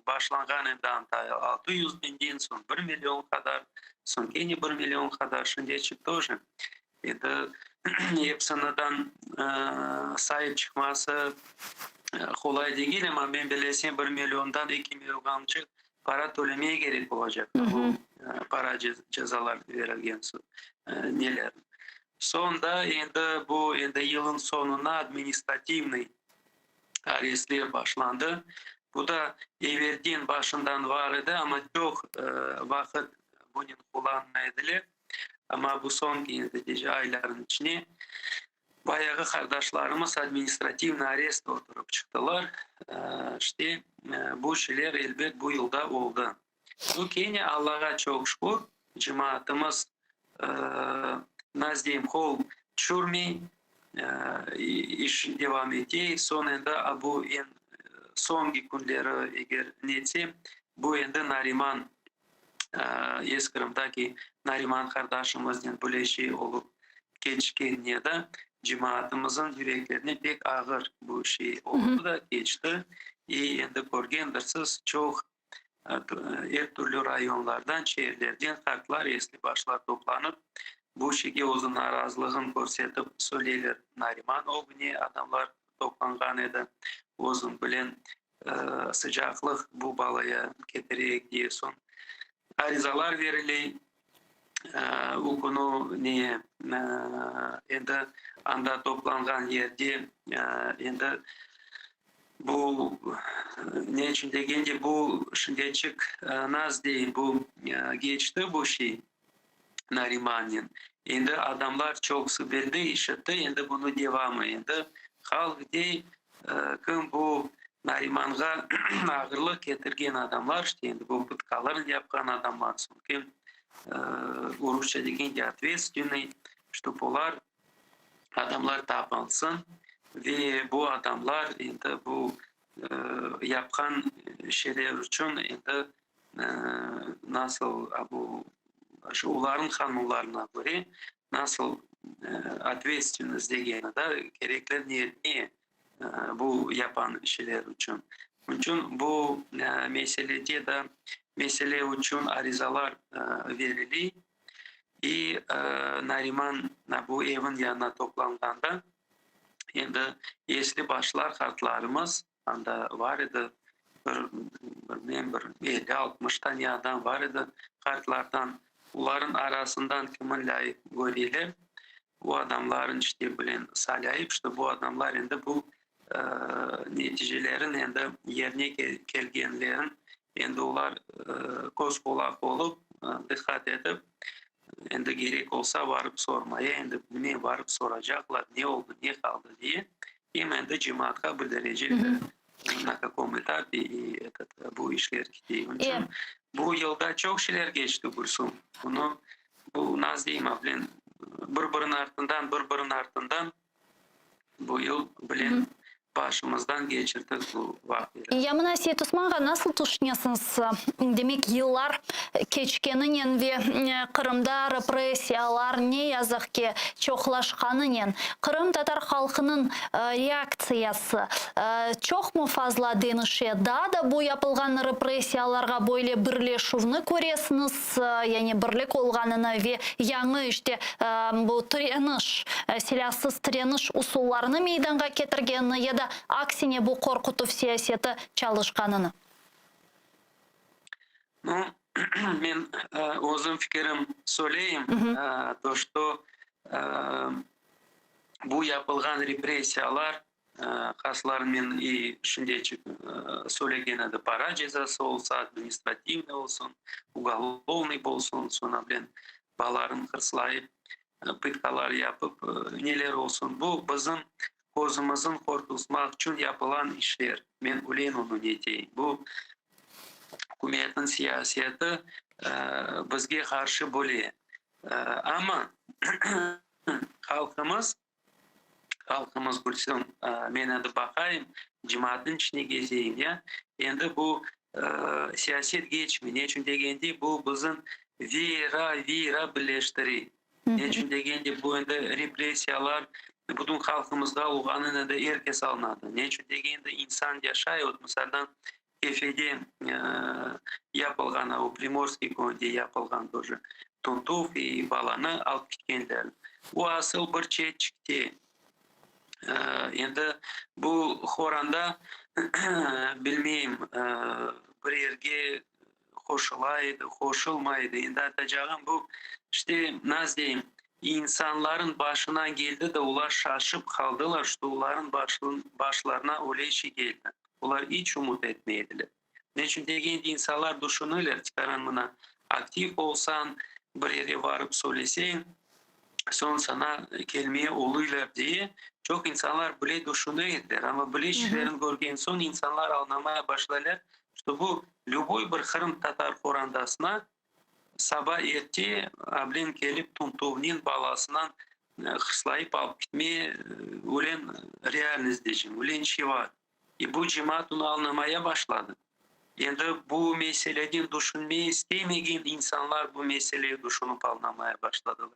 başlangan endi Antalya 600 bin din, son 1 milyon kadar, son yine 1 milyon kadar şimdiçik тоже. Endi hepsinden sahip çıkması kolay değil ama ben bilesem 1 milyondan 2 milyongacha para ödemeye gerek olacak. Bu para cezalar verilgen neler. Sonda endi yılın sonuna administrativный arestler başlandı. Bu da evvelden başından vardı ama çok vakit bunun kullanmaydı. Ama bu son ayların içine bayağı kardeşlerimiz administrativный arest oturup çıktılar. İşte bu şeyler elbet bu yılda oldu. Bu yine Allah'a çok şükür cemaatimiz nazdeyim kol çürmey iş devam ediyor. Sonunda bu en son günleri eğer neyse bu endi Nariman Eskirım'daki Nariman kardeşimizden böyle şey olup geçkenliğe de cemaatimizin yüreklerine pek ağır bu şey oldu da geçti. Endi görgendirsiz çok her türlü rayonlardan, şehirlerden farklar, esli başlar toplanıp bu şekilde uzun narazılığını gösterip söyleyler Nariman. O günü adamlar toplangan edi. Uzun bilen sıcaklık bu balaya getirerek diye son arizalar verili. O konu niye endi anda toplangan yerde endi bu ne için degende bu şimdi çık naz değil bu geçti bu şey Nariman'ın. Endi adamlar çok sıkıldı işitti. Endi bunu devamı endi halk değil kim bu Nariman'a ağırlık getirgen adamlar işte endi bu pıtkalarını yapan adamlar kim Rusça degende ответственный, что polar adamlar tapılsın ve bu adamlar endi bu yapkan şeyler için endi nasıl bu uların kanunlarına göre nasıl ответственность degeni de gerekli niye bu yapan şeyler için. Onun için bu meselede de mesele için arizalar verili. Nariman bu evin yanına toplandığında endi esli başlar kartlarımız anda var idi. Bir 50-60 tane adam var idi kartlardan. Uların arasından kimin layık görüyorlar. Bu adamların işte bilen salayıp işte bu adamlar endi bu neticelerin endi yerine gelgenlerin endi ular koz kulak olup dikkat edip endi gerek olsa varıp sormaya endi ne varıp soracaklar ne oldu ne kaldı diye hemen de cemaatka bildirecekler. На каком этапе bu işler gidiyor. Bu yılda çok şeyler geçti Gülsüm. Bunu bu naz diyeyim bilen birbirinin ardından bu yıl bilen başımızdan geçirdik bu vaktileri. Ямына Сет Усманға nasıl düşünüyorsunuz? Demek yıllar keçkeninen ve Kırım'da represiyalar ne yazık ki çoğlaşkanının Kırım Tatar halkının reaksiyası çok mu fazla denişe? Daha da bu yapılgan represiyalarga böyle birleşuvunu koresiniz, yani birlik olganını ve yanı işte bu direniş, silahsız direniş usullarını meydanga getirgenini ya da aksine bu korkutup siyaseti çalışkanını? Ну, мен өзім fikrim söyleyeyim. То, что bu yapılgan represiyalar kaslarının şimdi söyleyen adı para cezası olsa, administrativный olsun, uголовный olsun, sonra bilen baların hırslayıp pıtkalar yapıp neler olsun. Bu bizim kozumuzun korkutmak için yapılan işler. Ben ulen onu diyeyim. Bu hükümetin siyaseti bizge karşı böyle. Ama halkımız Gülsüm, ben de bakayım, cemaatin içine gezeyim ya. Endi bu siyaset geçmiyor. Ne için degende bu bizim vira birleştiriyor. Ne için degende bu endi represiyalar bütün halkımızda olğanını da herkes alınады. Ne için degende insan yaşayıyor. Mesela кефеде yapılgan, o Приморский көнде yapılgan тоже Тунтув и баланы алып кеткендер. Bu asıl bir çeçikti. Endi bu хоранда bilmeyim bir yerge koşulaydı, koşulmaydı. Endi atacağım bu işte nasıl diyeyim insanların başına geldi de ular şaşıp kaldılar. İşte onların başlarına öyle şey geldi. Ular hiç umut etmeydiler. Ne için degende insanlar düşünürler çıkaran buna aktif olsan bir yere varıp söyleseyin son sana gelmeye olurlar diye çok insanlar böyle düşünüyorlar ama böyle şeylerin görgen son insanlar anlamaya başlarlar. İşte bu любой bir Kırım Tatar korandasına sabah erti ablin gelip Tuntov'nin balasından hırslayıp alıp gitmeye ölen realiniz diyeceğim. Ölen şey var. Bu cemaat onu anlamaya başladı. Yani bu meseleden düşünmeyi istemegen insanlar bu meseleyi düşünüp anlamaya başladılar.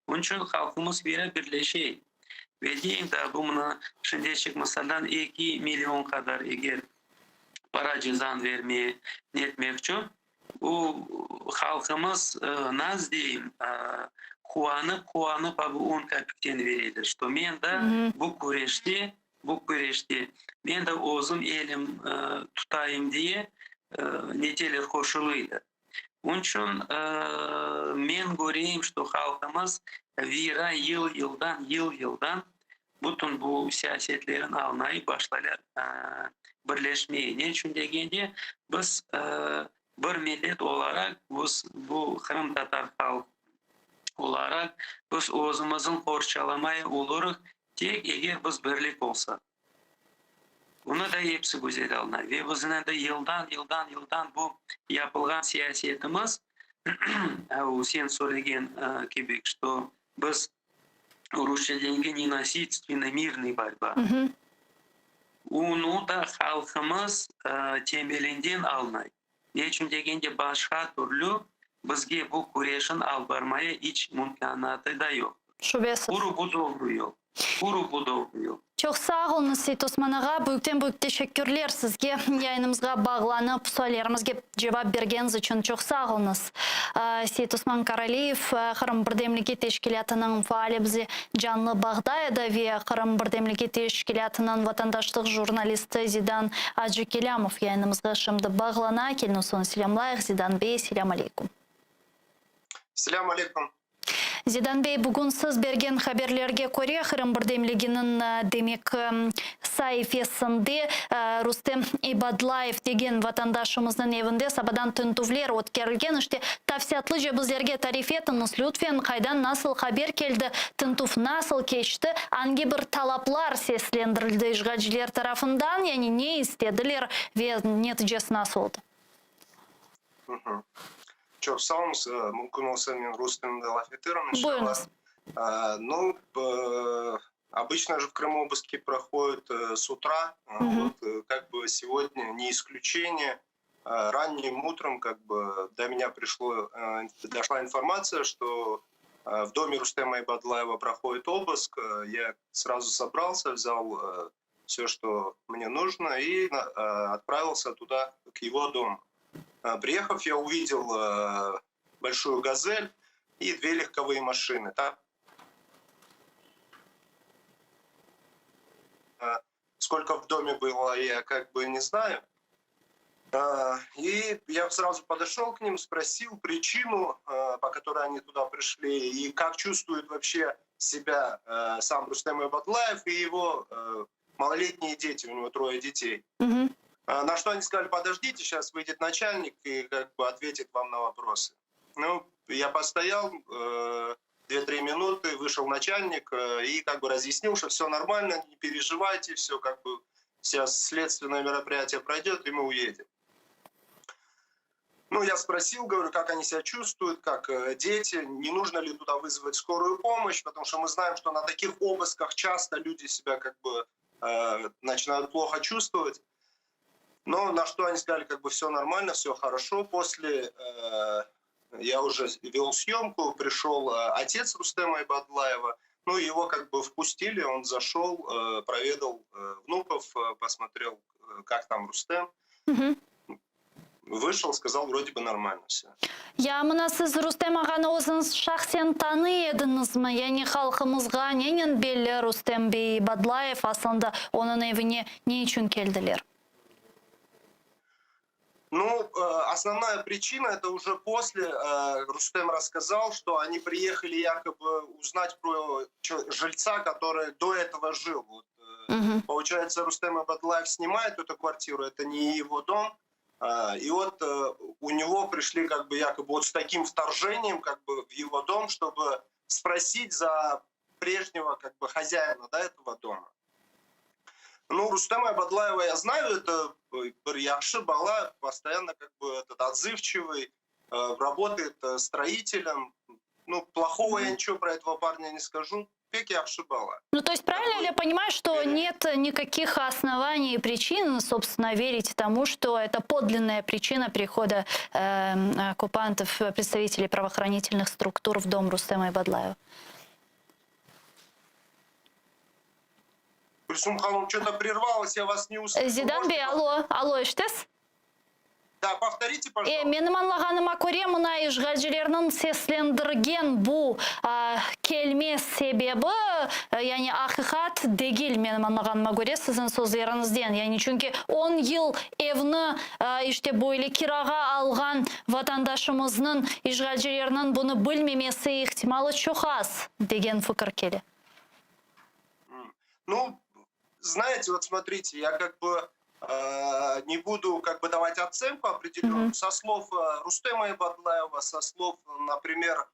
Onun için halkımız birleşey. Ve diyeyim de bu buna şimdi çıkmasadan 2 milyon kadar eğer para cezan vermeye netmekçi. Bu halkımız naz diyeyim kuanıp bu 10 kapiten verilir. İşte men de bu güreşte men de özüm elim tutayım diye neteler koşuluydu. Onun için men göreyim, что halkımız vira yıldan bütün bu siyasetlerin almayı başlarlar birleşmeye. Ne için degende biz bir millet olarak biz bu Kırım Tatar halk olarak biz özümüzün korçalamaya oluruz tek eğer biz birlik olsa. Bunu da hepsi güzel alınır. Ve bizden de yıldan bu yapılgan siyasetimiz sen söylegen gibi, что biz Rusça dengi ненасильственная мирная борьба. Onu da halkımız temelinden alınır. Ne için degende başka türlü bizge bu kurešin alып barmaya hiç mümkünatı da yok. Şüphesiz. Kuru bu doğru yol. Çok sağ olun Seyit Osman ağa. Büyük teşekkürler sizge. Yayınımızga bağlanıp sorularımızga cevap bergeniz için çok sağ olunuz. Seyit Osman Karaliyev Kırım Birdemligi Teşkilatı'nın faali bizi canlı bağdaydı ve Kırım Birdemligi Teşkilatı'nın vatandaşlık jurnalisti Zidan Acıkelamov yayınımızga şimdi bağlana. Kelini son selamlayıq. Zidan Bey, selam aleyküm. Selam aleyküm. Zidan Bey, bugün siz bergen haberlerge ko'ra Kırım Birdemligi'nin demek sayfasında Rustem Ibadlayev degen vatandaşımızın evinde sabadan tintuvler o'tkazilgan. İşte tafsiyatlıca bizlerge tarif etiniz lütfen, qaydan nasıl haber keldi, tintuv nasıl geçti, hangi bir talaplar seslendirildi işgalciler tarafından, yani ne istediler ve neticesi nasıl oldu? Çok sağ olun. Mümkün olsa ben Rustem'de laf ederim inşallah. Ну, обычно же в Крыму обыски проходят с утра. Вот, как бы сегодня не исключение. Ранним утром как бы до меня дошла информация, что в доме Рустема Ибадлаева проходит обыск. Я сразу собрался, взял все, что мне нужно, и отправился туда, к его дому. Приехав, я увидел большую «Газель» и 2 легковые машины. Сколько в доме было, я как бы не знаю. И я сразу подошел к ним, спросил причину, по которой они туда пришли, и как чувствует вообще себя сам Рустем Ибадлаев и его малолетние дети, у него 3 детей. На что они сказали: подождите, сейчас выйдет начальник и как бы ответит вам на вопросы. Ну, я постоял 2-3 минуты, вышел начальник и как бы разъяснил, что все нормально, не переживайте, все как бы сейчас следственное мероприятие пройдет, и мы уедем. Ну, я спросил, говорю, как они себя чувствуют, как дети, не нужно ли туда вызвать скорую помощь, потому что мы знаем, что на таких обысках часто люди себя как бы начинают плохо чувствовать. Но на что они сказали, как бы все нормально, все хорошо. После я уже вел съемку, пришел отец Рустема Ибадлаева, ну его как бы впустили, он зашел, проведал внуков, посмотрел, как там Рустем. вышел, сказал, вроде бы нормально все. Я мына сіз Рустем ағаны өзіңіз шахсен таны едіңізме? Яғни халқымызға ненен белі Рустем Бей Бадлаев асында оның evine не үшін келділер? Ну, основная причина, это уже после Рустем рассказал, что они приехали якобы узнать про жильца, который до этого жил. Вот, получается, Рустем Бадлаев снимает эту квартиру, это не его дом. И вот у него пришли как бы якобы вот с таким вторжением как бы в его дом, чтобы спросить за прежнего как бы хозяина, да, этого дома. Ну, Рустема Бадлаева я знаю, это Яхши Бала, постоянно как бы этот отзывчивый, работает строителем. Ну, плохого я ничего про этого парня не скажу. Пек Яхши Бала. Ну, то есть правильно ли я понимаю, что нет никаких оснований и причин, собственно, верить тому, что это подлинная причина прихода оккупантов, представителей правоохранительных структур в дом Рустема Бадлаева? Гульсум, что-то прервалось, я вас не услышал. Зидан Бей, алло, иштес? Да, повторите, пожалуйста. Менің анлағаныма көре мұна işgalcilerinin seslendірген бұл келме себебі, яғни ақиқат дегіл менің анлағаныма көре сіздің сөздеріңізден. Яғни чүнки 10 yıl evini işte böyle kiraga alған vatandaşımızның işgalcilerinin bunu білмемесі ihtimali çok az деген фикір келі. Ну, знаете, вот смотрите, я как бы не буду как бы давать оценку определенную. Со слов Рустема Бадлаева, со слов, например,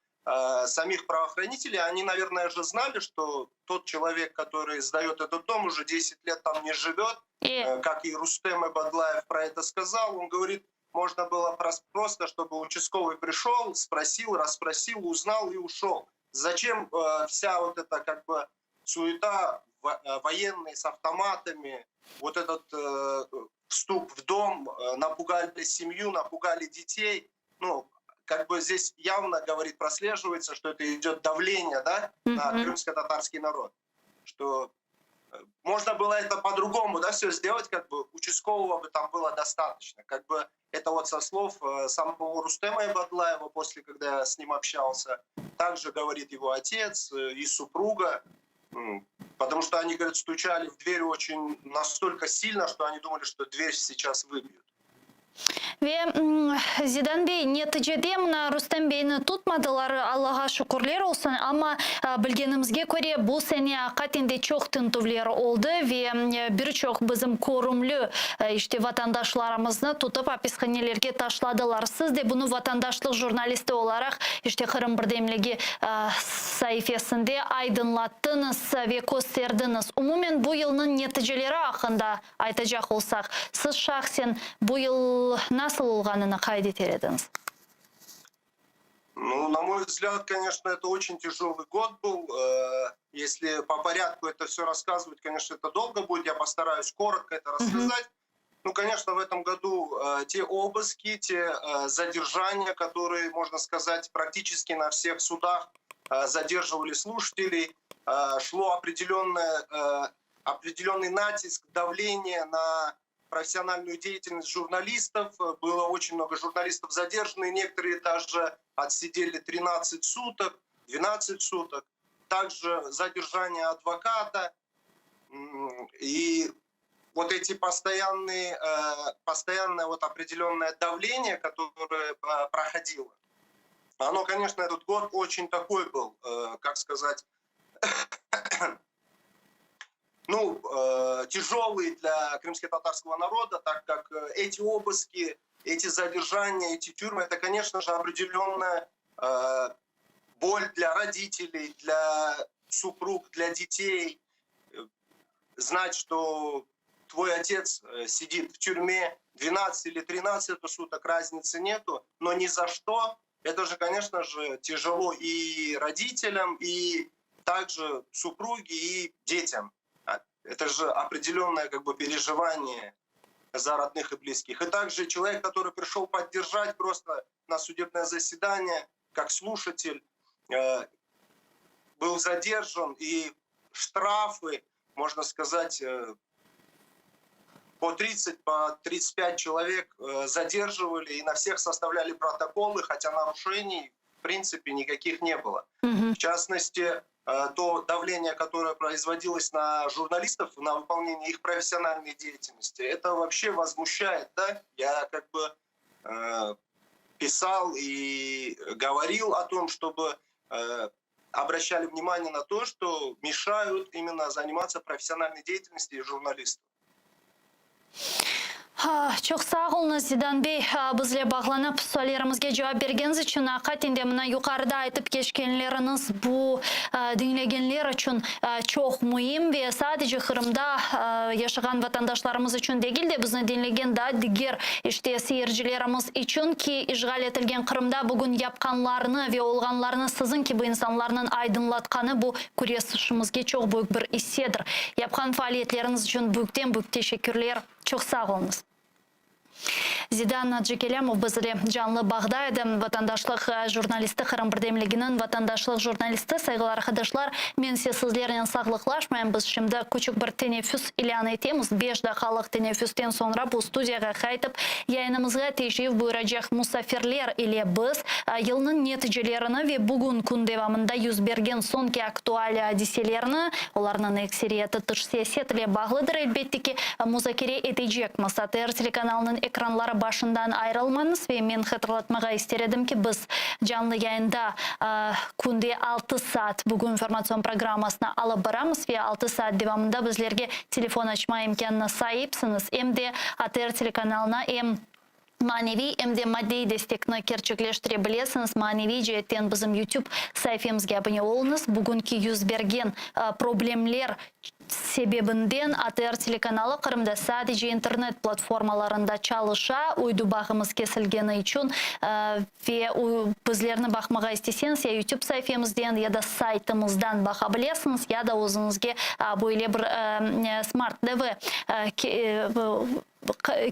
самих правоохранителей, они, наверное, же знали, что тот человек, который сдает этот дом, уже 10 лет там не живет. Как и Рустем Бадлаев про это сказал, он говорит, можно было просто, чтобы участковый пришел, спросил, расспросил, узнал и ушел. Зачем вся вот эта как бы суета, военные с автоматами, вот этот вступ в дом, напугали семью, напугали детей. Ну, как бы здесь явно, говорит, прослеживается, что это идет давление, да, на крымско-татарский народ. Что можно было это по-другому, да, все сделать, как бы участкового бы там было достаточно. Как бы это вот со слов самого Рустема Бадлаева, после, когда я с ним общался, также говорит его отец и супруга. Потому что они, говорят, стучали в дверь очень настолько сильно, что они думали, что дверь сейчас выбьют. Ve Zidan Bey, neticede mına Rüstem Bey'ni tutmadılar, Allah'a şükürler olsun, ama bilgenimizge göre bu sene hakikaten çok tintuvlar oldu ve birçok bizim korumlu işte vatandaşlarımızı tutup hapishanelerge taşladılar. Siz de bunu vatandaşlık jurnalisti olarak işte Kırım Birdemligi sayfasında aydınlattınız ve gösterdiniz. Umumen bu yılın neticeleri hakkında aytacak olsak, siz şahsen bu yıl nasıl olğanını kaydeder ediniz? Ну, на мой взгляд, конечно, это очень тяжелый год был. Если по порядку это все рассказывать, конечно, это долго будет. Я постараюсь коротко это рассказать. Ну, конечно, в этом году те обыски, те задержания, которые, можно сказать, практически на всех судах задерживали слушателей, шло определенный натиск, давление на профессиональную деятельность журналистов. Было очень много журналистов задержаны, некоторые даже отсидели 13 суток, 12 суток. Также задержание адвоката. И вот эти постоянное вот определенное давление, которое проходило, оно, конечно, этот год очень такой был, как сказать, ну, тяжелый для крымско-татарского народа, так как эти обыски, эти задержания, эти тюрьмы, это, конечно же, определенная боль для родителей, для супруг, для детей. Знать, что твой отец сидит в тюрьме 12 или 13 суток, разницы нету, но ни за что. Это же, конечно же, тяжело и родителям, и также супруге, и детям. Это же определенное как бы переживание за родных и близких. И также человек, который пришел поддержать просто на судебное заседание, как слушатель, был задержан, и штрафы, можно сказать, по 30, по 35 человек задерживали и на всех составляли протоколы, хотя нарушений в принципе никаких не было. В частности, то давление, которое производилось на журналистов на выполнение их профессиональной деятельности, это вообще возмущает, да? Я как бы писал и говорил о том, чтобы обращали внимание на то, что мешают именно заниматься профессиональной деятельностью журналистов. Çok sağ olunuz Zidan Bey. Bizle bağlanıp suallarımızga cevap bergeniz için hakikaten de mına yukarıda aytıp geçkenleriniz bu dinleyenler için çok mühim ve sadece Kırım'da yaşayan vatandaşlarımız için değil de bizni dinleyen da diğer işte seyircilerimiz için ki işgal etilgen Kırım'da bugün yapkanlarını ve olganlarını sizin gibi insanların aydınlatkanı bu kurasışımızga çok büyük bir hissedir. Yapkan faaliyetleriniz için büyük teşekkürler. Çok sağ olunuz. Zidan Джекелямов bizle canlı bağda edi. Vatandaşlık jurnalisti Kırım Birdemliğinin vatandaşlık jurnalisti. Saygılar arkadaşlar, men sizlerle sağlıklaşmayın. Biz şimdi küçük bir teneffüs ilan etemiz. 5 dakikalık teneffüsten sonra bu studiyaga qaytıp yayınımızga teşrif buyuracak musafirler ile biz yılının neticelerini ve bugün kun devamında yüz bergen sonki aktual hadiselerini, onların ekseriyeti dış siyaset ile bağlıdır. Elbette ki muzakere edecekmiz. ATR telekanalının ekranları başından ayrılmanız ve men hatırlatmağa istedim ki biz canlı yayında kunde 6 saat bugün informasyon programmasına alıp baramız ve 6 saat devamında bizlerge telefon açma imkanına sahipsiniz. Hem de ATR telekanalına hem manevi hem de maddi destekni gerçekleştirebilirsiniz. Manevi cihetten bizim YouTube sayfamızga abone olunuz. Bugünkü yüz bergen problemler sebebinden ATR telekanalı Kırım'da sadece internet platformalarında çalışa, uydu bağımız kesilgeni için ve bizlerini bakmağa isteseniz ya YouTube sayfamızdan ya da saytımızdan bakabilirsiniz ya da özünüzge böyle bir Smart TV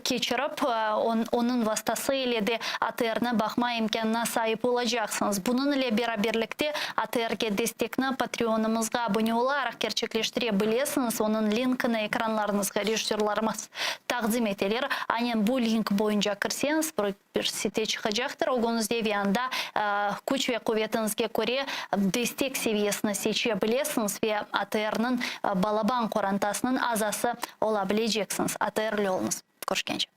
geçirip onun vasıtasıyla de ATR'ne bakma imkanına sahip olacaksınız. Bunun ile beraberlikte ATR'ge destekini Patreon'ımızga abone olarak gerçekleştirebilirsiniz. Onun linkini ekranlarınızga rejissörlerimiz takdim ederler. Aynen bu link boyunca kirseniz bir site çıkacaktır. Oğunuzda ve anda güç ve kuvvetinizge göre destek seviyesini seçebilirsiniz ve ATR'nin Balaban Korantasının azası olabileceksiniz. ATR'li olunuz. Görüşkence.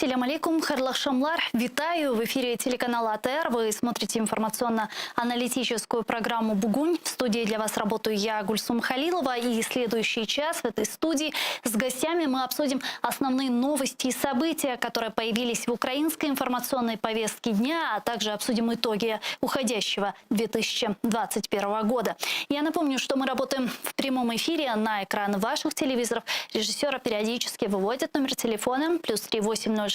Ассаляму алейкум, хайрлы шамлар. Витаю в эфире телеканала АТР. Вы смотрите информационно-аналитическую программу «Бугунь». В студии для вас работаю я, Гульсум Халилова. И следующий час в этой студии с гостями мы обсудим основные новости и события, которые появились в украинской информационной повестке дня, а также обсудим итоги уходящего 2021 года. Я напомню, что мы работаем в прямом эфире на экраны ваших телевизоров. Режиссера периодически выводят номер телефона +3 8067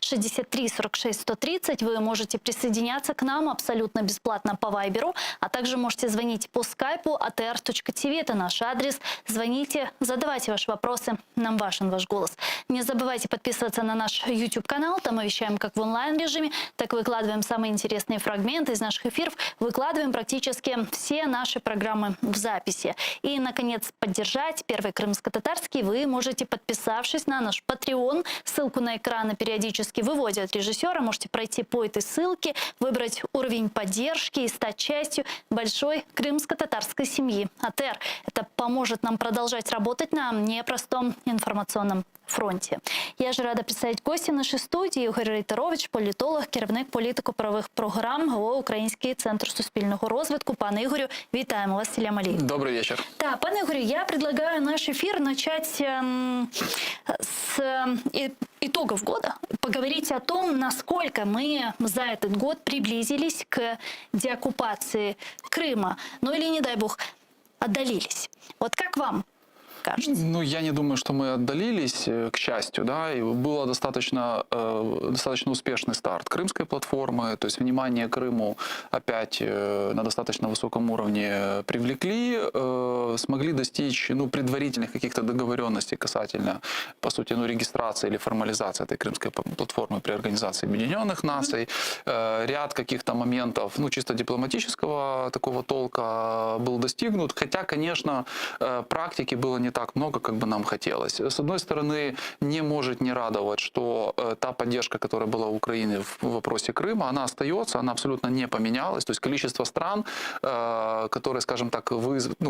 63 46 130. Вы можете присоединяться к нам абсолютно бесплатно по Вайберу, а также можете звонить по скайпу atr.tv. Это наш адрес. Звоните, задавайте ваши вопросы. Нам важен ваш голос. Не забывайте подписываться на наш YouTube-канал. Там мы вещаем как в онлайн-режиме, так и выкладываем самые интересные фрагменты из наших эфиров. Выкладываем практически все наши программы в записи. И, наконец, поддержать Первый крымско-татарский вы можете, подписавшись на наш Patreon. Ссылку на экраны периодически выводят режиссера. Можете пройти по этой ссылке, выбрать уровень поддержки и стать частью большой крымско-татарской семьи АТР. Это поможет нам продолжать работать на непростом информационном фронте. Я же рада представить гостя нашей студії. Ігор Рейтерович, політолог, керівник політико-правових програм ГО «Український центр суспільного розвитку». Пане Игорю, вітаємо вас. Салям алейкум. Добрый вечер. Да, пане Игорю, я предлагаю наш эфир начать с итогов года. Поговорить о том, насколько мы за этот год приблизились к деоккупации Крыма. Ну или, не дай бог, отдалились. Вот как вам кажется? Ну, я не думаю, что мы отдалились, к счастью, да, и было достаточно успешный старт Крымской платформы, то есть внимание Крыму опять на достаточно высоком уровне привлекли, смогли достичь, ну, предварительных каких-то договоренностей касательно, по сути, ну, регистрации или формализации этой Крымской платформы при Организации Объединенных Наций. Ряд каких-то моментов, ну, чисто дипломатического такого толка был достигнут, хотя, конечно, практики было не так много, как бы нам хотелось. С одной стороны, не может не радовать, что та поддержка, которая была у Украины в вопросе Крыма, она остается, она абсолютно не поменялась. То есть количество стран, которые, скажем так,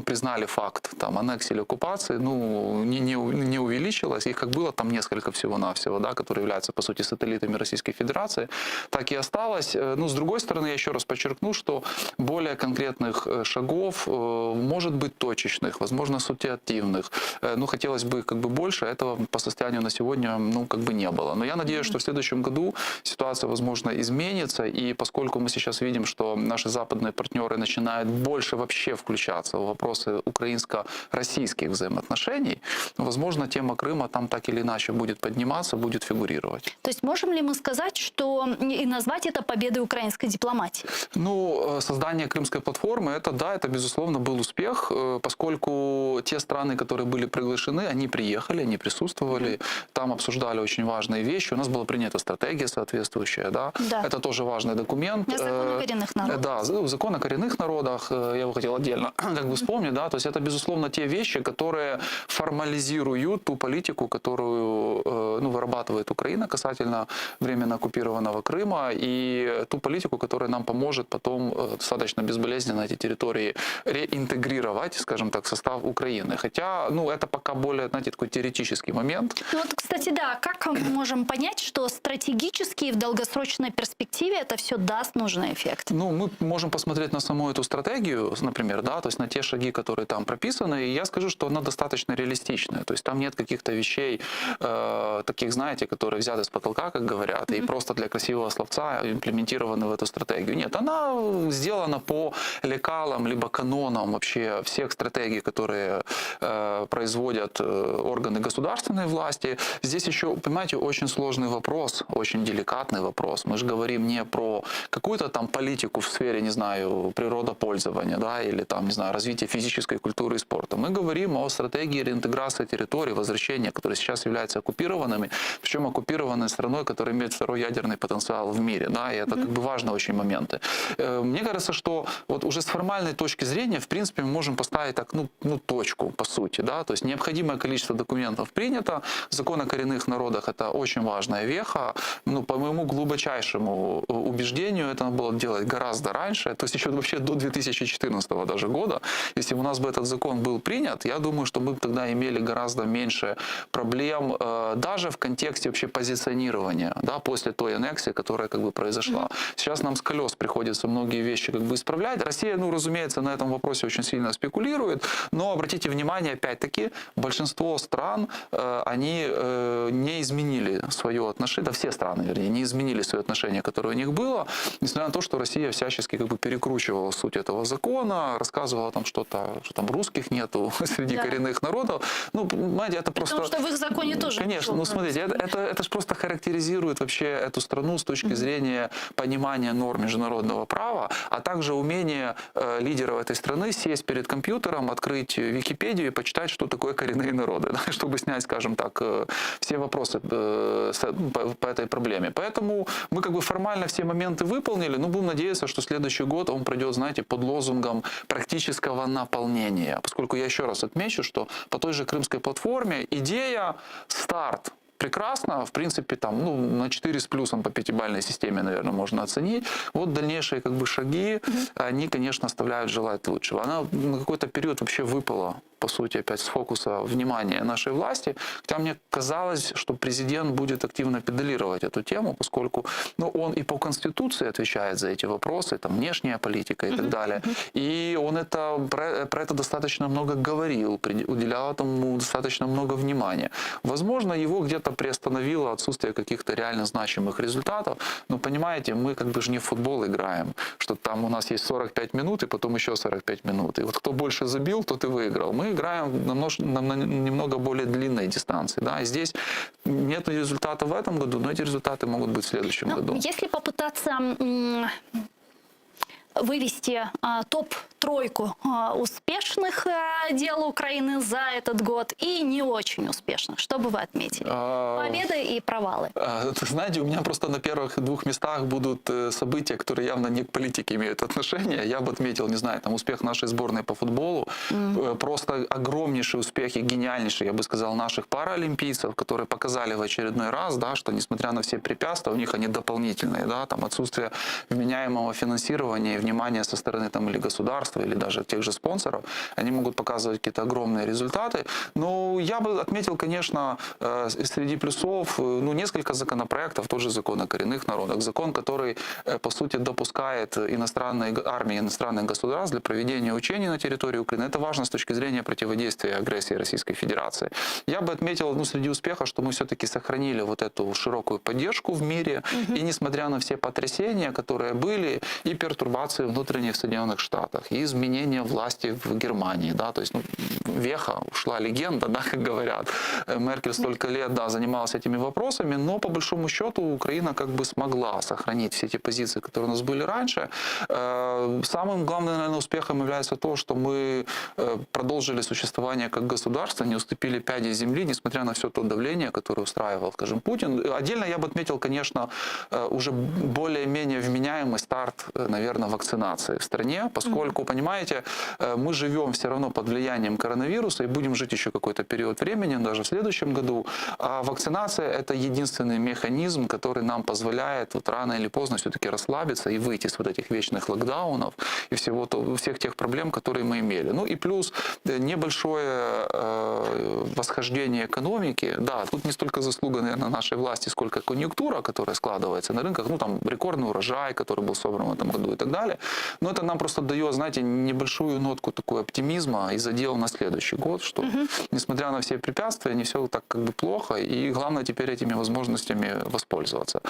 признали факт там, аннексии или оккупации, ну, не увеличилось. Их как было там несколько всего-навсего, да, которые являются, по сути, сателлитами Российской Федерации, так и осталось. Ну, с другой стороны, я еще раз подчеркну, что более конкретных шагов, может быть, точечных, возможно, ситуативных. Ну, хотелось бы как бы больше, этого по состоянию на сегодня, ну, как бы не было. Но я надеюсь, что в следующем году ситуация, возможно, изменится, и поскольку мы сейчас видим, что наши западные партнеры начинают больше вообще включаться в вопросы украинско-российских взаимоотношений, возможно, тема Крыма там так или иначе будет подниматься, будет фигурировать. То есть можем ли мы сказать, что и назвать это победой украинской дипломатии? Ну, создание Крымской платформы, это, да, это, безусловно, был успех, поскольку те страны, которые были приглашены, они приехали, они присутствовали, там обсуждали очень важные вещи. У нас была принята стратегия соответствующая, да. Это тоже важный документ. Закон о коренных народах. Да, закон о коренных народах, я его хотел отдельно как бы вспомнить, да, то есть это, безусловно, те вещи, которые формализируют ту политику, которую, ну, вырабатывает Украина касательно временно оккупированного Крыма, и ту политику, которая нам поможет потом достаточно безболезненно эти территории реинтегрировать, скажем так, в состав Украины. Хотя, ну, это пока более, знаете, такой теоретический момент. Ну вот, кстати, да, как мы можем понять, что стратегически в долгосрочной перспективе это все даст нужный эффект? Ну, мы можем посмотреть на саму эту стратегию, например, да, то есть на те шаги, которые там прописаны, и я скажу, что она достаточно реалистичная. То есть там нет каких-то вещей, таких, знаете, которые взяты с потолка, как говорят, и просто для красивого словца имплементированы в эту стратегию. Нет, она сделана по лекалам, либо канонам вообще всех стратегий, которые производят органы государственной власти. Здесь еще, понимаете, очень сложный вопрос, очень деликатный вопрос. Мы же говорим не про какую-то там политику в сфере, не знаю, природопользования, да, или там, не знаю, развития физической культуры и спорта. Мы говорим о стратегии реинтеграции территорий, возвращения, которые сейчас являются оккупированными, причем оккупированной страной, которая имеет второй ядерный потенциал в мире, да, и это как бы важные очень моменты. Мне кажется, что вот уже с формальной точки зрения, в принципе, мы можем поставить так, ну точку, по сути, да, то есть необходимое количество документов принято, закон о коренных народах — это очень важная веха, ну, по моему глубочайшему убеждению, это надо было делать гораздо раньше, то есть еще вообще до 2014 даже года. Если бы у нас бы этот закон был принят, я думаю, что мы бы тогда имели гораздо меньше проблем, даже в контексте вообще позиционирования, да, после той аннексии, которая как бы произошла. Сейчас нам с колес приходится многие вещи как бы исправлять. Россия, ну, разумеется, на этом вопросе очень сильно спекулирует, но обратите внимание, опять-таки, большинство стран, они не изменили свое отношение, да, все страны, вернее, не изменили свое отношение, которое у них было, несмотря на то, что Россия всячески как бы перекручивала суть этого закона, рассказывала там что-то, что там русских нету среди коренных народов. Ну, понимаете, это просто... Потому что в их законе тоже... Конечно, ну, смотрите, это же просто характеризует вообще эту страну с точки зрения понимания норм международного права, а также умение лидеров этой страны сесть перед компьютером, открыть Википедию и почитать, что такое коренные народы, да, чтобы снять, скажем так, все вопросы по этой проблеме. Поэтому мы как бы формально все моменты выполнили, но будем надеяться, что следующий год он пройдет, знаете, под лозунгом практического наполнения. Поскольку я еще раз отмечу, что по той же Крымской платформе идея, старт прекрасно, в принципе, там, ну, на 4 с плюсом по пятибалльной системе, наверное, можно оценить. Вот дальнейшие как бы шаги, они, конечно, оставляют желать лучшего. Она на какой-то период вообще выпала, по сути, опять с фокуса внимания нашей власти. Хотя мне казалось, что президент будет активно педалировать эту тему, поскольку, ну, он и по Конституции отвечает за эти вопросы, там, внешняя политика и так далее. И он про это достаточно много говорил, уделял этому достаточно много внимания. Возможно, его где-то приостановило отсутствие каких-то реально значимых результатов. Но, понимаете, мы как бы же не в футбол играем, что там у нас есть 45 минут и потом еще 45 минут. И вот кто больше забил, тот и выиграл. Мы Мы играем на немного более длинной дистанции. Да? И здесь нет результата в этом году, но эти результаты могут быть в следующем году. Если попытаться вывести топ-тройку успешных дел Украины за этот год и не очень успешных, что бы вы отметили? Победы и провалы. Знаете, у меня просто на первых двух местах будут события, которые явно не к политике имеют отношение. Я бы отметил, не знаю, там успех нашей сборной по футболу, просто огромнейший успех и гениальнейший, я бы сказал, наших паралимпийцев, которые показали в очередной раз, да, что несмотря на все препятствия, у них они дополнительные, да, там отсутствие вменяемого финансирования и внимания со стороны там или государства, или даже тех же спонсоров, они могут показывать какие-то огромные результаты. Но я бы отметил, конечно, среди плюсов, несколько законопроектов, тот же закон о коренных народах, закон, который, по сути, допускает иностранные армии, иностранных государств для проведения учений на территории Украины. Это важно с точки зрения противодействия агрессии Российской Федерации. Я бы отметил, среди успеха, что мы все-таки сохранили вот эту широкую поддержку в мире, и несмотря на все потрясения, которые были, и пертурбации внутренних в Соединенных Штатах, и изменения власти в Германии, да, то есть веха, ушла легенда, да, как говорят. Меркель столько лет, да, занималась этими вопросами, но по большому счету Украина как бы смогла сохранить все те позиции, которые у нас были раньше. Самым главным, наверное, успехом является то, что мы продолжили существование как государство, не уступили пяди земли, несмотря на все то давление, которое устраивал, скажем, Путин. Отдельно я бы отметил, конечно, уже более-менее вменяемый старт, наверное, вакцинации в стране, поскольку, понимаете, мы живем все равно под влиянием коронавируса и будем жить еще какой-то период времени, даже в следующем году. А вакцинация – это единственный механизм, который нам позволяет вот рано или поздно все-таки расслабиться и выйти с вот этих вечных локдаунов и всех тех проблем, которые мы имели. Ну и плюс небольшое восхождение экономики. Да, тут не столько заслуга, наверное, нашей власти, сколько конъюнктура, которая складывается на рынках. Там рекордный урожай, который был собран в этом году и так далее. Но это нам просто дает, знаете, небольшую нотку такой оптимизма и задел на следующий год, что несмотря на все препятствия, не все так как бы плохо, и главное теперь этими возможностями воспользоваться.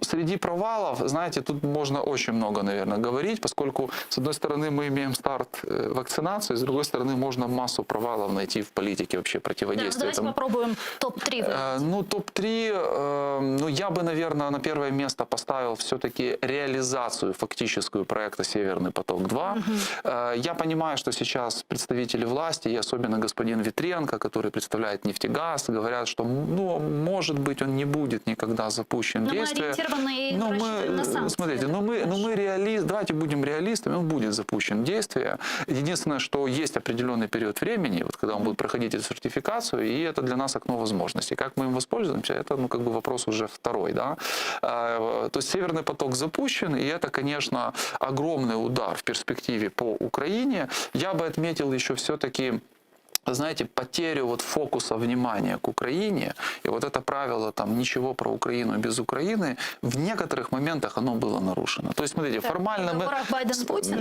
Среди провалов, знаете, тут можно очень много, наверное, говорить, поскольку, с одной стороны, мы имеем старт вакцинации, с другой стороны, можно массу провалов найти в политике вообще противодействия. Давайте попробуем топ-3. Топ-3, я бы, наверное, на первое место поставил все-таки реализацию фактическую проекта «Северный поток-2». Я понимаю, что сейчас представители власти, и особенно господин Витренко, который представляет «Нефтегаз», говорят, что, может быть, он не будет никогда запущен в действие. Но мы, смотрите, мы реалисты, давайте будем реалистами, он будет запущен в действие. Единственное, что есть определенный период времени, вот когда он будет проходить эту сертификацию, и это для нас окно возможностей. Как мы им воспользуемся, это, как бы вопрос уже второй, да. То есть «Северный поток» запущен, и это, конечно, огромный удар в перспективе по Украине. Я бы отметил еще все-таки, знаете, потерю вот фокуса внимания к Украине, и вот это правило там ничего про Украину без Украины, в некоторых моментах оно было нарушено. То есть, смотрите, формально мы...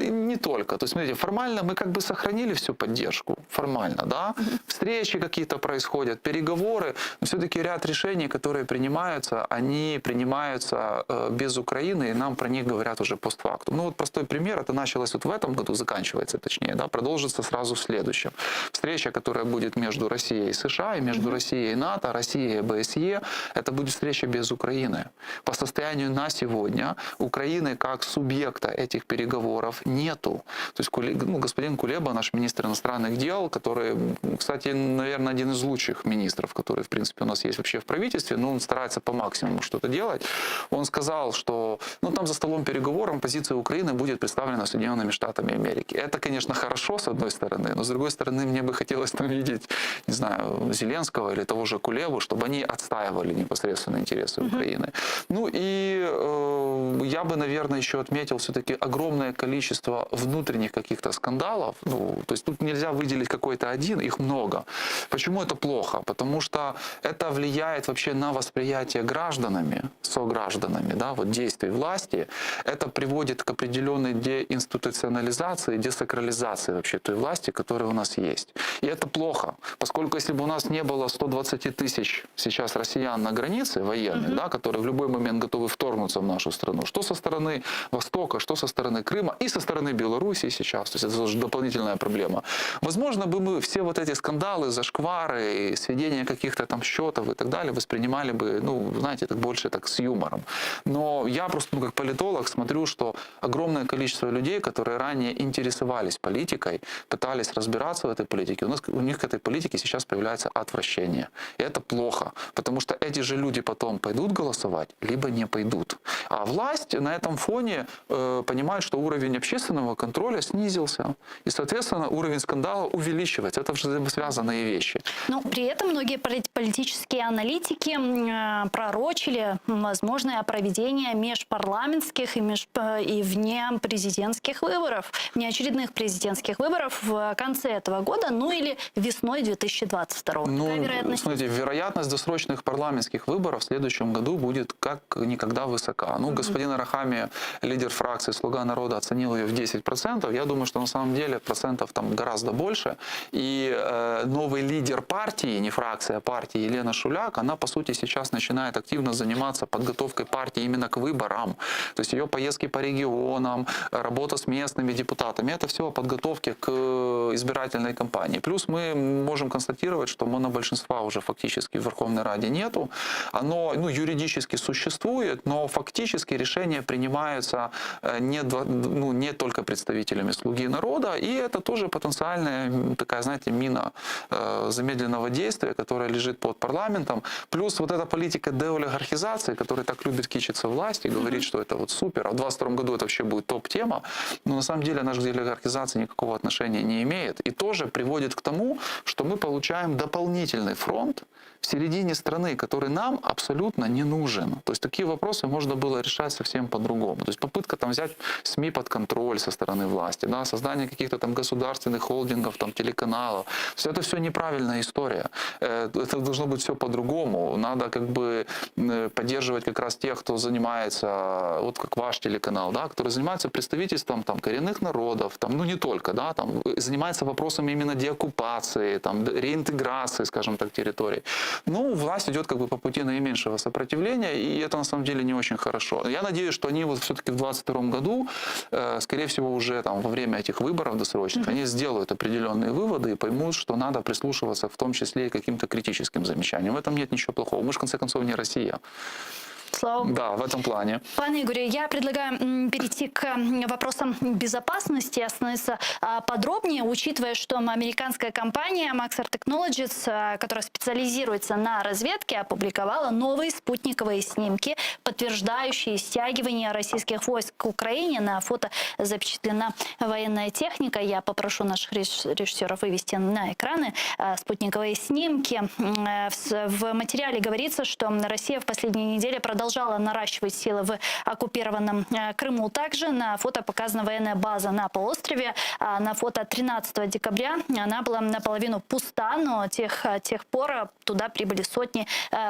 Не только. То есть, смотрите, формально мы как бы сохранили всю поддержку, формально, да, встречи какие-то происходят, переговоры, но все-таки ряд решений, которые принимаются, они принимаются без Украины, и нам про них говорят уже постфактум. Вот простой пример, это началось вот в этом году, заканчивается точнее, да, продолжится сразу в следующем. Встреча, которая будет между Россией и США, и между Россией и НАТО, Россией и ОБСЕ, это будет встреча без Украины. По состоянию на сегодня Украины как субъекта этих переговоров нету. То есть господин Кулеба, наш министр иностранных дел, который, кстати, наверное, один из лучших министров, который, в принципе, у нас есть вообще в правительстве, но он старается по максимуму что-то делать, он сказал, что там за столом переговоров позиция Украины будет представлена Соединенными Штатами Америки. Это, конечно, хорошо, с одной стороны, но с другой стороны, мне бы хотелось там видеть, не знаю, Зеленского или того же Кулебу, чтобы они отстаивали непосредственно интересы Украины. Я бы, наверное, еще отметил все-таки огромное количество внутренних каких-то скандалов. То есть тут нельзя выделить какой-то один, их много. Почему это плохо? Потому что это влияет вообще на восприятие гражданами, согражданами, да, вот действий власти. Это приводит к определенной деинституционализации, десакрализации вообще той власти, которая у нас есть. И это плохо, поскольку если бы у нас не было 120 тысяч сейчас россиян на границе военных, да, которые в любой момент готовы вторгнуться в нашу страну, что со стороны Востока, что со стороны Крыма и со стороны Белоруссии сейчас, то есть это тоже дополнительная проблема. Возможно, бы мы все вот эти скандалы, зашквары, сведения каких-то там счетов и так далее воспринимали бы, ну, знаете, так больше так с юмором. Но я просто, ну, как политолог смотрю, что огромное количество людей, которые ранее интересовались политикой, пытались разбираться в этой политике, у них к этой политике сейчас появляется отвращение. И это плохо, потому что эти же люди потом пойдут голосовать, либо не пойдут. А власть на этом фоне понимает, что уровень общественного контроля снизился. И, соответственно, уровень скандала увеличивается. Это взаимосвязанные вещи. Но при этом многие политические аналитики пророчили возможное проведение межпарламентских и внепрезидентских выборов, внеочередных президентских выборов в конце этого года, ну или весной 2022. Ну, смотрите, вероятность досрочных парламентских выборов в следующем году будет как никогда высока. Ну, господин Арахамия, лидер фракции «Слуга народа», оценил ее в 10%. Я думаю, что на самом деле процентов там гораздо больше. И новый лидер партии, не фракция, а партии, Елена Шуляк, она, по сути, сейчас начинает активно заниматься подготовкой партии именно к выборам. То есть ее поездки по регионам, работа с местными депутатами, это все подготовки к избирательной кампании. Плюс мы можем констатировать, что монобольшинства уже фактически в Верховной Раде нету. Оно, ну, юридически существует, но фактически решения принимаются не только представителями «Слуги народа», и это тоже потенциальная такая, знаете, мина замедленного действия, которая лежит под парламентом. Плюс вот эта политика деолигархизации, которая так любит кичиться власть и говорит, что это вот супер, а в 2022 году это вообще будет топ-тема, но на самом деле наша деолигархизация никакого отношения не имеет. И тоже приводит к тому, что мы получаем дополнительный фронт в середине страны, который нам абсолютно не нужен. То есть такие вопросы можно было решать совсем по-другому. То есть попытка там взять СМИ под контроль со стороны власти, да, создание каких-то там государственных холдингов, там телеканалов. Все это все неправильная история. Это должно быть все по-другому. Надо как бы поддерживать как раз тех, кто занимается, вот как ваш телеканал, да, который занимается представительством там коренных народов, там, ну не только, да, там занимается вопросами именно деоккупации, там реинтеграции, скажем так, территорий. Ну, власть идет как бы по пути наименьшего сопротивления, и это на самом деле не очень хорошо. Я надеюсь, что они вот все-таки в 2022 году, скорее всего, уже там во время этих выборов досрочных, они сделают определенные выводы и поймут, что надо прислушиваться в том числе и к каким-то критическим замечаниям. В этом нет ничего плохого. Мы же, в конце концов, не Россия. Слава Богу. Да, в этом плане. Пане Игоре, я предлагаю перейти к вопросам безопасности, остановиться подробнее, учитывая, что американская компания Maxar Technologies, которая специализируется на разведке, опубликовала новые спутниковые снимки, подтверждающие стягивание российских войск к Украине. На фото запечатлена военная техника. Я попрошу наших режиссеров вывести на экраны спутниковые снимки. В материале говорится, что Россия в последние недели продолжала наращивать силы в оккупированном Крыму. Также на фото показана военная база на полуострове. На фото 13 декабря она была наполовину пуста, но тех пор туда прибыли сотни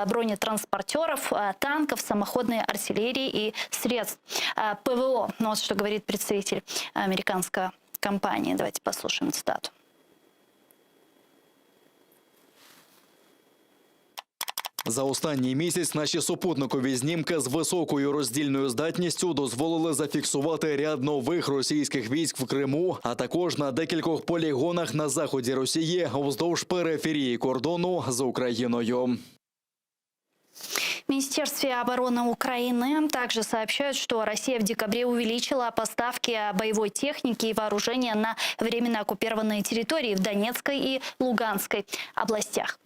бронетранспортеров, танков, самоходной артиллерии и средств ПВО. Ну, вот что говорит представитель американской компании. Давайте послушаем цитату. За останній місяць наші супутникові знімки з високою роздільною здатністю дозволили зафіксувати ряд нових російських військ в Криму, а також на декількох полігонах на заході Росії вздовж периферії кордону з Україною. В Министерстве обороны Украины также сообщают, что Россия в декабре увеличила поставки боевой техники и вооружения на временно оккупированные территории в Донецкой и Луганской областях.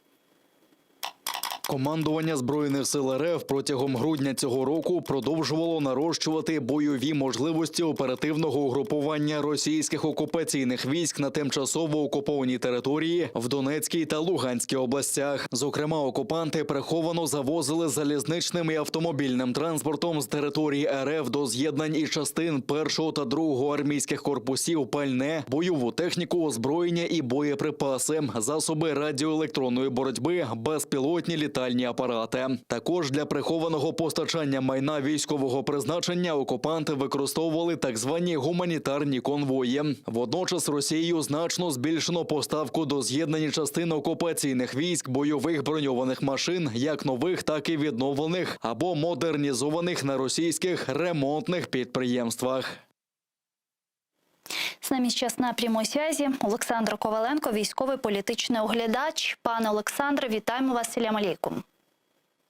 Командування Збройних сил РФ протягом грудня цього року продовжувало нарощувати бойові можливості оперативного угрупування російських окупаційних військ на тимчасово окупованій території в Донецькій та Луганській областях. Зокрема, окупанти приховано завозили залізничним і автомобільним транспортом з території РФ до з'єднань і частин 1-го та 2-го армійських корпусів пальне, бойову техніку, озброєння і боєприпаси, засоби радіоелектронної боротьби, безпілотні літаки літальні апарати. Також для прихованого постачання майна військового призначення окупанти використовували так звані гуманітарні конвої. Водночас Росією значно збільшено поставку до з'єднані частин окупаційних військ бойових броньованих машин, як нових, так і відновлених або модернізованих на російських ремонтних підприємствах. З нами зараз на прямій зв'язі Олександр Коваленко, військовий політичний оглядач. Пане Олександре, вітаємо вас. Салям алейкум.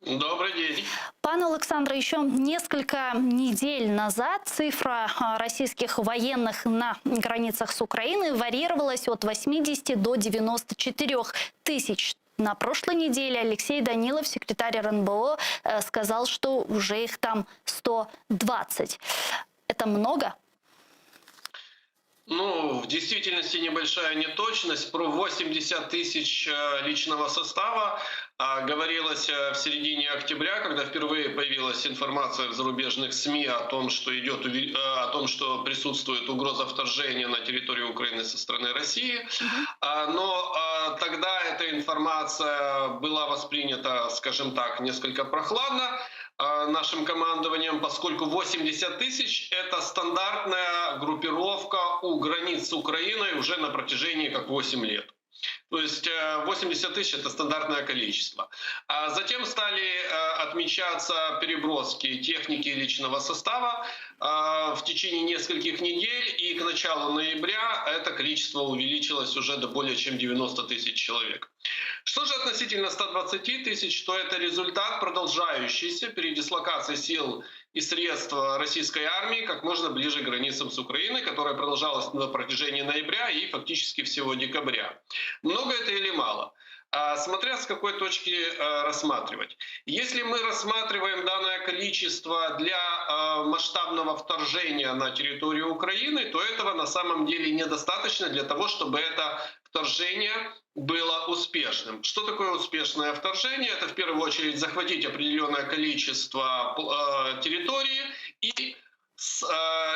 Добрый день. Пане Александр, еще несколько недель назад цифра российских военных на границах с Украиной варьировалась от 80 до 94 тысяч. На прошлой неделе Алексей Данилов, секретарь РНБО, сказал, что уже их там 120. Это много? Ну, в действительности небольшая неточность. Про 80 тысяч личного состава говорилось в середине октября, когда впервые появилась информация в зарубежных СМИ о том, что присутствует угроза вторжения на территорию Украины со стороны России. Но тогда эта информация была воспринята, скажем так, несколько прохладно нашим командованием, поскольку 80 тысяч – это стандартная группировка у границ с Украиной уже на протяжении как 8 лет. То есть 80 тысяч – это стандартное количество. А затем стали отмечаться переброски техники и личного состава в течение нескольких недель, и к началу ноября это количество увеличилось уже до более чем 90 тысяч человек. Что же относительно 120 тысяч, то это результат продолжающейся передислокации сил и средств российской армии как можно ближе к границам с Украиной, которая продолжалась на протяжении ноября и фактически всего декабря. Много это или мало? Смотря с какой точки рассматривать. Если мы рассматриваем данное количество для масштабного вторжения на территорию Украины, то этого на самом деле недостаточно для того, чтобы это вторжение было успешным. Что такое успешное вторжение? Это в первую очередь захватить определенное количество территории и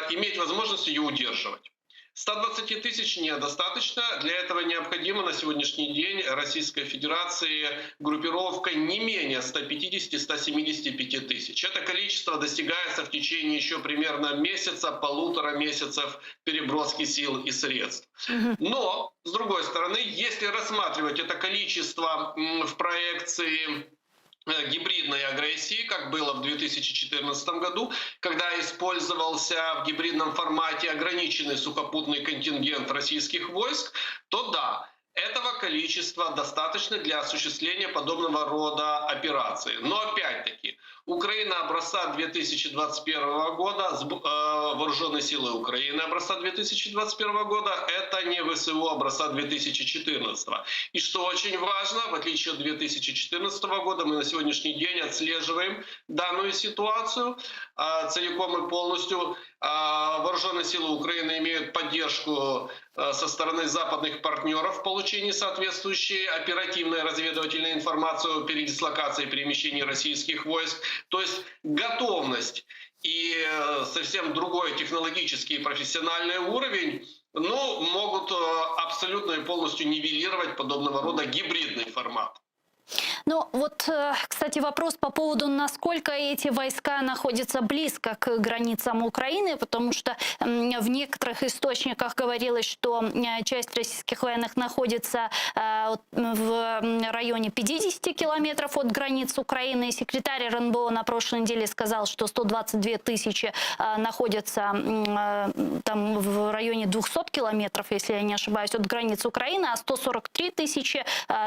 иметь возможность ее удерживать. 120 тысяч недостаточно. Для этого необходимо на сегодняшний день Российской Федерации группировка не менее 150-175 тысяч. Это количество достигается в течение еще примерно месяца, полутора месяцев переброски сил и средств. Но, с другой стороны, если рассматривать это количество в проекции гибридной агрессии, как было в 2014 году, когда использовался в гибридном формате ограниченный сухопутный контингент российских войск, то да, этого количества достаточно для осуществления подобного рода операций. Но опять-таки, Украина образца 2021 года, вооруженные силы Украины образца 2021 года, это не ВСУ образца 2014. И что очень важно, в отличие от 2014 года, мы на сегодняшний день отслеживаем данную ситуацию целиком и полностью. Вооруженные силы Украины имеют поддержку со стороны западных партнеров в получении соответствующей оперативной разведывательной информации о передислокации и перемещении российских войск. То есть готовность и совсем другой технологический и профессиональный уровень могут абсолютно и полностью нивелировать подобного рода гибридный формат. Ну вот, кстати, вопрос по поводу, насколько эти войска находятся близко к границам Украины, потому что в некоторых источниках говорилось, что часть российских военных находится в районе 50 километров от границ Украины. Секретарь РНБО на прошлой неделе сказал, что 122 тысячи находятся там в районе 200 километров, если я не ошибаюсь, от границ Украины, а 143 тысячи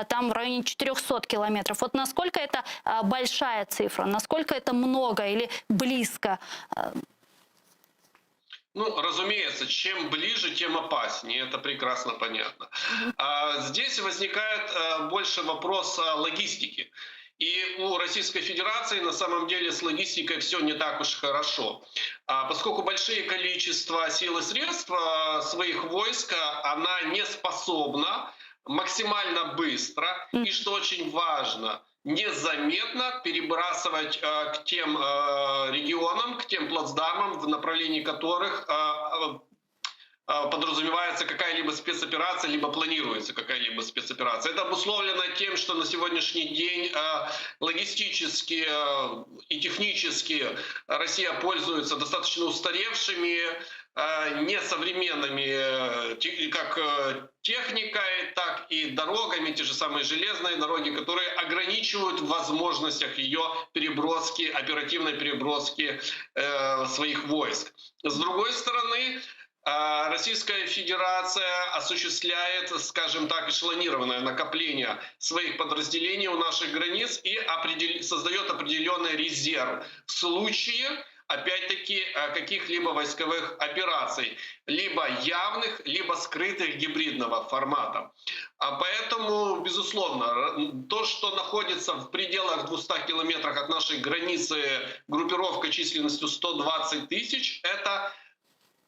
там в районе 400 километров. Вот насколько это большая цифра, насколько это много или близко? Ну, разумеется, чем ближе, тем опаснее, это прекрасно понятно. Здесь возникает больше вопрос логистики. И у Российской Федерации на самом деле с логистикой все не так уж хорошо. Поскольку большие количества сил и средств своих войск, она не способна максимально быстро и, что очень важно, незаметно перебрасывать к тем регионам, к тем плацдармам, в направлении которых подразумевается какая-либо спецоперация, либо планируется какая-либо спецоперация. Это обусловлено тем, что на сегодняшний день логистически и технически Россия пользуется достаточно устаревшими, несовременными как техникой, так и дорогами, те же самые железные дороги, которые ограничивают в возможностях ее переброски, оперативной переброски своих войск. С другой стороны, Российская Федерация осуществляет, скажем так, эшелонированное накопление своих подразделений у наших границ и создает определенный резерв в случае, опять-таки, каких-либо войсковых операций, либо явных, либо скрытых гибридного формата. Поэтому, безусловно, то, что находится в пределах 200 километрах от нашей границы группировка численностью 120 тысяч, это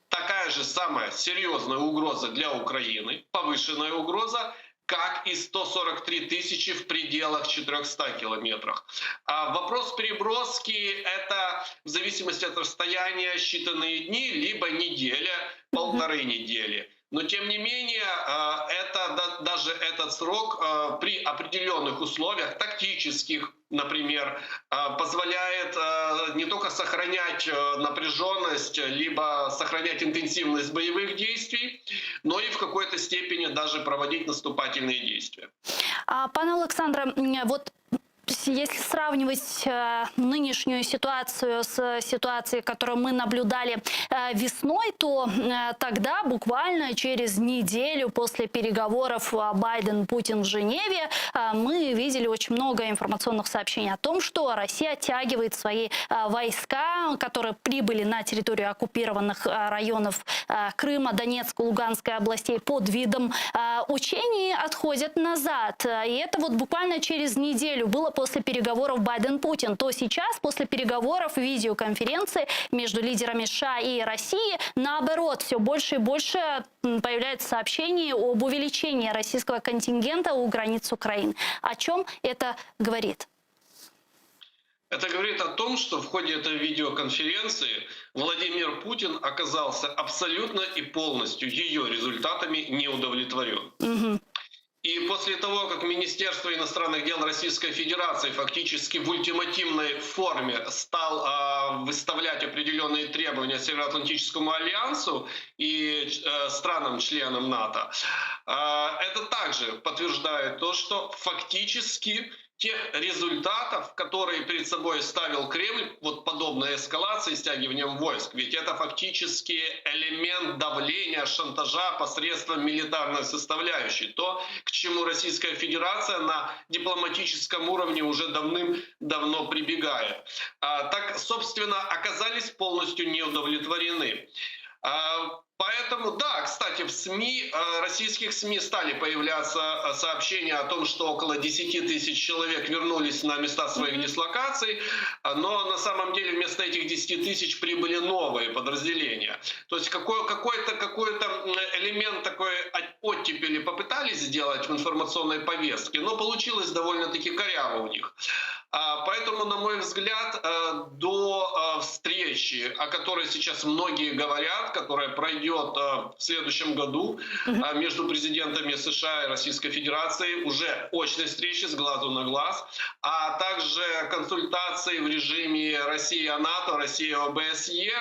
такая же самая серьезная угроза для Украины, повышенная угроза, как и 143 тысячи в пределах 400 километрах. А вопрос переброски – это в зависимости от расстояния считанные дни, либо неделя, полторы недели. Но тем не менее, даже этот срок при определенных условиях, тактических, например, позволяет не только сохранять напряженность, либо сохранять интенсивность боевых действий, но и в какой-то степени даже проводить наступательные действия. Пане Олександре, вот если сравнивать нынешнюю ситуацию с ситуацией, которую мы наблюдали весной, то тогда буквально через неделю после переговоров Байден-Путин в Женеве мы видели очень много информационных сообщений о том, что Россия оттягивает свои войска, которые прибыли на территорию оккупированных районов Крыма, Донецка, Луганской областей под видом учений, отходят назад. И это вот буквально через неделю было после переговоров Байден-Путин. То сейчас, после переговоров, видеоконференции между лидерами США и России, наоборот, все больше и больше появляются сообщения об увеличении российского контингента у границ Украины. О чем это говорит? Это говорит о том, что в ходе этой видеоконференции Владимир Путин оказался абсолютно и полностью ее результатами не удовлетворен. И после того, как Министерство иностранных дел Российской Федерации фактически в ультимативной форме стал выставлять определенные требования Североатлантическому альянсу и странам-членам НАТО, это также подтверждает то, что фактически тех результатов, которые перед собой ставил Кремль, вот подобная эскалация стягиванием войск, ведь это фактически элемент давления, шантажа посредством милитарной составляющей, то, к чему Российская Федерация на дипломатическом уровне уже давным-давно прибегает. Так, собственно, оказались полностью неудовлетворены. Поэтому, да, кстати, в СМИ, российских СМИ стали появляться сообщения о том, что около 10 тысяч человек вернулись на места своих дислокаций, но на самом деле вместо этих 10 тысяч прибыли новые подразделения. То есть какой-то элемент такой оттепели попытались сделать в информационной повестке, но получилось довольно-таки коряво у них. Поэтому, на мой взгляд, до встречи, о которой сейчас многие говорят, которая пройдет в следующем году между президентами США и Российской Федерации, уже очной встречи с глазу на глаз, а также консультации в режиме Россия-НАТО, Россия-ОБСЕ,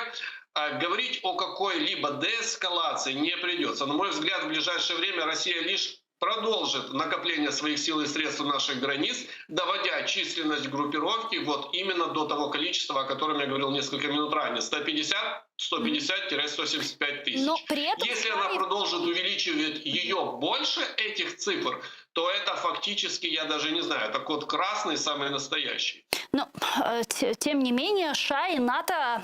говорить о какой-либо деэскалации не придется. На мой взгляд, в ближайшее время Россия лишь продолжит накопление своих сил и средств у наших границ, доводя численность группировки вот именно до того количества, о котором я говорил несколько минут ранее, 150-175 тысяч. Если она продолжит увеличивать ее больше, этих цифр, то это фактически, я даже не знаю, это код красный, самый настоящий. Но, тем не менее, США и НАТО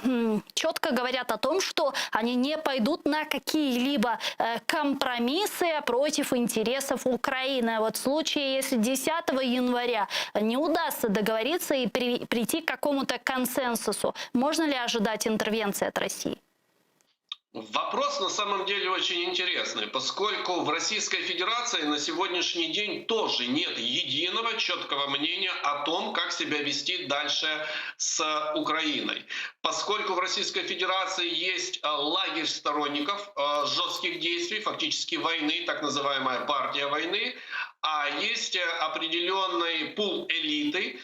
четко говорят о том, что они не пойдут на какие-либо компромиссы против интересов Украины. Вот в случае, если 10 января не удастся договориться и прийти к какому-то консенсусу, можно ли ожидать интервенции от России? Вопрос на самом деле очень интересный, поскольку в Российской Федерации на сегодняшний день тоже нет единого четкого мнения о том, как себя вести дальше с Украиной. Поскольку в Российской Федерации есть лагерь сторонников жестких действий, фактически войны, так называемая партия войны, а есть определенный пул элиты,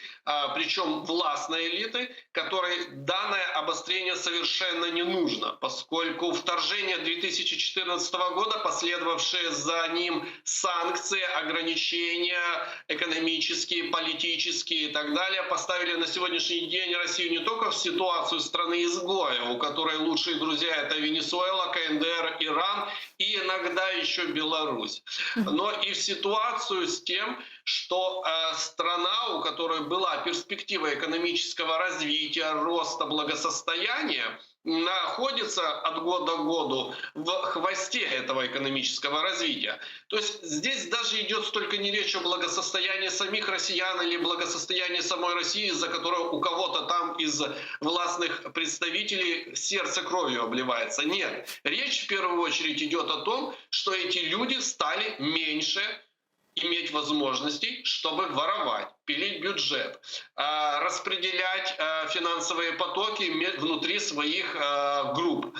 причем властной элиты, которой данное обострение совершенно не нужно, поскольку вторжение 2014 года, последовавшие за ним санкции, ограничения экономические, политические и так далее, поставили на сегодняшний день Россию не только в ситуацию страны-изгоя, у которой лучшие друзья — это Венесуэла, КНДР, Иран и иногда еще Беларусь, но и в ситуацию с тем, что страна, у которой была перспектива экономического развития, роста, благосостояния, находится от года к году в хвосте этого экономического развития. То есть здесь даже идет столько не речь о благосостоянии самих россиян или благосостоянии самой России, из-за которого у кого-то там из властных представителей сердце кровью обливается. Нет, речь в первую очередь идет о том, что эти люди стали меньше иметь возможностей, чтобы воровать, пилить бюджет, распределять финансовые потоки внутри своих групп.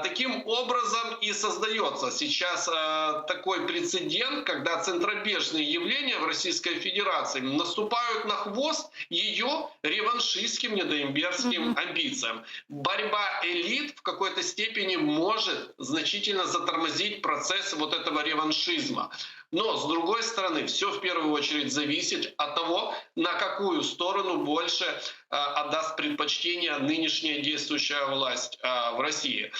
Таким образом и создается сейчас такой прецедент, когда центробежные явления в Российской Федерации наступают на хвост ее реваншистским, недоимперским амбициям. Борьба элит в какой-то степени может значительно затормозить процесс вот этого реваншизма. Но, с другой стороны, все в первую очередь зависит от того, на какую сторону больше отдаст предпочтение нынешняя действующая власть в России.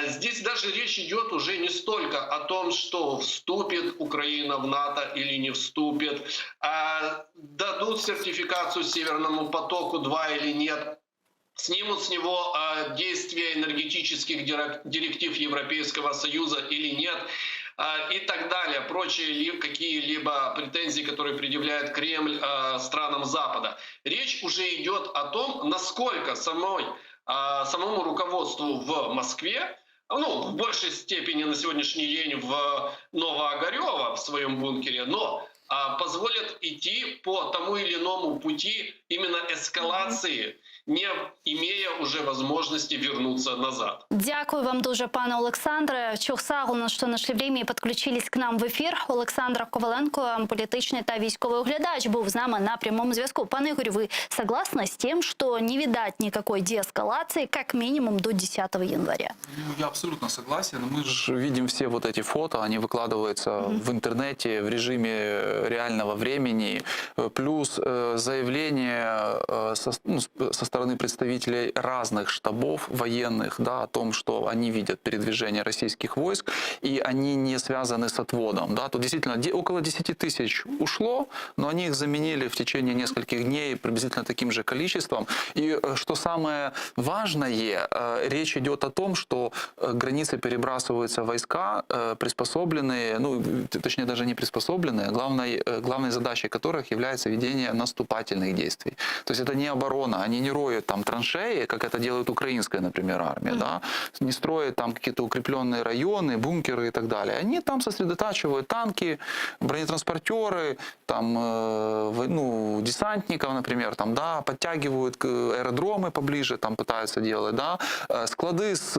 Здесь даже речь идет уже не столько о том, что вступит Украина в НАТО или не вступит, дадут сертификацию Северному потоку-2 или нет, снимут с него действия энергетических директив Европейского Союза или нет, и так далее, прочие какие-либо претензии, которые предъявляет Кремль странам Запада. Речь уже идет о том, насколько самому руководству в Москве, в большей степени на сегодняшний день в Новоогарёво в своем бункере, но позволят идти по тому или иному пути именно эскалации, не имея уже возможности вернуться назад. Дякую вам дуже, пане Олександре. Чухсагу, що знайшли время і підключились к нам в ефір. Олександр Коваленко, політичний та військовий оглядач, був з нами на прямому зв'язку. Пане Ігорю, ви согласны с тем, что не видать никакой деэскалации как минимум до 10 января? Я абсолютно согласен. Мы же видим все вот эти фото, они выкладываются в интернете в режиме реального времени. Плюс заявление со стороны представителей разных штабов военных, да, о том, что они видят передвижение российских войск, и они не связаны с отводом. Да. Тут действительно около 10 тысяч ушло, но они их заменили в течение нескольких дней приблизительно таким же количеством. И что самое важное, речь идет о том, что границы перебрасываются войска, приспособленные, точнее даже не приспособленные, главной задачей которых является ведение наступательных действий. То есть это не оборона, они не роют там траншеи, как это делает украинская, например, армия, да? Не строят там какие-то укрепленные районы, бункеры и так далее. Они там сосредотачивают танки, бронетранспортеры, там, десантников, например, там, да, подтягивают аэродромы поближе, там пытаются делать, да, склады с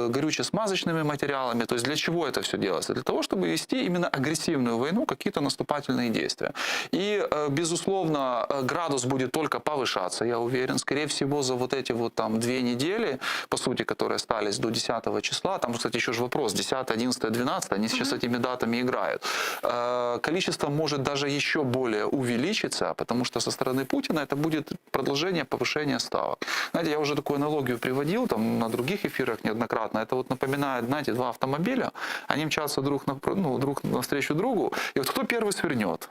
горюче-смазочными материалами. То есть для чего это все делается? Для того, чтобы вести именно агрессивную войну, какие-то наступательные действия. И, безусловно, градус будет только повышаться, я уверен. Скорее всего, за вот эти вот там 2 недели, по сути, которые остались до 10 числа, там, кстати, еще же вопрос, 10, 11, 12, они сейчас этими датами играют. Количество может даже еще более увеличиться, потому что со стороны Путина это будет продолжение повышения ставок. Знаете, я уже такую аналогию приводил там на других эфирах неоднократно. Это вот напоминает, знаете, 2 автомобиля, они мчатся друг навстречу другу, и вот кто первый свернет?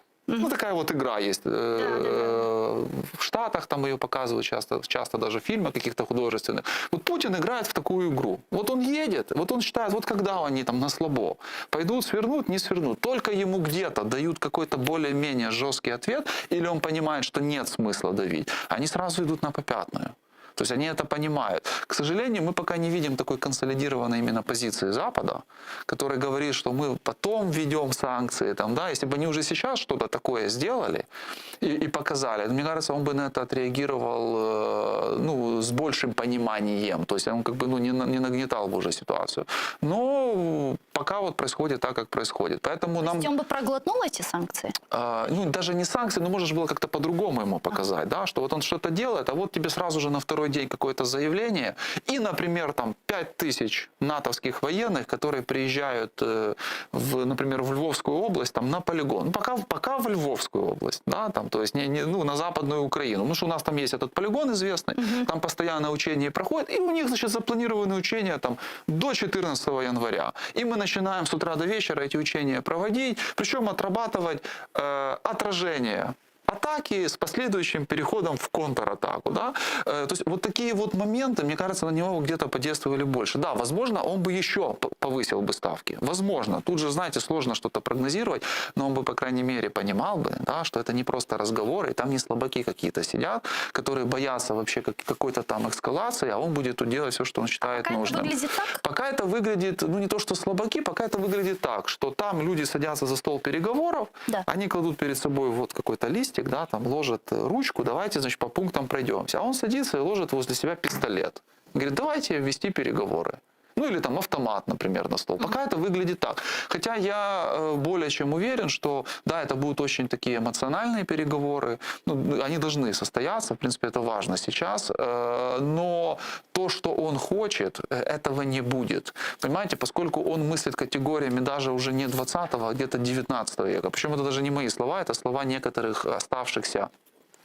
Такая вот игра есть. В Штатах там ее показывают часто даже в фильмах каких-то художественных. Вот Путин играет в такую игру. Вот он едет, вот он считает, вот когда они там на слабо пойдут, свернут, не свернут. Только ему где-то дают какой-то более-менее жесткий ответ, или он понимает, что нет смысла давить, они сразу идут на попятную. То есть они это понимают. К сожалению, мы пока не видим такой консолидированной именно позиции Запада, который говорит, что мы потом введем санкции. Там, да, если бы они уже сейчас что-то такое сделали и показали, мне кажется, он бы на это отреагировал ну, с большим пониманием. То есть он как бы ну, не нагнетал бы уже ситуацию. Но пока вот происходит так, как происходит. Поэтому нам... Он бы проглотнул эти санкции? Ну, даже не санкции, но можно же было как-то по-другому ему показать, да, что вот он что-то делает, а вот тебе сразу же на второй день какое-то заявление, и, например, там 5000 натовских военных, которые приезжают, например, в Львовскую область, там, на полигон. Ну, пока в Львовскую область, да, там, то есть ну, на Западную Украину. Потому что у нас там есть этот полигон известный, там постоянно учения проходят, и у них, значит, запланированы учения там до 14 января. И мы начинаем с утра до вечера эти учения проводить, причем отрабатывать отражение атаки с последующим переходом в контратаку. Да? То есть вот такие вот моменты, мне кажется, на него где-то подействовали больше. Да, возможно, он бы еще повысил бы ставки. Возможно. Тут же, знаете, сложно что-то прогнозировать, но он бы, по крайней мере, понимал бы, да, что это не просто разговоры, и там не слабаки какие-то сидят, которые боятся вообще какой-то там эскалации, а он будет тут делать все, что он считает нужным. Пока это выглядит так? Пока это выглядит, ну не то что слабаки, пока это выглядит так, что там люди садятся за стол переговоров, да. Они кладут перед собой вот какой-то листик, да, там ложат ручку, давайте, значит, по пунктам пройдемся. А он садится и ложит возле себя пистолет. Говорит, давайте вести переговоры. Ну или там автомат, например, на стол. Пока это выглядит так. Хотя я более чем уверен, что да, это будут очень такие эмоциональные переговоры. Ну, они должны состояться, в принципе, это важно сейчас. Но то, что он хочет, этого не будет. Понимаете, поскольку он мыслит категориями даже уже не 20-го, а где-то 19 века. Причем это даже не мои слова, это слова некоторых оставшихся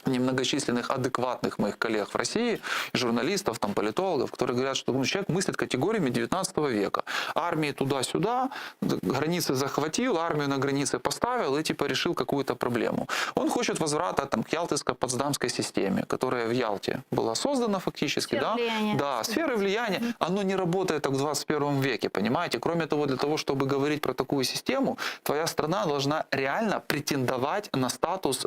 немногочисленных адекватных моих коллег в России, журналистов, там, политологов, которые говорят, что ну, человек мыслит категориями 19 века. Армии туда-сюда, границы захватил, армию на границе поставил и типа решил какую-то проблему. Он хочет возврата там, к Ялтинско-Потсдамской системе, которая в Ялте была создана фактически. Сферы влияния. Да, сферы влияния. Оно не работает так в 21 веке, понимаете? Кроме того, для того, чтобы говорить про такую систему, твоя страна должна реально претендовать на статус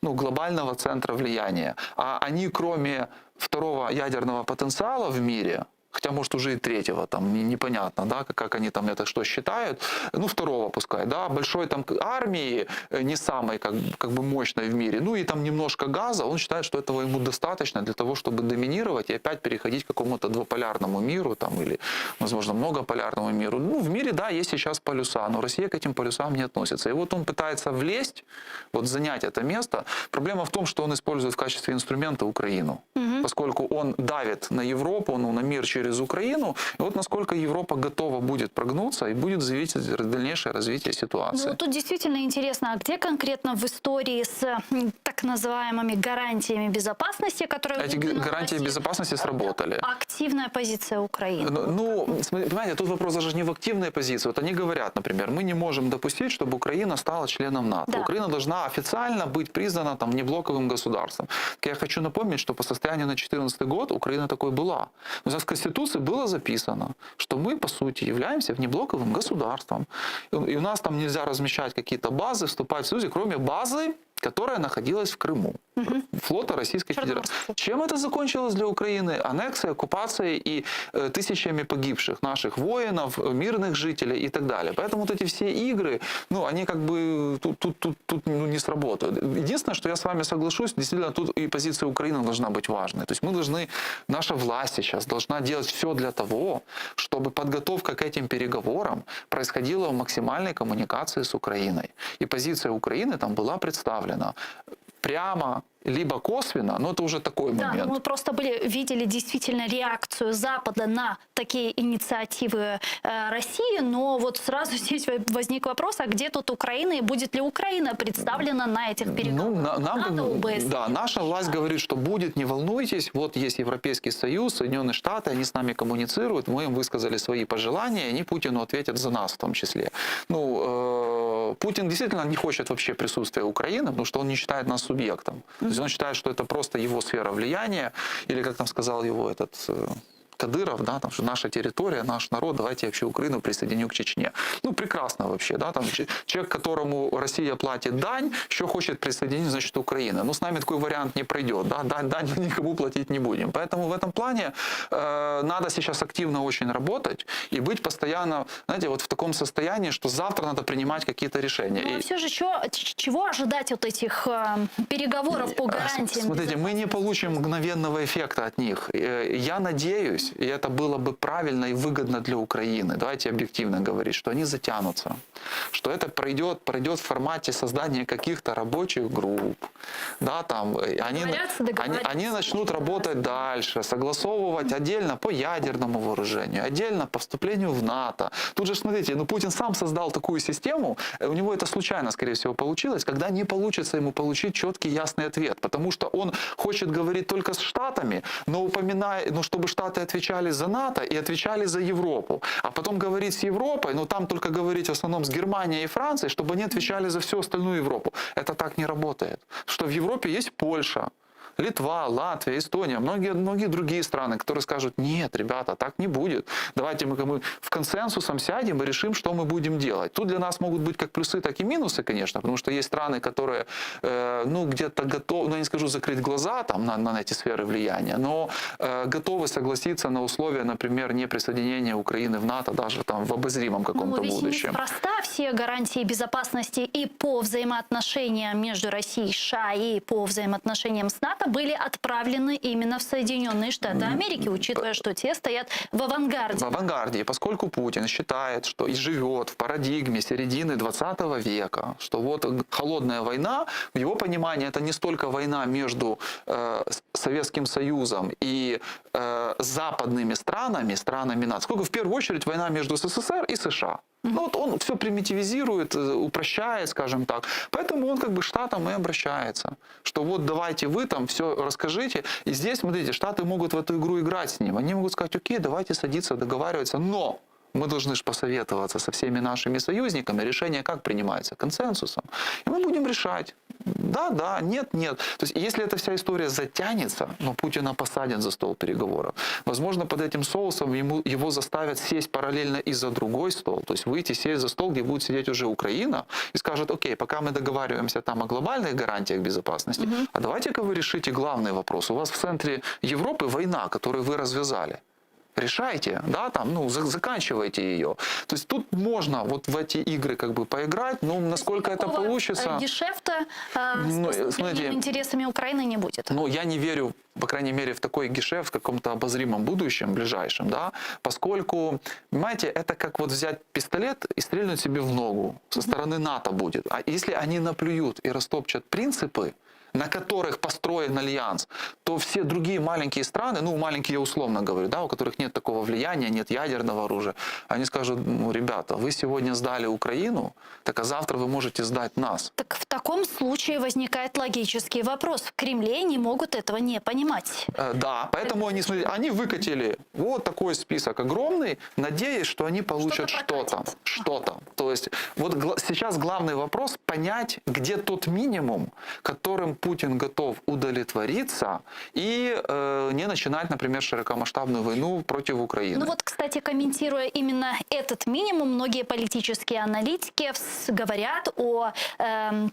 глобального центра влияния. А они, кроме второго ядерного потенциала в мире, хотя, может, уже и третьего, там, непонятно, да, как они там это что считают, ну, второго пускай, да, большой там армии, не самой, как бы мощной в мире, ну, и там немножко газа, он считает, что этого ему достаточно для того, чтобы доминировать и опять переходить к какому-то двуполярному миру, там, или, возможно, многополярному миру. Ну, в мире, да, есть сейчас полюса, но Россия к этим полюсам не относится. И вот он пытается влезть, вот занять это место. Проблема в том, что он использует в качестве инструмента Украину, поскольку он давит на Европу, ну, на мир через Украину, и вот насколько Европа готова будет прогнуться и будет зависеть дальнейшее развитие ситуации. Ну, тут действительно интересно, а где конкретно в истории с так называемыми гарантиями безопасности, которые... Эти гарантии безопасности сработали. Активная позиция Украины. Ну, понимаете, тут вопрос даже не в активной позиции. Вот они говорят, например, мы не можем допустить, чтобы Украина стала членом НАТО. Да. Украина должна официально быть признана там неблоковым государством. Я хочу напомнить, что по состоянию на 2014 год Украина такой была. У нас в Конституции было записано, что мы, по сути, являемся внеблоковым государством. И у нас там нельзя размещать какие-то базы, вступать в союз, кроме базы, которая находилась в Крыму. Флота Российской Федерации. Чем это закончилось для Украины? Аннексией, оккупацией и тысячами погибших наших воинов, мирных жителей и так далее. Поэтому вот эти все игры, ну, они как бы тут не сработают. Единственное, что я с вами соглашусь, действительно, тут и позиция Украины должна быть важной. То есть мы должны, наша власть сейчас должна делать все для того, чтобы подготовка к этим переговорам происходила в максимальной коммуникации с Украиной. И позиция Украины там была представлена прямо, либо косвенно, но это уже такой момент. Да, мы просто видели действительно реакцию Запада на такие инициативы России, но вот сразу здесь возник вопрос, а где тут Украина и будет ли Украина представлена на этих переговорах? Ну, да, наша власть говорит, что будет, не волнуйтесь, вот есть Европейский Союз, Соединенные Штаты, они с нами коммуницируют, мы им высказали свои пожелания, и они Путину ответят за нас в том числе. Ну, Путин действительно не хочет вообще присутствия Украины, потому что он не считает нас субъектом. То есть он считает, что это просто его сфера влияния, или, как там сказал его этот Кадыров, да, там, что наша территория, наш народ, давайте я вообще Украину присоединю к Чечне. Ну, прекрасно вообще, да, там человек, которому Россия платит дань, еще хочет присоединить, значит, Украина. Ну, с нами такой вариант не пройдет, да, дань мы никому платить не будем. Поэтому в этом плане надо сейчас активно очень работать и быть постоянно, знаете, вот в таком состоянии, что завтра надо принимать какие-то решения. Ну, а все же чего ожидать от этих переговоров по гарантиям? Смотрите, мы не получим мгновенного эффекта от них. Я надеюсь, и это было бы правильно и выгодно для Украины, давайте объективно говорить, что они затянутся, что это пройдет в формате создания каких-то рабочих групп, да, там, они начнут работать дальше, согласовывать отдельно по ядерному вооружению, отдельно по вступлению в НАТО. Тут же, смотрите, ну Путин сам создал такую систему, у него это случайно, скорее всего, получилось, когда не получится ему получить четкий, ясный ответ, потому что он хочет говорить только с Штатами, но чтобы Штаты отвечали за НАТО и отвечали за Европу, а потом говорить с Европой, но там только говорить в основном с Германией и Францией, чтобы они отвечали за всю остальную Европу. Это так не работает. Что в Европе есть Польша, Литва, Латвия, Эстония, многие другие страны, которые скажут: нет, ребята, так не будет. Давайте мы в консенсусом сядем и решим, что мы будем делать. Тут для нас могут быть как плюсы, так и минусы, конечно, потому что есть страны, которые, где-то готовы, я не скажу закрыть глаза там, на эти сферы влияния, но готовы согласиться на условия, например, неприсоединения Украины в НАТО даже там в обозримом каком-то будущем. Неспроста все гарантии безопасности и по взаимоотношениям между Россией и США, и по взаимоотношениям с НАТО были отправлены именно в Соединенные Штаты Америки, учитывая, что те стоят в авангарде. В авангарде. И поскольку Путин считает, что и живет в парадигме середины 20 века, что вот холодная война, в его понимании это не столько война между Советским Союзом и западными странами НАТО, сколько в первую очередь война между СССР и США. Ну, вот он все примитивизирует, упрощает, скажем так. Поэтому он как бы к Штатам и обращается. Что вот давайте вы там все расскажите. И здесь, смотрите, Штаты могут в эту игру играть с ним. Они могут сказать: окей, давайте садиться, договариваться. Но мы должны же посоветоваться со всеми нашими союзниками. Решение как принимается? Консенсусом. И мы будем решать. Да, нет. То есть, если эта вся история затянется, но Путина посадят за стол переговоров, возможно, под этим соусом его заставят сесть параллельно и за другой стол. То есть выйти, сесть за стол, где будет сидеть уже Украина, и скажет: окей, пока мы договариваемся там о глобальных гарантиях безопасности, а давайте-ка вы решите главный вопрос. У вас в центре Европы война, которую вы развязали. Решайте, да, там, заканчивайте ее. То есть тут можно вот в эти игры как бы поиграть, но насколько это получится... Гешефта с интересами Украины не будет. Ну, я не верю, по крайней мере, в такой гешефт в каком-то обозримом будущем, ближайшем, да, поскольку, понимаете, это как вот взять пистолет и стрельнуть себе в ногу. Со стороны НАТО будет. А если они наплюют и растопчат принципы, на которых построен альянс, то все другие маленькие страны, маленькие я условно говорю, да, у которых нет такого влияния, нет ядерного оружия, они скажут: ребята, вы сегодня сдали Украину, так а завтра вы можете сдать нас. Так в таком случае возникает логический вопрос. В Кремле не могут этого не понимать. Да, поэтому они выкатили вот такой список огромный, надеясь, что они получат что-то. То есть вот сейчас главный вопрос — понять, где тот минимум, которым Путин готов удовлетвориться и не начинать, например, широкомасштабную войну против Украины. Ну вот, кстати, комментируя именно этот минимум, многие политические аналитики говорят о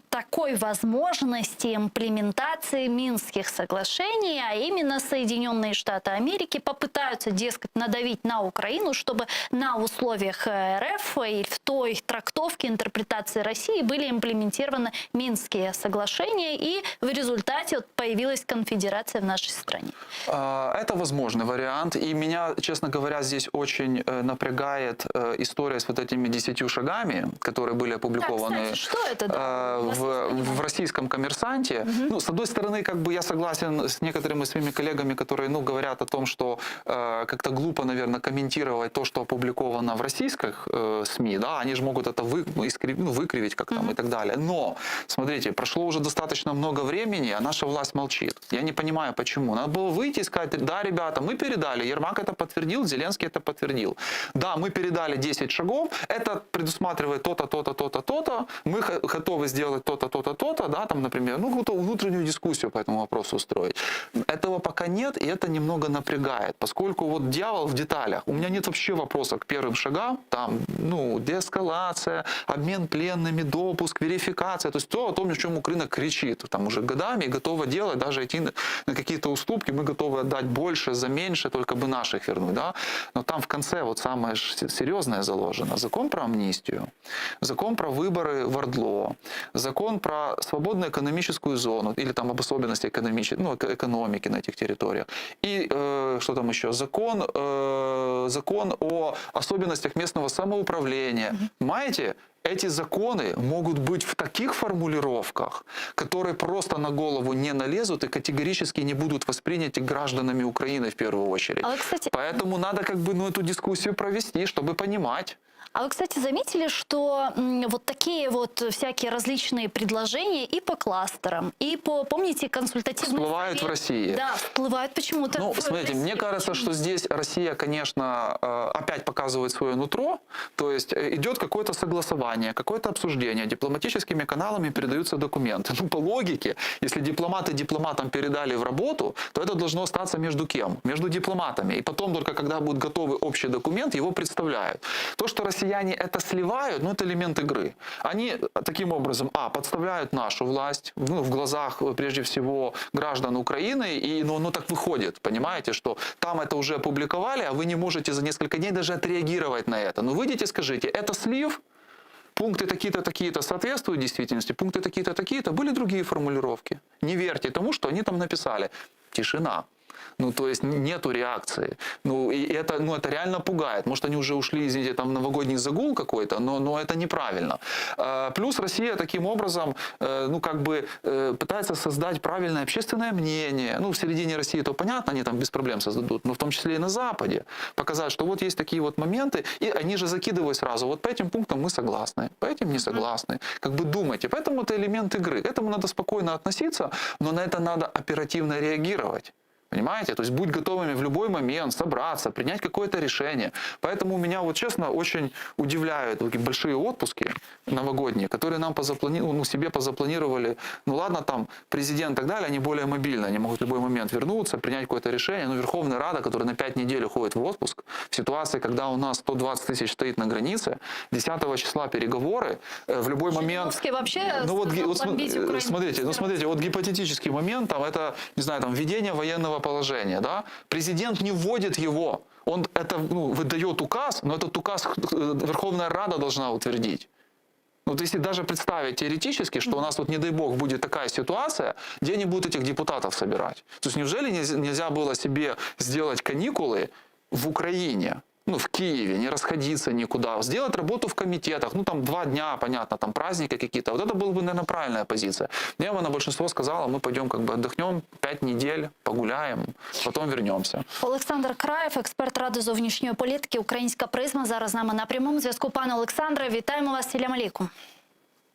такой возможности имплементации Минских соглашений, а именно Соединенные Штаты Америки попытаются, дескать, надавить на Украину, чтобы на условиях РФ и в той трактовке, интерпретации России были имплементированы Минские соглашения, и в результате появилась конфедерация в нашей стране. Это возможный вариант. И меня, честно говоря, здесь очень напрягает история с вот этими 10 шагами, которые были опубликованы кстати, что это, в российском «Коммерсанте». Ну, с одной стороны, как бы я согласен с некоторыми своими коллегами, которые говорят о том, что как-то глупо, наверное, комментировать то, что опубликовано в российских СМИ. Да? Они же могут это выкривить как там и так далее. Но, смотрите, прошло уже достаточно много времени, а наша власть молчит. Я не понимаю, почему. Надо было выйти и сказать: да, ребята, мы передали, Ермак это подтвердил, Зеленский это подтвердил. Да, мы передали 10 шагов, это предусматривает то-то, то-то, то-то, то-то, мы готовы сделать то-то, то-то, то-то, да, там, например, какую-то внутреннюю дискуссию по этому вопросу устроить. Этого пока нет, и это немного напрягает, поскольку вот дьявол в деталях. У меня нет вообще вопроса к первым шагам, там, ну, деэскалация, обмен пленными, допуск, верификация, то есть то, о том, о чем рынок кричит, там уже годами, и готово делать, даже идти на какие-то уступки, мы готовы отдать больше за меньше, только бы наших вернуть, да, но там в конце вот самое серьезное заложено. Закон про амнистию, закон про выборы в ОРДЛО, закон про свободную экономическую зону, или там об особенностях экономики на этих территориях, и что там еще, закон о особенностях местного самоуправления. Понимаете? Эти законы могут быть в таких формулировках, которые просто на голову не налезут и категорически не будут восприняты гражданами Украины в первую очередь. А вы, кстати, Поэтому надо как бы эту дискуссию провести, чтобы понимать. А вы, кстати, заметили, что вот такие вот всякие различные предложения и по кластерам, и по, помните, консультативным... Всплывают в России. Да, всплывают почему-то. Ну, смотрите, мне кажется, что здесь Россия, конечно, опять показывает свое нутро, то есть идет какое-то согласование, какое-то обсуждение, дипломатическими каналами передаются документы. Ну, по логике, если дипломаты дипломатам передали в работу, то это должно остаться между кем? Между дипломатами. И потом только когда будет готовый общий документ, его представляют. То, что россияне это сливают, ну, это элемент игры. Они таким образом, подставляют нашу власть, в глазах, прежде всего, граждан Украины, и, ну, так выходит, понимаете, что там это уже опубликовали, а вы не можете за несколько дней даже отреагировать на это. Ну, выйдите, скажите, это слив? Пункты такие-то, такие-то соответствуют действительности, пункты такие-то, такие-то. Были другие формулировки. Не верьте тому, что они там написали. Тишина. Ну, то есть нету реакции. Ну, и это реально пугает. Может, они уже ушли, извините, там новогодний загул какой-то, но это неправильно. Плюс Россия таким образом, пытается создать правильное общественное мнение. Ну, в середине России это понятно, они там без проблем создадут, но в том числе и на Западе. Показать, что вот есть такие вот моменты, и они же закидывают сразу. Вот по этим пунктам мы согласны, по этим не согласны. Как бы думайте. Поэтому это элемент игры. К этому надо спокойно относиться, но на это надо оперативно реагировать. Понимаете? То есть будь готовыми в любой момент собраться, принять какое-то решение. Поэтому меня, вот честно, очень удивляют такие большие отпуски новогодние, которые нам себе позапланировали. Ну ладно, там президент и так далее, они более мобильны, они могут в любой момент вернуться, принять какое-то решение. Но Верховная Рада, которая на 5 недель уходит в отпуск, в ситуации, когда у нас 120 тысяч стоит на границе, 10 числа переговоры, в любой момент... Вообще смотрите, вот гипотетический момент, там это, не знаю, там введение военного положения, да? Президент не вводит его, он выдает указ, но этот указ Верховная Рада должна утвердить. Вот если даже представить теоретически, что у нас вот, не дай бог, будет такая ситуация, где они будут этих депутатов собирать? То есть неужели нельзя было себе сделать каникулы в Украине? Ну, в Киеве, не расходиться никуда, сделать работу в комитетах, ну, там 2 дня, понятно, там праздники какие-то. Вот это была бы, наверное, правильная позиция. Мне на большинство сказало, мы пойдем как бы отдохнем 5 недель, погуляем, потом вернемся. Олександр Краєв, експерт Ради зовнішньої політики, Українська призма, зараз з нами на прямому зв'язку. Пане Олександре, вітаємо вас, салям алейкум.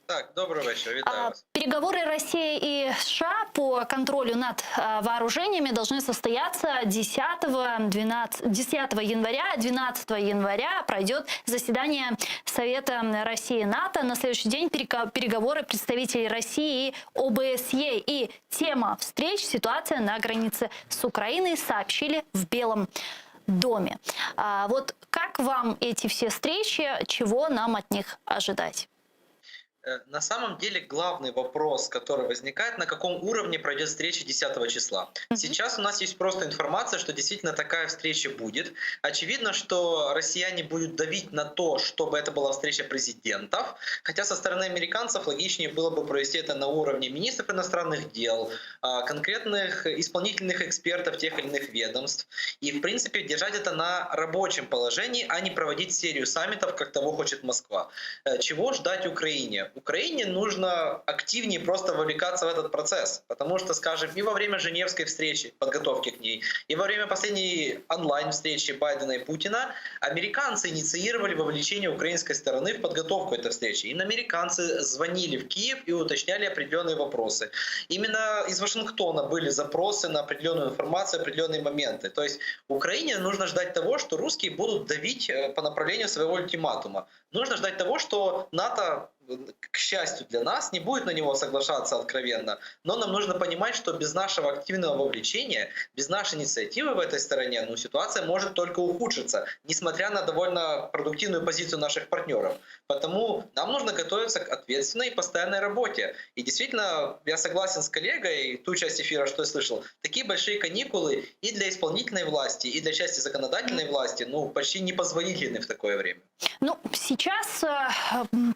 Так, добрый вечер, витаю вас. Переговоры России и США по контролю над вооружениями должны состояться 10 января. 12 января пройдет заседание Совета России и НАТО. На следующий день переговоры представителей России и ОБСЕ. И тема встреч – ситуация на границе с Украиной, сообщили в Белом доме. Вот как вам эти все встречи, чего нам от них ожидать? На самом деле главный вопрос, который возникает, на каком уровне пройдет встреча 10 числа. Сейчас у нас есть просто информация, что действительно такая встреча будет. Очевидно, что россияне будут давить на то, чтобы это была встреча президентов, хотя со стороны американцев логичнее было бы провести это на уровне министров иностранных дел, конкретных исполнительных экспертов тех или иных ведомств. И, в принципе, держать это на рабочем положении, а не проводить серию саммитов, как того хочет Москва. Чего ждать Украине? Украине нужно активнее просто вовлекаться в этот процесс, потому что, скажем, и во время Женевской встречи, подготовки к ней, и во время последней онлайн-встречи Байдена и Путина американцы инициировали вовлечение украинской стороны в подготовку этой встречи. Именно американцы звонили в Киев и уточняли определенные вопросы. Именно из Вашингтона были запросы на определенную информацию, определенные моменты. То есть Украине нужно ждать того, что русские будут давить по направлению своего ультиматума. Нужно ждать того, что НАТО к счастью для нас, не будет на него соглашаться откровенно, но нам нужно понимать, что без нашего активного вовлечения, без нашей инициативы в этой стороне, ну, ситуация может только ухудшиться, несмотря на довольно продуктивную позицию наших партнеров. Потому нам нужно готовиться к ответственной и постоянной работе. И действительно, я согласен с коллегой, ту часть эфира, что я слышал, такие большие каникулы и для исполнительной власти, и для части законодательной власти, ну, почти непозволительны в такое время. Ну, сейчас,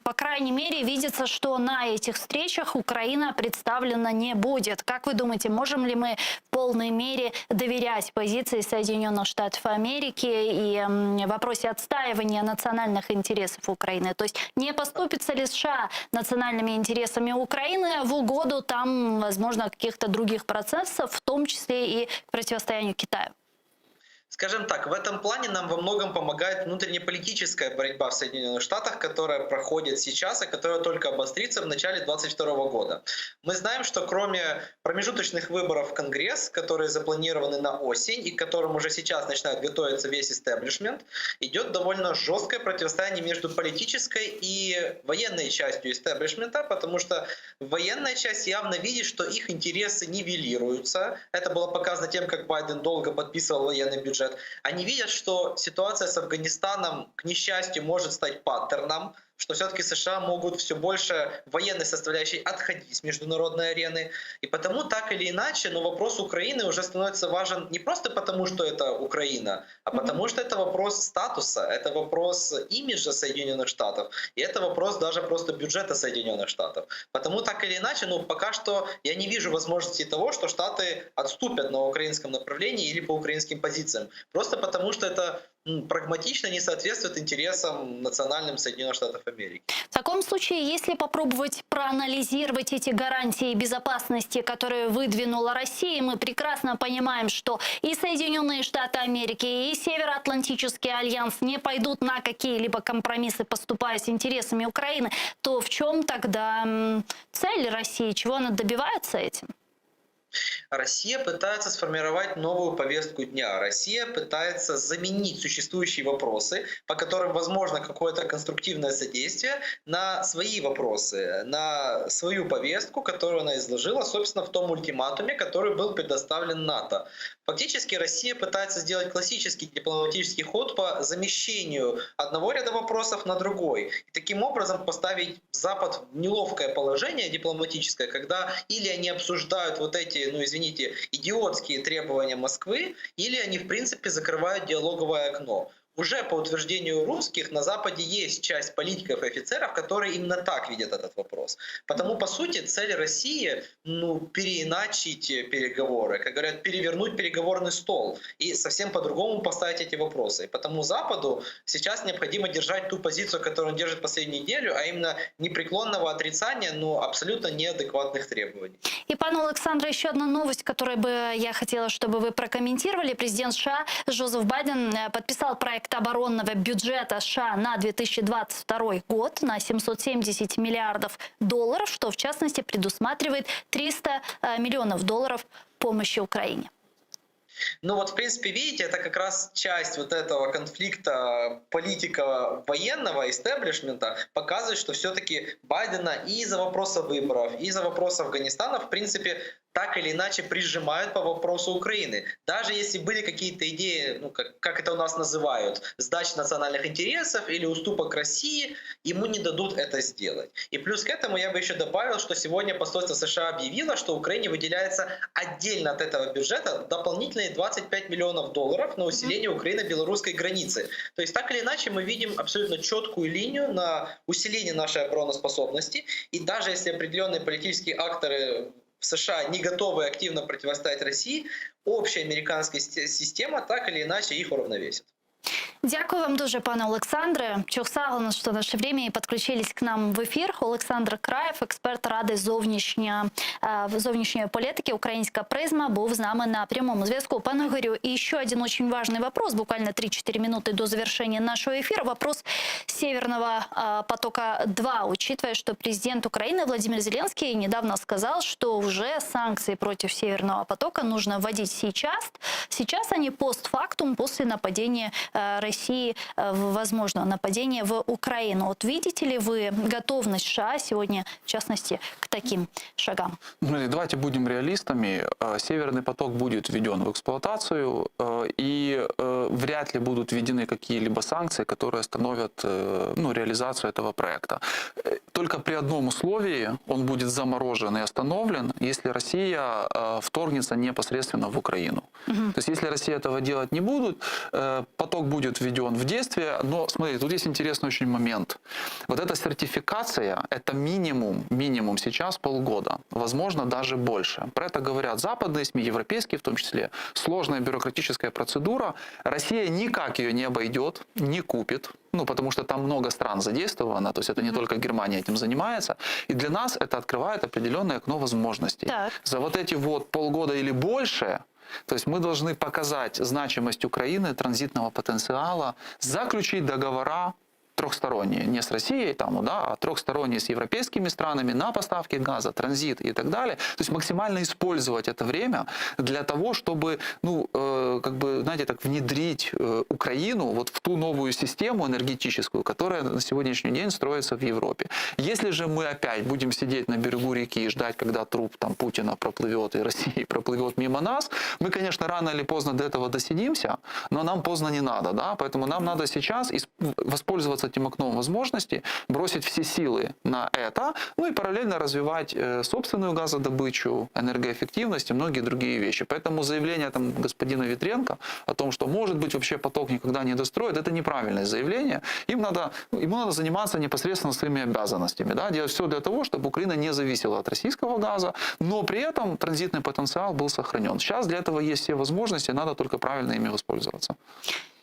по крайней мере, видится, что на этих встречах Украина представлена не будет. Как вы думаете, можем ли мы в полной мере доверять позиции Соединенных Штатов Америки и в вопросе отстаивания национальных интересов Украины? То есть не поступится ли США национальными интересами Украины в угоду там, возможно, каких-то других процессов, в том числе и к противостоянию Китаю? Скажем так, в этом плане нам во многом помогает внутреннеполитическая борьба в Соединенных Штатах, которая проходит сейчас и которая только обострится в начале 2022 года. Мы знаем, что кроме промежуточных выборов в Конгресс, которые запланированы на осень и к которым уже сейчас начинает готовиться весь истеблишмент, идет довольно жесткое противостояние между политической и военной частью истеблишмента, потому что военная часть явно видит, что их интересы нивелируются. Это было показано тем, как Байден долго подписывал военный бюджет. Они видят, что ситуация с Афганистаном, к несчастью, может стать паттерном, что все-таки США могут все больше военной составляющей отходить с международной арены. И потому так или иначе, но вопрос Украины уже становится важен не просто потому, что это Украина, а потому что это вопрос статуса, это вопрос имиджа Соединенных Штатов, и это вопрос даже просто бюджета Соединенных Штатов. Потому так или иначе, ну пока что я не вижу возможности того, что Штаты отступят на украинском направлении или по украинским позициям. Просто потому что это прагматично не соответствует интересам национальным Соединенных Штатов Америки. В таком случае, если попробовать проанализировать эти гарантии безопасности, которые выдвинула Россия, мы прекрасно понимаем, что и Соединенные Штаты Америки, и Североатлантический альянс не пойдут на какие-либо компромиссы, поступая с интересами Украины, то в чем тогда цель России? Чего она добивается этим? Россия пытается сформировать новую повестку дня. Россия пытается заменить существующие вопросы, по которым возможно какое-то конструктивное содействие, на свои вопросы, на свою повестку, которую она изложила, собственно, в том ультиматуме, который был предоставлен НАТО. Фактически Россия пытается сделать классический дипломатический ход по замещению одного ряда вопросов на другой. И таким образом поставить Запад в неловкое положение дипломатическое, когда или они обсуждают вот эти, ну извините, идиотские требования Москвы, или они в принципе закрывают диалоговое окно. Уже по утверждению русских на Западе есть часть политиков и офицеров, которые именно так видят этот вопрос. Потому, по сути, цель России переиначить переговоры, как говорят, перевернуть переговорный стол и совсем по-другому поставить эти вопросы. И потому Западу сейчас необходимо держать ту позицию, которую он держит последнюю неделю, а именно непреклонного отрицания, абсолютно неадекватных требований. И, пане Олександре, еще одна новость, которую бы я хотела, чтобы вы прокомментировали. Президент США Джозеф Байден подписал проект оборонного бюджета США на 2022 год на $770 миллиардов, что в частности предусматривает $300 миллионов помощи Украине. В принципе, видите, это как раз часть вот этого конфликта политика военного истеблишмента показывает, что все-таки Байдена и из-за вопроса выборов, и из-за вопроса Афганистана, в принципе, так или иначе прижимают по вопросу Украины. Даже если были какие-то идеи, как это у нас называют, сдачи национальных интересов или уступок России, ему не дадут это сделать. И плюс к этому я бы еще добавил, что сегодня посольство США объявило, что Украине выделяется отдельно от этого бюджета дополнительные $25 миллионов на усиление украино-белорусской границы. То есть так или иначе мы видим абсолютно четкую линию на усиление нашей обороноспособности. И даже если определенные политические акторы в США не готовы активно противостоять России, общая американская система так или иначе их уравновесит. Дякую вам дуже, пане Олександре. Чохсагано, що в наше время і підключились к нам в ефір. Олександр Краєв, експерт Ради зовнішньої політики «Українська призма», був з нами на прямому зв'язку. Пане Игорю, и еще один очень важный вопрос, буквально 3-4 минуты до завершения нашего эфира. Вопрос Северного потока-2, учитывая, что президент Украины Владимир Зеленский недавно сказал, что уже санкции против Северного потока нужно вводить сейчас. Сейчас они постфактум, после нападения России России в возможного нападения в Украину. Вот видите ли вы готовность США сегодня, в частности, к таким шагам? Смотрите, давайте будем реалистами. Северный поток будет введен в эксплуатацию, и вряд ли будут введены какие-либо санкции, которые остановят реализацию этого проекта. Только при одном условии: он будет заморожен и остановлен, если Россия вторгнется непосредственно в Украину. То есть если Россия этого делать не будет, поток будет введен в действие. Но смотрите, тут есть интересный очень момент. Вот эта сертификация – это минимум сейчас полгода, возможно, даже больше. Про это говорят западные СМИ, европейские в том числе. Сложная бюрократическая процедура. Россия никак ее не обойдет, не купит. Потому что там много стран задействовано, то есть это не только Германия этим занимается. И для нас это открывает определенное окно возможностей. Так. За вот эти полгода или больше, то есть мы должны показать значимость Украины, транзитного потенциала, заключить договора трехсторонние, не с Россией, а трехсторонние с европейскими странами на поставки газа, транзит и так далее. То есть максимально использовать это время для того, чтобы, внедрить Украину вот в ту новую систему энергетическую, которая на сегодняшний день строится в Европе. Если же мы опять будем сидеть на берегу реки и ждать, когда труп Путина проплывет и России проплывет мимо нас, мы, конечно, рано или поздно до этого досидимся, но нам поздно не надо, да? Поэтому нам надо сейчас воспользоваться этим окном возможностей, бросить все силы на это, и параллельно развивать собственную газодобычу, энергоэффективность и многие другие вещи. Поэтому заявление господина Ветренко о том, что, может быть, вообще поток никогда не достроят, это неправильное заявление. Ему надо заниматься непосредственно своими обязанностями, да? Делать все для того, чтобы Украина не зависела от российского газа, но при этом транзитный потенциал был сохранен. Сейчас для этого есть все возможности, надо только правильно ими воспользоваться.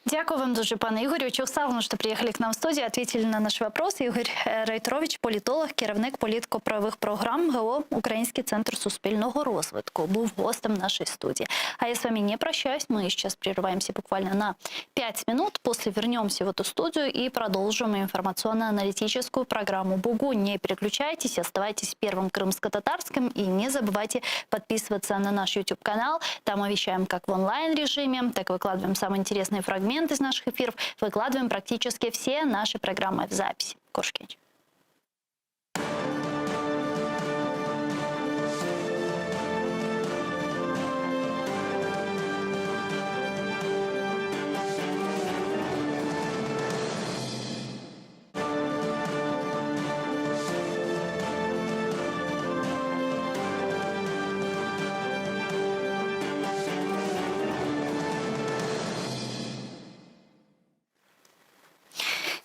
Дякую вам дуже, пане Ігорю. Очень славно, что приехали к нам в студию, ответили на наш вопрос. Ігор Рейтерович, політолог, керівник політико-правових програм ГО «Український центр суспільного розвитку», був гостем нашей студии. А я с вами не прощаюсь, мы сейчас прерываемся буквально на 5 минут, после вернемся в эту студию и продолжим информационно-аналитическую программу «Бугунь». Не переключайтесь, оставайтесь первым крымско-татарским и не забывайте подписываться на наш YouTube-канал. Там мы вещаем как в онлайн-режиме, так и выкладываем самые интересные фрагменты из наших эфиров, выкладываем практически все наши программы в записи. Кошкевич.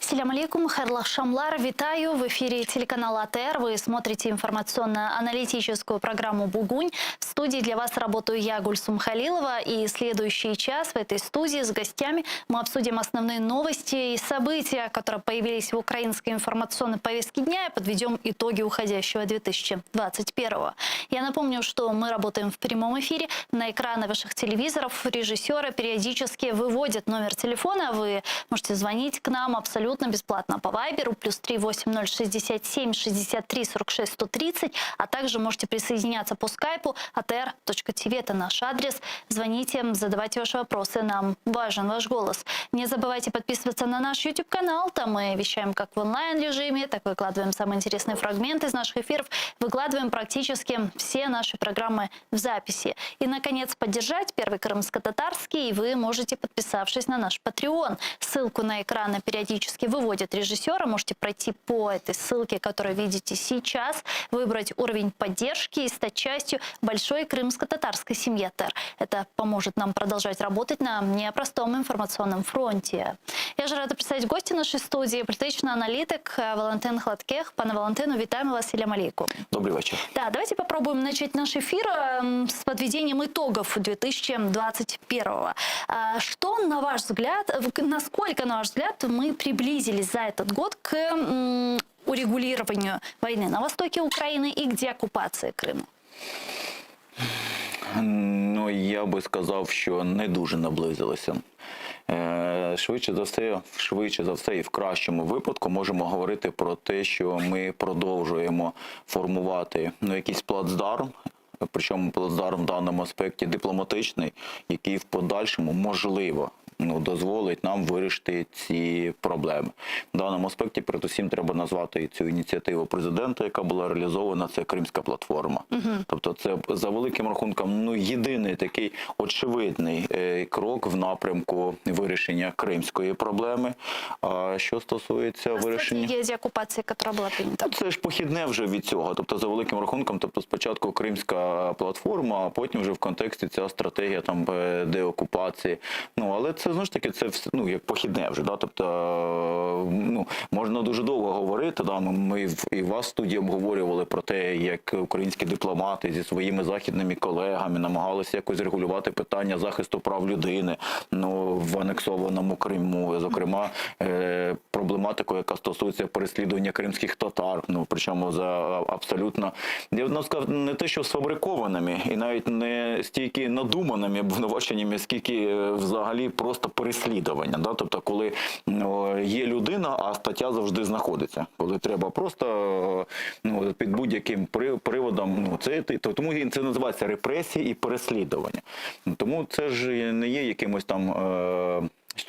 Ассаляму алейкум, хайрлах шамлар, витаю. В эфире телеканала АТР. Вы смотрите информационно-аналитическую программу «Бугунь». В студии для вас работаю я, Гульсум Халилова. И следующий час в этой студии с гостями мы обсудим основные новости и события, которые появились в украинской информационной повестке дня, и подведем итоги уходящего 2021. Я напомню, что мы работаем в прямом эфире. На экраны ваших телевизоров режиссеры периодически выводят номер телефона. Вы можете звонить к нам абсолютно бесплатно по Вайберу +3 8067 63 46 130, а также можете присоединяться по скайпу atr.tv, это наш адрес. Звоните, задавайте ваши вопросы, нам важен ваш голос. Не забывайте подписываться на наш YouTube-канал, там мы вещаем как в онлайн-режиме, так выкладываем самые интересные фрагменты из наших эфиров, выкладываем практически все наши программы в записи. И, наконец, поддержать Первый крымско-татарский вы можете, подписавшись на наш Patreon. Ссылку на экраны периодически выводят режиссеры. Можете пройти по этой ссылке, которую видите сейчас, выбрать уровень поддержки и стать частью большой крымско-татарской семьи АТР. Это поможет нам продолжать работать на непростом информационном фронте. Я же рада представить гостя нашей студии, політичний аналитик Валентин Хладкех. Пане Валентину, витаем вас, ассаляму алейкум. Добрый вечер. Да, давайте попробуем начать наш эфир с подведением итогов 2021. Что, на ваш взгляд, насколько, на ваш взгляд, мы приблизились за этот год к урегулированию войны на востоке Украины и к деоккупації Криму? Ну, я би сказав, що не дуже наблизилися. Швидше за все і в кращому випадку можемо говорити про те, що ми продовжуємо формувати якийсь плацдарм, причому плацдарм в даному аспекті дипломатичний, який в подальшому, можливо, дозволить нам вирішити ці проблеми. В даному аспекті, передусім, треба назвати і цю ініціативу президента, яка була реалізована, це Кримська платформа. Тобто це, за великим рахунком, єдиний такий очевидний крок в напрямку вирішення кримської проблеми. А що стосується вирішення... Стратегія з окупації, яка була прийнята. Це ж похідне вже від цього. Тобто, за великим рахунком, спочатку Кримська платформа, а потім вже в контексті ця стратегія деокупації. Але це, знову ж таки, це як похідне вже. Да? Тобто, можна дуже довго говорити. Да? Ми і вас в студії обговорювали про те, як українські дипломати зі своїми західними колегами намагалися якось регулювати питання захисту прав людини в анексованому Криму. Зокрема, проблематику, яка стосується переслідування кримських татар. Причому за абсолютно, я б сказав, не те, що сфабрикованими, і навіть не стільки надуманими обвинуваченнями, скільки взагалі просто переслідування. Да? Тобто, коли є людина, а стаття завжди знаходиться. Коли треба просто під будь-яким приводом, тому це називається репресії і переслідування. Тому це ж не є якимось там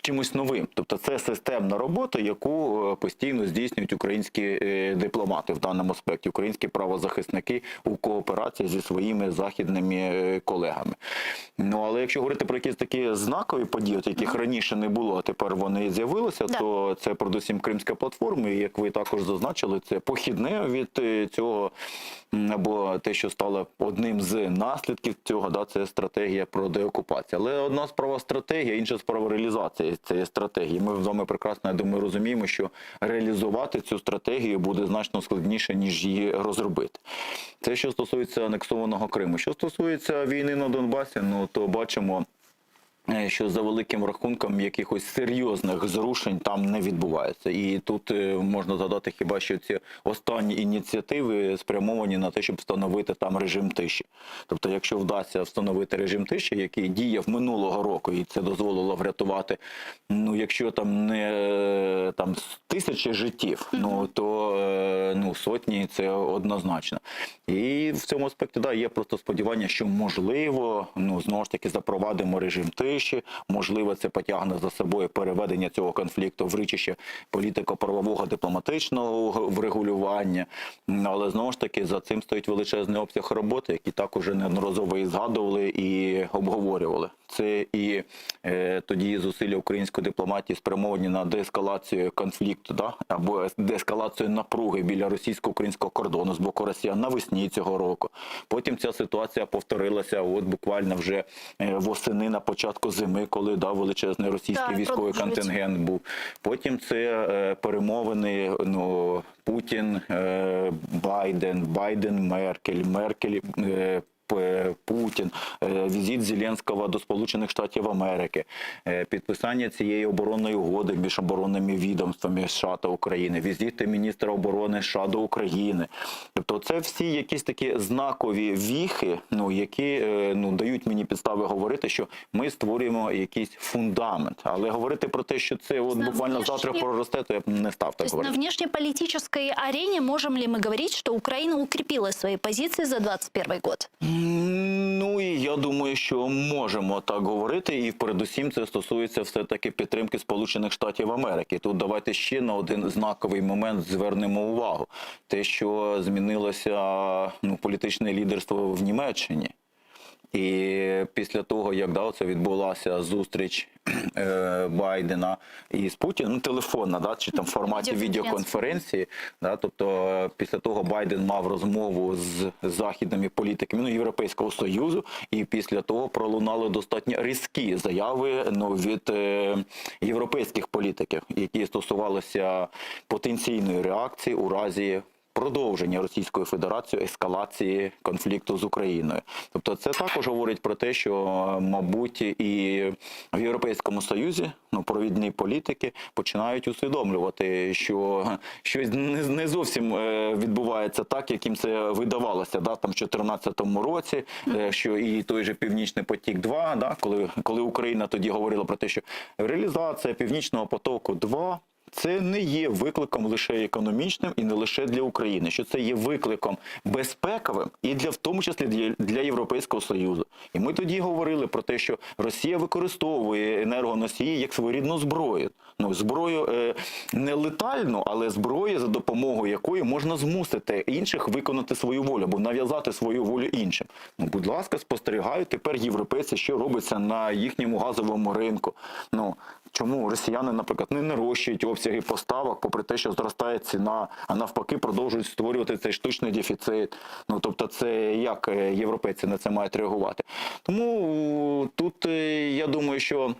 чимось новим. Тобто це системна робота, яку постійно здійснюють українські дипломати в даному аспекті, українські правозахисники у кооперації зі своїми західними колегами. Але якщо говорити про якісь такі знакові події, яких раніше не було, а тепер вони з'явилися, то це передусім Кримська платформа, і, як ви також зазначили, це похідне від цього, або те, що стало одним з наслідків цього, це стратегія про деокупацію. Але одна справа стратегія, інша справа реалізація цієї стратегії. Ми з вами прекрасно, я думаю, розуміємо, що реалізувати цю стратегію буде значно складніше, ніж її розробити. Це що стосується анексованого Криму. Що стосується війни на Донбасі, то бачимо, що за великим рахунком якихось серйозних зрушень там не відбувається. І тут можна згадати хіба що ці останні ініціативи спрямовані на те, щоб встановити там режим тиші. Тобто, якщо вдасться встановити режим тиші, який діяв минулого року, і це дозволило врятувати, якщо там не тисячі життів, то сотні, це однозначно. І в цьому аспекті, є просто сподівання, що можливо, знову ж таки запровадимо режим тиші, можливо, це потягне за собою переведення цього конфлікту в річище політико-правового дипломатичного врегулювання. Але, знову ж таки, за цим стоїть величезний обсяг роботи, який також неодноразово і згадували, і обговорювали. Це і тоді зусилля української дипломатії спрямовані на деескалацію конфлікту, або деескалацію напруги біля російсько-українського кордону з боку росіян навесні цього року. Потім ця ситуація повторилася буквально вже восени, на початку зими, коли величезний російський військовий контингент був. Потім це перемовини Путін, Байден, Меркель, Путін, візит Зеленського до Сполучених Штатів Америки, підписання цієї оборонної угоди між оборонними відомствами США та України, візити міністра оборони США до України. Тобто це всі якісь такі знакові віхи, які дають мені підстави говорити, що ми створюємо якийсь фундамент. Але говорити про те, що це буквально завтра проросте, то я б не став так говорити. На внешнеполитической арене можем ли мы говорить, что Украина укрепила свои позиции за 2021 год? І я думаю, що можемо так говорити, і передусім це стосується все-таки підтримки Сполучених Штатів Америки. Тут давайте ще на один знаковий момент звернемо увагу. Те, що змінилося політичне лідерство в Німеччині. І після того, як це відбулася зустріч Байдена із Путіним, телефонна, чи там в форматі відеоконференції, тобто після того Байден мав розмову з західними політиками Європейського Союзу, і після того пролунали достатньо різкі заяви від європейських політиків, які стосувалися потенційної реакції у разі продовження Російською Федерацією ескалації конфлікту з Україною. Тобто це також говорить про те, що, мабуть, і в Європейському Союзі провідні політики починають усвідомлювати, що щось не зовсім відбувається так, яким це видавалося там в 2014 році, що і той же Північний потік-2, коли Україна тоді говорила про те, що реалізація Північного потоку-2 це не є викликом лише економічним і не лише для України, що це є викликом безпековим і в тому числі для Європейського Союзу. І ми тоді говорили про те, що Росія використовує енергоносії як своєрідну зброю. Ну, зброю не летальну, але зброю, за допомогою якої можна змусити інших виконати свою волю, або нав'язати свою волю іншим. Ну, будь ласка, спостерігають тепер європейці, що робиться на їхньому газовому ринку. Ну, чому росіяни, наприклад, не нарощують обсяги поставок, попри те, що зростає ціна, а навпаки продовжують створювати цей штучний дефіцит. Ну, тобто це як європейці на це мають реагувати. Тому тут я думаю, що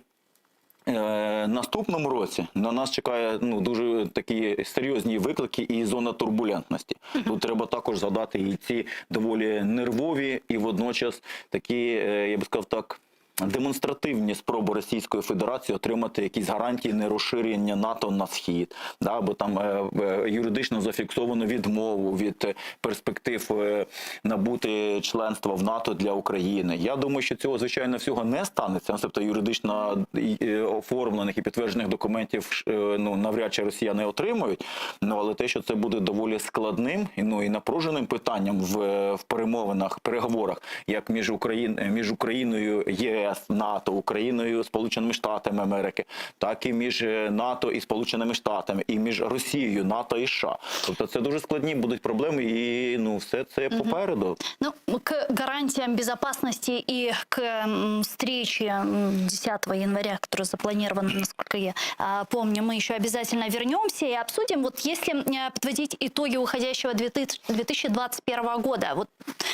наступному році на нас чекає дуже такі серйозні виклики і зона турбулентності. Тут треба також згадати і ці доволі нервові і водночас такі, я би сказав так, демонстративні спроби Російської Федерації отримати якісь гарантії нерозширення НАТО на схід, да, або там юридично зафіксовану відмову від перспектив набути членства в НАТО для України. Я думаю, що цього, звичайно, всього не станеться, тобто юридично оформлених і підтверджених документів навряд чи росіяни отримують, але те, що це буде доволі складним і напруженим питанням в переговорах, як між Україною, ЄС, НАТО, Україною, Сполученими Штатами Америки, так і між НАТО і Сполученими Штатами, і між Росією, НАТО і США. Тобто це дуже складні будуть проблеми, і все це попереду. Ну, к гарантиям безопасности и к встрече 10 января, которая запланирована, насколько я помню, мы еще обязательно вернемся и обсудим. Вот если подводить итоги уходящего 2021 года, вот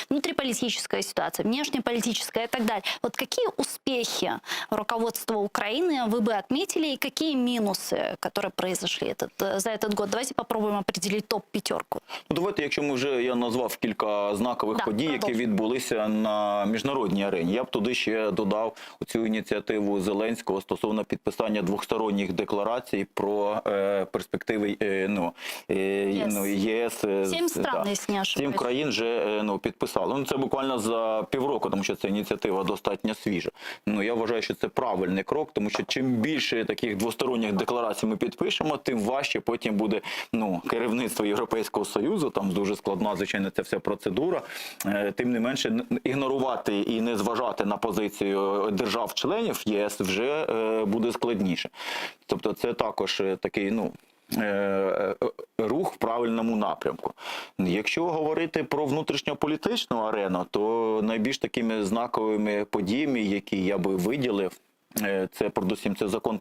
внутриполитическая ситуация, внешнеполитическая и так далее, вот какие успехи руководства Украины вы бы отметили и какие минусы, которые произошли за этот год? Давайте попробуем определить топ-пятерку. Ну, давайте, якщо я назвав кілька знакових подій, які відбулися на міжнародній арені, я б туди ще додав цю ініціативу Зеленського стосовно підписання двосторонніх декларацій про перспективи ЄС. 7 стран, если не ошибаюсь. 7 країн вже підписали. Ну, це буквально за півроку, тому що ця ініціатива достатньо свіжа. Я вважаю, що це правильний крок, тому що чим більше таких двосторонніх декларацій ми підпишемо, тим важче потім буде керівництво Європейського Союзу, там дуже складна, звичайно, ця вся процедура. Тим не менше, ігнорувати і не зважати на позицію держав-членів ЄС вже буде складніше. Тобто це також такий, рух в правильному напрямку. Якщо говорити про внутрішньополітичну арену, то найбільш такими знаковими подіями, які я би виділив, це передусім це закон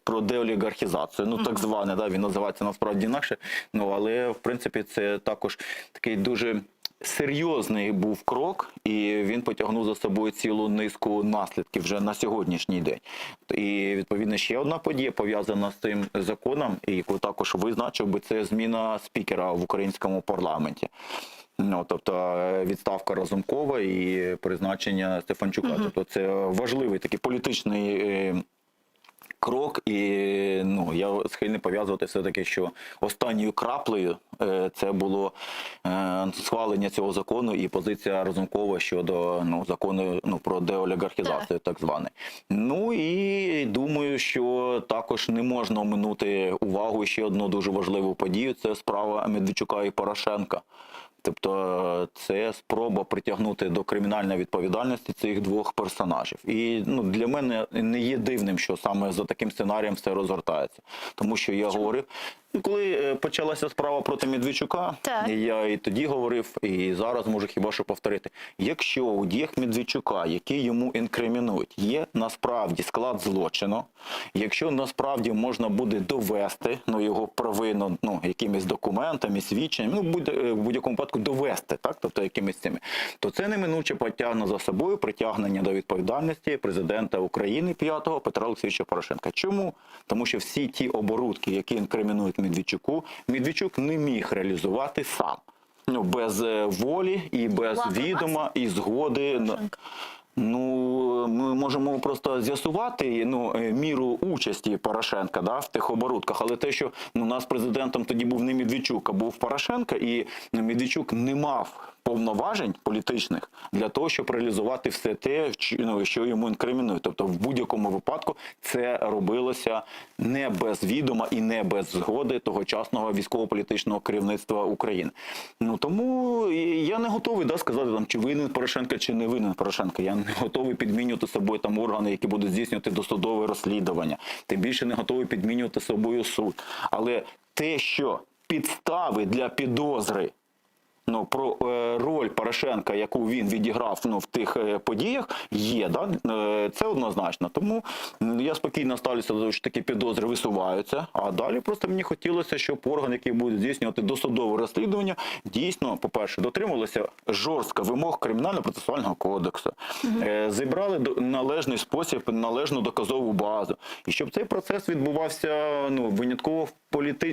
про деолігархізацію, так званий, він називається насправді інакше, але в принципі це також такий дуже серйозний був крок, і він потягнув за собою цілу низку наслідків вже на сьогоднішній день. І, відповідно, ще одна подія пов'язана з цим законом, і яку також визначив би, це зміна спікера в українському парламенті. Тобто відставка Разумкова і призначення Стефанчука. Тобто це важливий такий політичний крок, і я схильний пов'язувати все-таки, що останньою краплею це було схвалення цього закону і позиція Разумкова щодо закону про деолігархізацію, так званий. І думаю, що також не можна оминути увагу ще одну дуже важливу подію, це справа Медведчука і Порошенка. Тобто це спроба притягнути до кримінальної відповідальності цих двох персонажів. І для мене не є дивним, що саме за таким сценарієм все розгортається. Тому що я говорив, коли почалася справа проти Медведчука, я і тоді говорив, і зараз можу хіба що повторити, якщо у діях Медведчука, які йому інкримінують, є насправді склад злочину, якщо насправді можна буде довести його провину якимись документами, свідченнями, в будь-якому випадку довести, тобто якимись цими, то це неминуче потягне за собою притягнення до відповідальності президента України 5-го Петра Олексійовича Порошенка. Чому? Тому що всі ті оборудки, які інкримінують Медведчуку, Медведчук не міг реалізувати сам. Без волі і без відома і згоди. Ми можемо просто з'ясувати міру участі Порошенка в тих оборудках, але те, що у нас президентом тоді був не Медведчук, а був Порошенко, і Медведчук не мав повноважень політичних для того, щоб реалізувати все те, що йому інкримінують. Тобто в будь-якому випадку це робилося не без відома і не без згоди тогочасного військово-політичного керівництва України. Тому я не готовий сказати, чи винен Порошенко, чи не винен Порошенко. Я не готовий підмінювати собою органи, які будуть здійснювати досудове розслідування. Тим більше не готовий підмінювати собою суд. Але те, що підстави для підозри про роль Порошенка, яку він відіграв в тих подіях, є, це однозначно. Тому я спокійно ставлюся до того, що такі підозри висуваються, а далі просто мені хотілося, щоб орган, який буде здійснювати досудове розслідування, дійсно, по-перше, дотримувалися жорстко вимог Кримінально-процесуального кодексу, зібрали належний спосіб, належну доказову базу, і щоб цей процес відбувався винятково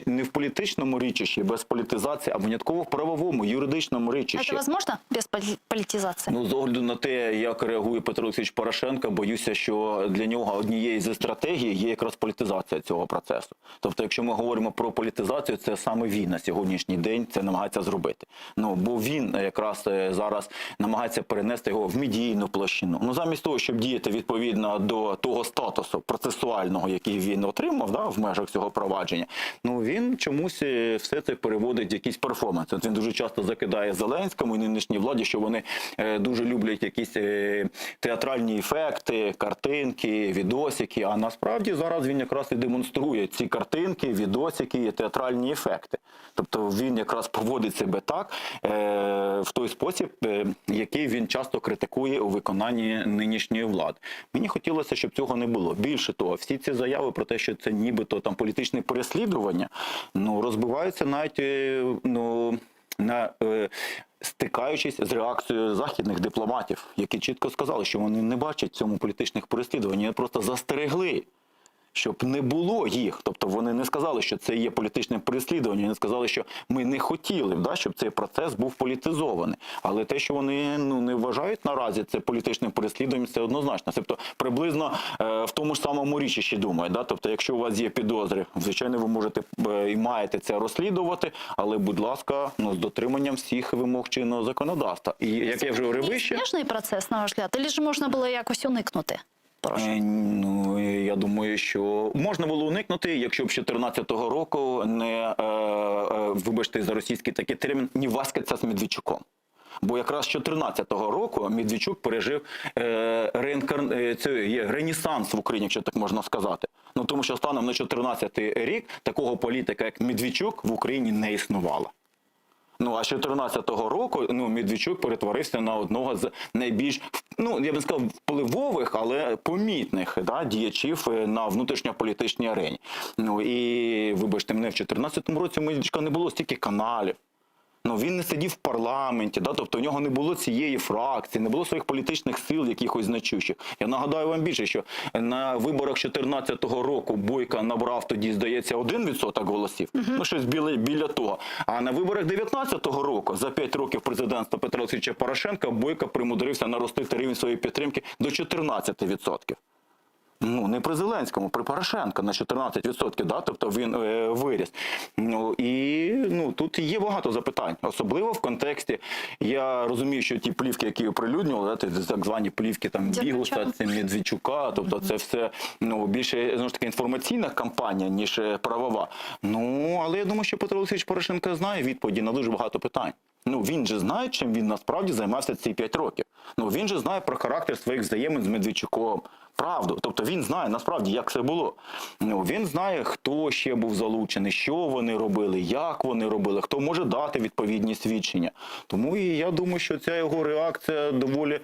не в політичному річищі, без політизації, а винятково в правовому, юридичному річищі. Це можливо без політизації? З огляду на те, як реагує Петро Олексійович Порошенко, боюся, що для нього однією зі стратегій є якраз політизація цього процесу. Тобто, якщо ми говоримо про політизацію, це саме він на сьогоднішній день це намагається зробити. Бо він якраз зараз намагається перенести його в медійну площину. Замість того, щоб діяти відповідно до того статусу процесуального, який він отримав в межах цього провадження, він чомусь все це переводить в якийсь перформанс. Він дуже часто закидає Зеленському і нинішній владі, що вони дуже люблять якісь театральні ефекти, картинки, відосики, а насправді зараз він якраз і демонструє ці картинки, відосики і театральні ефекти. Тобто він якраз поводить себе так, в той спосіб, який він часто критикує у виконанні нинішньої влади. Мені хотілося, щоб цього не було. Більше того, всі ці заяви про те, що це нібито політичне переслідування, розбиваються навіть стикаючись з реакцією західних дипломатів, які чітко сказали, що вони не бачать в цьому політичних переслідувань, вони просто застерегли, щоб не було їх. Тобто вони не сказали, що це є політичним переслідуванням, вони сказали, що ми не хотіли, щоб цей процес був політизований. Але те, що вони не вважають наразі це політичним переслідуванням, це однозначно. Тобто приблизно в тому ж самому річищі думають. Тобто якщо у вас є підозри, звичайно, ви можете і маєте це розслідувати, але, будь ласка, з дотриманням всіх вимог чинного законодавства. І як я вже говорив вище... Неизбежний процес, на ваш погляд? Чи ж можна було якось уникнути? Я думаю, що можна було уникнути, якщо б 2014 року не, вибачте за російський такий термін, не васкаться з Медведчуком. Бо якраз з 2014 року Медведчук пережив ренесанс в Україні, якщо так можна сказати. Тому що станом на 2014 рік такого політика, як Медведчук, в Україні не існувало. А з 2014 року Медведчук перетворився на одного з найбільш, я б не сказав, впливових, але помітних діячів на внутрішньополітичній арені. І, вибачте мене, в 2014 році у Медведчука не було стільки каналів. Він не сидів в парламенті, тобто у нього не було цієї фракції, не було своїх політичних сил якихось значущих. Я нагадаю вам більше, що на виборах 2014 року Бойко набрав тоді, здається, 1% голосів, щось біля того. А на виборах 2019 року, за 5 років президентства Петра Олексійовича Порошенка, Бойко примудрився наростити рівень своєї підтримки до 14%. Не при Зеленському, при Порошенко на 14%, тобто він виріс. І тут є багато запитань, особливо в контексті, я розумію, що ті плівки, які оприлюднювали, так звані плівки Бігуса, Медведчука, тобто це все більше, знову ж таки, інформаційна кампанія, ніж правова. Але я думаю, що Петро Олексійович Порошенко знає відповіді на дуже багато питань. Він же знає, чим він насправді займався ці 5 років. Він же знає про характер своїх взаємин з Медведчуком. Правду. Тобто він знає насправді, як це було. Він знає, хто ще був залучений, що вони робили, як вони робили, хто може дати відповідні свідчення. Тому і я думаю, що ця його реакція доволі,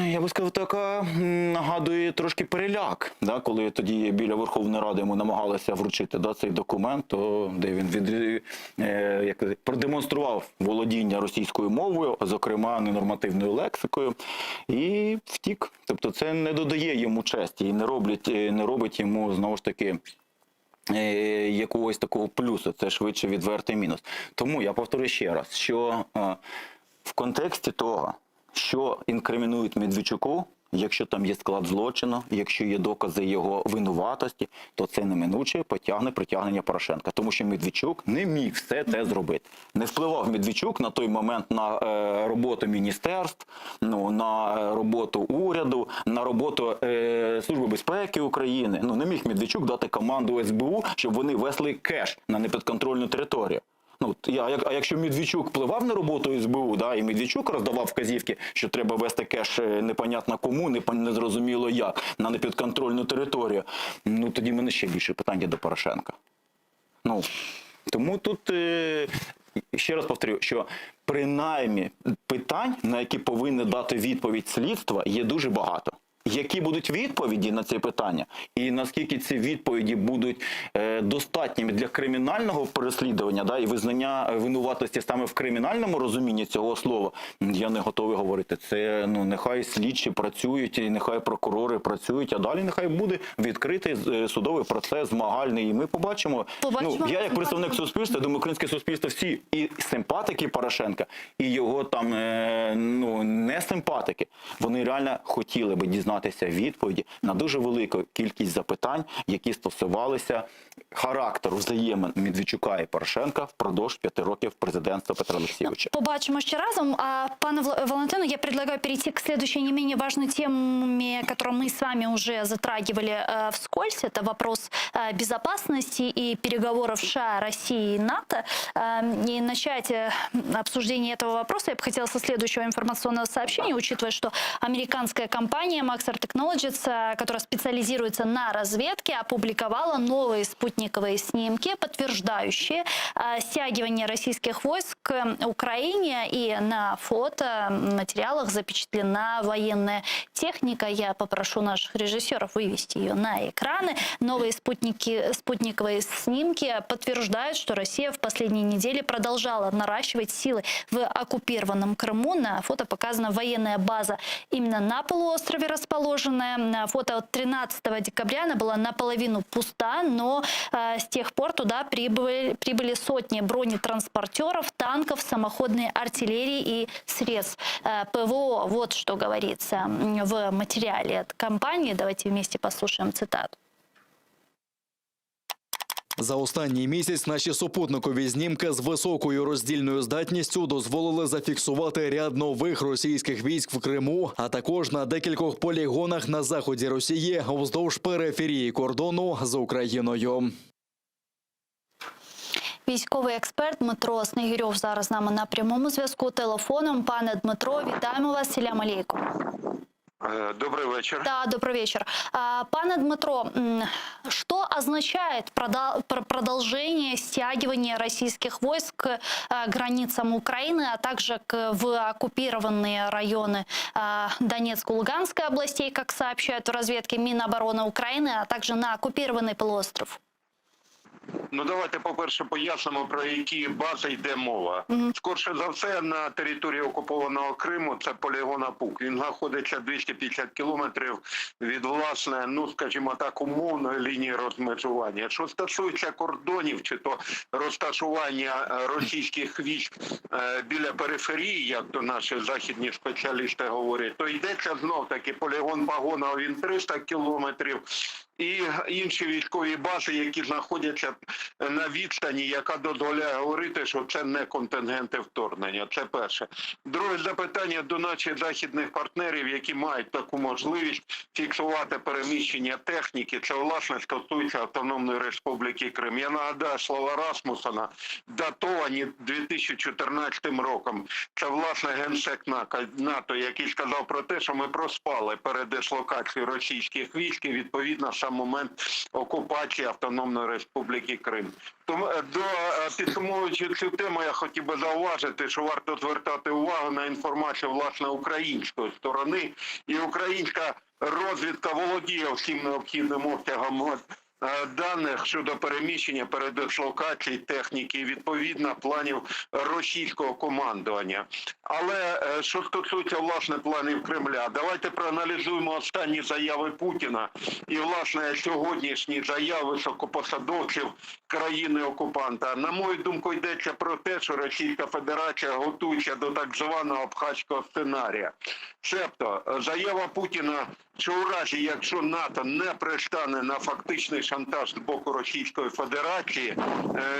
я би сказав, така нагадує трошки переляк, коли тоді біля Верховної Ради йому намагалися вручити цей документ, де він продемонстрував володіння російською мовою, зокрема ненормативною лексикою, і втік. Тобто це не додає йому честі і не робить йому, знову ж таки, якогось такого плюсу, це швидше відвертий мінус. Тому я повторю ще раз, що в контексті того, що інкримінують Медведчуку, Якщо там є склад злочину, якщо є докази його винуватості, то це неминуче потягне притягнення Порошенка. Тому що Медведчук не міг все це зробити. Не впливав Медведчук на той момент на роботу міністерств, на роботу уряду, на роботу Служби безпеки України. Не міг Медведчук дати команду СБУ, щоб вони везли кеш на непідконтрольну територію. А якщо Медведчук впливав на роботу СБУ, і Медведчук роздавав вказівки, що треба вести кеш непонятно кому, незрозуміло як, на непідконтрольну територію, тоді в мене ще більше питання до Порошенка. Тому тут, ще раз повторю, що принаймні питань, на які повинні дати відповідь слідства, є дуже багато. Які будуть відповіді на ці питання, і наскільки ці відповіді будуть достатніми для кримінального переслідування, і визнання винуватості саме в кримінальному розумінні цього слова, я не готовий говорити. Це нехай слідчі працюють, і нехай прокурори працюють, а далі нехай буде відкритий судовий процес, змагальний, і ми побачимо. Я як представник суспільства, думаю, українське суспільство всі і симпатики Порошенка, і його там не симпатики, вони реально хотіли би дізнатися відповіді на дуже велику кількість запитань, які стосувалися характеру взаємин Медведчука і Порошенка впродовж 5 років президентства Петра Олексійовича. Побачимо ще разом. Пане Валентину, я предлагаю перейти к следующей не менее важной теме, которую мы с вами уже затрагивали вскользь. Это вопрос безопасности и переговоров США, России и НАТО. И начать обсуждение этого вопроса я бы хотела со следующего информационного сообщения, учитывая, что американская компания Maxar Technologies, которая специализируется на разведке, опубликовала новые спутниковые снимки, подтверждающие стягивание российских войск к Украине. И на фотоматериалах запечатлена военная техника. Я попрошу наших режиссеров вывести ее на экраны. Новые спутниковые снимки подтверждают, что Россия в последние недели продолжала наращивать силы в оккупированном Крыму. На фото показана военная база именно на полуострове расположенная. На фото от 13 декабря она была наполовину пуста, но с тех пор туда прибыли сотни бронетранспортеров, танков, самоходной артиллерии и средств ПВО. Вот что говорится в материале от компании. Давайте вместе послушаем цитату. За останній місяць наші супутникові знімки з високою роздільною здатністю дозволили зафіксувати ряд нових російських військ в Криму, а також на декількох полігонах на заході Росії вздовж периферії кордону з Україною. Військовий експерт Дмитро Снегирьов зараз з нами на прямому зв'язку телефоном. Пане Дмитро, вітаємо вас. Селям алейкум. Добрый вечер. Да, добрый вечер. Пане Дмитро, что означает продолжение стягивания российских войск к границам Украины, а также в оккупированные районы Донецкой и Луганской областей, как сообщают в разведке Минобороны Украины, а также на оккупированный полуостров? Давайте, по-перше, пояснимо, про які бази йде мова. Скорше за все, на території окупованого Криму це полігон Апук. Він знаходиться 250 кілометрів від, власне, скажімо так, умовної лінії розмежування. Що стосується кордонів, чи то розташування російських військ біля периферії, як то наші західні спеціалісти говорять, то йдеться знов-таки полігон Пагонов, він 300 кілометрів, і інші військові бази, які знаходяться на відстані, яка дозволяє говорити, що це не контингенти вторгнення. Це перше. Друге запитання до наших західних партнерів, які мають таку можливість фіксувати переміщення техніки. Це, власне, стосується Автономної Республіки Крим. Я нагадаю слова Расмусена, датовані 2014 роком. Це, власне, генсек НАТО, який сказав про те, що ми проспали передислокацію російських військ і, відповідно, сам момент окупації Автономної Республіки Крим. Тому, підсумовуючи цю тему, я хотів би зауважити, що варто звертати увагу на інформацію, власне, української сторони. І українська розвідка володіє всім необхідним обтягом даних щодо переміщення, передислокації техніки і, відповідно, планів російського командування. Але що стосується, власне, планів Кремля, давайте проаналізуємо останні заяви Путіна і, власне, сьогоднішні заяви високопосадовців країни-окупанта. На мою думку, йдеться про те, що Російська Федерація готується до так званого абхазького сценарія. Себто заява Путіна, що у разі, якщо НАТО не пристане на фактичний шантаж з боку Російської Федерації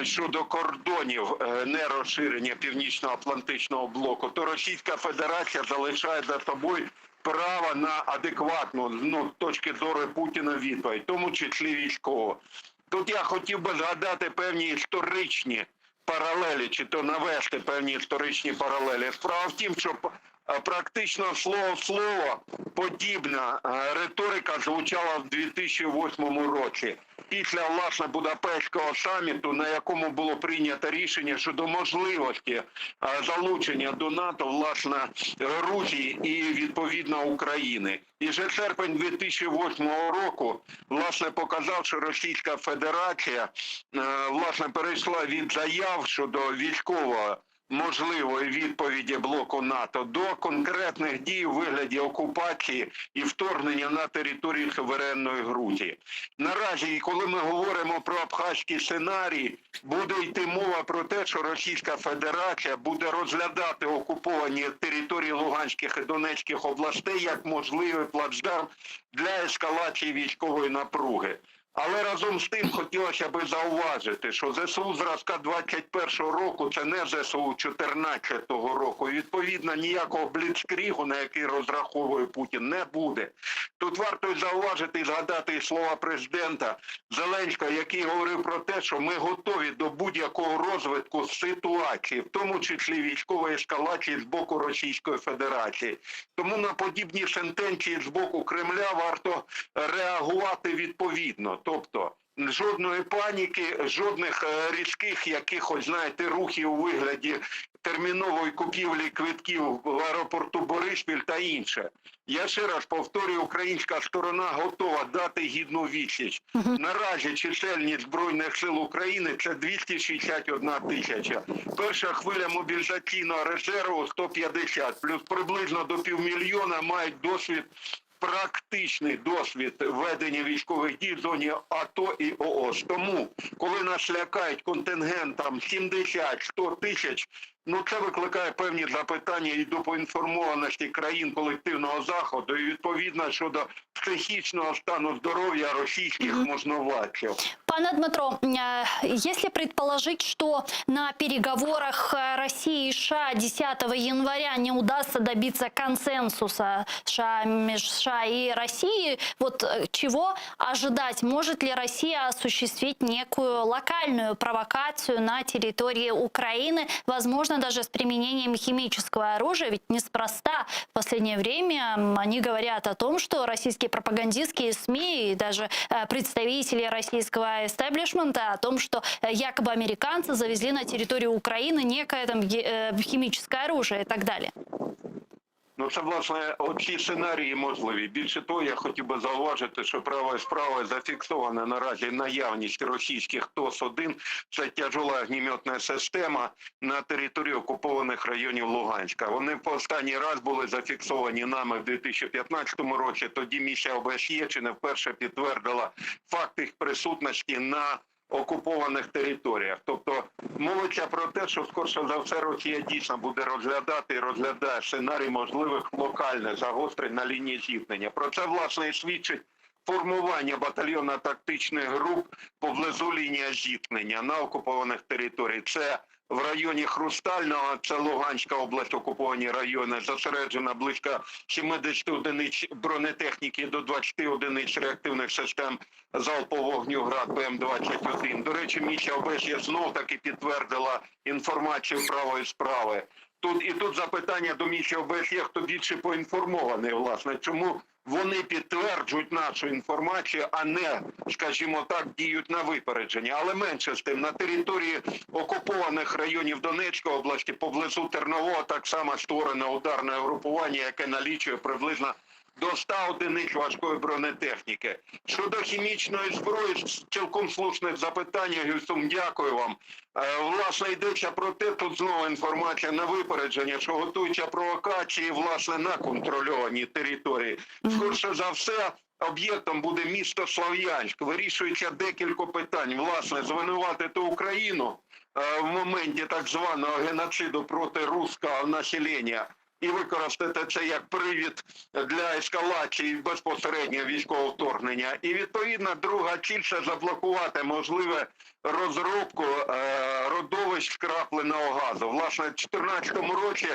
щодо кордонів нерозширення Північно-Атлантичного блоку, то Російська Федерація залишає за собою право на адекватну, з точки зору Путіна, відповідь, в тому числі військову. Тут я хотів би згадати певні історичні паралелі, чи то навести певні історичні паралелі. Справа в тім, що практично слово в слово подібна риторика звучала в 2008 році. Після, власне, Будапештського саміту, на якому було прийнято рішення щодо можливості залучення до НАТО, власне, Грузії і, відповідно, України. І вже серпень 2008 року, власне, показав, що Російська Федерація, власне, перейшла від заяв щодо військового можливої відповіді блоку НАТО до конкретних дій у вигляді окупації і вторгнення на територію суверенної Грузії. Наразі, коли ми говоримо про абхазький сценарій, буде йти мова про те, що Російська Федерація буде розглядати окуповані території Луганських і Донецьких областей як можливий плацдарм для ескалації військової напруги. Але разом з тим хотілося б зауважити, що ЗСУ зразка 21-го року – це не ЗСУ 14-го року. Відповідно, ніякого бліцкрігу, на який розраховує Путін, не буде. Тут варто зауважити і згадати слова президента Зеленського, який говорив про те, що ми готові до будь-якого розвитку ситуації, в тому числі військової ескалації з боку Російської Федерації. Тому на подібні сентенції з боку Кремля варто реагувати відповідно. Тобто жодної паніки, жодних різких якихось, знаєте, рухів у вигляді термінової купівлі квитків в аеропорту Бориспіль та інше. Я ще раз повторюю, українська сторона готова дати гідну відсіч. Наразі чисельність Збройних сил України – це 261 тисяча. Перша хвиля мобілізаційного резерву – 150, плюс приблизно до 500 000 мають досвід, практичний досвід ведення військових дій в зоні АТО і ООС. Тому, коли нас лякають контингентом 70-100 тисяч, це викликає певні запитання і до поінформованості країн колективного Заходу, і відповідно щодо психічного стану здоров'я російських можновладців. Пане Дмитро, если предположить, что на переговорах России и США 10 января не удастся добиться консенсуса между США и Россией, вот чего ожидать? Может ли Россия осуществить некую локальную провокацию на территории Украины, возможно, даже с применением химического оружия? Ведь неспроста в последнее время они говорят о том, что российские пропагандистские СМИ и даже представители российского эстаблишмента о том, что якобы американцы завезли на территорию Украины некое там химическое оружие и так далее. Це, власне, оці сценарії можливі. Більше того, я хотів би зауважити, що правою справою зафіксована наразі наявність російських ТОС-1, це тяжола огнеметна система на території окупованих районів Луганська. Вони в останній раз були зафіксовані нами в 2015 році, тоді місія ОБСЄ чи не вперше підтвердила факт їх присутності на окупованих територіях. Тобто мовиться про те, що скорше за все Росія дійсно буде розглядати і розглядає сценарій можливих локальних загострень на лінії зіткнення. Про це, власне, і свідчить формування батальйонно-тактичних груп поблизу лінії зіткнення на окупованих територіях. Це в районі Хрустального, це Луганська область, окуповані райони, зосереджено близько 70 одиниць бронетехніки до 20 одиниць реактивних систем залпового вогню ГРАД ПМ-21. До речі, місія ОБСЄ знов-таки підтвердила інформацію правої справи. Тут запитання до місії ОБСЄ, хто більше поінформований, власне, чому вони підтверджують нашу інформацію, а не, скажімо так, діють на випередження. Але менше з тим, на території окупованих районів Донецької області, поблизу Тернового, так само створено ударне угрупування, яке налічує приблизно до 100 одиниць важкої бронетехніки. Щодо хімічної зброї, цілком слушне запитання, Гюсум, дякую вам. Власне, йдеться про те, тут знову інформація на випередження, що готуються провокації, власне, на контрольованій території. Скорше за все, об'єктом буде місто Слов'янськ, вирішується декілька питань. Власне, звинуватити Україну в моменті так званого геноциду проти руського населення і використати це як привід для ескалації безпосереднього військового вторгнення. І відповідно друга ціль – це заблокувати можливе розробку родовищ скрапленого газу. Власне, в 2014 році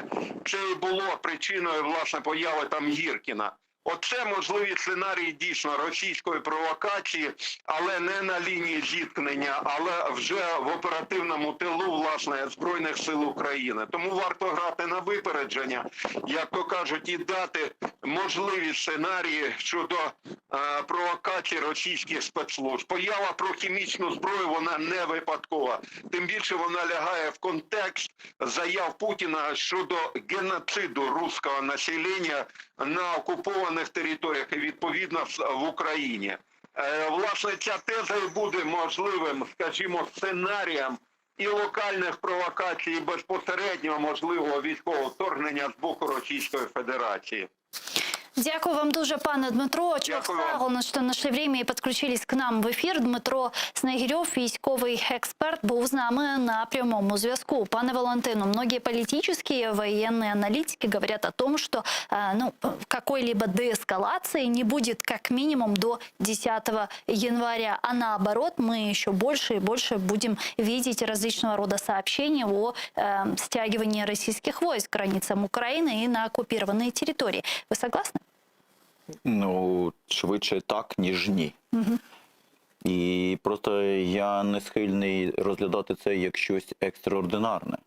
це і було причиною власне появи там Гіркіна. Оце можливі сценарії дійсно російської провокації, але не на лінії зіткнення, але вже в оперативному тилу, власне, Збройних сил України. Тому варто грати на випередження, як то кажуть, і дати можливі сценарії щодо провокації російських спецслужб. Поява про хімічну зброю, вона не випадкова. Тим більше вона лягає в контекст заяв Путіна щодо геноциду руського населення на окупованих територіях і відповідно в Україні. Власне, ця теза і буде можливим, скажімо, сценарієм і локальних провокацій, і безпосереднього можливого військового вторгнення з боку Російської Федерації. Дякую вам дуже, пане Дмитро. Чого що знайшли время і підключились к нам в ефір. Дмитро Снегирьов, військовий експерт, був з нами на прямому зв'язку. Пане Валентину, многие политические военные аналитики говорят о том, что какой-либо деэскалации не будет как минимум до 10 января. А наоборот, мы еще больше и больше будем видеть различного рода сообщения о стягивании российских войск к границам Украины и на оккупированные территории. Вы согласны? Ну, швидше так, ніж ні. І просто я не схильний розглядати це як щось екстраординарне.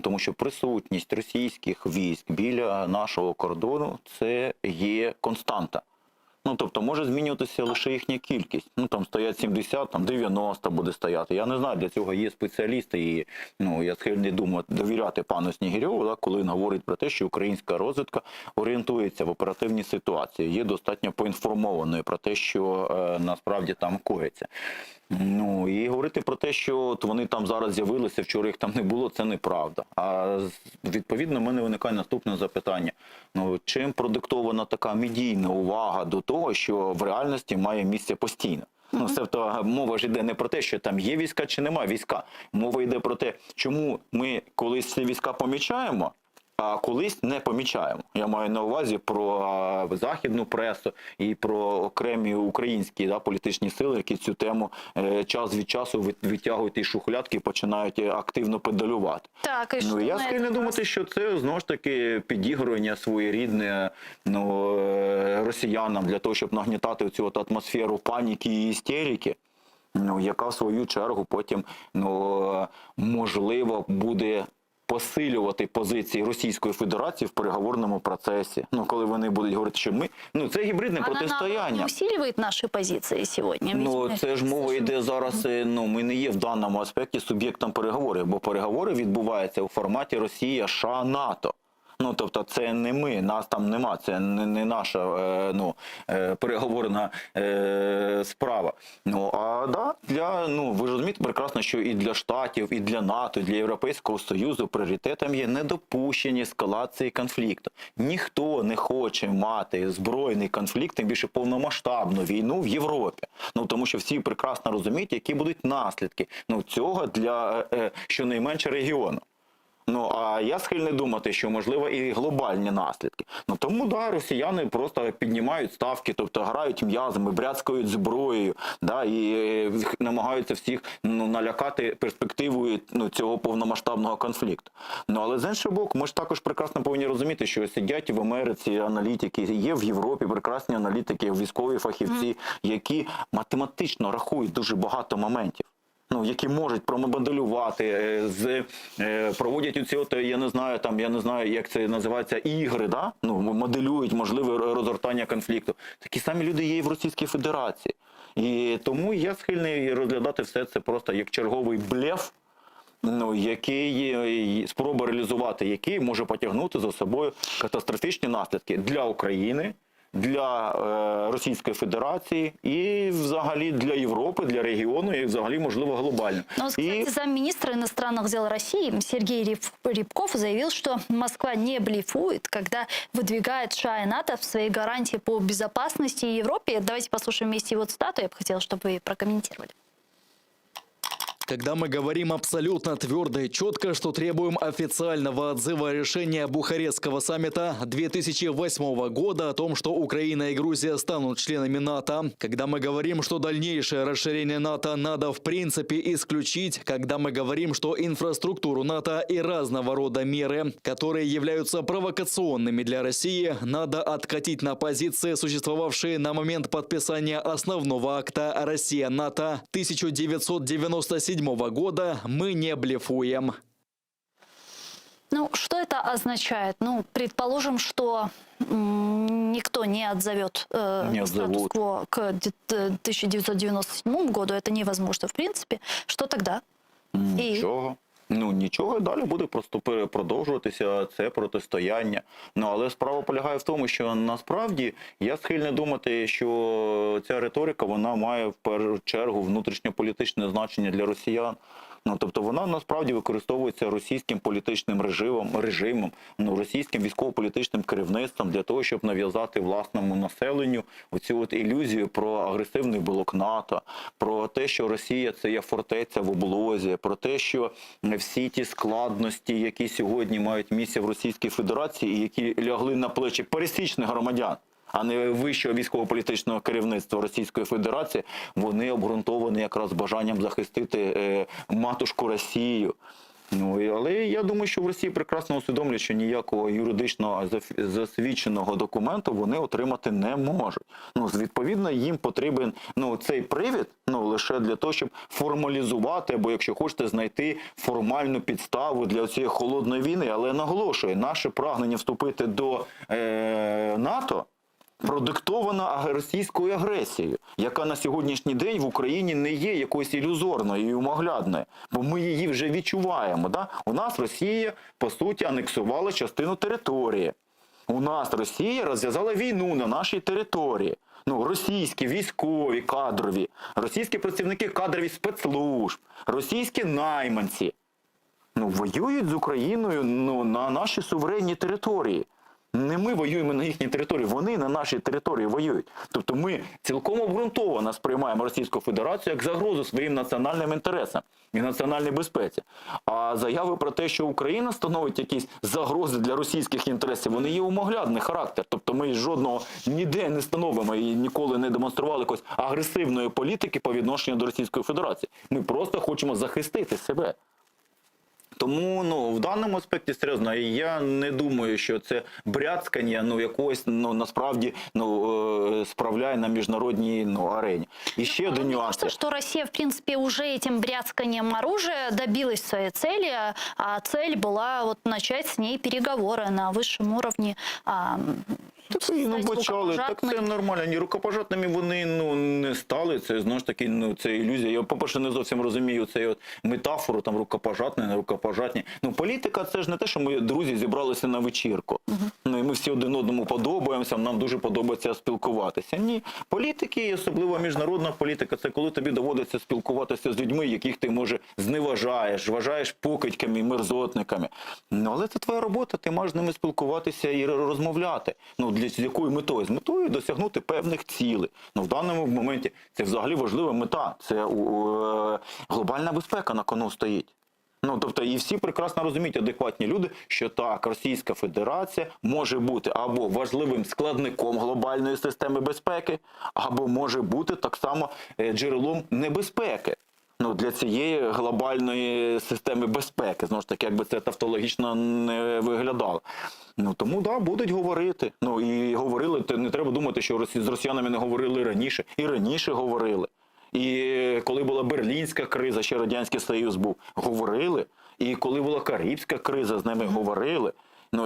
Тому що присутність російських військ біля нашого кордону – це є константа. Тобто може змінюватися лише їхня кількість. Там стоять 70, там 90 буде стояти. Я не знаю, для цього є спеціалісти. І я схильний довіряти пану Снігирьову, коли він говорить про те, що українська розвідка орієнтується в оперативній ситуації, є достатньо поінформованою про те, що насправді там коїться. І говорити про те, що вони там зараз з'явилися, вчора їх там не було, це неправда. А відповідно, в мене виникає наступне запитання. Чим продиктована така медійна увага до того, що в реальності має місце постійно? Тобто мова ж йде не про те, що там є війська чи немає війська. Мова йде про те, чому ми колись ці війська помічаємо, а колись не помічаємо. Я маю на увазі про західну пресу і про окремі українські політичні сили, які цю тему час від часу витягують із шухлядки і починають активно педалювати. Так, і я схильний думати, що це знову ж таки підігрування своєрідне росіянам для того, щоб нагнітати цю атмосферу паніки і істерики, яка в свою чергу потім можливо буде посилювати позиції Російської Федерації в переговорному процесі. Коли вони будуть говорити, що ми... це гібридне протистояння. Вона не усилює наші позиції сьогодні? Це ж мова йде зараз, ми не є в даному аспекті суб'єктом переговорів, бо переговори відбуваються у форматі Росія, США, НАТО. Тобто це не ми, нас там нема, це не наша переговорна справа. Ви ж розумієте прекрасно, що і для Штатів, і для НАТО, і для Європейського Союзу пріоритетом є недопущення ескалації конфлікту. Ніхто не хоче мати збройний конфлікт, тим більше повномасштабну війну в Європі. Тому що всі прекрасно розуміють, які будуть наслідки цього для щонайменше регіону. А я схильний думати, що можливо і глобальні наслідки. Тому, росіяни просто піднімають ставки, тобто грають м'язами, бряцкають зброєю, і намагаються всіх налякати перспективою цього повномасштабного конфлікту. Але з іншого боку, ми ж також прекрасно повинні розуміти, що сидять в Америці аналітики, є в Європі прекрасні аналітики, військові фахівці, які математично рахують дуже багато моментів. Які можуть промоделювати, проводять я не знаю, як це називається, ігри, моделюють можливе розгортання конфлікту. Такі самі люди є і в Російській Федерації. І тому я схильний розглядати все це просто як черговий блеф, спроба реалізувати який може потягнути за собою катастрофічні наслідки для України, для Російської Федерації і взагалі для Європи, для регіону і взагалі, можливо, глобально. Но, кстати, замминистра иностранных дел России Сергей Рябков заявил, что Москва не блефует, когда выдвигает США и НАТО в свои гарантии по безопасности Европе. Давайте послушаем вместе его цитату. Я бы хотела, чтобы вы прокомментировали. Когда мы говорим абсолютно твердо и четко, что требуем официального отзыва решения Бухарестского саммита 2008 года о том, что Украина и Грузия станут членами НАТО, когда мы говорим, что дальнейшее расширение НАТО надо в принципе исключить, когда мы говорим, что инфраструктуру НАТО и разного рода меры, которые являются провокационными для России, надо откатить на позиции, существовавшие на момент подписания основного акта Россия-НАТО 1997 года, мы не блефуем. Ну, что это означает? Ну, предположим, что никто не отзовет статус-кво к 1997 году. Это невозможно в принципе. Что тогда? Нічого. Ну, нічого, далі буде просто продовжуватися це протистояння. Ну, але справа полягає в тому, що насправді я схильний думати, що ця риторика, вона має в першу чергу внутрішньополітичне значення для росіян. Ну, тобто вона насправді використовується російським політичним режимом, ну, російським військово-політичним керівництвом для того, щоб нав'язати власному населенню оцю от ілюзію про агресивний блок НАТО, про те, що Росія – це є фортеця в облозі, про те, що всі ті складності, які сьогодні мають місце в Російській Федерації і які лягли на плечі пересічних громадян, а не вищого військово-політичного керівництва Російської Федерації, вони обґрунтовані якраз бажанням захистити матушку Росію. Ну, але я думаю, що в Росії прекрасно усвідомлюють, що ніякого юридично засвідченого документу вони отримати не можуть. Ну, відповідно, їм потрібен цей привід лише для того, щоб формалізувати, або, якщо хочете, знайти формальну підставу для цієї холодної війни. Але наголошую, наше прагнення вступити до НАТО продиктована російською агресією, яка на сьогоднішній день в Україні не є якоюсь ілюзорною і умоглядною, бо ми її вже відчуваємо. Да? У нас Росія, по суті, анексувала частину території. У нас Росія розв'язала війну на нашій території. Ну, російські військові кадрові, російські працівники кадрові спецслужб, російські найманці воюють з Україною на нашій суверенній території. Не ми воюємо на їхній території, вони на нашій території воюють. Тобто ми цілком обґрунтовано сприймаємо Російську Федерацію як загрозу своїм національним інтересам і національній безпеці. А заяви про те, що Україна становить якісь загрози для російських інтересів, вони є умоглядний характер. Тобто ми жодного ніде не становимо і ніколи не демонстрували якоїсь агресивної політики по відношенню до Російської Федерації. Ми просто хочемо захистити себе. Тому в даному аспекті, серйозно, я не думаю, що це бряцкання якогось насправді справляє на міжнародній арені. І ще один нюанс. Кажется, что Россия, в принципе, уже этим бряцканием оружия добилась своей цели, а цель была вот начать с ней переговоры на высшем уровне. Почали, так це нормально. Ні, рукопожатними вони не стали. Це знову ж таки це ілюзія. Я, по-перше, не зовсім розумію цю метафору там рукопожатні, не рукопожатні. Політика це ж не те, що ми, друзі, зібралися на вечірку. І ми всі один одному подобаємося, нам дуже подобається спілкуватися. Ні, політики, і особливо міжнародна політика, це коли тобі доводиться спілкуватися з людьми, яких ти, може, зневажаєш, вважаєш покидьками, мерзотниками. Але це твоя робота, ти маєш з ними спілкуватися і розмовляти. З якою метою? З метою досягнути певних цілей. В даному моменті це взагалі важлива мета. Це глобальна безпека на кону стоїть. Тобто і всі прекрасно розуміють, адекватні люди, що так, Російська Федерація може бути або важливим складником глобальної системи безпеки, або може бути так само джерелом небезпеки. Для цієї глобальної системи безпеки. Знову ж таки, якби це тавтологічно не виглядало. Тому, да, будуть говорити. І говорили, не треба думати, що з росіянами не говорили раніше. І раніше говорили. І коли була Берлінська криза, ще Радянський Союз був, говорили. І коли була Карибська криза, з ними говорили.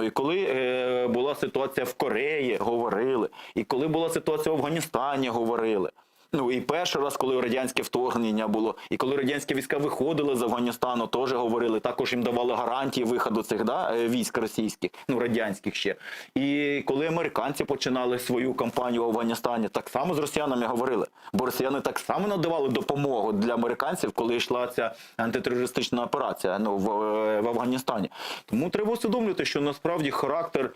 І коли була ситуація в Кореї, говорили. І коли була ситуація в Афганістані, говорили. Ну і перший раз, коли радянське вторгнення було, і коли радянські війська виходили з Афганістану, теж говорили, також їм давали гарантії виходу цих військ російських, ну радянських ще. І коли американці починали свою кампанію в Афганістані, так само з росіянами говорили. Бо росіяни так само надавали допомогу для американців, коли йшла ця антитерористична операція в Афганістані. Тому треба усвідомлювати, що насправді характер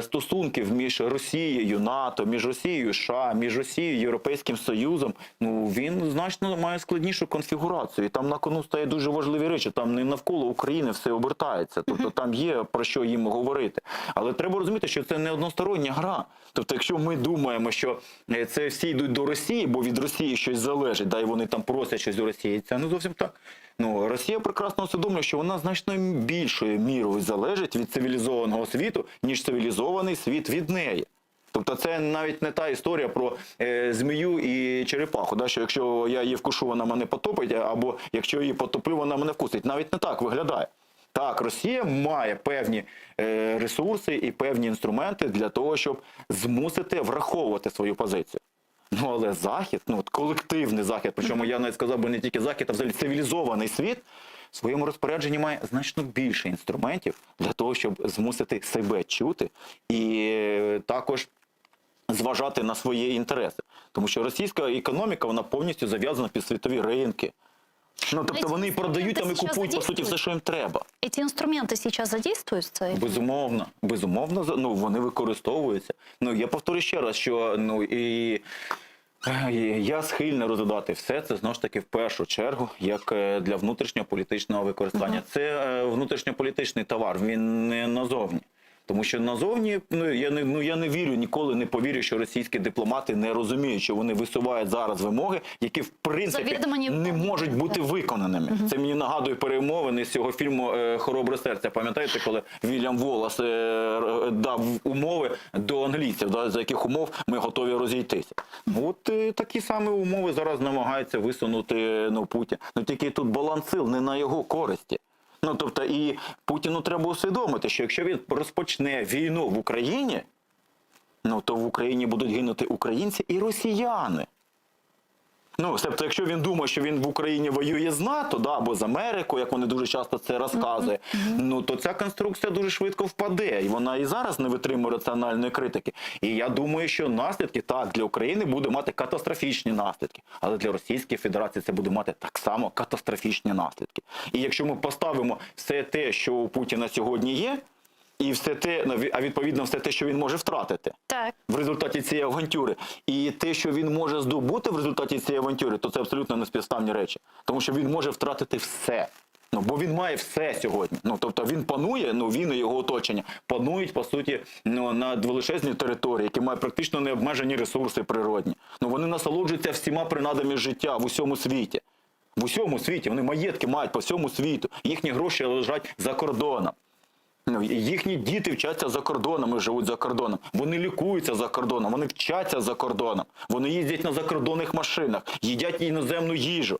стосунків між Росією, НАТО, між Росією, США, між Росією, Європейським Союзом, він значно має складнішу конфігурацію. І там на кону стоять дуже важливі речі. Там не навколо України все обертається. Тобто там є про що їм говорити. Але треба розуміти, що це не одностороння гра. Тобто якщо ми думаємо, що це всі йдуть до Росії, бо від Росії щось залежить, і вони там просять щось до Росії, це не зовсім так. Росія прекрасно усвідомлює, що вона значно більшою мірою залежить від цивілізованого світу, ніж цивілізований світ від неї. Тобто це навіть не та історія про змію і черепаху, що якщо я її вкушу, вона мене потопить, або якщо її потоплю, вона мене вкусить. Навіть не так виглядає. Так, Росія має певні ресурси і певні інструменти для того, щоб змусити враховувати свою позицію. Але Захід, колективний Захід, причому я навіть сказав би не тільки Захід, а взагалі цивілізований світ, в своєму розпорядженні має значно більше інструментів для того, щоб змусити себе чути і також зважати на свої інтереси. Тому що російська економіка, вона повністю зав'язана під світові ринки. Тобто вони продають там і купують, по суті, все, що їм треба. Ці інструменти зараз задействуються? Безумовно, вони використовуються. Я повторю ще раз, що я схильний розглядати все це, знову ж таки, в першу чергу, як для внутрішньополітичного використання. Це внутрішньополітичний товар, він не назовні. Тому що назовні, я не вірю, ніколи не повірю, що російські дипломати не розуміють, що вони висувають зараз вимоги, які в принципі не можуть бути виконаними. Це мені нагадує перемовини з цього фільму «Хоробре серце». Пам'ятаєте, коли Вільям Воллас дав умови до англійців, за яких умов ми готові розійтися. От такі самі умови зараз намагається висунути Путін. Тільки тут баланс сил не на його користі. Тобто і Путіну треба усвідомити, що якщо він розпочне війну в Україні, то в Україні будуть гинути українці і росіяни. Тобто, якщо він думає, що він в Україні воює з НАТО, або з Америкою, як вони дуже часто це розказують, то ця конструкція дуже швидко впаде. І вона і зараз не витримує раціональної критики. І я думаю, що наслідки, так, для України буде мати катастрофічні наслідки. Але для Російської Федерації це буде мати так само катастрофічні наслідки. І якщо ми поставимо все те, що у Путіна сьогодні є, і все те, а відповідно все те, що він може втратити в результаті цієї авантюри, і те, що він може здобути в результаті цієї авантюри, то це абсолютно неспівставні речі. Тому що він може втратити все. Бо він має все сьогодні. Тобто він панує, він і його оточення панують, по суті, на величезній території, які мають практично необмежені ресурси природні. Вони насолоджуються всіма принадами життя в усьому світі. В усьому світі. Вони маєтки мають по всьому світу. Їхні гроші лежать за кордоном. Їхні діти вчаться за кордоном і живуть за кордоном. Вони лікуються за кордоном, вони вчаться за кордоном. Вони їздять на закордонних машинах, їдять іноземну їжу.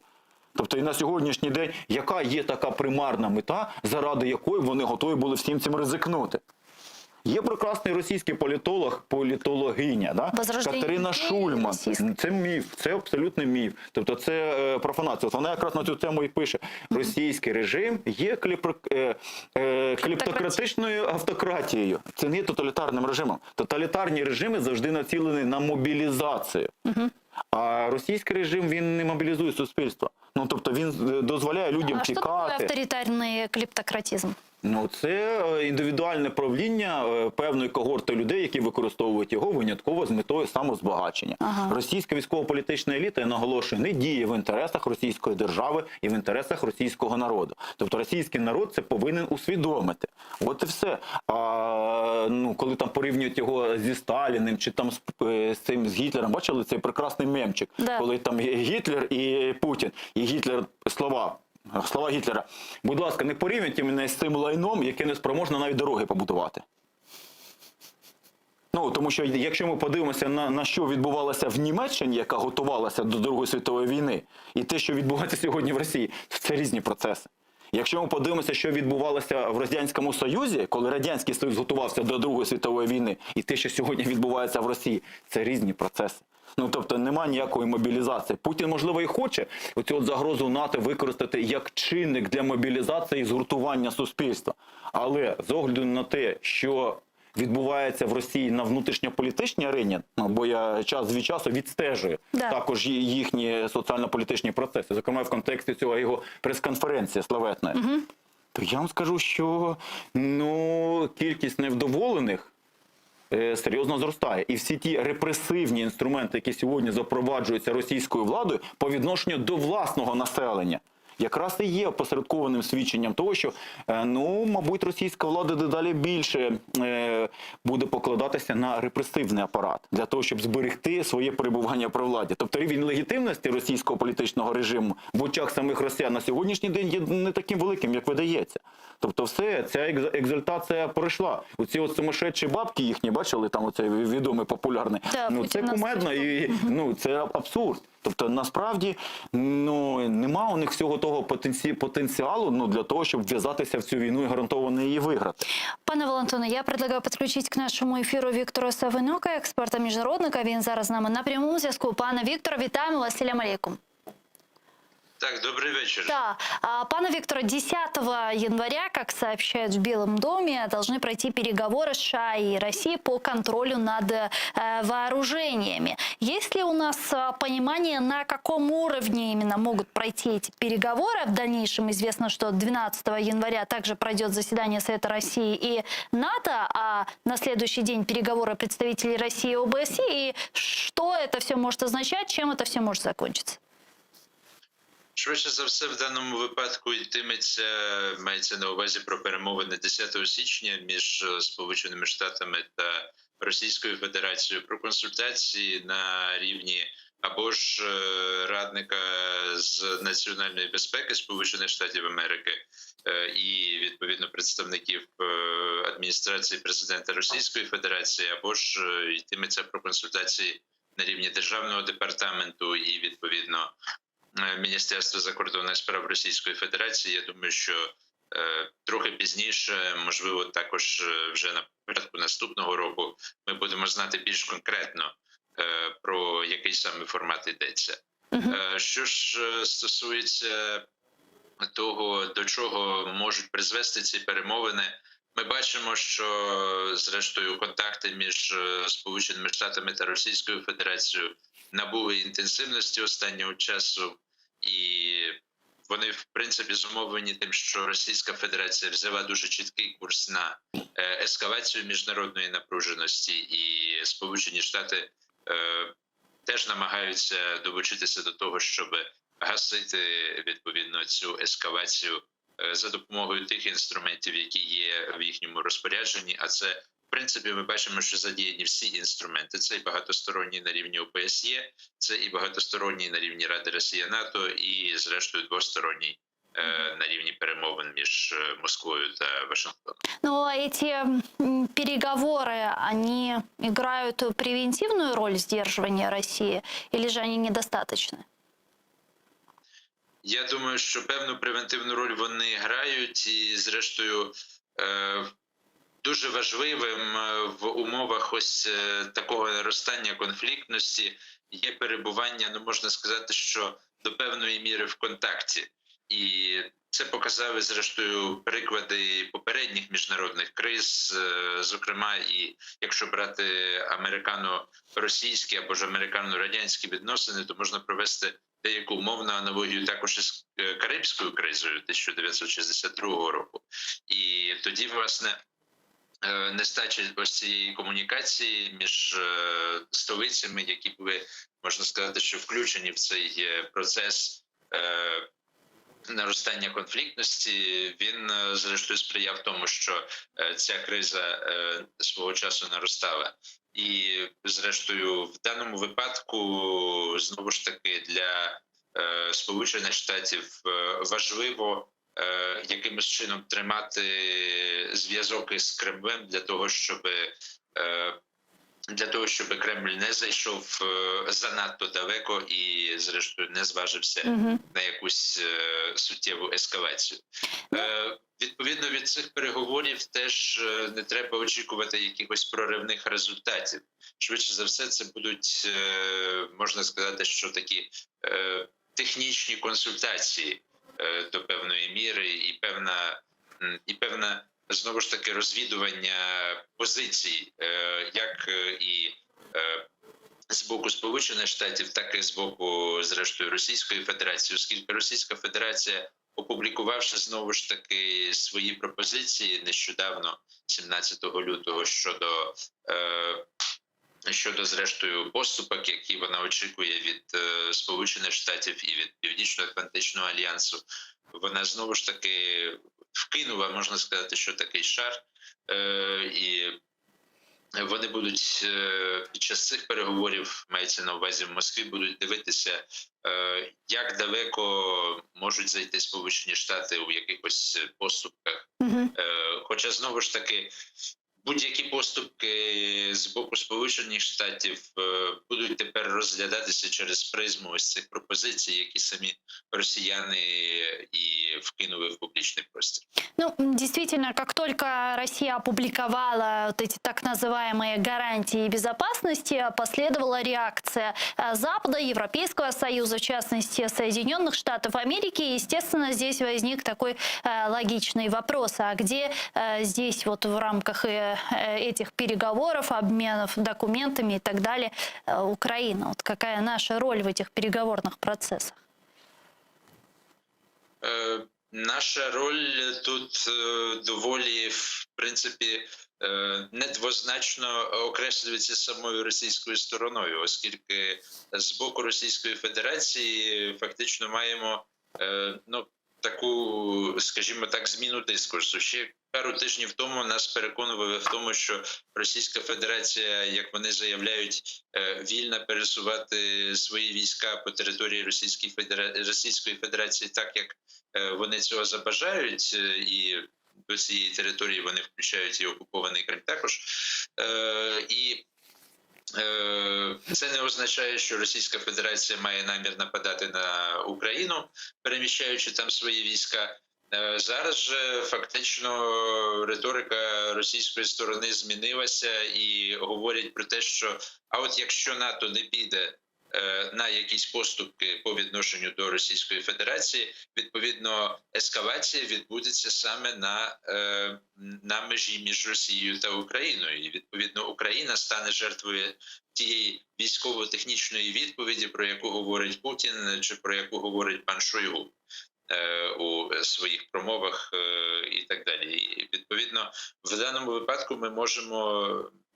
Тобто і на сьогоднішній день, яка є така примарна мета, заради якої вони готові були всім цим ризикнути? Є прекрасний російський політолог, політологиня, Катерина Шульман. Це міф, це абсолютний міф. Тобто це профанація. Вона якраз на цю тему і пише. Російський режим є клептократичною автократією. Це не є тоталітарним режимом. Тоталітарні режими завжди націлені на мобілізацію. А російський режим, він не мобілізує суспільство. Тобто він дозволяє людям тікати. А що таке авторитарний клептократизм? Це індивідуальне правління певної когорти людей, які використовують його винятково з метою самозбагачення. Російська військово-політична еліта, я наголошую, не діє в інтересах російської держави і в інтересах російського народу. Тобто російський народ це повинен усвідомити. От і все. А коли там порівнюють його зі Сталіним чи там з Гітлером, бачили цей прекрасний мемчик, коли там Гітлер і Путін, і Гітлер слова Гітлера. Будь ласка, не порівнюйте мене з цим лайном, яке не спроможне навіть дороги побудувати. Тому що якщо ми подивимося на що відбувалося в Німеччині, яка готувалася до Другої світової війни, і те, що відбувається сьогодні в Росії, це різні процеси. Якщо ми подивимося, що відбувалося в Радянському Союзі, коли Радянський Союз готувався до Другої світової війни, і те, що сьогодні відбувається в Росії, це різні процеси. Ну, тобто немає ніякої мобілізації. Путін, можливо, і хоче оцю загрозу НАТО використати як чинник для мобілізації і згуртування суспільства. Але з огляду на те, що відбувається в Росії на внутрішньополітичній арені, бо я час від часу відстежую також їхні соціально-політичні процеси, зокрема в контексті цього його прес-конференції славетної, то я вам скажу, що кількість невдоволених серйозно зростає. І всі ті репресивні інструменти, які сьогодні запроваджуються російською владою по відношенню до власного населення, якраз і є опосередкованим свідченням того, що, мабуть, російська влада дедалі більше буде покладатися на репресивний апарат для того, щоб зберегти своє перебування при владі. Тобто рівень легітимності російського політичного режиму в очах самих росіян на сьогоднішній день є не таким великим, як видається. Тобто все, ця екзальтація пройшла. Оці от сумасшедші бабки їхні, бачили, там оцей відомий, популярний. Це кумедно і це абсурд. Тобто, насправді, нема у них всього того потенціалу для того, щоб вв'язатися в цю війну і гарантовано її виграти. Пане Валентине, я предлагаю підключити к нашому ефіру Віктора Савинюка, експерта міжнародника. Він зараз з нами на прямому зв'язку. Пане Вікторе, вітаємо вас. Ассаляму алейкум. Так, добрый вечер. Да. Пане Виктор, 10 января, как сообщают в Белом доме, должны пройти переговоры США и России по контролю над вооружениями. Есть ли у нас понимание, на каком уровне именно могут пройти эти переговоры? В дальнейшем известно, что 12 января также пройдет заседание Совета России и НАТО, а на следующий день переговоры представителей России и ОБСЕ. И что это все может означать, чем это все может закончиться? Швидше за все, в даному випадку мається на увазі про перемовини 10 січня між Сполученими Штатами та Російською Федерацією про консультації на рівні або ж радника з національної безпеки Сполучених Штатів Америки і, відповідно, представників адміністрації президента Російської Федерації, або ж йтиметься про консультації на рівні Державного департаменту і, відповідно, Міністерства закордонних справ Російської Федерації. Я думаю, що трохи пізніше, можливо, також вже на початку наступного року, ми будемо знати більш конкретно, про який саме формат йдеться. Що ж стосується того, до чого можуть призвести ці перемовини, ми бачимо, що, зрештою, контакти між Сполученими Штатами та Російською Федерацією набули інтенсивності останнього часу, і вони, в принципі, зумовлені тим, що Російська Федерація взяла дуже чіткий курс на ескалацію міжнародної напруженості, і Сполучені Штати теж намагаються долучитися до того, щоб гасити, відповідно, цю ескалацію за допомогою тих інструментів, які є в їхньому розпорядженні, а це, в принципі, ми бачимо, що задіяні всі інструменти. Це і багатосторонній на рівні ОБСЄ, це і багатосторонній на рівні Ради Росія-НАТО, і, зрештою, двосторонній на рівні перемовин між Москвою та Вашингтоном. Но эти переговоры, они играют превентивную роль в сдерживании России, или же они недостаточны? Я думаю, що певну превентивну роль вони грають, і, зрештою, дуже важливим в умовах ось такого наростання конфліктності є перебування, можна сказати, що до певної міри в контакті. І це показали, зрештою, приклади попередніх міжнародних криз, зокрема, і якщо брати американо-російські або ж американо-радянські відносини, то можна провести деяку умовну аналогію також із Карибською кризою 1962 року. І тоді, власне, нестача ось цієї комунікації між столицями, які були, можна сказати, що включені в цей процес наростання конфліктності, він, зрештою, сприяв тому, що ця криза свого часу наростала. І, зрештою, в даному випадку, знову ж таки, для Сполучених Штатів важливо якимось чином тримати зв'язок із Кремлем для того, щоб для того, щоб Кремль не зайшов занадто далеко і, зрештою, не зважився на якусь суттєву ескалацію. Відповідно від цих переговорів теж не треба очікувати якихось проривних результатів. Швидше за все, це будуть, можна сказати, що такі технічні консультації до певної міри і певна знову ж таки розвідування позицій, як і з боку Сполучених Штатів, так і з боку, зрештою, Російської Федерації, оскільки Російська Федерація, опублікувавши знову ж таки свої пропозиції нещодавно, 17 лютого, щодо зрештою поступок, які вона очікує від Сполучених Штатів і від Північно-Атлантичного альянсу, вона знову ж таки вкинула, можна сказати, що такий шар, і вони будуть під час цих переговорів, мається на увазі в Москві, будуть дивитися, як далеко можуть зайти Сполучені Штати у якихось поступках. Хоча, знову ж таки, будь-які поступки з боку Сполучених Штатів будуть тепер розглядатися через призму ось цих пропозицій, які самі росіяни і вкинули в публічний простір. Ну, действительно, как только Россия опубликовала вот эти так называемые гарантии безопасности, последовала реакция Запада, Европейского Союза, в частности, Соединенных Штатов Америки. И, естественно, здесь возник такой логичный вопрос, а где здесь вот в рамках этих переговоров, обменов документами и так далее Украина? Вот какая наша роль в этих переговорных процессах? Наша роль тут доволі, в принципі, недвозначно окреслюється самою російською стороною, оскільки з боку Російської Федерації фактично маємо таку, скажімо так, зміну дискурсу. Ще пару тижнів тому нас переконували в тому, що Російська Федерація, як вони заявляють, вільно пересувати свої війська по території Російської Федерації так, як вони цього забажають, і до цієї території вони включають і окупований Крим також. І це не означає, що Російська Федерація має намір нападати на Україну, переміщаючи там свої війська. Зараз же фактично риторика російської сторони змінилася і говорять про те, що а от якщо НАТО не піде на якісь поступки по відношенню до Російської Федерації, відповідно, ескалація відбудеться саме на межі між Росією та Україною. І, відповідно, Україна стане жертвою тієї військово-технічної відповіді, про яку говорить Путін, чи про яку говорить пан Шойгу у своїх промовах і так далі. І, відповідно, в даному випадку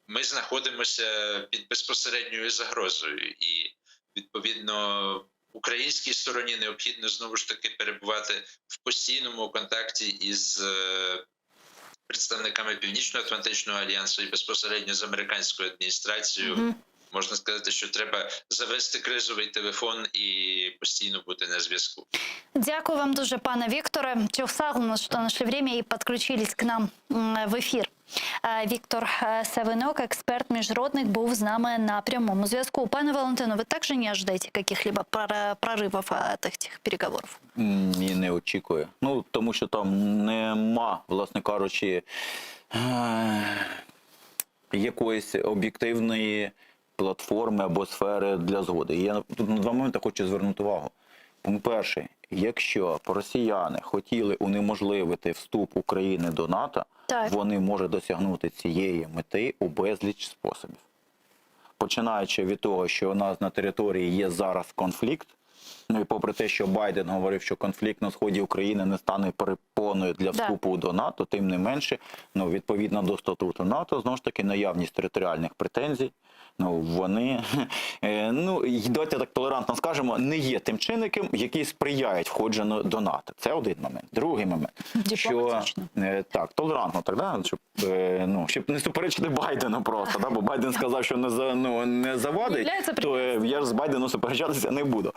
ми знаходимося під безпосередньою загрозою. І, відповідно, українській стороні необхідно знову ж таки перебувати в постійному контакті із представниками Північно-Атлантичного альянсу і безпосередньо з американською адміністрацією. Можна сказати, що треба завести кризовий телефон і постійно бути на зв'язку. Дякую вам дуже, пане Вікторе. Чого що нашли время і підключились к нам в ефір. Віктор Савинок, експерт міжнародник, був з нами на прямому зв'язку. Пане Валентину, ви також не ожидаєте каких-либо проривів від цих переговорів? Ні, не очікую. Ну, тому що там нема, власне кажучи, якоїсь об'єктивної платформи або сфери для згоди. І я тут на два моменти хочу звернути увагу. Пункт перший. Якщо росіяни хотіли унеможливити вступ України до НАТО, вони можуть досягнути цієї мети у безліч способів. Починаючи від того, що у нас на території є зараз конфлікт, ну і попри те, що Байден говорив, що конфлікт на сході України не стане перепоною для вступу до НАТО, тим не менше, відповідно до статуту НАТО, знову ж таки, наявність територіальних претензій, вони, давайте так толерантно скажемо, не є тим чинником, який сприяють входженню до НАТО. Це один момент. Другий момент, що так, толерантно, так, да? Щоб не суперечити Байдену просто, да? Бо Байден сказав, що не завадить, то я ж з Байденом суперечатися не буду.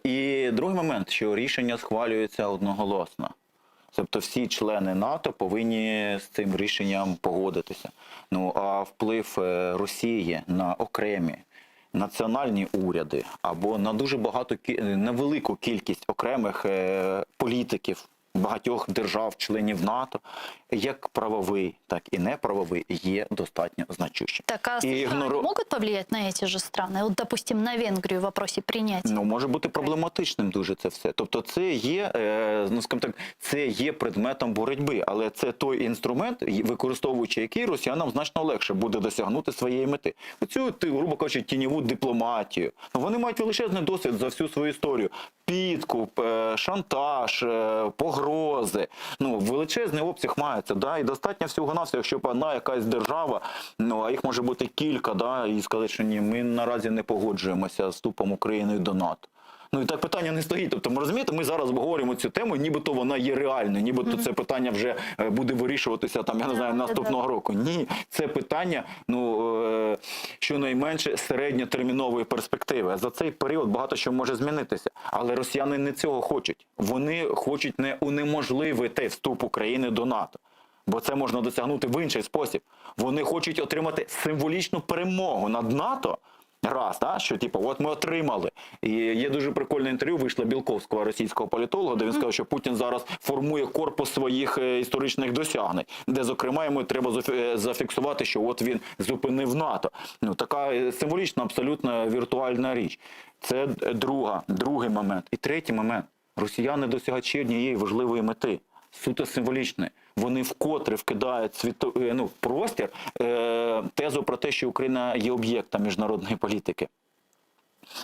І другий момент, що рішення схвалюється одноголосно. Тобто всі члени НАТО повинні з цим рішенням погодитися. Ну а вплив Росії на окремі національні уряди або на дуже на велику кількість окремих політиків багатьох держав-членів НАТО, як правовий, так і неправовий, є достатньо значущим. Так, а США могут повлиять на эти же страны? Вот, допустим, на Венгрию в вопросе принятия. Ну, може бути проблематичним дуже це все. Тобто це є, ну, скажімо так, це є предметом боротьби, але це той інструмент, використовуючи який росіянам значно легше буде досягнути своєї мети. Оцю, грубо кажучи, тіньову дипломатію. Ну, вони мають величезний досвід за всю свою історію. Підкуп, шантаж, погрози. Ну, величезний обсяг мається, да, і достатньо всього-навсього, якщо одна якась держава, ну, а їх може бути кілька, да, і сказати, що ні, ми наразі не погоджуємося з вступом України до НАТО. Ну і так питання не стоїть. Тобто, ми розумієте, ми зараз обговорюємо цю тему, нібито вона є реальною, нібито це питання вже буде вирішуватися там, я не знаю, наступного року. Ні, це питання, ну, щонайменше середньотермінової перспективи. За цей період багато що може змінитися. Але росіяни не цього хочуть. Вони хочуть не унеможливити вступ України до НАТО. Бо це можна досягнути в інший спосіб. Вони хочуть отримати символічну перемогу над НАТО. Раз, да? Що типу, от ми отримали. І є дуже прикольне інтерв'ю, вийшло Білковського, російського політолога, де він сказав, що Путін зараз формує корпус своїх історичних досягнень, де, зокрема, йому треба зафіксувати, що от він зупинив НАТО. Ну, така символічна, абсолютно віртуальна річ. Це другий момент. І третій момент. Росіяни досягають ще однієї важливої мети. Суто символічної. Вони вкотре вкидають в простір тезу про те, що Україна є об'єктом міжнародної політики.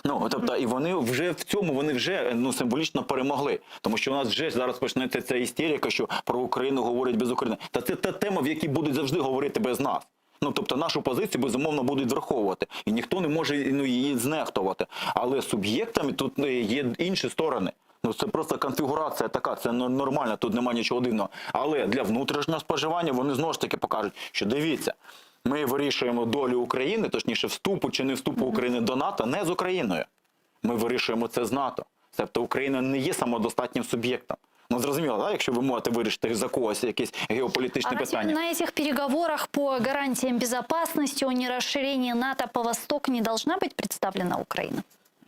Ну, тобто, і вони вже в цьому, вони вже символічно перемогли. Тому що у нас вже зараз почнеться ця істерика, що про Україну говорять без України. Та це та тема, в якій будуть завжди говорити без нас. Ну, тобто, нашу позицію, безумовно, будуть враховувати. І ніхто не може її знехтувати. Але суб'єктами тут є інші сторони. Ну, це просто конфігурація така, це нормально, тут немає нічого дивного. Але для внутрішнього споживання вони знову ж таки покажуть, що дивіться, ми вирішуємо долю України, точніше вступу чи не вступу України до НАТО, не з Україною. Ми вирішуємо це з НАТО. Тобто Україна не є самодостатнім суб'єктом. Ну, зрозуміло, да? Якщо ви можете вирішити за когось якісь геополітичні питання. На этих переговорах по гарантиям безопасности о нерасширении НАТО по Востоку не должна быть представлена Украина?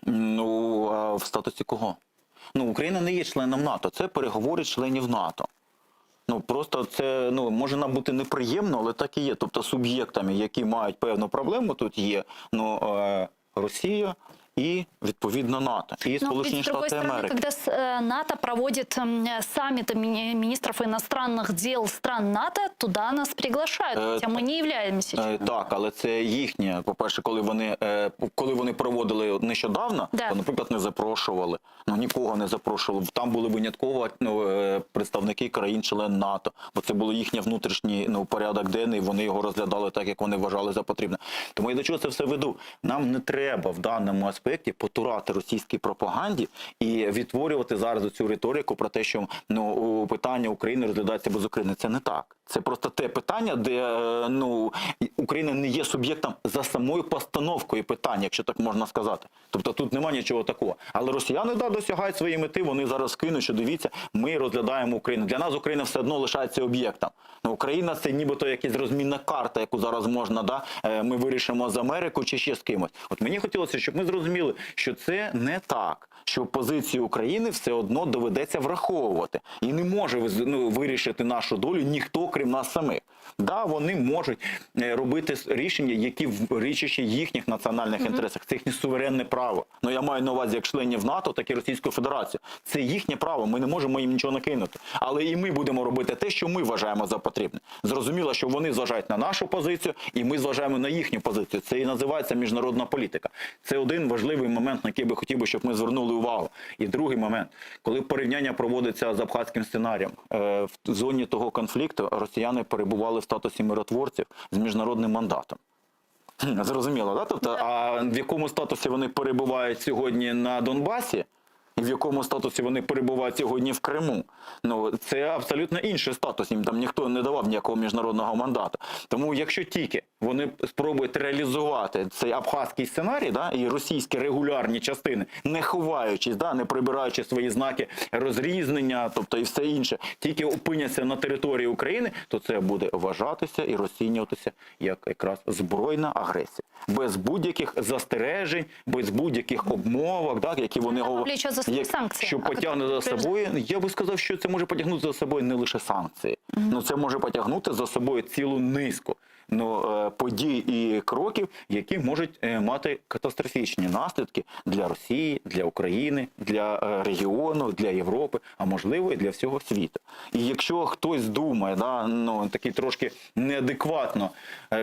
Ну, а в статусі кого? Ну, Україна не є членом НАТО, це переговори членів НАТО. Ну, просто це, може нам бути неприємно, але так і є. Тобто суб'єктами, які мають певну проблему, тут є, Росія і, відповідно, НАТО, і Сполучені Штати Америки. Когда НАТО проводит саммиты министров иностранных дел стран НАТО, туда нас приглашают, хотя мы не являемся. Так, але це їхнє. По-перше, коли вони проводили нещодавно, то, наприклад, не запрошували. Нікого не запрошували. Там були винятково представники країн-член НАТО, бо це було їхній внутрішній порядок денний, вони його розглядали так, як вони вважали за потрібне. Тому я до чого це все веду? Нам не треба в даному аспекті потурати російській пропаганді і відтворювати зараз цю риторику про те, що питання України розглядається без України. Це не так. Це просто те питання, де Україна не є суб'єктом за самою постановкою питання, якщо так можна сказати. Тобто тут немає нічого такого. Але росіяни, досягають своєї мети, вони зараз скинуть, що дивіться, ми розглядаємо Україну. Для нас Україна все одно лишається об'єктом. Україна це нібито якась розмінна карта, яку зараз можна, ми вирішимо з Америкою чи ще з кимось. От мені хотілося, щоб ми зрозуміли, що це не так, що позицію України все одно доведеться враховувати. І не може вирішити нашу долю ніхто, крім нас самих. Да, вони можуть робити рішення, які вирішують їхніх національних інтересах. Це їхнє суверенне право. Я маю на увазі як членів НАТО, так і Російської Федерації. Це їхнє право, ми не можемо їм нічого накинути. Але і ми будемо робити те, що ми вважаємо за потрібне. Зрозуміло, що вони зважають на нашу позицію, і ми зважаємо на їхню позицію. Це і називається міжнародна політика. Це один важливий момент, на який би хотів, щоб ми звернули увагу. І другий момент, коли порівняння проводиться з абхазьким сценарієм. В зоні того конфлікту росіяни перебували в статусі миротворців з міжнародним мандатом. Зрозуміло, да? Тобто, а в якому статусі вони перебувають сьогодні на Донбасі, і в якому статусі вони перебувають сьогодні в Криму. Ну, це абсолютно інший статус, їм там ніхто не давав ніякого міжнародного мандату. Тому якщо тільки вони спробують реалізувати цей абхазький сценарій, да, і російські регулярні частини, не ховаючись, да, не прибираючи свої знаки розрізнення, тобто і все інше, тільки опиняться на території України, то це буде вважатися і розцінюватися як якраз збройна агресія. Без будь-яких застережень, без будь-яких обмовок, да, які вони говорять, що потягне за собою. Я би сказав, що це може потягнути за собою не лише санкції, ну це може потягнути за собою цілу низку подій і кроків, які можуть мати катастрофічні наслідки для Росії, для України, для регіону, для Європи, а можливо і для всього світу. І якщо хтось думає, да, ну, такий трошки неадекватно,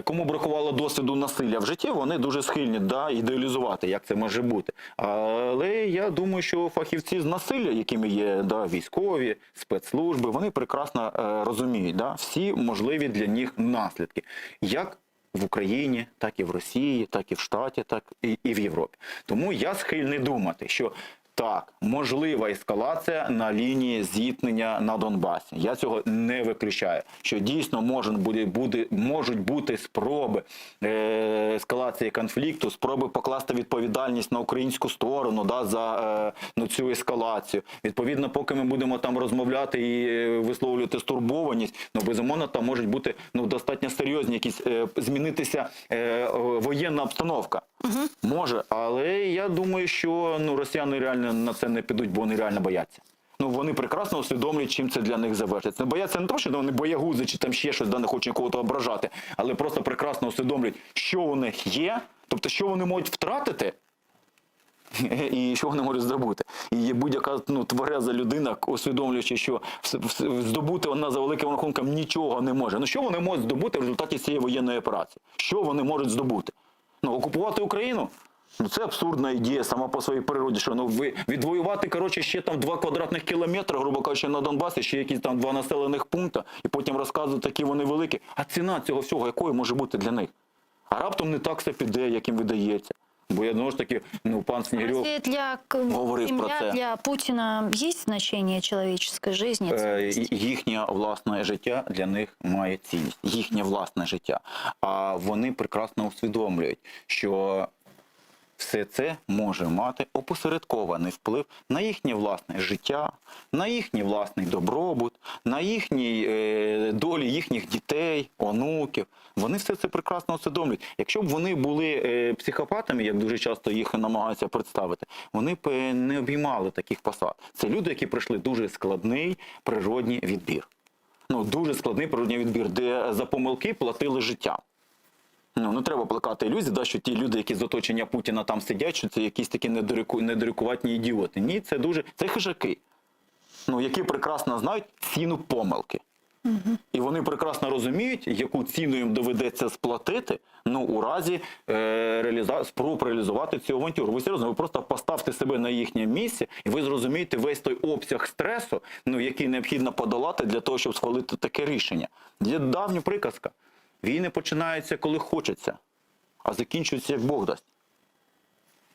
кому бракувало досвіду насилля в житті, вони дуже схильні, да, ідеалізувати, як це може бути. Але я думаю, що фахівці з насилля, якими є, да, військові, спецслужби, вони прекрасно розуміють, да, всі можливі для них наслідки. Як в Україні, так і в Росії, так і в Штаті, так і в Європі. Тому я схильний думати, що так, можлива ескалація на лінії зіткнення на Донбасі. Я цього не виключаю. Що дійсно можуть бути спроби ескалації конфлікту, спроби покласти відповідальність на українську сторону, да, за цю ескалацію. Відповідно, поки ми будемо там розмовляти і висловлювати стурбованість, безумовно, там можуть бути достатньо серйозні якісь, змінитися воєнна обстановка. Може, але я думаю, що росіяни реально на це не підуть, бо вони реально бояться. Вони прекрасно усвідомлюють, чим це для них завершиться. Не бояться не тому, що вони боягузи чи там ще щось, не хочуть нікого ображати, але просто прекрасно усвідомлюють, що у них є, тобто, що вони можуть втратити і що вони можуть здобути. І будь-яка твереза людина, усвідомлюючи, що здобути вона за великим рахунком нічого не може. Що вони можуть здобути в результаті цієї воєнної операції? Що вони можуть здобути? Окупувати Україну? Це абсурдна ідея сама по своїй природі, що відвоювати, ще там 2 квадратних кілометри, грубо кажучи, на Донбасі, ще якісь там 2 населених пункти, і потім розказувати, які вони великі. А ціна цього всього, якою може бути для них? А раптом не так все піде, як їм видається. Бо я, знову ж таки, пан Снігирьов говорив про це. Для Путіна є значення чоловічої життя? Їхнє власне життя для них має цінність. Їхнє власне життя. А вони прекрасно усвідомлюють, що все це може мати опосередкований вплив на їхнє власне життя, на їхній власний добробут, на їхній долі їхніх дітей, онуків. Вони все це прекрасно усвідомлюють. Якщо б вони були психопатами, як дуже часто їх намагаються представити, вони б не обіймали таких посад. Це люди, які пройшли дуже складний природній відбір. Дуже складний природній відбір, де за помилки платили життям. Не треба плекати ілюзії, що ті люди, які з оточення Путіна там сидять, що це якісь такі недорікуватні ідіоти. Ні, це хижаки, які прекрасно знають ціну помилки. І вони прекрасно розуміють, яку ціну їм доведеться сплатити, у разі спроб реалізувати цю авантюру. Ви серйозно, ви просто поставте себе на їхнє місце, і ви зрозумієте весь той обсяг стресу, який необхідно подолати для того, щоб схвалити таке рішення. Є давня приказка. Війни починаються, коли хочеться, а закінчуються, як Бог дасть.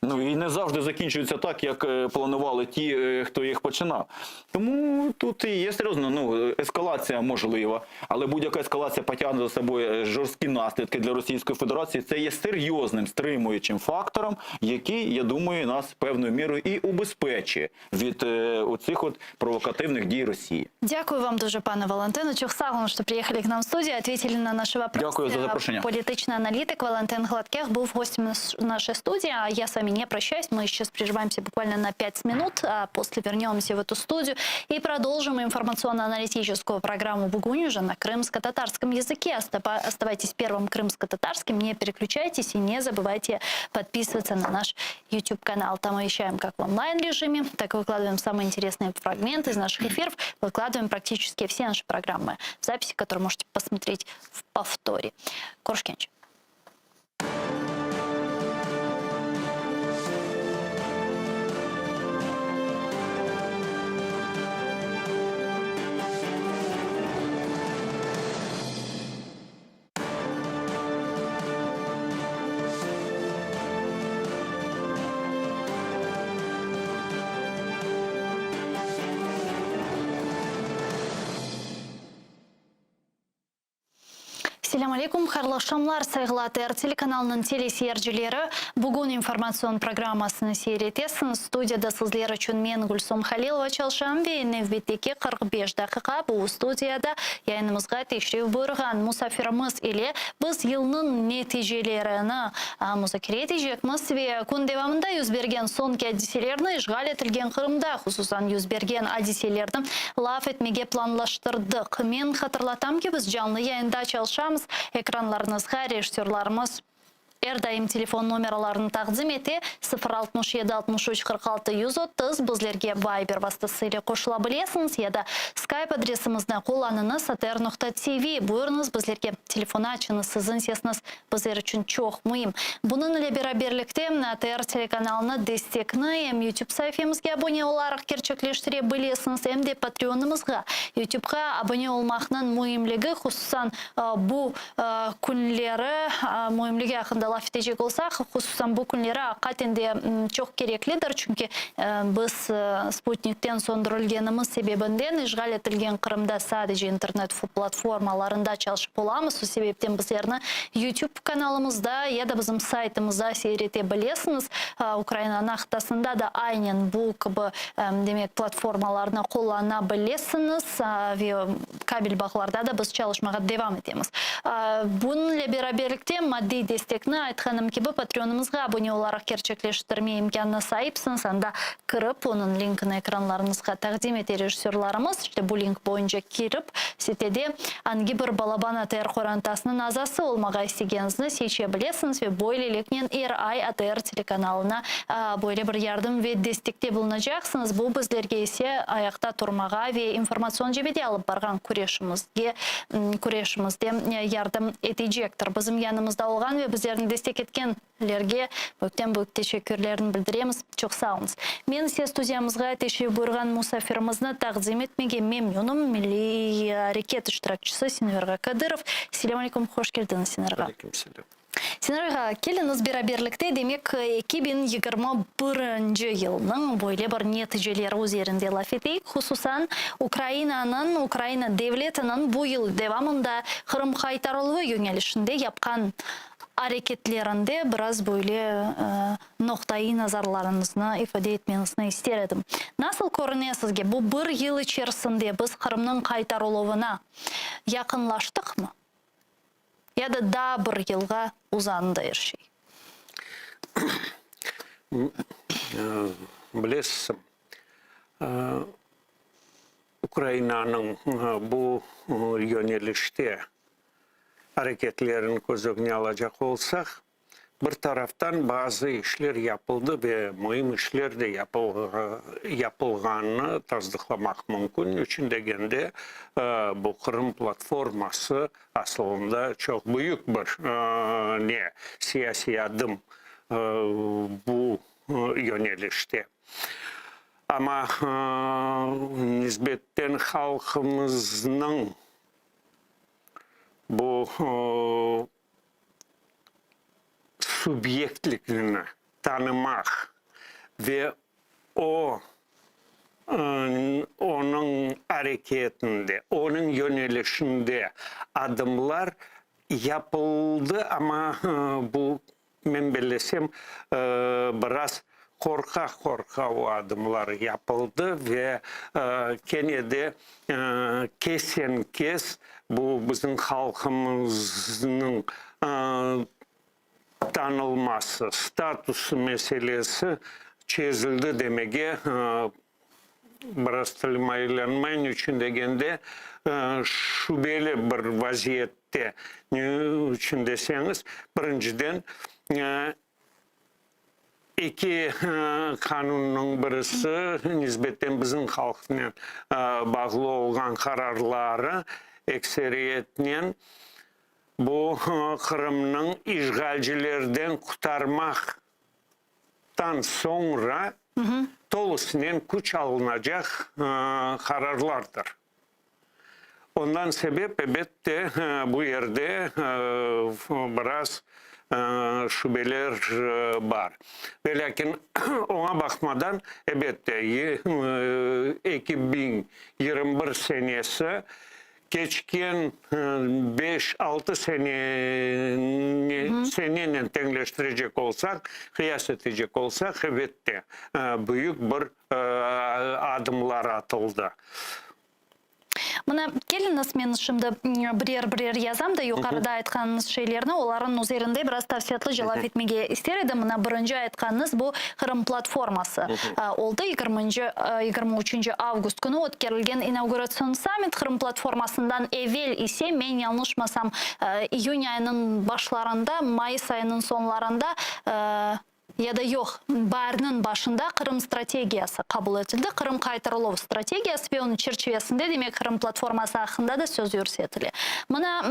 І не завжди закінчуються так, як планували ті, хто їх починав. Тому тут і є серйозно, ескалація можлива, але будь-яка ескалація потягне за собою жорсткі наслідки для Російської Федерації. Це є серйозним стримуючим фактором, який, я думаю, нас певною мірою і убезпечує від оцих провокативних дій Росії. Дякую вам дуже, пане Валентину. Чухсалом, що приїхали к нам в студію, ответили на наші вопроси. Дякую за запрошення. Політичний аналітик Валентин Гладких був гостем нашей студии, а я с вами не прощаюсь. Мы сейчас прерываемся буквально на 5 минут, а после вернемся в эту студию и продолжим информационно-аналитическую программу «Бугунь» уже на крымско-татарском языке. Оставайтесь первым крымско-татарским, не переключайтесь и не забывайте подписываться на наш YouTube-канал. Там мы вещаем как в онлайн-режиме, так и выкладываем самые интересные фрагменты из наших эфиров. Выкладываем практически все наши программы в записи, которые можете посмотреть в повторе. Коршкенч. Ассаляму алейкум, харлы шамлар, сайгыла ТР телеканалының телесерджілері. Бүгін информацион программасыны сейретесін. Студияда сізлер үшін мен Гүлсом Халилова чалшам ве невбеттеке 45 дақиқа бұл студияда яйнымызға тешреу бұрған мұсафирымыз еле біз елінің нәтижелеріні мұзакер етежекміз ве күн девамында юзберген сон кәдиселеріні işgal етілген Қырымда, хусусан юзберген адиселердің лаф етмеге планлаштырдық. Мен хатырлатам ки біз жанлы яйында чалшамыз, экранларыңызға режиссерларымыз әрдайым телефон номерларын тақдим ете 067-63-46-130 біздерге Viber вастысыйлы қошыла білесіңіз, еді Skype адресімізді қоланыңыз atr.tv бұйырыңыз біздерге телефон açınız, сізін сесіңіз біздер үшін чоқ мұйым. Бұның іле бераберлікте ATR телеканалына дестекні YouTube сайфемізге абоне оларық керчеклештіре білесіңіз, әмде патреонымызға YouTubeға абоне олмақның мұйымлігі, құсусан бұл күнлері мұйымлігі ақында лафетежек олсақ, құсусан бұл күнлері қатенде чоқ кереклідір, чүнке біз спутниктен сондырылгеніміз себебінден işgal етілген Қырымда садыжы интернет-платформаларында чалшып боламыз. Сол себептен біздерні YouTube каналымызда, еді біздің сайтымызда сейрете білесіңіз. Украина нақтасында да айнен бұл кібі демек платформаларына қоллана білесіңіз. Кабель бақыларда да біз чалышмаға девам етеміз. Бұның лебераберлікте мадди дестекні айтқаным кебі патреонымызға абоне оларақ керчеклештірме имканына сайыпсың, санда кіріп, оның линкіні экранларыңызға тәқдим ете режиссерларымыз, бұл линк бойынша кіріп, сетеде анги бір балабан АТР қорантасының азасы олмаға істегенізді сече білесіңіз, ве бойлы лекнен ай АТР телеканалына бойлы бір ярдым ве дестекте болынажақсыңыз. Бұл біздерге есе аяқта тұрмаға ве информацион жебеде алып барған күрешімізде ярдым етежектір. Біздің янымызда олған ве біздердің дестек еткенлерге бөктен-бөк тешекерлерін білдіреміз. Чоқ сауыңыз. Мен се студиямызға теше бұрған мұсафирымызны тақдим етмеге мемнуным милли рекет iştirakçısı Синверға Кадыров. Селам алейкум, хош келдіңіз Синверға. Синверға, келіңіз бераберлікте демек 2021 жылының бойлы бір нәтижелері өзерінде лафетейік. Хусусан Украина девлетінің бұл ел девамында Қырым қайтарылығы yönelişінде япқан әрекетлерінде біраз бойлы ноқтайы назарларыңызны ифаде етменізні істер едім. Насыл көрінесізге, бұл бір ел içerisinde біз Қырымның қайтарылуына яқынлаштық ма? Яда да бір елға uzandı her şey? Білесім, Ukrayna'nın bu yönelişte hareketlerini gözüne alacak olsak, bir taraftan bazı işler yapıldı ve mühim işler de yapılganını tasdiklamak mümkün. Üçündegende bu Kırım platforması aslında çok büyük bir siyasi adım bu yönelişte. Ama nisbetten halkımızın bu subyektliklerini tanımak ve onun hareketinde, onun yönelişinde adımlar yapıldı ama bu ben bilesem biraz korka o adımlar yapıldı ve gene de kes bu bizim halkımızın tanılması, statusu meselesi çözüldü demege biraz tilmaylanmayın için degende şüpheli bir vaziyette ne için deseniz birinciden iki kanunun birisi nisbetten bizim halkla bağlı olan kararları ekseriyetle bu Kırım'ın işgalcilerden kurtarmaktan sonra tolusinen güç alınacak kararlardır. Ondan sebep elbette bu yerde biraz şüpheler var. Ve lakin ona bakmadan elbette 2021 senesi geçken 5-6 seneyle tengleştirecek olsak, kıyas edecek olsak, evet de büyük bir adımlar atıldı. Мына келіңіз, мен шымды бірер язам да yuqarıda айтқаныңыз şeylerini, олардың üzerinde biraz tavsiyalı cevap etmege ister edim. Mına birinci айтқаныңız bu Kırım platforması. Oldu 23 avgust günü ötkerilgen inaugurasyon summit Kırım platformasından evvel ise, men yanlışmasam iyun ayının başlarında, mayıs ayının sonlarında ya da yok, barının başında Kırım stratejiyası kabul edildi. Kırım kaytarılov stratejiyası ve onun çerçevesinde demek Kırım platforması hakkında da söz yürütülü. Buna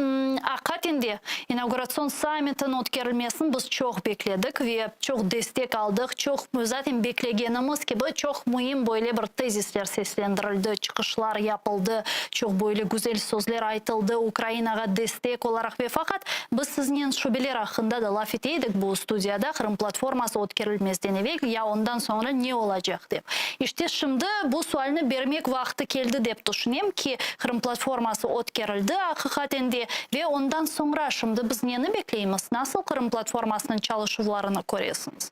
hakikaten inaugurasyon summit'in ötkerilmesini biz çok bekledik ve çok destek aldık. Çok zaten beklegenimiz gibi çok mühim böyle bir tezisler seslendirildi, çıkışlar yapıldı, çok böyle güzel sözler aytıldı Ukrayna'ya destek olarak ve fakat biz sizin şubeler hakkında da laf eteydik bu stüdyada Kırım platforması ötkerilmezden evvel ya ondan sonra ne olacak dep. İşte şimdi bu sualını vermek vakti geldi dep düşünüyorum ki Kırım platforması ötkerildi hakikaten de ve ondan sonra şimdi biz neni bekleyimiz? Nasıl Kırım platformasının çalışmalarını koruyorsunuz?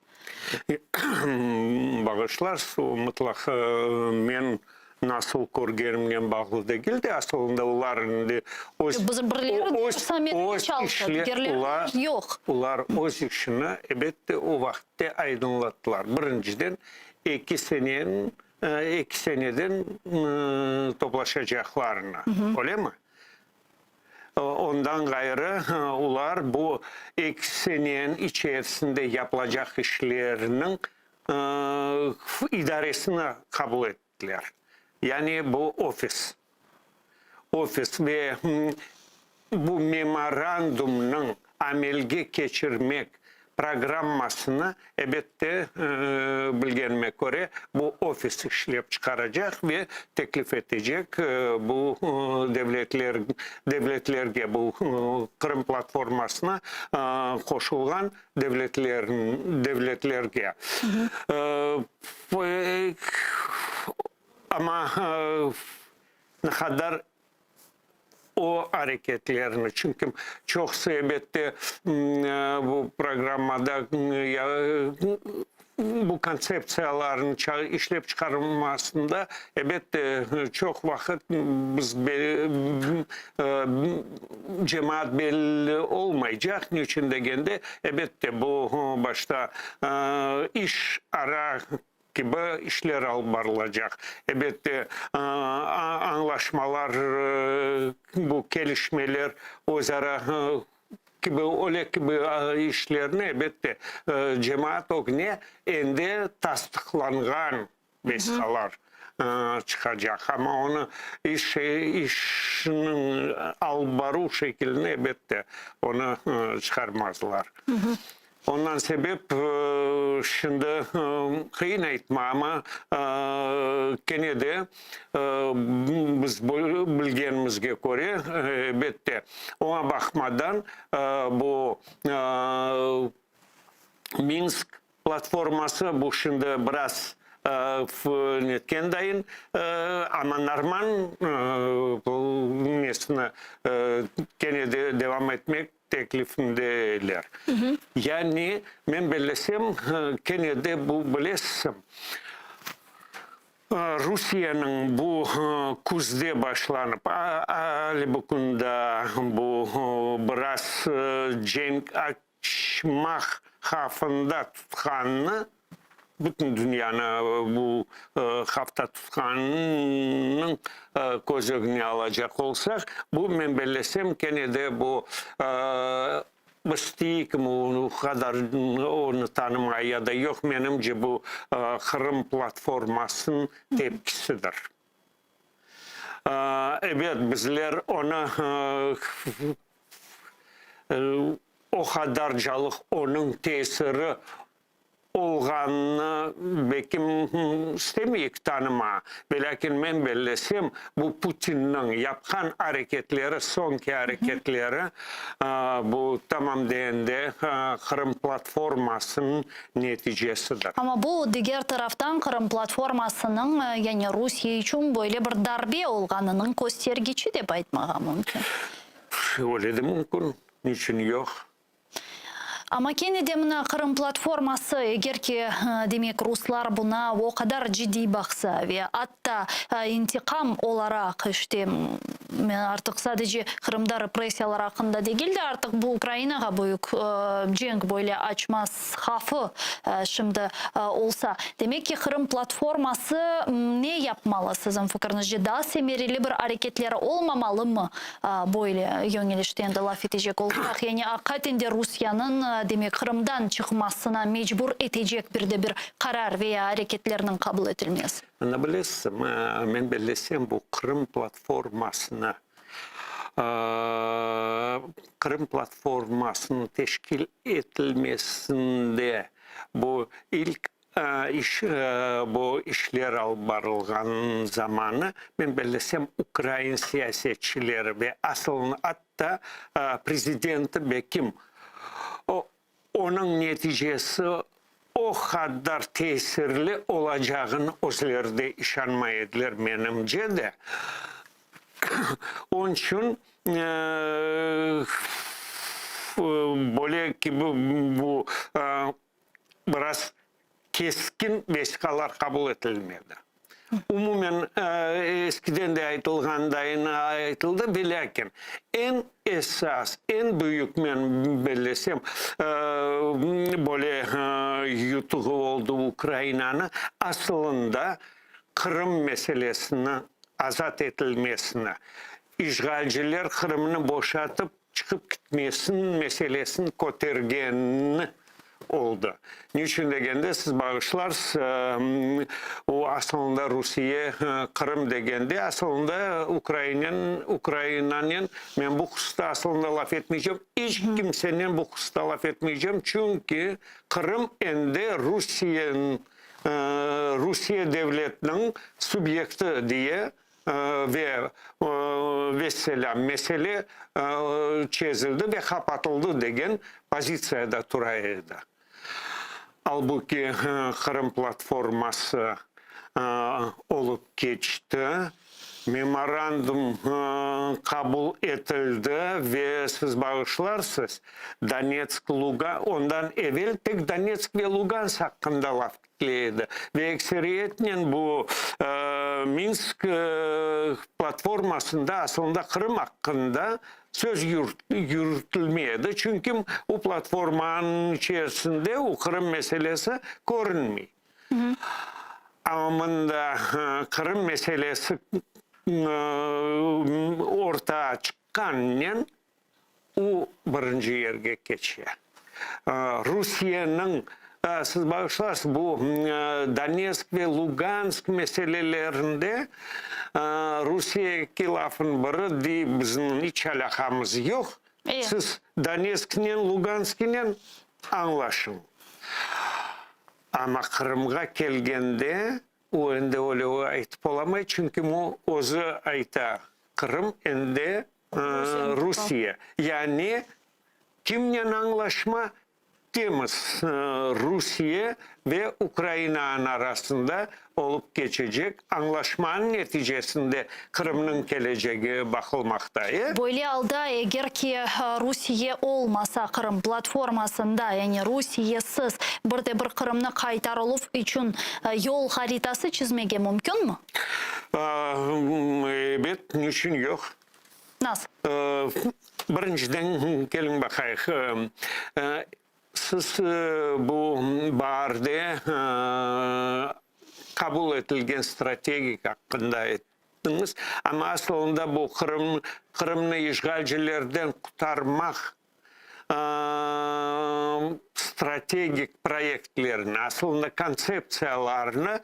Bağışlar, mutlak men nasıl körgerimden bağlı değil de aslında onların Biz birleri sametini çalıştık, yok. Ular öz işini elbette o vakitte aydınlattılar. Birinciden 2 seneden toplaşacaklarını. Öyle mi? Ondan gayrı ular bu 2 senenin içerisinde yapılacak işlerinin idaresini kabul ettiler. Yani bu ofis ve bu memorandumun amelge geçirmek programmasını elbette bilgenime göre bu ofis işlep çıkaracak ve teklif edecek bu devletlerge bu Kırım platformasına koşulan devletlerge. Ama ne kadar o hareketlerini çünkü çok sebepte bu programda bu konsepsiyaların işlep çıkarılmasında elbette çok vakit biz cemaat belli olmayacak. Niçin degende elbette bu başta iş ara gibi işler albarılacak. Elbette anlaşmalar, bu gelişmeler, özara gibi öyle gibi işlerini elbette cemaat ogni endi tasdiklangan veskalar çıkacak. Ama onu işinin albaru şeklinde elbette onu çıkarmazlar. Ondan sebep şimdi kıyın aytma ama gene de biz bilgenimizge göre elbette ona bakmadan bu Minsk platforması bu şimdi biraz netken dayın ama Narman mesine gene de devam etmek teklifindeler. Yani ben bilesem gene de bu bilesem Rusya'nın bu kuzde başlanıp Ali Bakunda bu biraz cenk açmak hafında tutkanını bütün dünyanın bu hafta tutkanının göz önüne alacak olsak bu men bilesem gene de bu Bıstık mı kadar onu tanımaya da yok menimce bu Kırım platformasının tepkisidir. Evet bizler ona o kadarcalık onun tesiri olğanını bekim istemeyik tanıma. Lakin men bellesem bu Putin'in yapkan hareketleri, sonki hareketleri bu tamam deyende Kırım platformasının neticesidir. Ama bu diğer taraftan Kırım platformasının yani Rusya için böyle bir darbe olganının göstergeci de aytmağa mümkün. Öyle de mümkün. Niçin yok? Ama kendi de mına Kırım platforması eğer ki demek Ruslar buna o kadar ciddi baksa ve hatta intikam olarak işte artık sadece Kırım'da represiyalar hakkında değil de artık bu Ukrayna'ya büyük cenk böyle açmaz hafı şimdi olsa. Demek ki Kırım platforması ne yapmalı sizin fikrinizce? Daha semereli bir hareketleri olmamalı mı böyle yönelişten de laf edecek olsak? Yani hakikaten de Rusya'nın demek Kırım'dan çıkmasına mecbur edecek bir de bir karar veya hareketlerinin kabul edilmesi. Ne bilesem, ben bilesem bu Kırım platformasını Kırım platformasının teşkil edilmesinde bu ilk bu işler albarılgan zamanı ben bilesem Ukrayna siyasetçileri ve asıl hatta prezidenti Bekim onun neticesi o kadar tesirli olacağını özleri inanmaydılar menimce de. Onun için böyle ki bu biraz keskin vesikalar kabul edilmedi. Umumen eskiden de aytıldı ve lakin en esas, en büyük ben bilesem böyle yutuğu oldu Ukrayna'nın aslında Kırım meselesini azat edilmesine, işgalciler Kırım'ını boşaltıp çıkıp gitmesin meselesini kotergen oldu. Niçin degende siz bağışlarsınız o aslında Rusya Kırım degende aslında Ukrayna'nın ben bu hususta aslında laf etmeyeceğim. Hiç kimsenin bu hususta laf etmeyeceğim. Çünkü Kırım ende Rusya devletinin subjekti diye ve mesela mesele çözüldü ve kapatıldı degen pozisyada duraydı. Halbuki Kırım platforması olup geçti. Memorandum kabul edildi ve siz bağışlarsınız Donetsk, Lugansk, ondan evvel tek Donetsk ve Lugansk hakkında laf edildi. Ve ekseriyetle bu Minsk platformasında aslında Kırım hakkında söz yürütülmeydi. Çünkü o platformanın içerisinde o Kırım meselesi görünmüyor. Ama Kırım meselesi ortaya çıkanken o birinci yerge geçiyor. Rusya'nın siz bağışlarsınız bu Donetsk ve Lugansk meselelerinde Rusya'daki lafın biri de bizim hiç alakamız yok. Siz Donetsk'le Lugansk'le anlaşın. Ama Kırım'a gelgende o ende öyle aytıp olamayı çünkü o özü ayta Kırım ende Rusya. Yani kimle anlaşma temiz Rusya ve Ukrayna'nın arasında olup geçecek anlaşmanın neticesinde Kırım'ın geleceği bakılmakta. Böyle alda eğer ki Rusya olmasa Kırım platformasında yani Rusya'sız bir de bir Kırım'ı kaytarılıp için yol haritası çizmege mümkün mü? Evet, niçin yok? Nasıl? Birinciden gelin bakayım. Siz bu barda kabul edilen strateji hakkında ettiniz. Ama aslında bu Kırım'ı işgalcilerden kurtarmak stratejik projektlerini, aslında konsepsiyalarını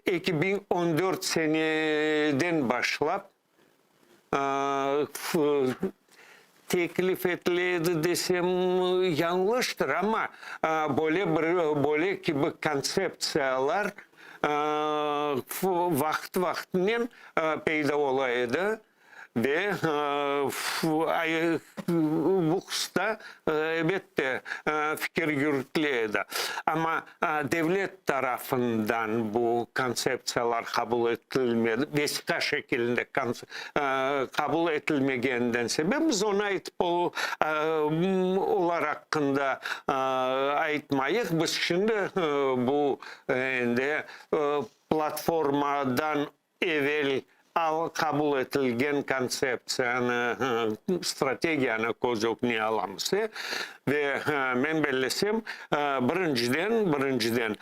2014 seneden başlap teklif edildi desem yanlıştır ama böyle gibi konsepsiyalar vaktinin peyda olaydı ve bu kısta elbette fikir yürütülüyordu. Ama devlet tarafından bu konsepsiyalar kabul edilmedi. Vesika şeklinde kabul edilmegenden sebep biz ona onlar hakkında aytmayız. Biz şimdi bu platformadan evvel kabul edilgen konsepsiyani, strategiyani ko'zokni alamız. Ve men bellesem birinciden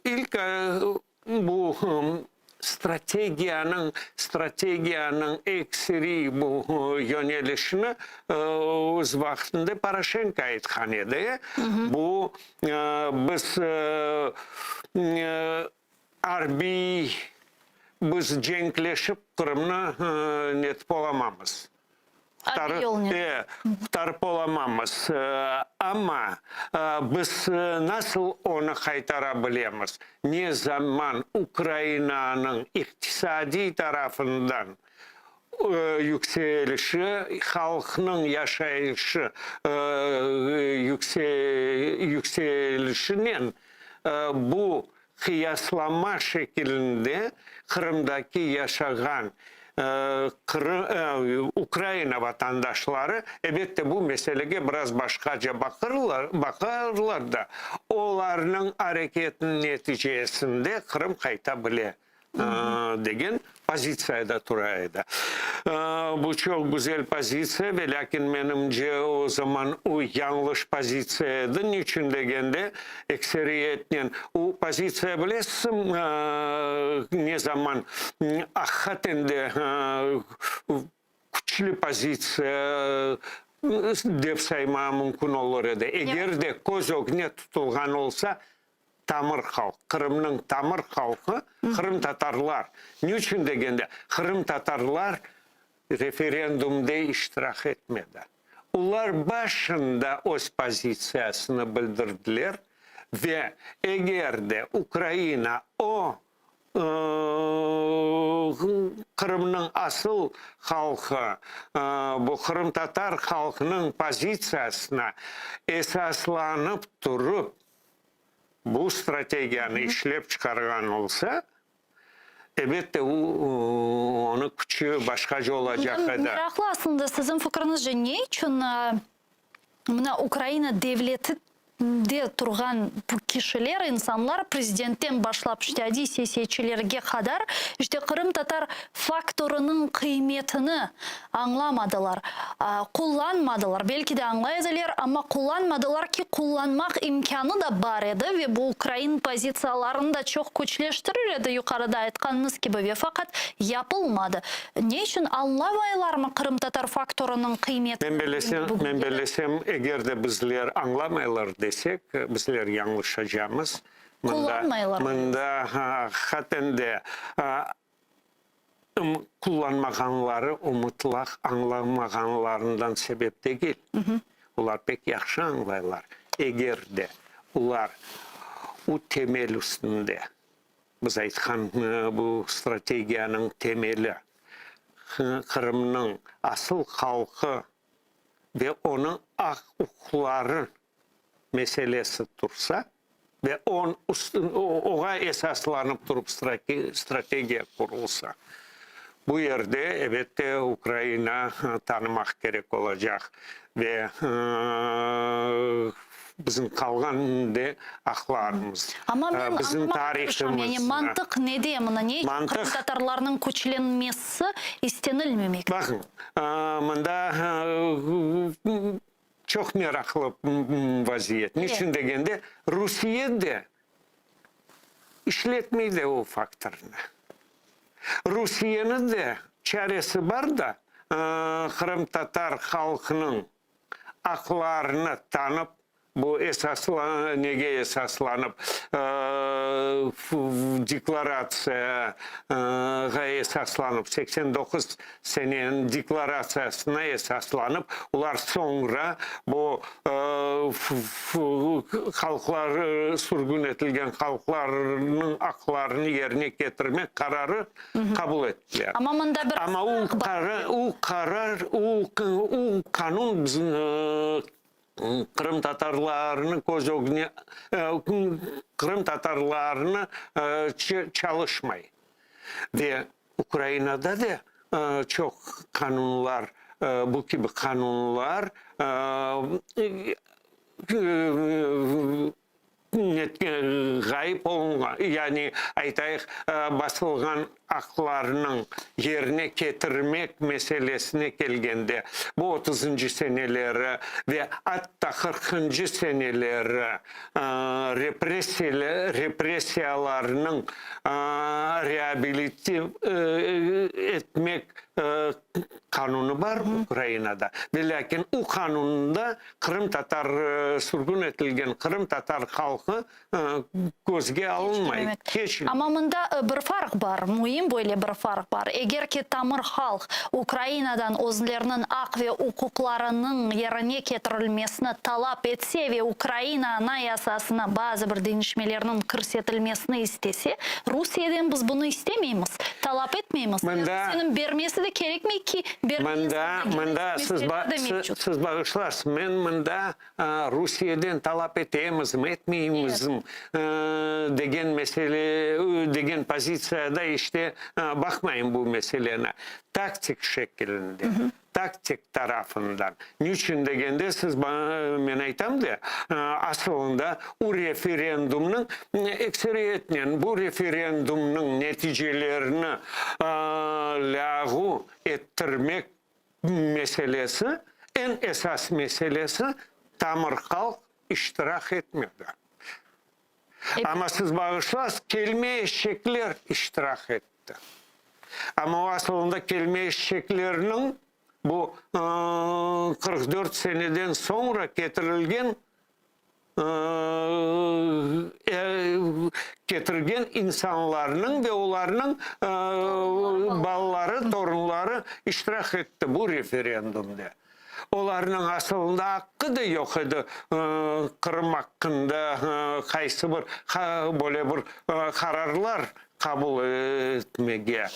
ilk bu strategiyanın ekseri bu yönelişini öz vaktinde Poroshenko aytkan edi. Bu biz biz cenkleşip Kırım'ı net olamamız. Tarıp olamamız. Ama biz nasıl onu kaytarabiliriz? Ne zaman Ukrayna'nın iktisadi tarafından yükselişi, halkının yaşayışı yükselişinin bu kıyaslama şeklinde Kırım'daki yaşayan Ukrayna vatandaşları elbette bu meseleye biraz başkaca bakarlar da onların hareketinin neticesinde Kırım kaytabilir degen pozisiyada turaydı. Bu çok güzel pozisiya ve lakin menimce o zaman o yanlış pozisiyaydı. Niçin degende ekseriyetle o pozisiya bilesim ne zaman hakikaten de güçlü pozisiya dep sayma mümkün olur edi. Eğer de kozogне tutulgan olsa tamır halk, Kırım'ın tamır halkı Kırım Tatarlar. Niçin degende Kırım Tatarlar referandumda iştirak etmedi. Onlar başında öz pozisiyasını bildirdiler ve eğer de Ukrayna o Kırım'ın asıl halkı, bu Kırım Tatar halkının pozisiyasına esaslanıp durup bu strategiyani işlep çıkargan olsa elbette onun küçüğü başkaca olacak edi. Meraklı aslında sizin fikrinizce ne için Ukrayna devleti de turgan bu kişiler, insanlar prezidentten başlap iştedi siyasiyeçilerge kadar işte Kırım Tatar faktörünün kıymetini anlamadılar, kullanmadılar. Belki de anlaydılar ama kullanmadılar ki kullanmak imkanı da var idi ve bu Ukrayna pozisyonlarını da çok güçleştirirdi yukarıda aytkanınız gibi ve fakat yapılmadı. Ne için anlamaylar mı Kırım Tatar faktörünün kıymetini? Men belesem eğer de bizler anlamaylar desek bizler yanlışacağımız. Mında hatten de kullanmaganları umutlaq anlamaganlarından sebep değil. Ular pek yaxşı anlaylar. Eğer de ular o temel üstünde biz aytkan bu strategiyanın temeli Kırım'ın asıl halkı ve onun hukukları meselesi dursa ve ona esaslanıp durup strateji kurulsa. Bu yerde elbette Ukrayna tanımak gerek olacak ve bizim kalgan de aklarımız. Ama bizim tarihimiz. Yani mantık ne diyeyim? Ne Kırım Tatarlarının güçlenmesi istenilmemek? Bakın, bunda çok meraklı vaziyet. Niçin degende Rusya'da işletmeydi o faktörünü. Rusya'nın da çaresi var da Kırım Tatar halkının aklarını tanıp bu nege esaslanıp deklaratsiyaga esaslanıp 89 senenin deklaratsiyasına esaslanıp ular sonra bu halklar sürgün etilgen halklarının aklarını yerine getirmek kararı kabul ettiler. Ama mında bir Ama o kanun Kırım Tatarlarını Kırım Tatarlarını çalışmayı. Ve Ukrayna'da da çok kanunlar, bu gibi kanunlar gayip olungan, yani aytayık basılgan aklarının yerine getirmek meselesine gelgende bu 30. seneleri ve hatta 40. seneleri represiyalarının rehabilite etmek kanunu var Ukrayna'da. Ve lakin o kanunda Kırım Tatar sürgün etilgen Kırım Tatar halkı gözge alınmayı. Ama mında bir fark var. Mühim böyle bir fark var. Eğer ki tamır halk Ukrayna'dan özlerinin hak ve hukuklarının yerine getirilmesini talep etse ve Ukrayna anayasasına bazı bir değişmelerinin kırsetilmesini istese, Rusya'dan biz bunu istemiyoruz. Talep etmiyoruz. Senin vermesi de gerekmiyor ki Mında siz bağışlarsınız. Mında Rusya'dan talep etmemiz mi etmeyimiz degen mesele, degen pozisyada işte bakmayın bu meselene. Taktik şeklinde. Taktik tarafından. Niçin degende siz ben aytam da aslında o referandumun ekseriyetinin bu referandumun neticelerini lagu ettirmek meselesi en esas meselesi tamır halk iştirak etmiyordu. Ama siz bağışlarsanız kelime eşekler iştirak etti. Ama o aslında kelime eşeklerinin bu 44 seneden sonra getirilgen insanların ve onların balları, torunları iştirak etti bu referandumda. Onların aslında hakkı da yok idi. Kırım hakkında kaysı bir böyle bir kararlar kabul etmeye.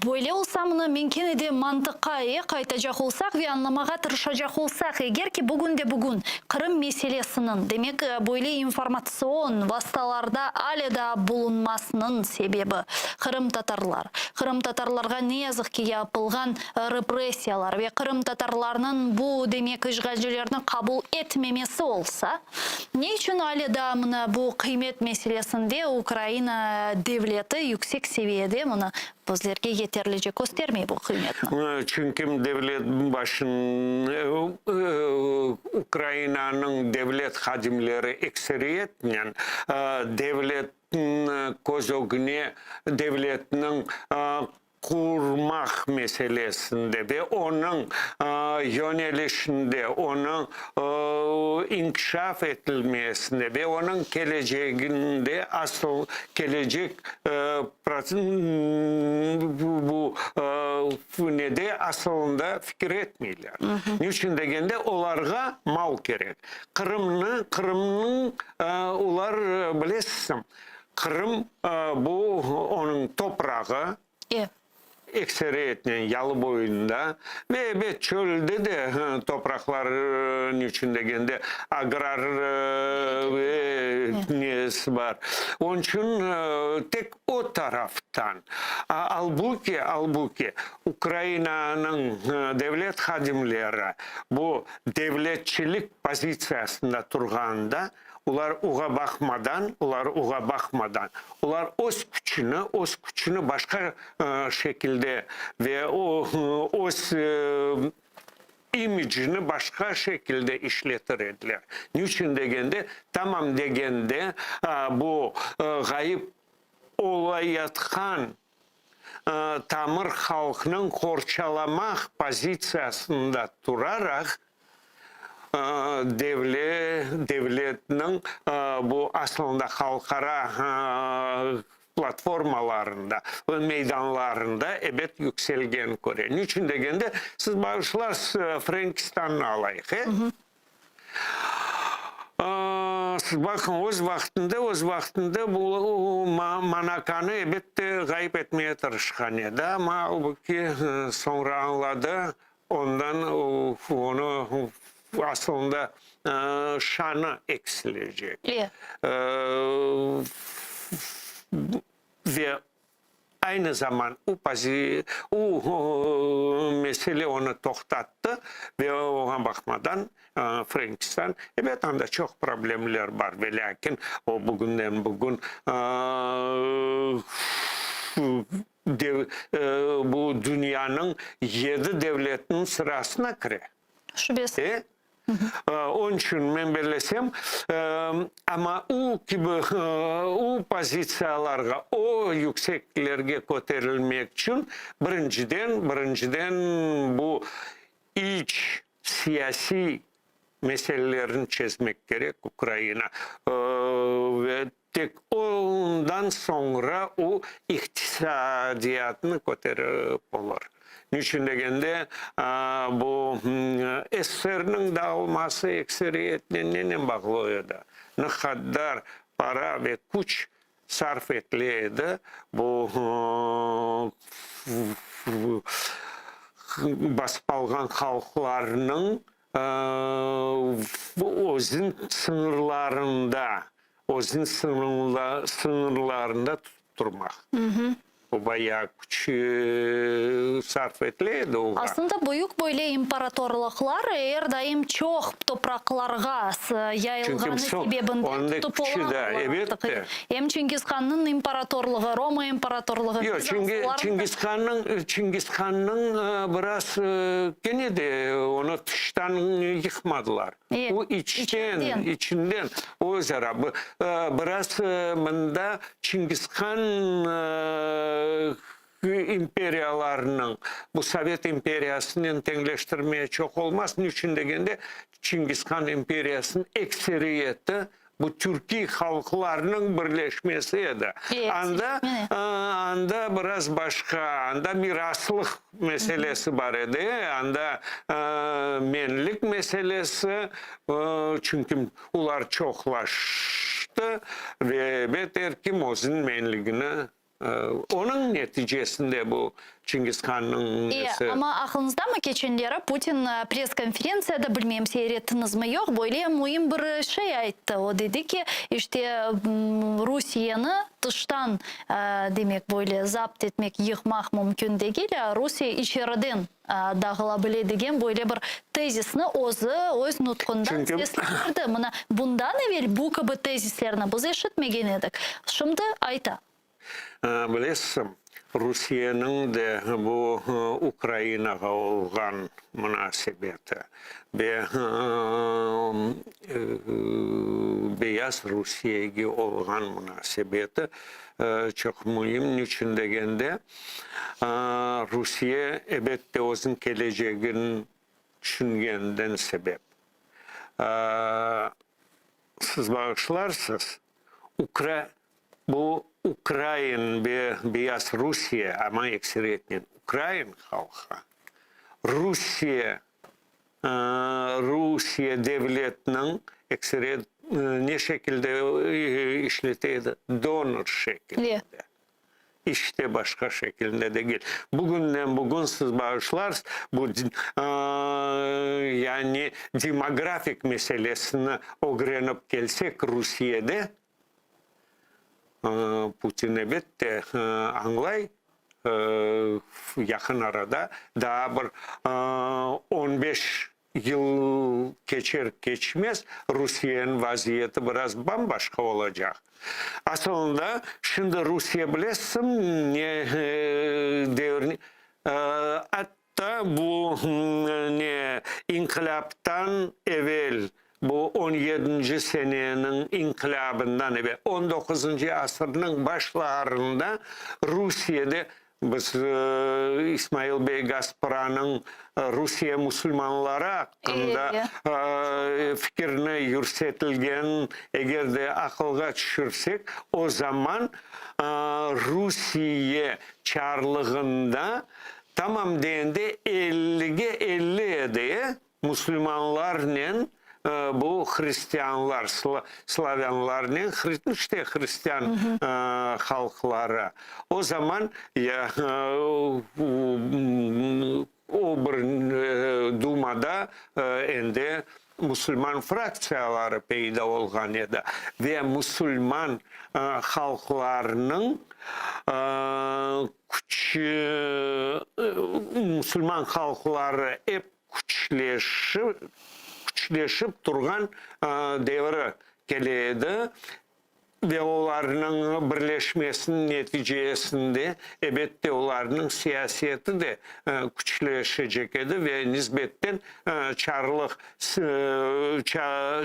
Böyle olsa mı mümkün de mantığa kaytacak olsak ve anlamaya tırışacak olsak, eğer ki bugün de bugün Kırım meselesinin demek böyle informasyon vasıtalarda hala da bulunmasının sebebi Kırım Tatarlar. Kırım Tatarlarga ne yazık ki yapılgan represiyalar ve Kırım Tatarlarının bu demek işgalcilerini kabul etmemesi olsa, ne için hala da bu kıymet meselesinde Ukrayna devleti yüksek seviyede bunu bizlerge yeterlice göstermeyi bu kıymetini? Çünkü devlet Ukrayna'nın devlet hacimleri ekseriyetle devlet kozogune devletinin kurmak meselesinde ve onun yönelişinde, onun inkişaf edilmesinde ve onun geleceğinde asıl gelecek bu ne de aslında fikir etmiyorlar. Niçin degende onlarga mal gerek. Kırım'ın ular bilesizim. Kırım bu onun toprağı. Ekseriyetle yalı boyunda ve çölde de toprakların içinde agrar niyesi var. Onun için tek o taraftan. Halbuki Ukrayna'nın devlet hadimleri bu devletçilik pozisyasında durganda ular uğa bakmadan, ular öz küçünü başka şekilde ve öz imajını başka şekilde işletirdiler. Niçin degende, tamam degende bu gayip olayatkan tamır halkının korçalamak pozisyasında durarak devletinin bu aslında halkara platformalarında, meydanlarında evet yükselgen göre. Niçin degende siz bağışlar Frankistan'ı alayık. Siz bakın öz vaktinde bu Manakan'ı elbette gayip etmeye tırışkan edi ama halbuki sonra anladı ondan onu aslında şanı eksilecek. Ve aynı zaman o mesele onu toktattı ve ona bakmadan Frankistan evet anda çok problemler var ve lakin o bugünden bugün bu dünyanın 7 devletinin sırasına kire. Şüphesiz. Onun için ben belirlesem ama o gibi o pozisyonlarga, o yükseklerge koterilmek için birinciden bu iç siyasi meselelerini çözmek gerek Ukrayna ve tek ondan sonra o iktisadiyatını koterip olur. Niçin degende bu eserinin dağılması ekseriyetle bağlıydı. Ne kadar para ve güç sarf edildi bu basıp algan halklarının özün sınırlarında tutturmak. Bu bayağı güç sarf edildi. Aslında büyük böyle imparatorluklar her daim çok topraklarga yayılganı sebebinden tutup olan. Hem Çingiz Han'ın imparatorluğu, Roma imparatorluğu. Yok, Çingiz Han'ın biraz gene de onu dıştan yıkmadılar. O içinden o zara biraz bunda Çingiz Han imperiyalarının bu Sovet imperiyasının tengleştirmeye çok olmaz. Niçin degende Çingiz Han imperiyasının ekseriyeti bu Türkiye halklarının birleşmesiydi. Anda biraz başka, anda miraslık meselesi var idi. Anda menlik meselesi çünkü ular çoklaştı ve beter ki Moz'un menligini onun neticesinde bu Çingiz Han'ın ama aklınızda mı geçenlere Putin press-konferensiyada bilmem seyrettiniz mi yok böyle mühim bir şey ayttı. O dedi ki işte Rusya'nı dıştan demek böyle zapt etmek, yıkmak mümkün değil. Rusya içeriden dağılabildiğin böyle bir tezisini öz nutkundan seslendirdi. Bundan evvel bu gibi tezislerini biz işitmegen edik. Şimdi ayta. Bilesem, Rusya'nın da bu Ukrayna'ga olgan münasebeti ve Beyaz Rusya'ya olgan münasebeti çok mühim. Niçin degende Rusya elbette özün geleceğini düşüngenden sebep. Siz bağışlarsınız, bu Ukrayna ve Beyaz Rusya ama ekseriyetle Ukrayna halkı Rusya devletinin ekseriyet ne şekilde işletiydi? Donor şekilde. İşte başka şekilde değil. Bugünden bugün siz bağışlar bu yani demografik meselesini öğrenip gelsek Rusya'da Putin elbette anlay yakın arada daha bir 15 yıl geçmez Rusya'nın vaziyeti biraz bambaşka olacak. Aslında şimdi Rusya bilesin ne devrini hatta bu ne inkılaptan evvel bu 17. senenin inkılabından ve 19. asırın başlarında Rusya'da Biz İsmail Bey Gasparan'ın Rusya Müslümanları hakkında fikrini yürütetilgen eğer de akılga düşürsek o zaman Rusya çarlığında tamam deyende 50'ge 50 edeye Müslümanlarla bu Hristiyanlar, Slavyanlarla işte Hristiyan halkları. O zaman ya o bir Duma'da ende Müslüman fraksiyaları peyda olgan edi ve Müslüman halklarının Müslüman halkları hep güçleşip durgan devre geledi ve onların birleşmesinin neticesinde elbette onların siyaseti de güçleşecek edi ve nisbetten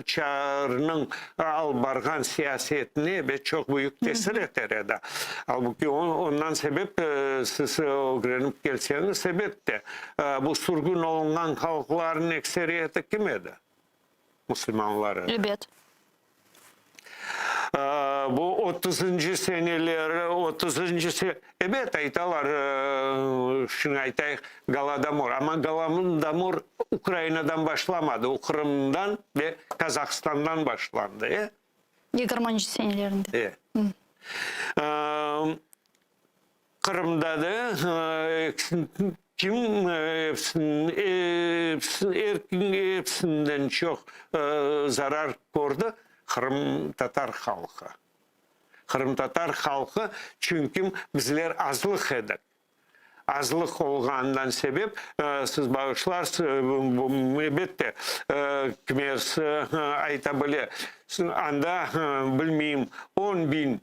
çarının albargan siyasetine çok büyük tesir eder edi. Halbuki ondan sebep siz öğrenip gelseniz sebep de bu sürgün olunan halkların ekseriyeti kim edi? Müslümanları. Evet. Bu 30. seneler, 30. evet aytalar, şunu aytay Galadomor. Ama Galadomor Ukrayna'dan başlamadı. Kırım'dan ve Kazakistan'dan başlandı. 20. senelerinde. Kırım'da da kim hepsinden çok zarar gördü? Kırım Tatar halkı. Kırım Tatar halkı çünkü bizler azlık edik. Azlık olgandan sebep siz bağışlarsınız elbette kimisi aytabilir. Anda bilmeyeyim 10.000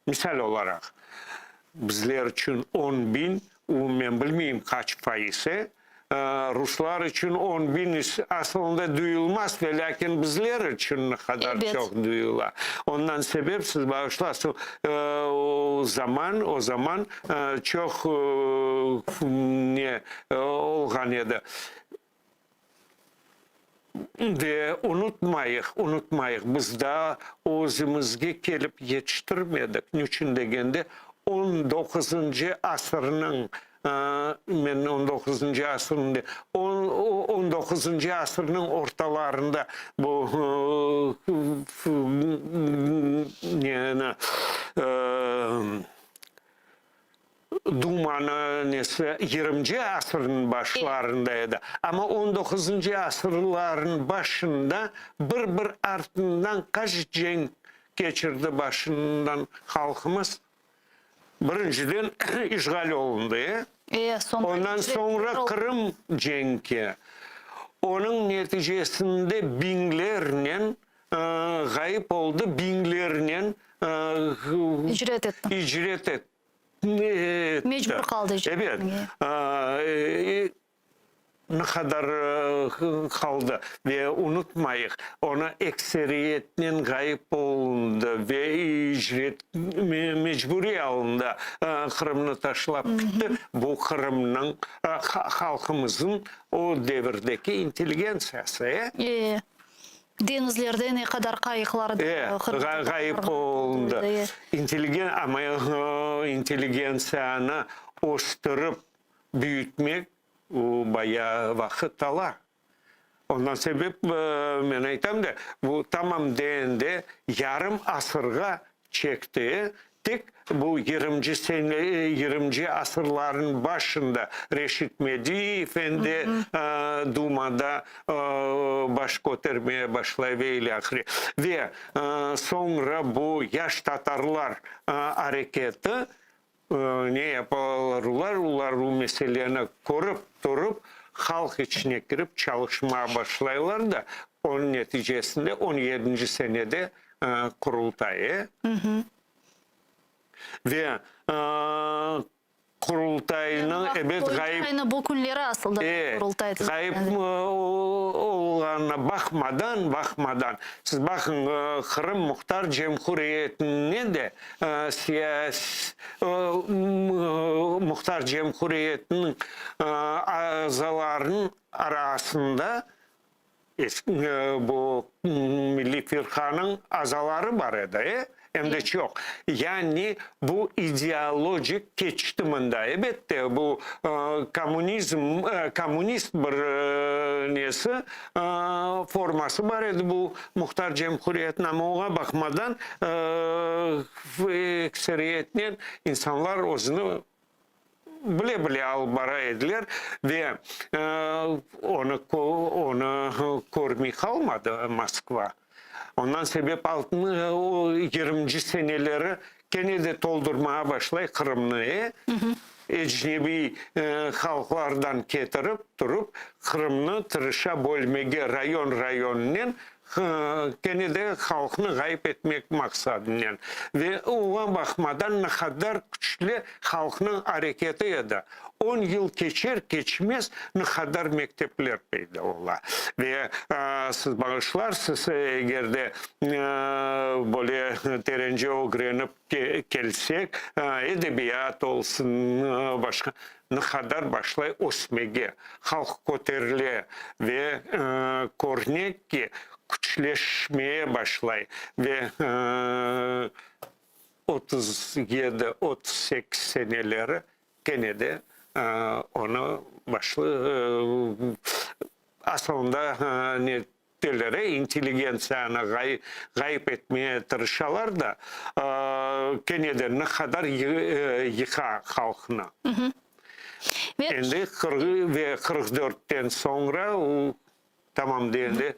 misal olarak bizler için 10.000 ben bilmeyeyim kaç faizi. Ruslar için 10.000 aslında duyulmaz ve lakin bizler için ne kadar çok duyular. Ondan sebep siz bağışlarsınız o zaman çok ne olgan edi. Ve unutmayık biz daha özümüzge kelip yetiştirmedik. Niçin degende 19. asırının men 19. asırında 19. asırının ortalarında bu yani Duma'nın 20. asırın başlarındaydı. Ama 19. asırların başında bir ardından kaç cenk geçirdi başından halkımız. Birinciden işgal olundu. Ondan sonra Kırım cenki. Onun neticesinde binlerle gayip oldu. Binlerle icret etti. Mecbur kaldı. Evet. Ne kadar kaldı ve unutmayık ona ekseriyetten gayip olundu ve icret mecburi alındı. Kırım'ını taşlap gitti. Bu Kırım'ın halkımızın o devirdeki intelijensiyası. Denizlerde ne kadar kayıklar gayip olundu. Ama inteligensiyanı oluşturup büyütmek bayağı vakit alır. Ondan sebep ben aytam da bu tamam deyende yarım asırga çekti. Tek bu 20. asırların başında Reşit Mehdi Efendi Duma'da baş götürmeye başlayıverdi. Ve sonra bu yaş Tatarlar hareketi ne yaparlar? Onlar bu meseleni korup durup halk içine girip çalışmaya başlayırlar da onun neticesinde 17. senede kurultayı ve Құрылтайының әбет ғайып Aynen bu günleri asıldı kurultaydı. ғайып олғаны бақмадан. Сіз бақын Қырым Мұхтар Жемхуриетіне де Мұхтар Жемхуриетінің азаларының арасында bu Milli Firkanın azaları var edi. Hem de çok. Yani bu ideolojik geçtiminde elbette bu komünist bir nesi forması var edi bu Muhtar Cemhuriyetine ama ona bakmadan ekseriyetle insanlar özünü bile albara edilir ve onu görmeye kalmadı Moskva. Ondan sebep altını o 20. seneleri gene de doldurmaya başlay Kırım'ı. Ecnebi halklardan getirip durup Kırım'ı tırışa bölmege rayon gene de halkını gayip etmek maksadıyla. Ve ona bakmadan ne kadar güçlü halkının hareketi edi. 10 yıl geçmez ne kadar mektepler peyda ola. Ve siz bağışlarsınız eğer de böyle terence öğrenip gelsek edebiyat olsun başka ne kadar başlay osmege halk koterle ve kornek ki güçleşmeye başlay ve 37-38 seneleri gene de onu aslında ne derler inteligensiyanı gayip etmeye tırışalar da gene de ne kadar yıka halkına. Şimdi ve 44'ten sonra tamam değildi.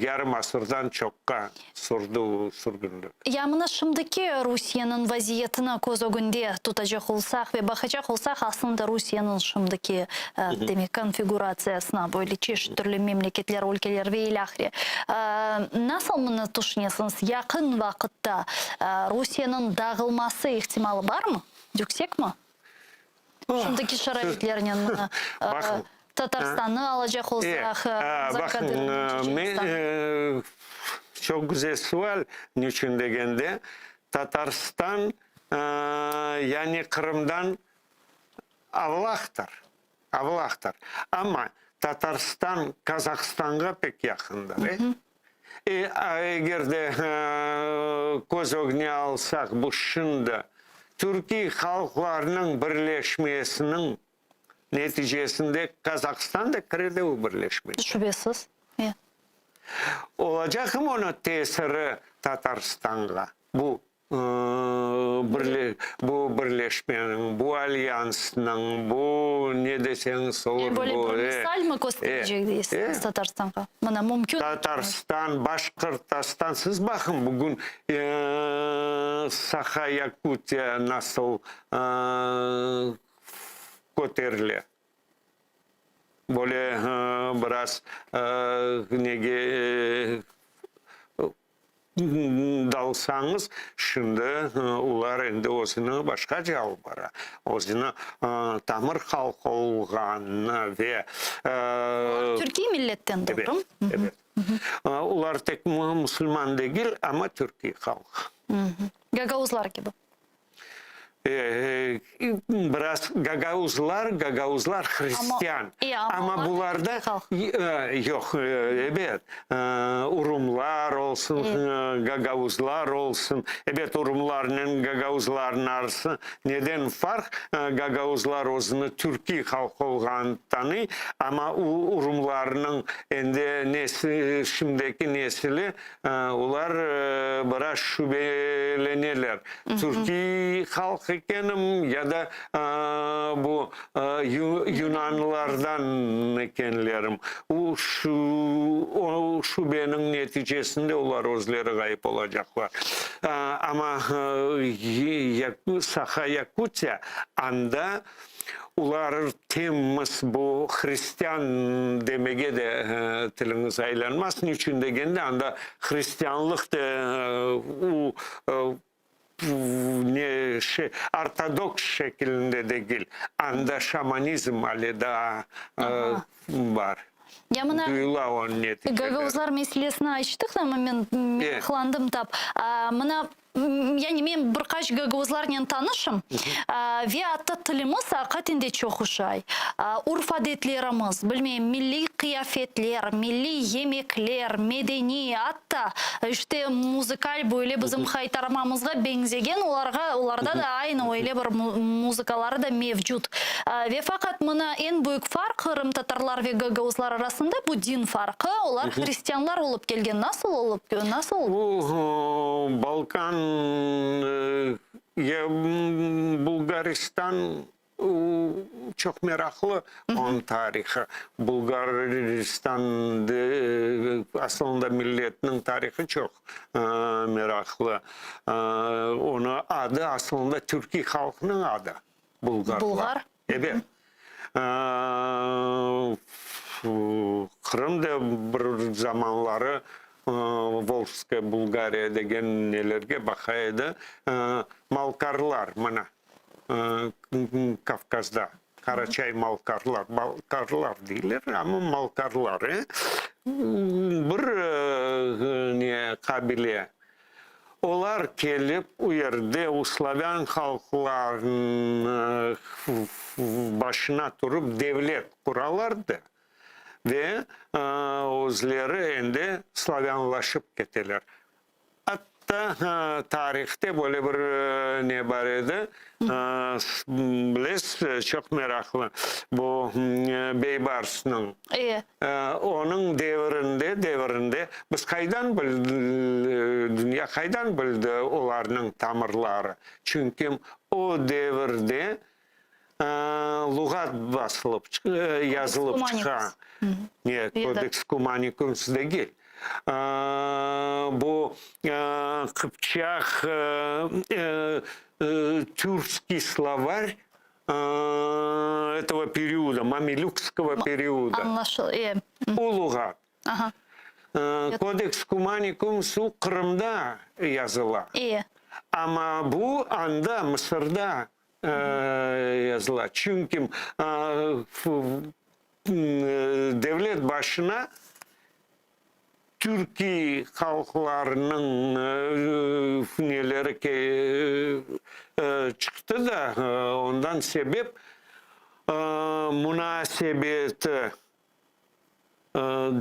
Yarım asırdan çokka sürdü sürgündü. Ямына şimdiki Rusiyanın vaziyetine көз önünde tutacak olsak ve bakacak olsak aslında Rusiyanın şimdiki demek konfigurasyasına böyle çeşitli memleketler, ülkeler ve ilahri. Nasıl bunu düşünüyorsunuz? Yakın vakitte Rusiyanın dağılması ihtimali var mı? Yüksek mi? Şimdiki şaraitlerin yanına Tatarstan'ı alacak olsak. Bakın, çok güzel sual. Niçin degende Tatarstan yani Kırım'dan avlaktır. Ama Tatarstan Kazakstan'a pek yakındır. Eğer de göz önüne alsak bu şimdi Türkiye halklarının birleşmesinin neticesinde Kazakistan'da kredi birleşmesi. Şüphesiz. Olacak mı onun tesiri Tatarstan'a? Bu birleşmenin, bu alyansının, bu ne deseniz olur. Böyle bir misal mı gösterecek değilsiniz Tatarstan'a? Bana mümkün. Tatarıstan, Başkırtastan, siz bakın bugün Sakha Yakutya nasıl koterli. Böyle biraz dalsanız şimdi ular endi özünü başka cevap var. Özünü tamır halk olğanı ve Türkiye milletten doğru mu? Evet. Ular tek Müslüman değil ama Türkiye halkı. Gagavuzlar gibi. Biraz Gagavuzlar Hristiyan. Ama bunlarda yok. Evet. Urumlar olsun, Gagavuzlar olsun. Evet, Urumlarla Gagavuzların arası neden fark? Gagavuzlar özünü Türkiye halkı olğan tanı ama Urumlarının şimdiki nesili ular biraz şüphelenirler. Türkiye halkı ikenim ya da bu Yunanlılardan kendilerim. O şüphenin neticesinde onlar özleri kayıp olacaklar. Ama Sakha Yakutya anda ular temiz bu Hristiyan demege de tiliniz aylanmaz. Niçin degende anda Hristiyanlık da ortodoks şeklinde değil. Anda şamanizm ali da var. Я мына Duyula onun neticede. гагаузлар мәселесін айттық та мен қыландым тап. Мына яғни мен бір қаш гагаузлармен танышым. Ве атты тіліміз қатенде чоқушай. Урф әдетлеріміз, білмеймін, милли қияфетлер, милли емеклер, медени атта. Үште музыкаль бойле бізім қайтармамызға бензеген, оларда да айны ойле бір музыкалары да мевжуд. Ве фақат мына ең бүйік фарқ Қырым татарлар ве гагаузлар арасында bu din farkı. Onlar Hristiyanlar olup gelgen. Nasıl olup? Nasıl? Bu Balkan, Bulgaristan çok meraklı onun tarihi. Bulgaristan aslında milletinin tarihi çok meraklı. Onun adı aslında Türkiye halkının adı. Bulgarlar. Bulgar. Evet. Kırım'da bir zamanları Volжская Bulgarya degen nelerge bakaydı. Malkarlar mana Kafkas'da. Karaçay Malkarlar. Malkarlar değiller ama Malkarlar. Bir kabile. Olar gelip o yerde Slaven halkların başına durup devlet kuralardı. Ve özleri ende Slavenlaşıp gittiler. Hatta tarihte böyle bir ne var idi? Biliz çok meraklı. Bu Beybars'ın. Onun devrinde biz kaydan bildi, dünya kaydan bildi onların tamirleri. Çünkü o devirde lugat basılıp yazılıp çıkan. Kodeks Kumanikums değil. Bu Kıpçak тюркский словарь этого периода, мамилюкского периода. Улугат. Кодекс Куманикумсу Кырымда yazıla. Ama bu anda Mısır'da yazıla. Çünkü devlet başına Türkiye halklarının neleri çıktı da ondan sebep münasebeti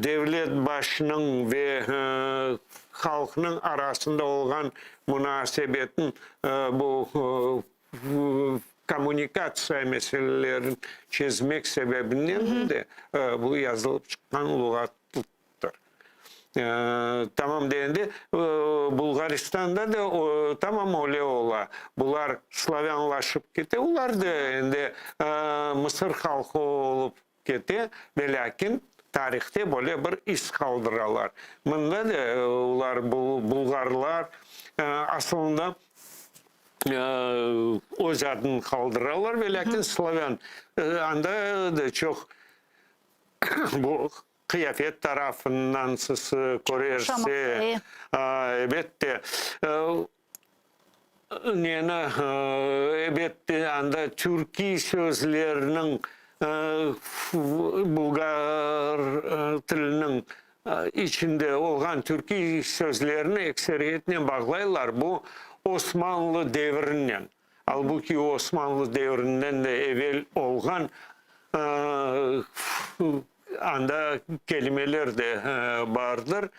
devlet başının ve halkının arasında olan münasebetin bu komünikasyon meselelerini çözmek sebebinden de bu yazılıp çıkan lügattır. Tamam deyince Bulgaristan'da da tamam öyle ola. Bunlar Slavenlaşıp gitti. Onlar da endi Mısır halkı olup gitti. Ve lakin tarihte böyle bir iz kaldıralar. Bunda da onlar Bulgarlar aslında öz adını kaldıralar ve lakin Slaven anda da çok bu kıyafet tarafından siz görürse elbette elbette anda Türkiye sözlerinin Bulgar tilinin içinde olan Türkiye sözlerini ekseriyetine bağlayırlar. Bu Osmanlı devrinden. Halbuki Osmanlı devrinden de evvel olan anda kelimeler de vardır.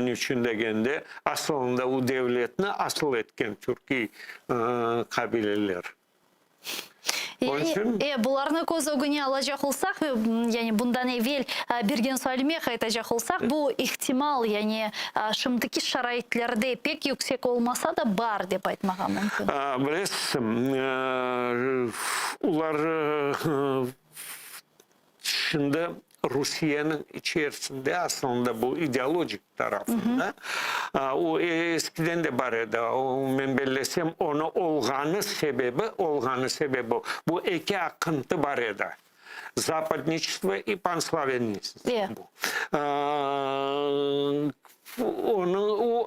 Niçin degende aslında o devletini asıl etken Türkiye kabileler. Бұларны көз өгіне алажақ олсақ, яғни бұндан евел берген сөйлеме қайтажақ олсақ, бұл ихтимал, яғни шымдыки шарайтлерде пек yüksek olmasa da бар деп айтмаған мүмкін. Білесім, олар şimdi Rusya'nın içerisinde aslında bu ideolojik tarafında o eskiden de var da ben belirlesem onu olganı sebebi bu iki akıntı var da Zapadniçeство и панславянизм. Onu o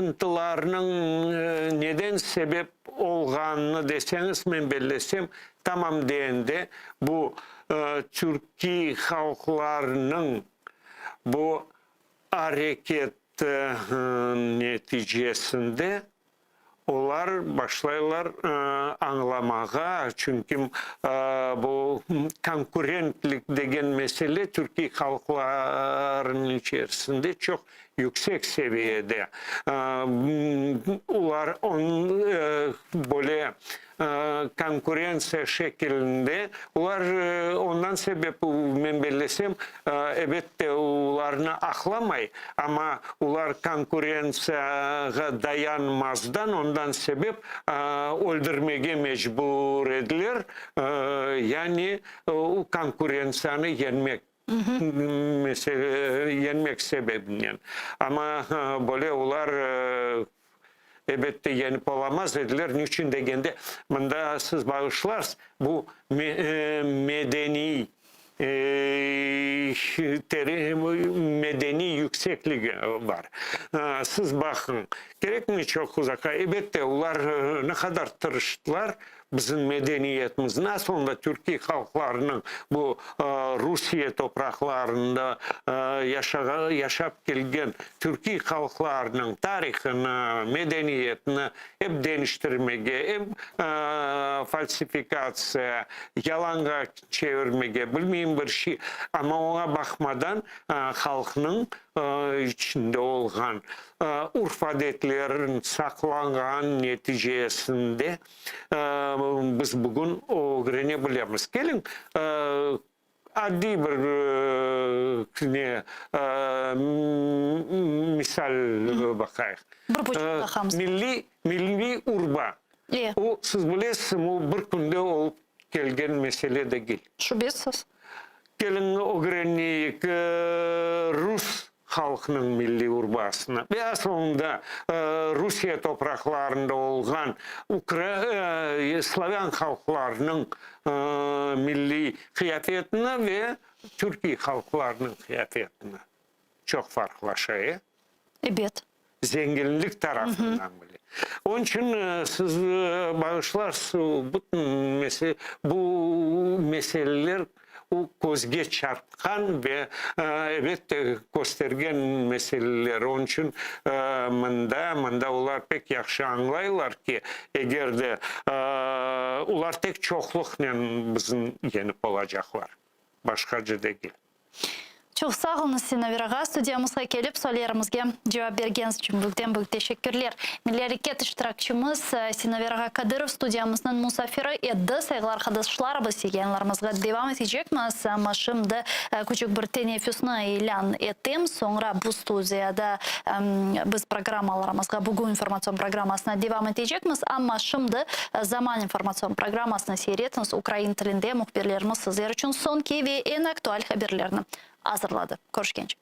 sıkıntılarının neden sebep olganını deseniz men belirlesem tamam deyende bu Türkiye halklarının bu hareket neticesinde onlar başlayırlar anlamağa çünkü bu konkurentlik degen mesele Türkiye halklarının içerisinde çok yüksek seviyede. Onlar böyle konkurensiya şeklinde onlar ondan sebep men belirlesem elbette onlarını aklamay ama onlar konkurensiyaga dayanmazdan ondan sebep öldürmeye mecbur edilir yani o konkurensiyanı yenmek mesela yenmek sebebinden ama böyle onlar elbette yenip olamaz dediler. Niçin degende bunda siz bağışlarsınız bu medeni medeni yüksekliği var. Siz bakın gerek mi çok uzaka elbette onlar ne kadar tırıştılar bizim medeniyetimiz nasıl onda Türkiye halklarının bu Rusya topraklarında yaşap gelgen Türkiye halklarının tarihini, medeniyetini hep değiştirmeye, hep falsifikasya, yalanga çevirmeye bilmeyeyim bir şey. Ama ona bakmadan halkının içinde olan urf adetlerin saklangan neticesinde biz bugün öğrenebiliriz. Gelin addi bir misal bakayım. Milli urba. O siz bilirsiniz o bir günde olup gelgen mesele de değil. Şüphesiz. Gelin öğreniyik Rus halkının milli urbasına ve aslında Rusya topraklarında olan Slaven halklarının milli kıyafetine ve Türkiye halklarının kıyafetine çok farklılaşıyor. Evet. Zenginlik tarafından bile. Onun için siz bağışlarsınız bu meseleler o gözge çarpkan ve elbette göstergen meseleler. Onun için manda onlar pek yaxşı anlayırlar ki eğer de onlar tek çoklukla bizim yenip olacaklar. Başkaca değil. Çok sağ olun Sinavir ağa. Stüdyamızga kelip sorularımızga cevap bergeniz için büyük teşekkürler. Milli Hareket iştirakçımız Sinavir ağa Kadyrov stüdyamızın musafiri edi. Saygılar arkadaşlar, biz yegenlerimizga devam edecekmiz. Ama şimdi küçük bir teneffüsünü ilan ettim. Sonra bu stüdyada biz programmalarımızga bugün informasyon programmasına devam edecekmiz. Ama şimdi zaman informasyon programmasını seyretiniz. Ukrayna tilinde muhbirlerimiz sizler için sonki ve en aktual haberlerini hazırladı. Görüşkence.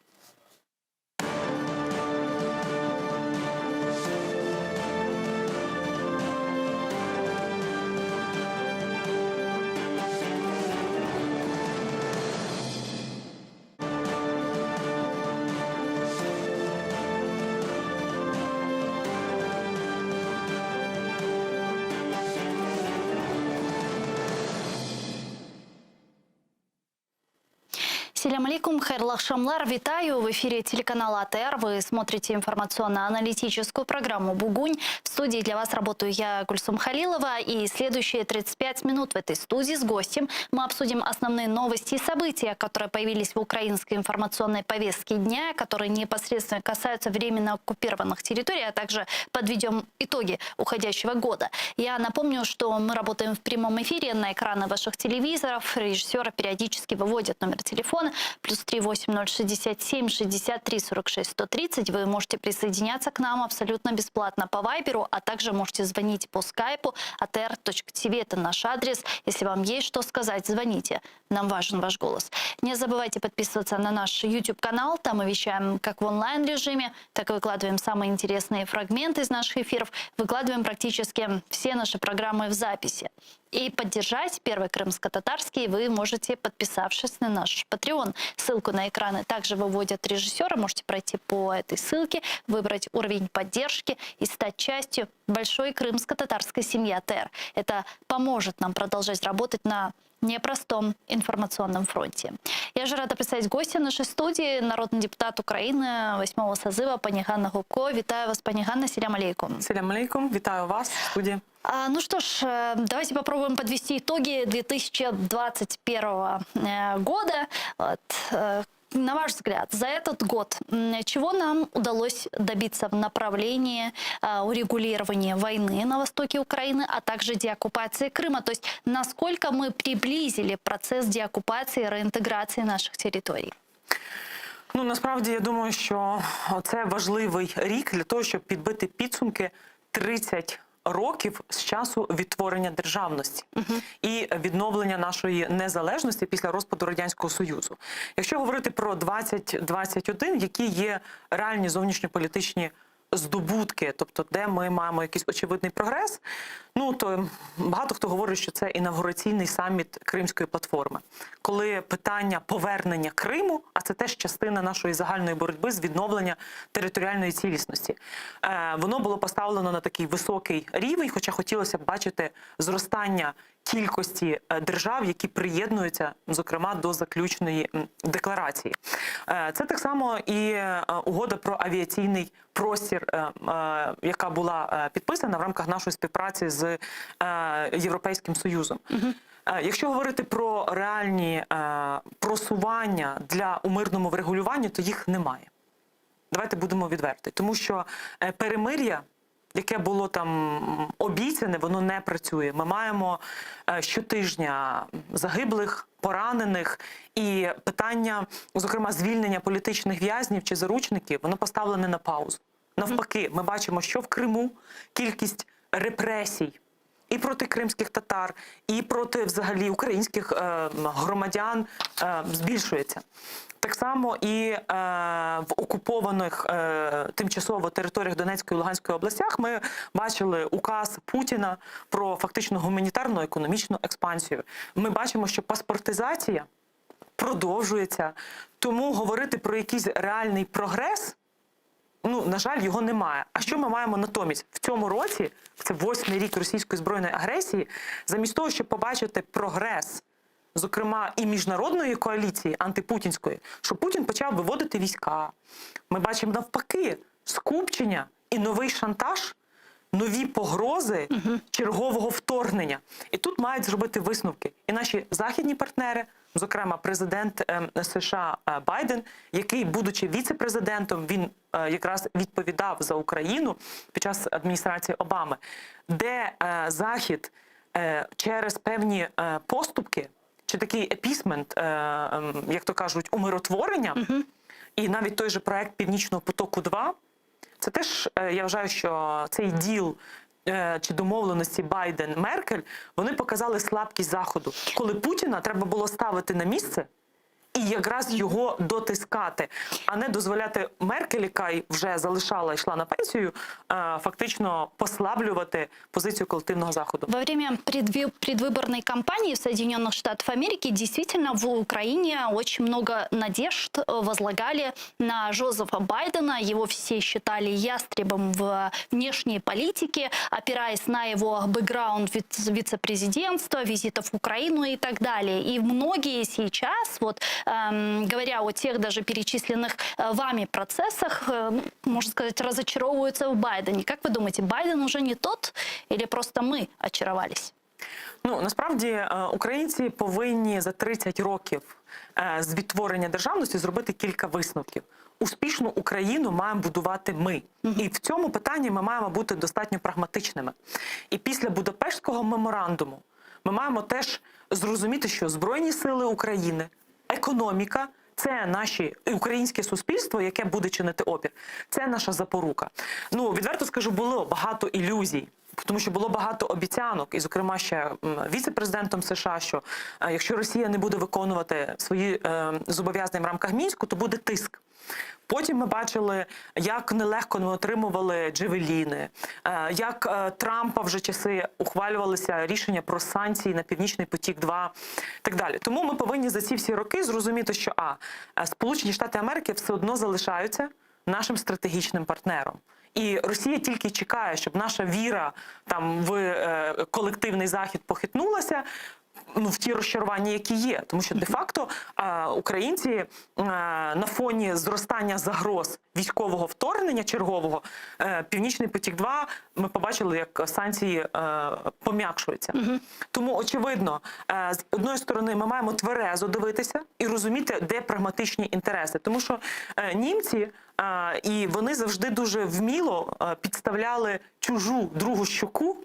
Салям алейкум, хайрлы акшамлар, витаю. В эфире телеканала АТР. Вы смотрите информационно-аналитическую программу «Бугунь». В студии для вас работаю я, Гульсум Халилова. И следующие 35 минут в этой студии с гостем мы обсудим основные новости и события, которые появились в украинской информационной повестке дня, которые непосредственно касаются временно оккупированных территорий, а также подведем итоги уходящего года. Я напомню, что мы работаем в прямом эфире на экраны ваших телевизоров. Режиссеры периодически выводят номер телефона. +3 8067 63 46 130. Вы можете присоединяться к нам абсолютно бесплатно по Вайберу, а также можете звонить по скайпу atr.tv. Это наш адрес. Если вам есть что сказать, звоните. Нам важен ваш голос. Не забывайте подписываться на наш YouTube-канал. Там мы вещаем как в онлайн-режиме, так и выкладываем самые интересные фрагменты из наших эфиров. Выкладываем практически все наши программы в записи. И поддержать первый крымско-татарский вы можете, подписавшись на наш Patreon. Ссылку на экраны также выводят режиссеры. Можете пройти по этой ссылке, выбрать уровень поддержки и стать частью большой крымско-татарской семьи АТР. Это поможет нам продолжать работать на непростом информационном фронте. Я же рада представить гостя нашей студии, народный депутат Украины 8-го созыва пані Ганна Губко. Вітаю вас, пані Ганна, селям алейкум. Селям алейкум, вітаю вас в студии. Ну что ж, давайте попробуем подвести итоги 2021 года. На ваш взгляд, за этот год чего нам удалось добиться в направлении урегулирования войны на востоке Украины, а также деоккупации Крыма? То есть насколько мы приблизили процесс деоккупации и реинтеграции наших территорий? Ну, насправді, я думаю, що це важливий рік для того, щоб підбити підсумки 30 років з часу відтворення державності і відновлення нашої незалежності після розпаду Радянського Союзу. Якщо говорити про 2021, які є реальні зовнішньополітичні здобутки, тобто де ми маємо якийсь очевидний прогрес, ну то багато хто говорить, що це інавгураційний саміт Кримської платформи, коли питання повернення Криму, а це теж частина нашої загальної боротьби з відновлення територіальної цілісності, воно було поставлено на такий високий рівень, хоча хотілося б бачити зростання кількості держав, які приєднуються, зокрема, до заключної декларації. Це так само і угода про авіаційний простір, яка була підписана в рамках нашої співпраці з Європейським Союзом. Якщо говорити про реальні просування у мирному врегулюванні, то їх немає. Давайте будемо відверті. Тому що перемир'я, яке було там обіцяне, воно не працює. Ми маємо щотижня загиблих, поранених, і питання, зокрема, звільнення політичних в'язнів чи заручників, воно поставлене на паузу. Навпаки, ми бачимо, що в Криму кількість репресій і проти кримських татар, і проти, взагалі, українських громадян збільшується. Так само і в окупованих тимчасово територіях Донецької і Луганської областях ми бачили указ Путіна про фактично гуманітарну економічну експансію. Ми бачимо, що паспортизація продовжується, тому говорити про якийсь реальний прогрес, ну, на жаль, його немає. А що ми маємо натомість? В цьому році, це 8-й рік російської збройної агресії, замість того, щоб побачити прогрес, зокрема, і міжнародної коаліції антипутінської, що Путін почав виводити війська. Ми бачимо навпаки скупчення і новий шантаж, нові погрози чергового вторгнення. І тут мають зробити висновки і наші західні партнери, зокрема президент США Байден, який, будучи віце-президентом, він якраз відповідав за Україну під час адміністрації Обами, де Захід через певні поступки, чи такий епісмент, як то кажуть, умиротворення, і навіть той же проект Північного потоку-2, це теж, я вважаю, що цей діл чи домовленості Байден-Меркель, вони показали слабкість Заходу. Коли Путіна треба було ставити на місце і якраз його дотискати, а не дозволяти Меркель, яка вже залишала, йшла на пенсію, фактично послаблювати позицию коллективного Захода. Во время предвыборной кампании в Соединенных Штатах Америки действительно в Украине очень много надежд возлагали на Джозефа Байдена. Его все считали ястребом в внешней политике, опираясь на его бэкграунд вице-президентства, визитов в Украину и так далее. И многие сейчас, вот, говоря о тех даже перечисленных вами процессах, можно сказать, разочаровываются в Байдене. Как вы думаете, Байден уже не тот или просто мы очаровались? Ну, насправді, українці повинні за 30 років з відтворення державності зробити кілька висновків. Успішну Україну маємо будувати ми. І в цьому питанні ми маємо бути достатньо прагматичними. І після Будапештського меморандуму ми маємо теж зрозуміти, що Збройні сили України, економіка – це наше українське суспільство, яке буде чинити опір. Це наша запорука. Ну, відверто скажу, було багато ілюзій Тому що було багато обіцянок, і, зокрема, ще віце-президентом США, що якщо Росія не буде виконувати свої зобов'язання в рамках Мінську, то буде тиск. Потім ми бачили, як нелегко ми отримували джевеліни, як Трампа вже часи ухвалювалися рішення про санкції на Північний потік-2 і так далі. Тому ми повинні за ці всі роки зрозуміти, що Сполучені Штати Америки все одно залишаються нашим стратегічним партнером. І Росія тільки чекає, щоб наша віра там в колективний Захід похитнулася, в ті розчарування, які є. Тому що де-факто українці на фоні зростання загроз військового вторгнення чергового, Північний потік-2, ми побачили, як санкції пом'якшуються. Тому, очевидно, з одної сторони ми маємо тверезо дивитися і розуміти, де прагматичні інтереси. Тому що німці, і вони завжди дуже вміло підставляли чужу другу щоку,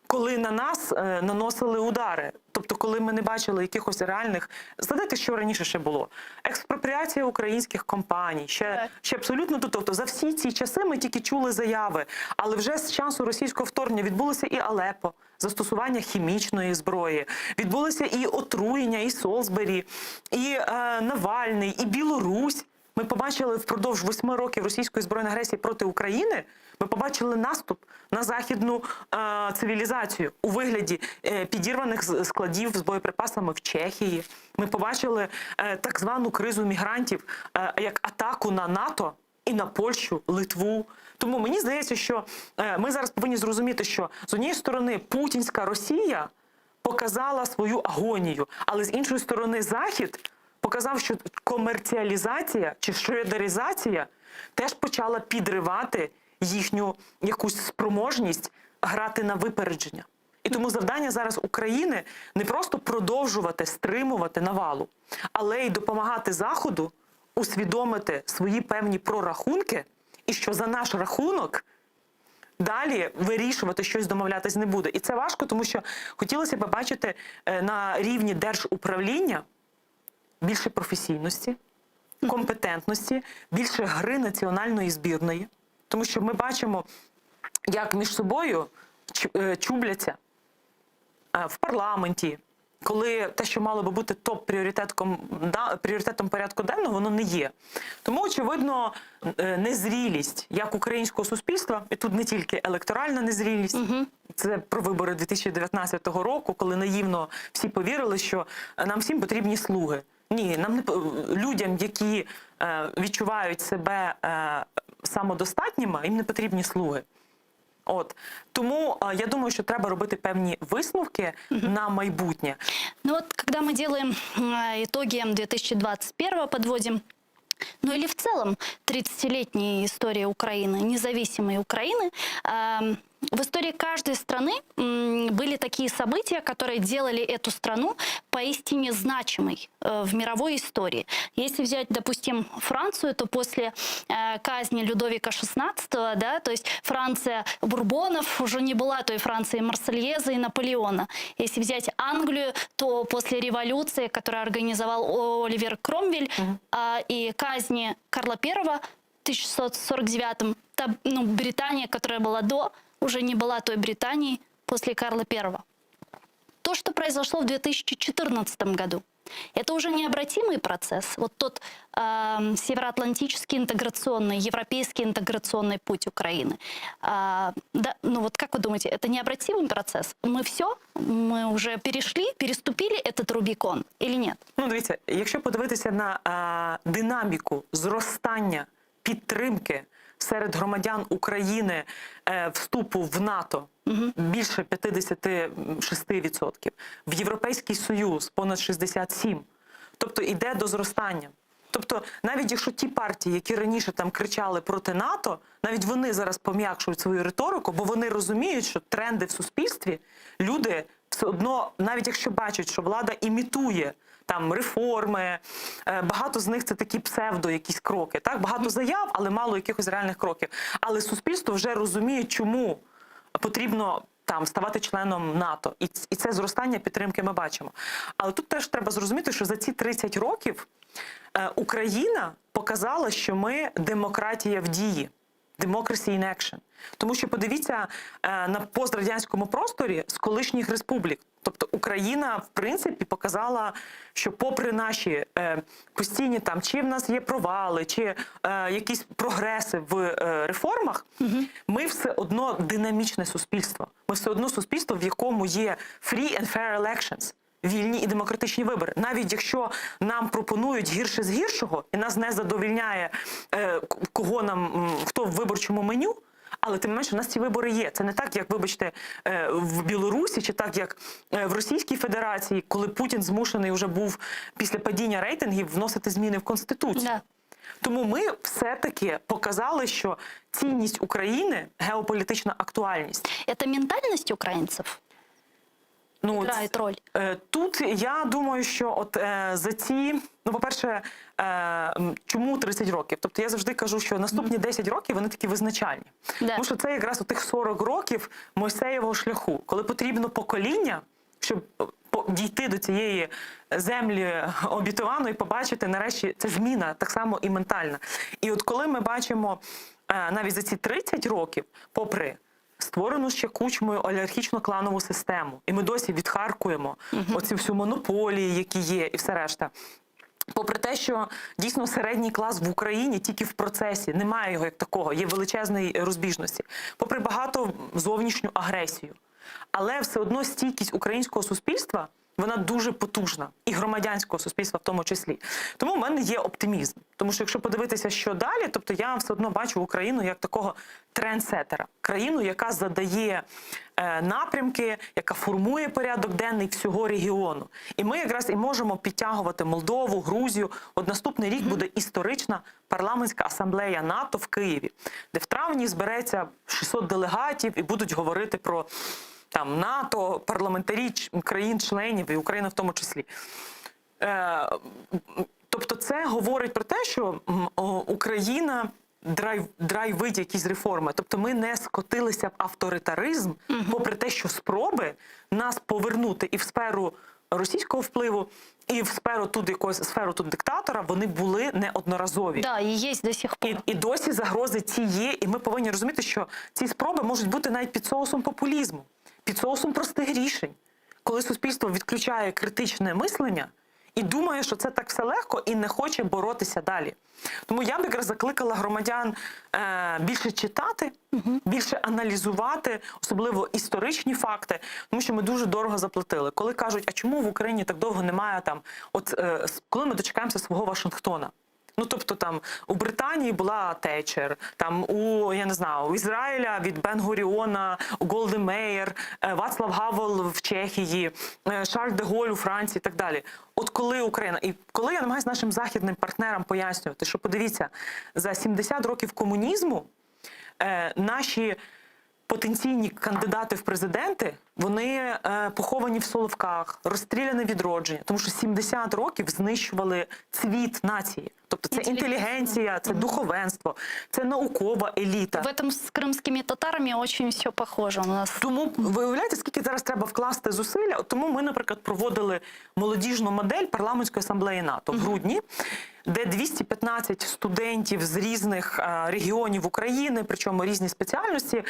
коли на нас наносили удари. Тобто, коли ми не бачили якихось реальних... Згадайте, що раніше ще було. Експропріація українських компаній. Ще абсолютно... Тобто, за всі ці часи ми тільки чули заяви. Але вже з часу російського вторгнення відбулося і Алеппо, застосування хімічної зброї. Відбулося і отруєння, і Солсбері, і Навальний, і Білорусь. Ми побачили впродовж 8 років російської збройної агресії проти України, ми побачили наступ на західну цивілізацію у вигляді підірваних складів з боєприпасами в Чехії. Ми побачили так звану кризу мігрантів як атаку на НАТО і на Польщу, Литву. Тому мені здається, що ми зараз повинні зрозуміти, що з однієї сторони путінська Росія показала свою агонію, але з іншої сторони Захід показав, що комерціалізація чи шредеризація теж почала підривати їхню якусь спроможність грати на випередження. І тому завдання зараз України не просто продовжувати стримувати навалу, але й допомагати Заходу усвідомити свої певні прорахунки, і що за наш рахунок далі вирішувати щось, домовлятись не буде. І це важко, тому що хотілося б бачити на рівні держуправління більше професійності, компетентності, більше гри національної збірної. Тому що ми бачимо, як між собою чубляться в парламенті, коли те, що мало би бути топ-пріоритетом порядку денного, воно не є. Тому, очевидно, незрілість як українського суспільства, і тут не тільки електоральна незрілість, це про вибори 2019 року, коли наївно всі повірили, що нам всім потрібні слуги. Ні, людям, які відчувають себе самодостатніми, їм не потрібні слуги. Тому я думаю, что треба робити певні висновки на майбутнє. Ну вот, когда мы делаем итоги 2021, подводим, ну или в целом 30-летней истории Украины, независимой Украины, в истории каждой страны были такие события, которые делали эту страну поистине значимой в мировой истории. Если взять, допустим, Францию, то после казни Людовика XVI, да, то есть Франция Бурбонов уже не была той Францией Марсельеза и Наполеона. Если взять Англию, то после революции, которую организовал Оливер Кромвель, и казни Карла I в 1649, Британия, которая была до, уже не была той Британией после Карла I. То, что произошло в 2014 году, это уже необратимый процесс. Вот тот североатлантический интеграционный, европейский интеграционный путь Украины. Да, ну вот как вы думаете, это необратимый процесс? Мы уже переступили этот Рубікон или нет? Ну, дивіться, якщо подивитися на динаміку зростання підтримки серед громадян України вступу в НАТО більше 56%, в Європейський Союз понад 67%. Тобто йде до зростання. Тобто навіть якщо ті партії, які раніше там кричали проти НАТО, навіть вони зараз пом'якшують свою риторику, бо вони розуміють, що тренди в суспільстві, люди все одно, навіть якщо бачать, що влада імітує там реформи, багато з них це такі псевдо якісь кроки. Так? Багато заяв, але мало якихось реальних кроків. Але суспільство вже розуміє, чому потрібно там ставати членом НАТО. І це зростання підтримки ми бачимо. Але тут теж треба зрозуміти, що за ці 30 років Україна показала, що ми демократія в дії. Democracy in action. Тому що подивіться на пострадянському просторі з колишніх республік. Тобто Україна, в принципі, показала, що попри наші постійні там, чи в нас є провали, чи якісь прогреси в реформах, ми все одно динамічне суспільство. Ми все одно суспільство, в якому є free and fair elections. Вільні і демократичні вибори. Навіть якщо нам пропонують гірше з гіршого, і нас не задовільняє, хто в виборчому меню, але тим не менше у нас ці вибори є. Це не так, як, вибачте, в Білорусі, чи так, як в Російській Федерації, коли Путін змушений вже був після падіння рейтингів вносити зміни в Конституцію. Да. Тому ми все-таки показали, що цінність України – геополітична актуальність. Это ментальность украинцев играет роль? Тут я думаю, що от за ці, ну, по-перше, чому 30 років? Тобто я завжди кажу, що наступні 10 років вони такі визначальні. Да. Тому що це якраз у тих 40 років Мойсеєвого шляху, коли потрібно покоління, щоб дійти до цієї землі обітованої і побачити, нарешті, це зміна, так само і ментальна. І от коли ми бачимо навіть за ці 30 років, попри створену ще Кучмою олігархічно-кланову систему, і ми досі відхаркуємо оці всю монополії, які є, і все решта. Попри те, що дійсно середній клас в Україні тільки в процесі, немає його як такого, є величезної розбіжності. Попри багато зовнішню агресію. Але все одно стійкість українського суспільства, вона дуже потужна. І громадянського суспільства в тому числі. Тому в мене є оптимізм. Тому що якщо подивитися, що далі, тобто я все одно бачу Україну як такого трендсеттера. Країну, яка задає напрямки, яка формує порядок денний всього регіону. І ми якраз і можемо підтягувати Молдову, Грузію. От наступний рік буде історична парламентська асамблея НАТО в Києві, де в травні збереться 600 делегатів і будуть говорити про там НАТО, парламентарі країн-членів, і Україна в тому числі. Тобто це говорить про те, що Україна драйвить якісь реформи. Тобто ми не скотилися в авторитаризм, попри те, що спроби нас повернути і в сферу російського впливу, і в сферу тут диктатора, вони були неодноразові. Да, і є до сих пор. І досі загрози ці є, і ми повинні розуміти, що ці спроби можуть бути навіть під соусом популізму, під соусом простих рішень, коли суспільство відключає критичне мислення і думає, що це так все легко, і не хоче боротися далі. Тому я б якраз закликала громадян більше читати, більше аналізувати, особливо історичні факти, тому що ми дуже дорого заплатили. Коли кажуть, а чому в Україні так довго немає там, коли ми дочекаємося свого Вашингтона? Ну, тобто там у Британії була Тетчер, там у Ізраїля від Бен-Гуріона, Голди Меєр, Вацлав Гавел в Чехії, Шарль де Голь у Франції і так далі. От коли Україна, і коли я намагаюся нашим західним партнерам пояснювати, що подивіться, за 70 років комунізму наші потенційні кандидати в президенти, вони поховані в Соловках, розстріляне відродження, тому що 70 років знищували цвіт нації. Тобто це інтелігенція, це духовенство, це наукова еліта. В этом с крымскими татарами очень все похоже у нас. Тому ви уявляєте, скільки зараз треба вкласти зусилля? От тому ми, наприклад, проводили молодіжну модель парламентської асамблеї НАТО в грудні, де 215 студентів з різних регіонів України, причому різні спеціальності,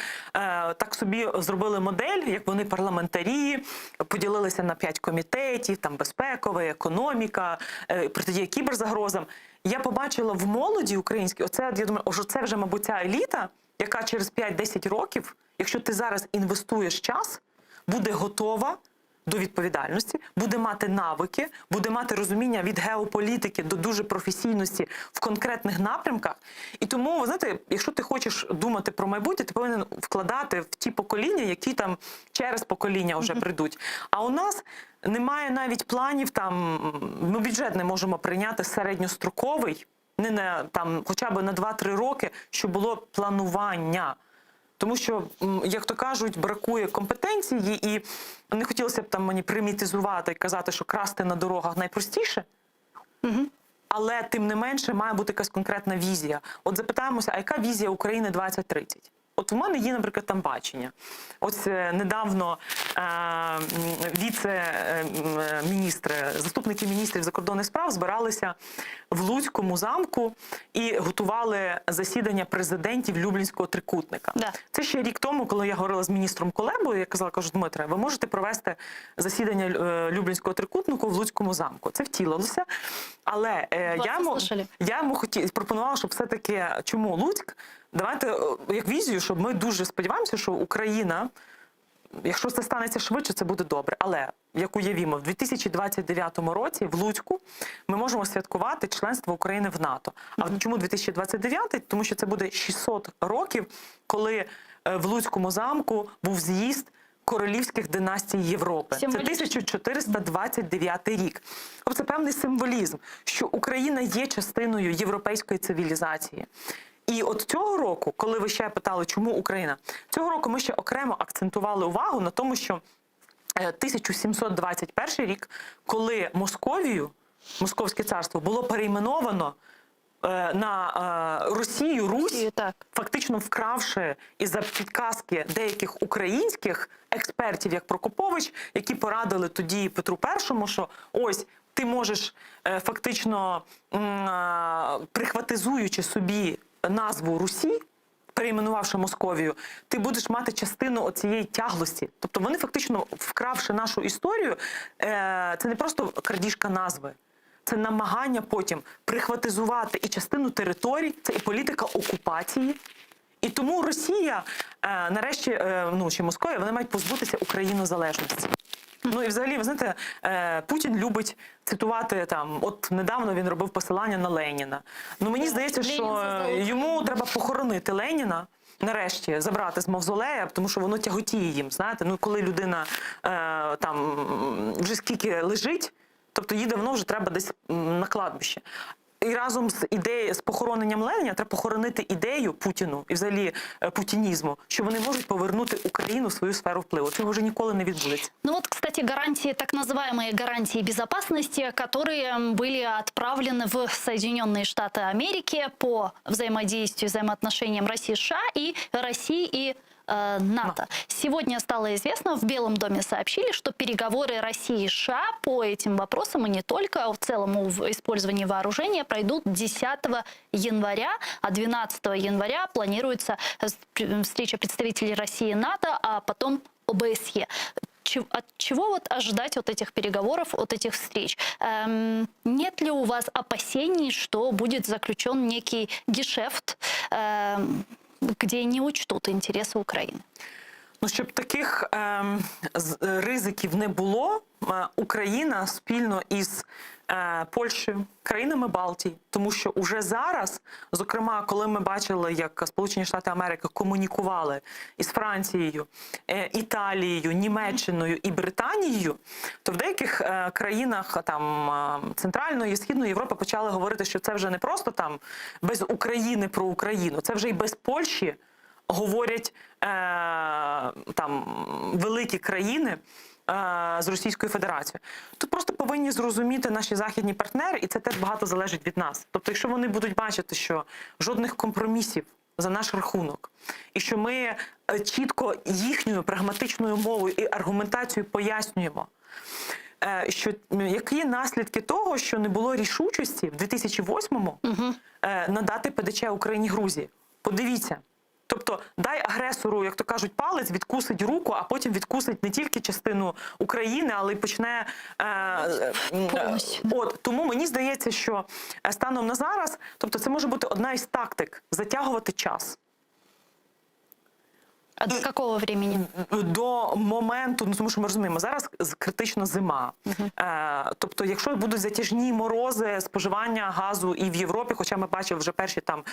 так собі зробили модель, як вони парламентарі, поділилися на 5 комітетів, там безпекова, економіка, протидія кіберзагрозам. Я побачила в молоді українській, я думаю, що це вже, мабуть, ця еліта, яка через 5-10 років, якщо ти зараз інвестуєш час, буде готова до відповідальності, буде мати навики, буде мати розуміння від геополітики до дуже професійності в конкретних напрямках. І тому, ви знаєте, якщо ти хочеш думати про майбутнє, ти повинен вкладати в ті покоління, які там через покоління вже прийдуть. А у нас немає навіть планів, ми бюджет не можемо прийняти середньостроковий, не на, хоча б на 2-3 роки, щоб було планування. Тому що, як то кажуть, бракує компетенції, і не хотілося б мені примітизувати і казати, що красти на дорогах найпростіше, але тим не менше має бути якась конкретна візія. От запитаємося, а яка візія України 2030? От у мене є, наприклад, там бачення. Ось недавно віце-міністри, заступники міністрів закордонних справ збиралися в Луцькому замку і готували засідання президентів Люблінського трикутника. Да. Це ще рік тому, коли я говорила з міністром Кулебою, я казала, кажу, Дмитре, ви можете провести засідання Люблінського трикутнику в Луцькому замку. Це втілилося, але я йому пропонувала, щоб все-таки, чому Луцьк? Давайте, як візію, щоб ми дуже сподіваємося, що Україна, якщо це станеться швидше, це буде добре. Але, як уявімо, в 2029 році в Луцьку ми можемо святкувати членство України в НАТО. А чому 2029? Тому що це буде 600 років, коли в Луцькому замку був з'їзд королівських династій Європи. Це 1429 рік. Тобто це певний символізм, що Україна є частиною європейської цивілізації. І от цього року, коли ви ще питали, чому Україна, цього року ми ще окремо акцентували увагу на тому, що 1721 рік, коли Московію, Московське царство, було перейменовано на Росію, Русь, фактично вкравши із-за підказки деяких українських експертів, як Прокопович, які порадили тоді Петру І, що ось ти можеш фактично, прихватизуючи собі назву Русі, перейменувавши Московію, ти будеш мати частину оцієї тяглості. Тобто вони фактично, вкравши нашу історію, це не просто крадіжка назви, це намагання потім прихватизувати і частину територій, це і політика окупації. І тому Росія, нарешті, чи Московія, вони мають позбутися українозалежності. Ну і взагалі, ви знаєте, Путін любить цитувати там, от недавно він робив посилання на Леніна. Ну мені здається, що йому треба похоронити Леніна, нарешті забрати з мавзолея, тому що воно тяготіє їм, знаєте. Ну коли людина там вже скільки лежить, тобто їй давно вже треба десь на кладбище. І разом з похороненням Леніна треба похоронити ідею Путіну і взагалі путінізму, що вони можуть повернути Україну в свою сферу впливу. Цього вже ніколи не відбудеться. Ну вот, кстати, гарантии, так называемые гарантии безопасности, которые были отправлены в Соединенные Штаты Америки по взаимодействию, взаимоотношениям России, США и России и НАТО. Сегодня стало известно, в Белом доме сообщили, что переговоры России и США по этим вопросам, и не только, в целом о использовании вооружения, пройдут 10 января, а 12 января планируется встреча представителей России и НАТО, а потом ОБСЕ. От чего вот ожидать от этих переговоров, от этих встреч? Нет ли у вас опасений, что будет заключен некий гешефт, где не учтут интересы України? Ну, щоб таких ризиків не було, Україна спільно із Польщею, країнами Балтії, тому що уже зараз, зокрема, коли ми бачили, як Сполучені Штати Америки комунікували із Францією, Італією, Німеччиною і Британією, то в деяких країнах там Центральної і Східної Європи почали говорити, що це вже не просто там без України про Україну, це вже і без Польщі говорять там великі країни з Російською Федерацією. Тут просто повинні зрозуміти наші західні партнери, і це теж багато залежить від нас. Тобто, якщо вони будуть бачити, що жодних компромісів за наш рахунок, і що ми чітко їхньою прагматичною мовою і аргументацією пояснюємо, що які наслідки того, що не було рішучості в 2008-му надати ПДЧ Україні, Грузії. Подивіться. Тобто, дай агресору, як то кажуть, палець, відкусить руку, а потім відкусить не тільки частину України, але й почне... Тому мені здається, що станом на зараз, тобто це може бути одна із тактик – затягувати час. А до якого времени? До моменту, ну тому що ми розуміємо, зараз критична зима. Тобто, якщо будуть затяжні морози, споживання газу і в Європі, хоча ми бачили вже перші там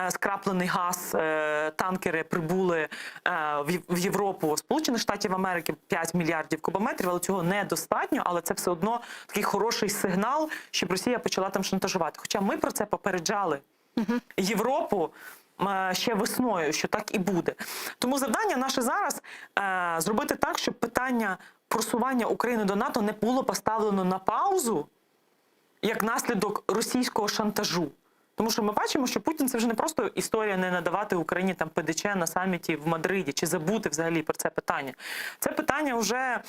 скраплений газ, танкери прибули в Європу, Сполучених Штатів Америки 5 мільярдів кубометрів, але цього недостатньо, але це все одно такий хороший сигнал, щоб Росія почала там шантажувати. Хоча ми про це попереджали Європу ще весною, що так і буде. Тому завдання наше зараз зробити так, щоб питання просування України до НАТО не було поставлено на паузу як наслідок російського шантажу. Тому що ми бачимо, що Путін – це вже не просто історія не надавати Україні там ПДЧ на саміті в Мадриді, чи забути взагалі про це питання. Це питання вже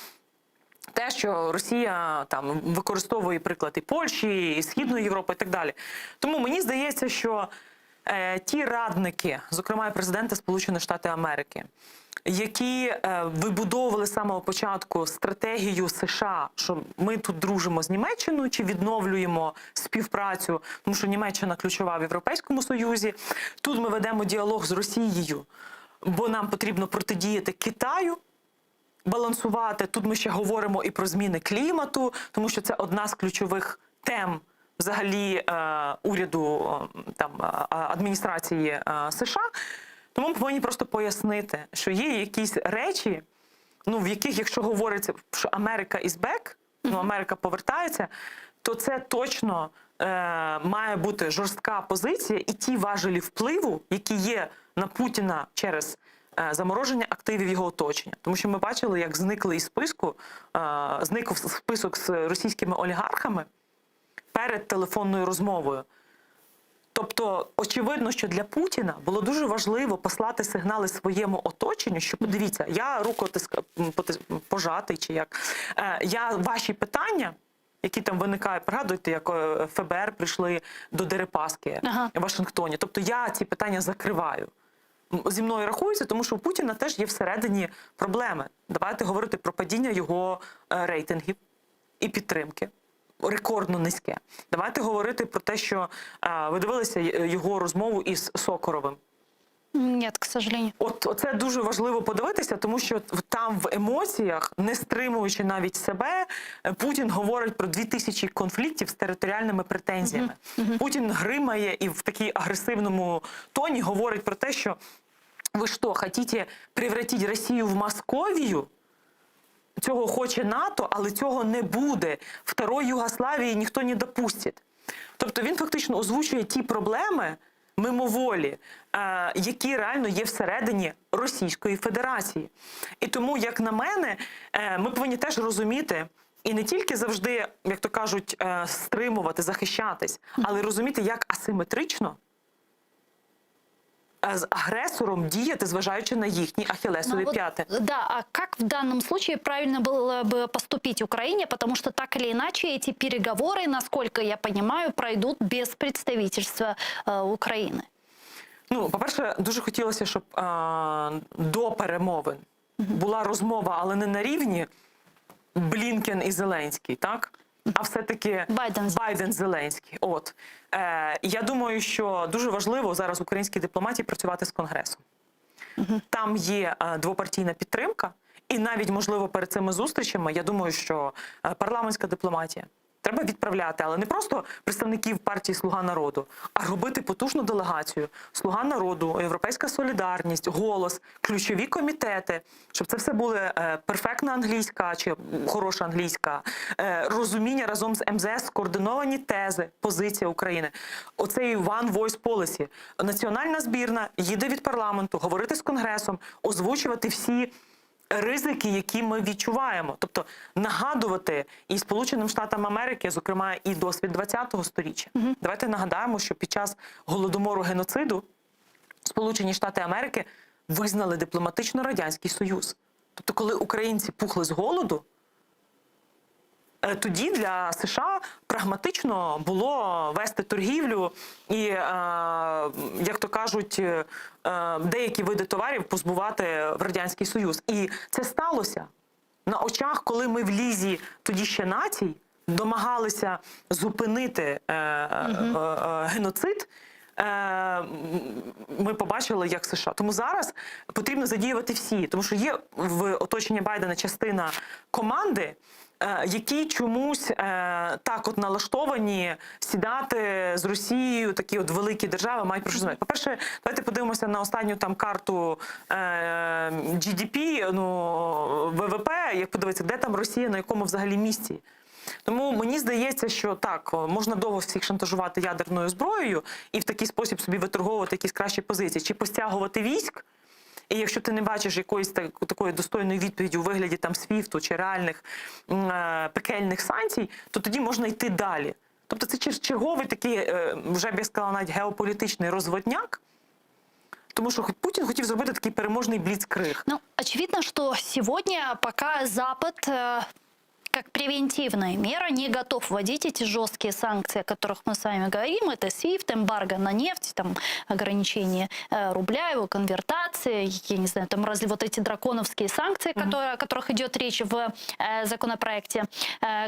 те, що Росія там використовує приклад і Польщі, і Східної Європи, і так далі. Тому мені здається, що ті радники, зокрема і президента Сполучених Штатів Америки, які вибудовували з самого початку стратегію США, що ми тут дружимо з Німеччиною чи відновлюємо співпрацю, тому що Німеччина ключова в Європейському Союзі. Тут ми ведемо діалог з Росією, бо нам потрібно протидіяти Китаю, балансувати. Тут ми ще говоримо і про зміни клімату, тому що це одна з ключових тем взагалі уряду там адміністрації США. Тому ми повинні просто пояснити, що є якісь речі, ну, в яких, якщо говориться, що Америка is back, ну, Америка повертається, то це точно має бути жорстка позиція, і ті важелі впливу, які є на Путіна через замороження активів його оточення. Тому що ми бачили, як зникли із списку, зник список з російськими олігархами перед телефонною розмовою. Тобто, очевидно, що для Путіна було дуже важливо послати сигнали своєму оточенню, що, подивіться, я пожатий, чи як, я ваші питання, які там виникають, пригадуєте, як ФБР прийшли до Дерипаски в Вашингтоні, тобто я ці питання закриваю. Зі мною рахується, тому що у Путіна теж є всередині проблеми. Давайте говорити про падіння його рейтингів і підтримки. Рекордно низьке. Давайте говорити про те, що ви дивилися його розмову із Сокоровим. Ні, к сожалению. От це дуже важливо подивитися, тому що там в емоціях, не стримуючи навіть себе, Путін говорить про 2000 конфліктів з територіальними претензіями. Путін гримає і в такій агресивному тоні говорить про те, що ви що, хочете превратити Росію в Московію? Цього хоче НАТО, але цього не буде. Второї Югославії ніхто не допустить. Тобто він фактично озвучує ті проблеми мимоволі, які реально є всередині Російської Федерації. І тому, як на мене, ми повинні теж розуміти, і не тільки завжди, як то кажуть, стримувати, захищатись, але розуміти, як асиметрично з агрессором діяти, зважаючи на їхні ахиллесові п'яти. Да, а как в данном случае правильно было бы поступить Украине, потому что так или иначе эти переговоры, насколько я понимаю, пройдут без представительства Украины? Ну, по-перше, дуже хотілося, щоб до перемовин була розмова, але не на рівні Блінкен і Зеленський, так? А все-таки Байден-Зеленський. От. Я думаю, що дуже важливо зараз українській дипломатії працювати з Конгресом. Там є двопартійна підтримка, і навіть, можливо, перед цими зустрічами, я думаю, що парламентська дипломатія треба відправляти, але не просто представників партії «Слуга народу», а робити потужну делегацію «Слуга народу», «Європейська солідарність», «Голос», ключові комітети, щоб це все були перфектна англійська чи хороша англійська, розуміння разом з МЗС, скоординовані тези, позиція України. Оцей One Voice Policy. Національна збірна їде від парламенту, говорити з Конгресом, озвучувати всі ризики, які ми відчуваємо. Тобто нагадувати і Сполученим Штатам Америки, зокрема і досвід 20-го сторіччя. Давайте нагадаємо, що під час Голодомору геноциду Сполучені Штати Америки визнали дипломатично Радянський Союз. Тобто коли українці пухли з голоду, тоді для США прагматично було вести торгівлю і, як то кажуть, деякі види товарів позбувати в Радянський Союз. І це сталося на очах, коли ми в лізі тоді ще націй домагалися зупинити геноцид. Ми побачили, як США. Тому зараз потрібно задіювати всі, тому що є в оточенні Байдена частина команди, які чомусь так от налаштовані сідати з Росією, такі от великі держави мають про що знати. По-перше, давайте подивимося на останню там карту GDP, ну, ВВП, як подивитися, де там Росія, на якому взагалі місці. Тому мені здається, що так, можна довго всіх шантажувати ядерною зброєю і в такий спосіб собі виторговувати якісь кращі позиції, чи постягувати військ. І якщо ти не бачиш якоїсь такої достойної відповіді у вигляді там СВІФТу чи реальних пекельних санкцій, то тоді можна йти далі. Тобто це черговий такий, вже б я сказала, навіть геополітичний розводняк, тому що Путін хотів зробити такий переможний бліцкриг. Ну, очевидно, что сегодня пока Запад как превентивная мера не готов вводить эти жесткие санкции, о которых мы с вами говорим. Это SWIFT, эмбарго на нефть, там, ограничение рубля, его конвертации, я не знаю, там разве вот эти драконовские санкции, о которых идет речь в законопроекте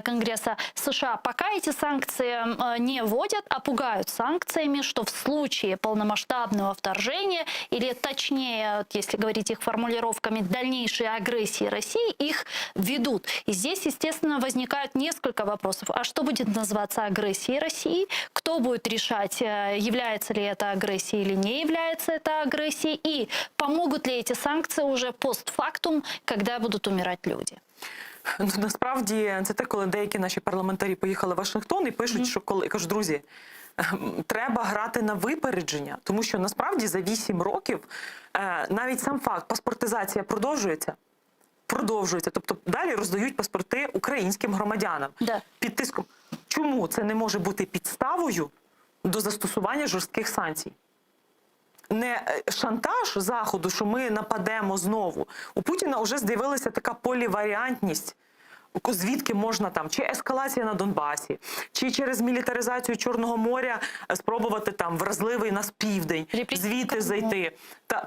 Конгресса США. Пока эти санкции не вводят, а пугают санкциями, что в случае полномасштабного вторжения, или точнее, если говорить их формулировками, дальнейшей агрессии России, их введут. И здесь, естественно, возникают несколько вопросов. А что будет называться агрессией России? Кто будет решать, является ли это агрессией или не является это агрессией? И помогут ли эти санкции уже постфактум, когда будут умирать люди? Ну, насправді, це те, коли деякі наші парламентарі поїхали в Вашингтон і пишуть, що коли, кажуть, друзі, треба грати на випередження, тому що насправді за 8 років навіть сам факт паспортизація продовжується. Тобто далі роздають паспорти українським громадянам під тиском. Чому це не може бути підставою до застосування жорстких санкцій? Не шантаж Заходу, що ми нападемо знову. У Путіна вже з'явилася така поліваріантність, звідки можна там, чи ескалація на Донбасі, чи через мілітаризацію Чорного моря спробувати там вразливий нас південь, звідти зайти.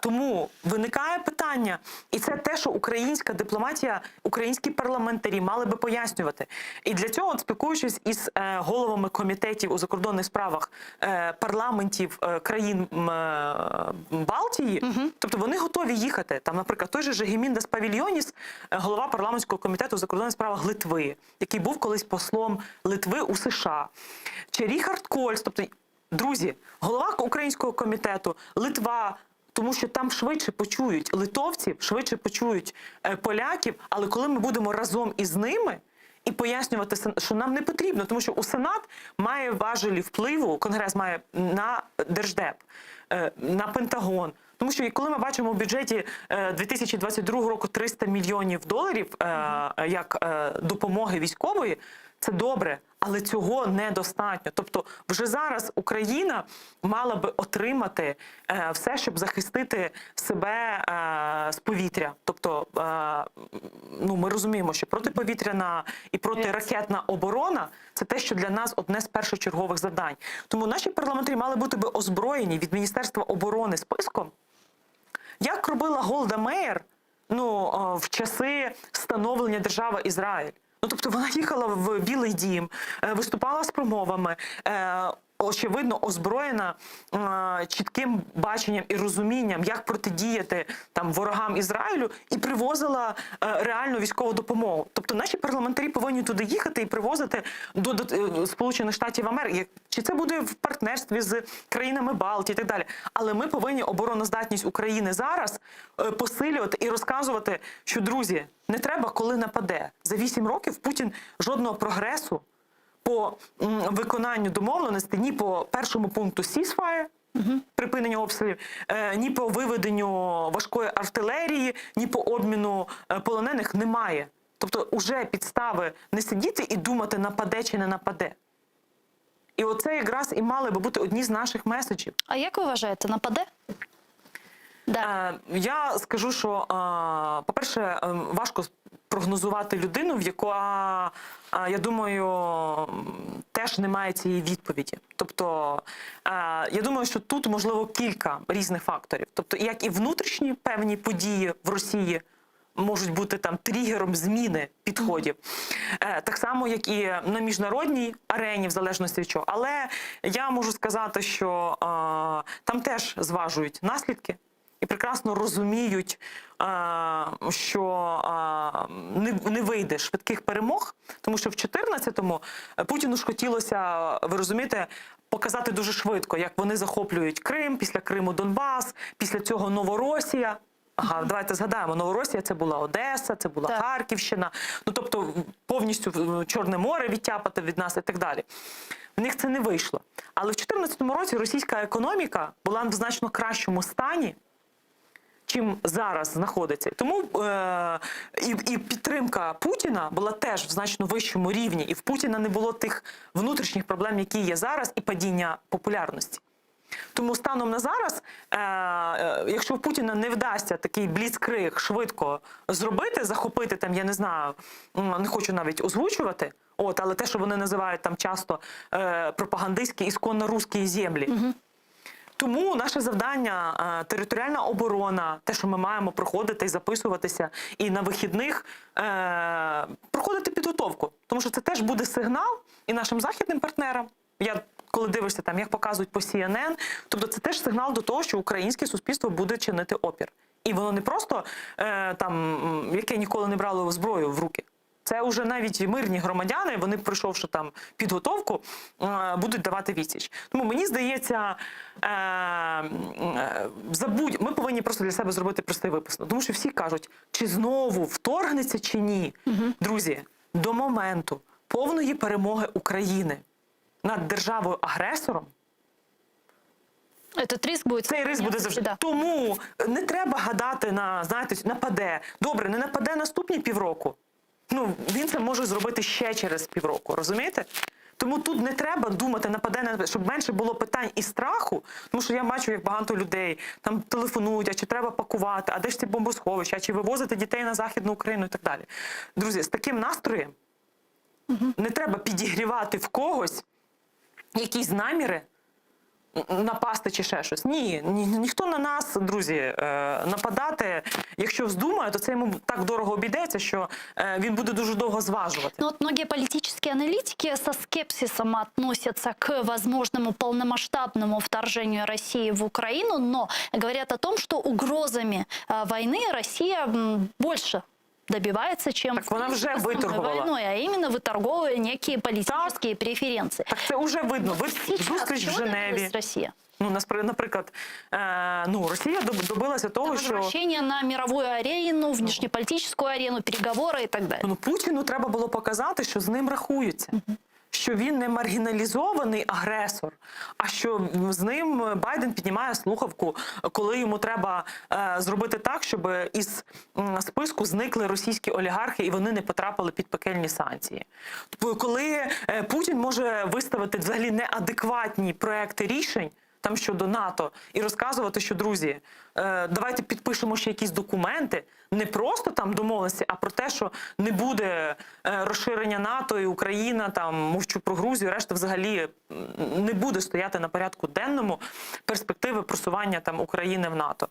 Тому виникає питання, і це те, що українська дипломатія, українські парламентарі мали би пояснювати. І для цього, спілкуючись із головами комітетів у закордонних справах парламентів країн Балтії, тобто вони готові їхати. Там, наприклад, той же Жегіміндас Павільйоніс, голова парламентського комітету у закордонних справах Литви, який був колись послом Литви у США. Чи Ріхард Кольц, тобто, друзі, голова українського комітету, Литва, тому що там швидше почують литовців, швидше почують поляків, але коли ми будемо разом із ними і пояснювати, що нам не потрібно, тому що у Сенат має важелі впливу, Конгрес має на Держдеп, на Пентагон. Тому що коли ми бачимо у бюджеті 2022 року 300 мільйонів доларів як допомоги військової, це добре, але цього недостатньо. Тобто вже зараз Україна мала би отримати все, щоб захистити себе з повітря. Тобто ми розуміємо, що протиповітряна і протиракетна оборона – це те, що для нас одне з першочергових завдань. Тому наші парламентарі мали бути би озброєні від Міністерства оборони списком, як робила Голда Меїр в часи становлення держави Ізраїль. Тобто вона їхала в Білий дім, виступала з промовами, очевидно озброєна чітким баченням і розумінням, як протидіяти там ворогам Ізраїлю, і привозила реальну військову допомогу. Тобто наші парламентарі повинні туди їхати і привозити до Сполучених Штатів Америки. Чи це буде в партнерстві з країнами Балтії і так далі. Але ми повинні обороноздатність України зараз посилювати і розказувати, що, друзі, не треба, коли нападе. За 8 років Путін жодного прогресу по виконанню домовленостей, ні по першому пункту ceasefire, припинення обстрілів, ні по виведенню важкої артилерії, ні по обміну полонених немає. Тобто уже підстави не сидіти і думати, нападе чи не нападе. І оце якраз і мали би бути одні з наших меседжів. А як ви вважаєте, нападе? Я скажу, що, по-перше, важко прогнозувати людину, в яка, я думаю, теж немає цієї відповіді. Тобто, я думаю, що тут, можливо, кілька різних факторів. Тобто, як і внутрішні певні події в Росії можуть бути там тригером зміни підходів. Так само, як і на міжнародній арені, в залежності від чого. Але я можу сказати, що там теж зважують наслідки і прекрасно розуміють, що не вийде швидких перемог, тому що в 2014-му Путіну ж хотілося, ви розумієте, показати дуже швидко, як вони захоплюють Крим, після Криму Донбас, після цього Новоросія. Давайте згадаємо, Новоросія – це була Одеса, це була Харківщина, тобто повністю Чорне море відтяпати від нас і так далі. В них це не вийшло. Але в 2014 році російська економіка була в значно кращому стані, чим зараз знаходиться. Тому і підтримка Путіна була теж в значно вищому рівні. І в Путіна не було тих внутрішніх проблем, які є зараз, і падіння популярності. Тому станом на зараз, якщо в Путіна не вдасться такий бліцкриг швидко зробити, захопити там, я не знаю, не хочу навіть озвучувати, але те, що вони називають там часто пропагандистські ісконно русські землі. Тому наше завдання – територіальна оборона, те, що ми маємо проходити і записуватися, і на вихідних проходити підготовку. Тому що це теж буде сигнал і нашим західним партнерам. Коли дивишся, там, як показують по CNN, тобто це теж сигнал до того, що українське суспільство буде чинити опір. І воно не просто, яке ніколи не брало зброю в руки. Це вже навіть мирні громадяни, вони, пройшовши там підготовку, будуть давати відсіч. Тому мені здається, ми повинні просто для себе зробити простий висновок. Тому що всі кажуть, чи знову вторгнеться, чи ні. Друзі, до моменту повної перемоги України над державою-агресором, цей ризик буде завжди. Да. Тому не треба гадати нападе. Добре, не нападе наступні півроку. Він це може зробити ще через півроку, розумієте? Тому тут не треба думати, щоб менше було питань і страху, тому що я бачу, як багато людей там телефонують, а чи треба пакувати, а де ж ці бомбосховища, а чи вивозити дітей на Західну Україну і так далі. Друзі, з таким настроєм не треба підігрівати в когось якісь наміри напасти чи ще щось. Ні, ніхто на нас, друзі, нападати, якщо вздумає, то це йому так дорого обійдеться, що він буде дуже довго зважувати. Но вот многие политические аналитики со скепсисом относятся к возможному полномасштабному вторжению России в Украину, но говорят о том, что угрозами войны Россия больше добивается, чем так вона вже войной, а именно выторговывая некие политические преференции. Так це вже видно. Зустріч в Женеві. Росія? Наприклад, Росія добилася того, що... Возвращение на мировую арену, внешнеполитическую арену, переговоры и так далі. Путіну треба було показати, що з ним рахуються. Що він не маргіналізований агресор, а що з ним Байден піднімає слухавку, коли йому треба зробити так, щоб із списку зникли російські олігархи і вони не потрапили під пекельні санкції. Тобто, коли Путін може виставити взагалі неадекватні проекти рішень там щодо НАТО і розказувати, що, друзі, давайте підпишемо ще якісь документи, не просто там домовленості, а про те, що не буде розширення НАТО і Україна, там, мовчу про Грузію, решта взагалі не буде стояти на порядку денному перспективи просування там України в НАТО.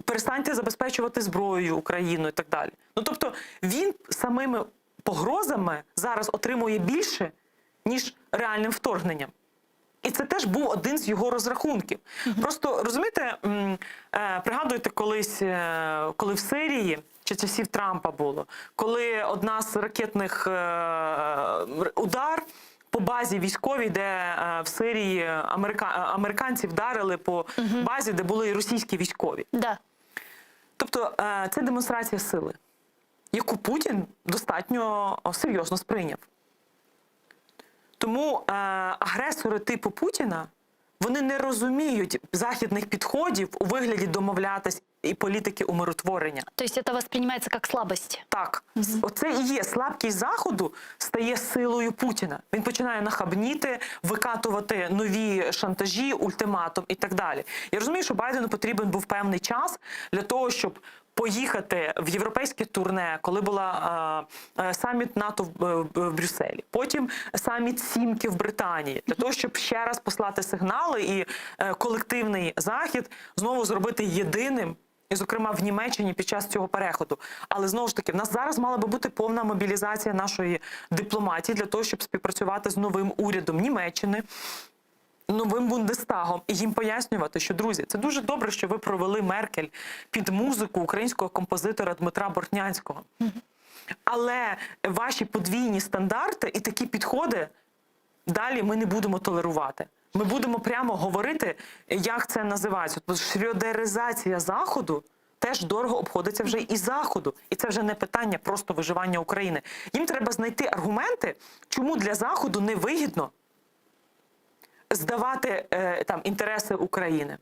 Перестаньте забезпечувати зброєю Україну і так далі. Тобто він самими погрозами зараз отримує більше, ніж реальним вторгненням. І це теж був один з його розрахунків. Просто, розумієте, пригадуєте колись, коли в Сирії, чи часів Трампа було, коли одна з ракетних удар по базі військовій, де в Сирії американці вдарили по базі, де були і російські військові. Да. Тобто це демонстрація сили, яку Путін достатньо серйозно сприйняв. Тому агресори типу Путіна, вони не розуміють західних підходів у вигляді домовлятись і політики умиротворення. Тобто це восприймається як слабость? Так. Оце і є. Слабкість Заходу стає силою Путіна. Він починає нахабніти, викатувати нові шантажі, ультиматум і так далі. Я розумію, що Байдену потрібен був певний час для того, щоб поїхати в європейське турне, коли була саміт НАТО в Брюсселі, потім саміт Сімки в Британії, для того, щоб ще раз послати сигнали і колективний Захід знову зробити єдиним, і, зокрема, в Німеччині під час цього переходу. Але, знову ж таки, в нас зараз мала би бути повна мобілізація нашої дипломатії для того, щоб співпрацювати з новим урядом Німеччини, новим Бундестагом, і їм пояснювати, що, друзі, це дуже добре, що ви провели Меркель під музику українського композитора Дмитра Бортнянського. Але ваші подвійні стандарти і такі підходи далі ми не будемо толерувати. Ми будемо прямо говорити, як це називається. Шрьодеризація Заходу теж дорого обходиться вже і Заходу. І це вже не питання просто виживання України. Їм треба знайти аргументи, чому для Заходу невигідно здавати там інтереси України.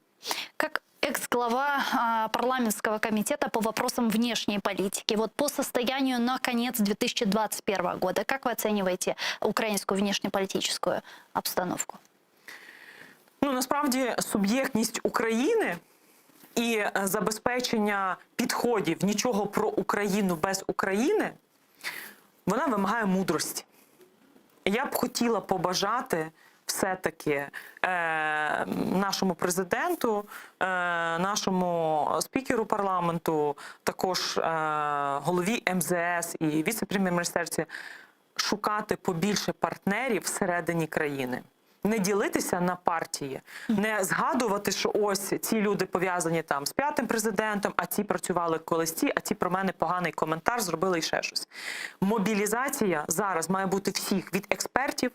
Как экс-глава парламентского комитета по вопросам внешней политики. Вот по состоянию на конец 2021 года, как вы оцениваете українську внешнеполітичну обстановку? Ну, насправді, суб'єктність України і забезпечення підходів нічого про Україну без України, вона вимагає мудрості. Я б хотіла побажати все-таки нашому президенту, нашому спікеру парламенту, також голові МЗС і віце-прем'єр-міністерці шукати побільше партнерів всередині країни. Не ділитися на партії, не згадувати, що ось ці люди пов'язані там з 5-м президентом, а ці працювали колись ці, а ці про мене поганий коментар зробили і ще щось. Мобілізація зараз має бути всіх, від експертів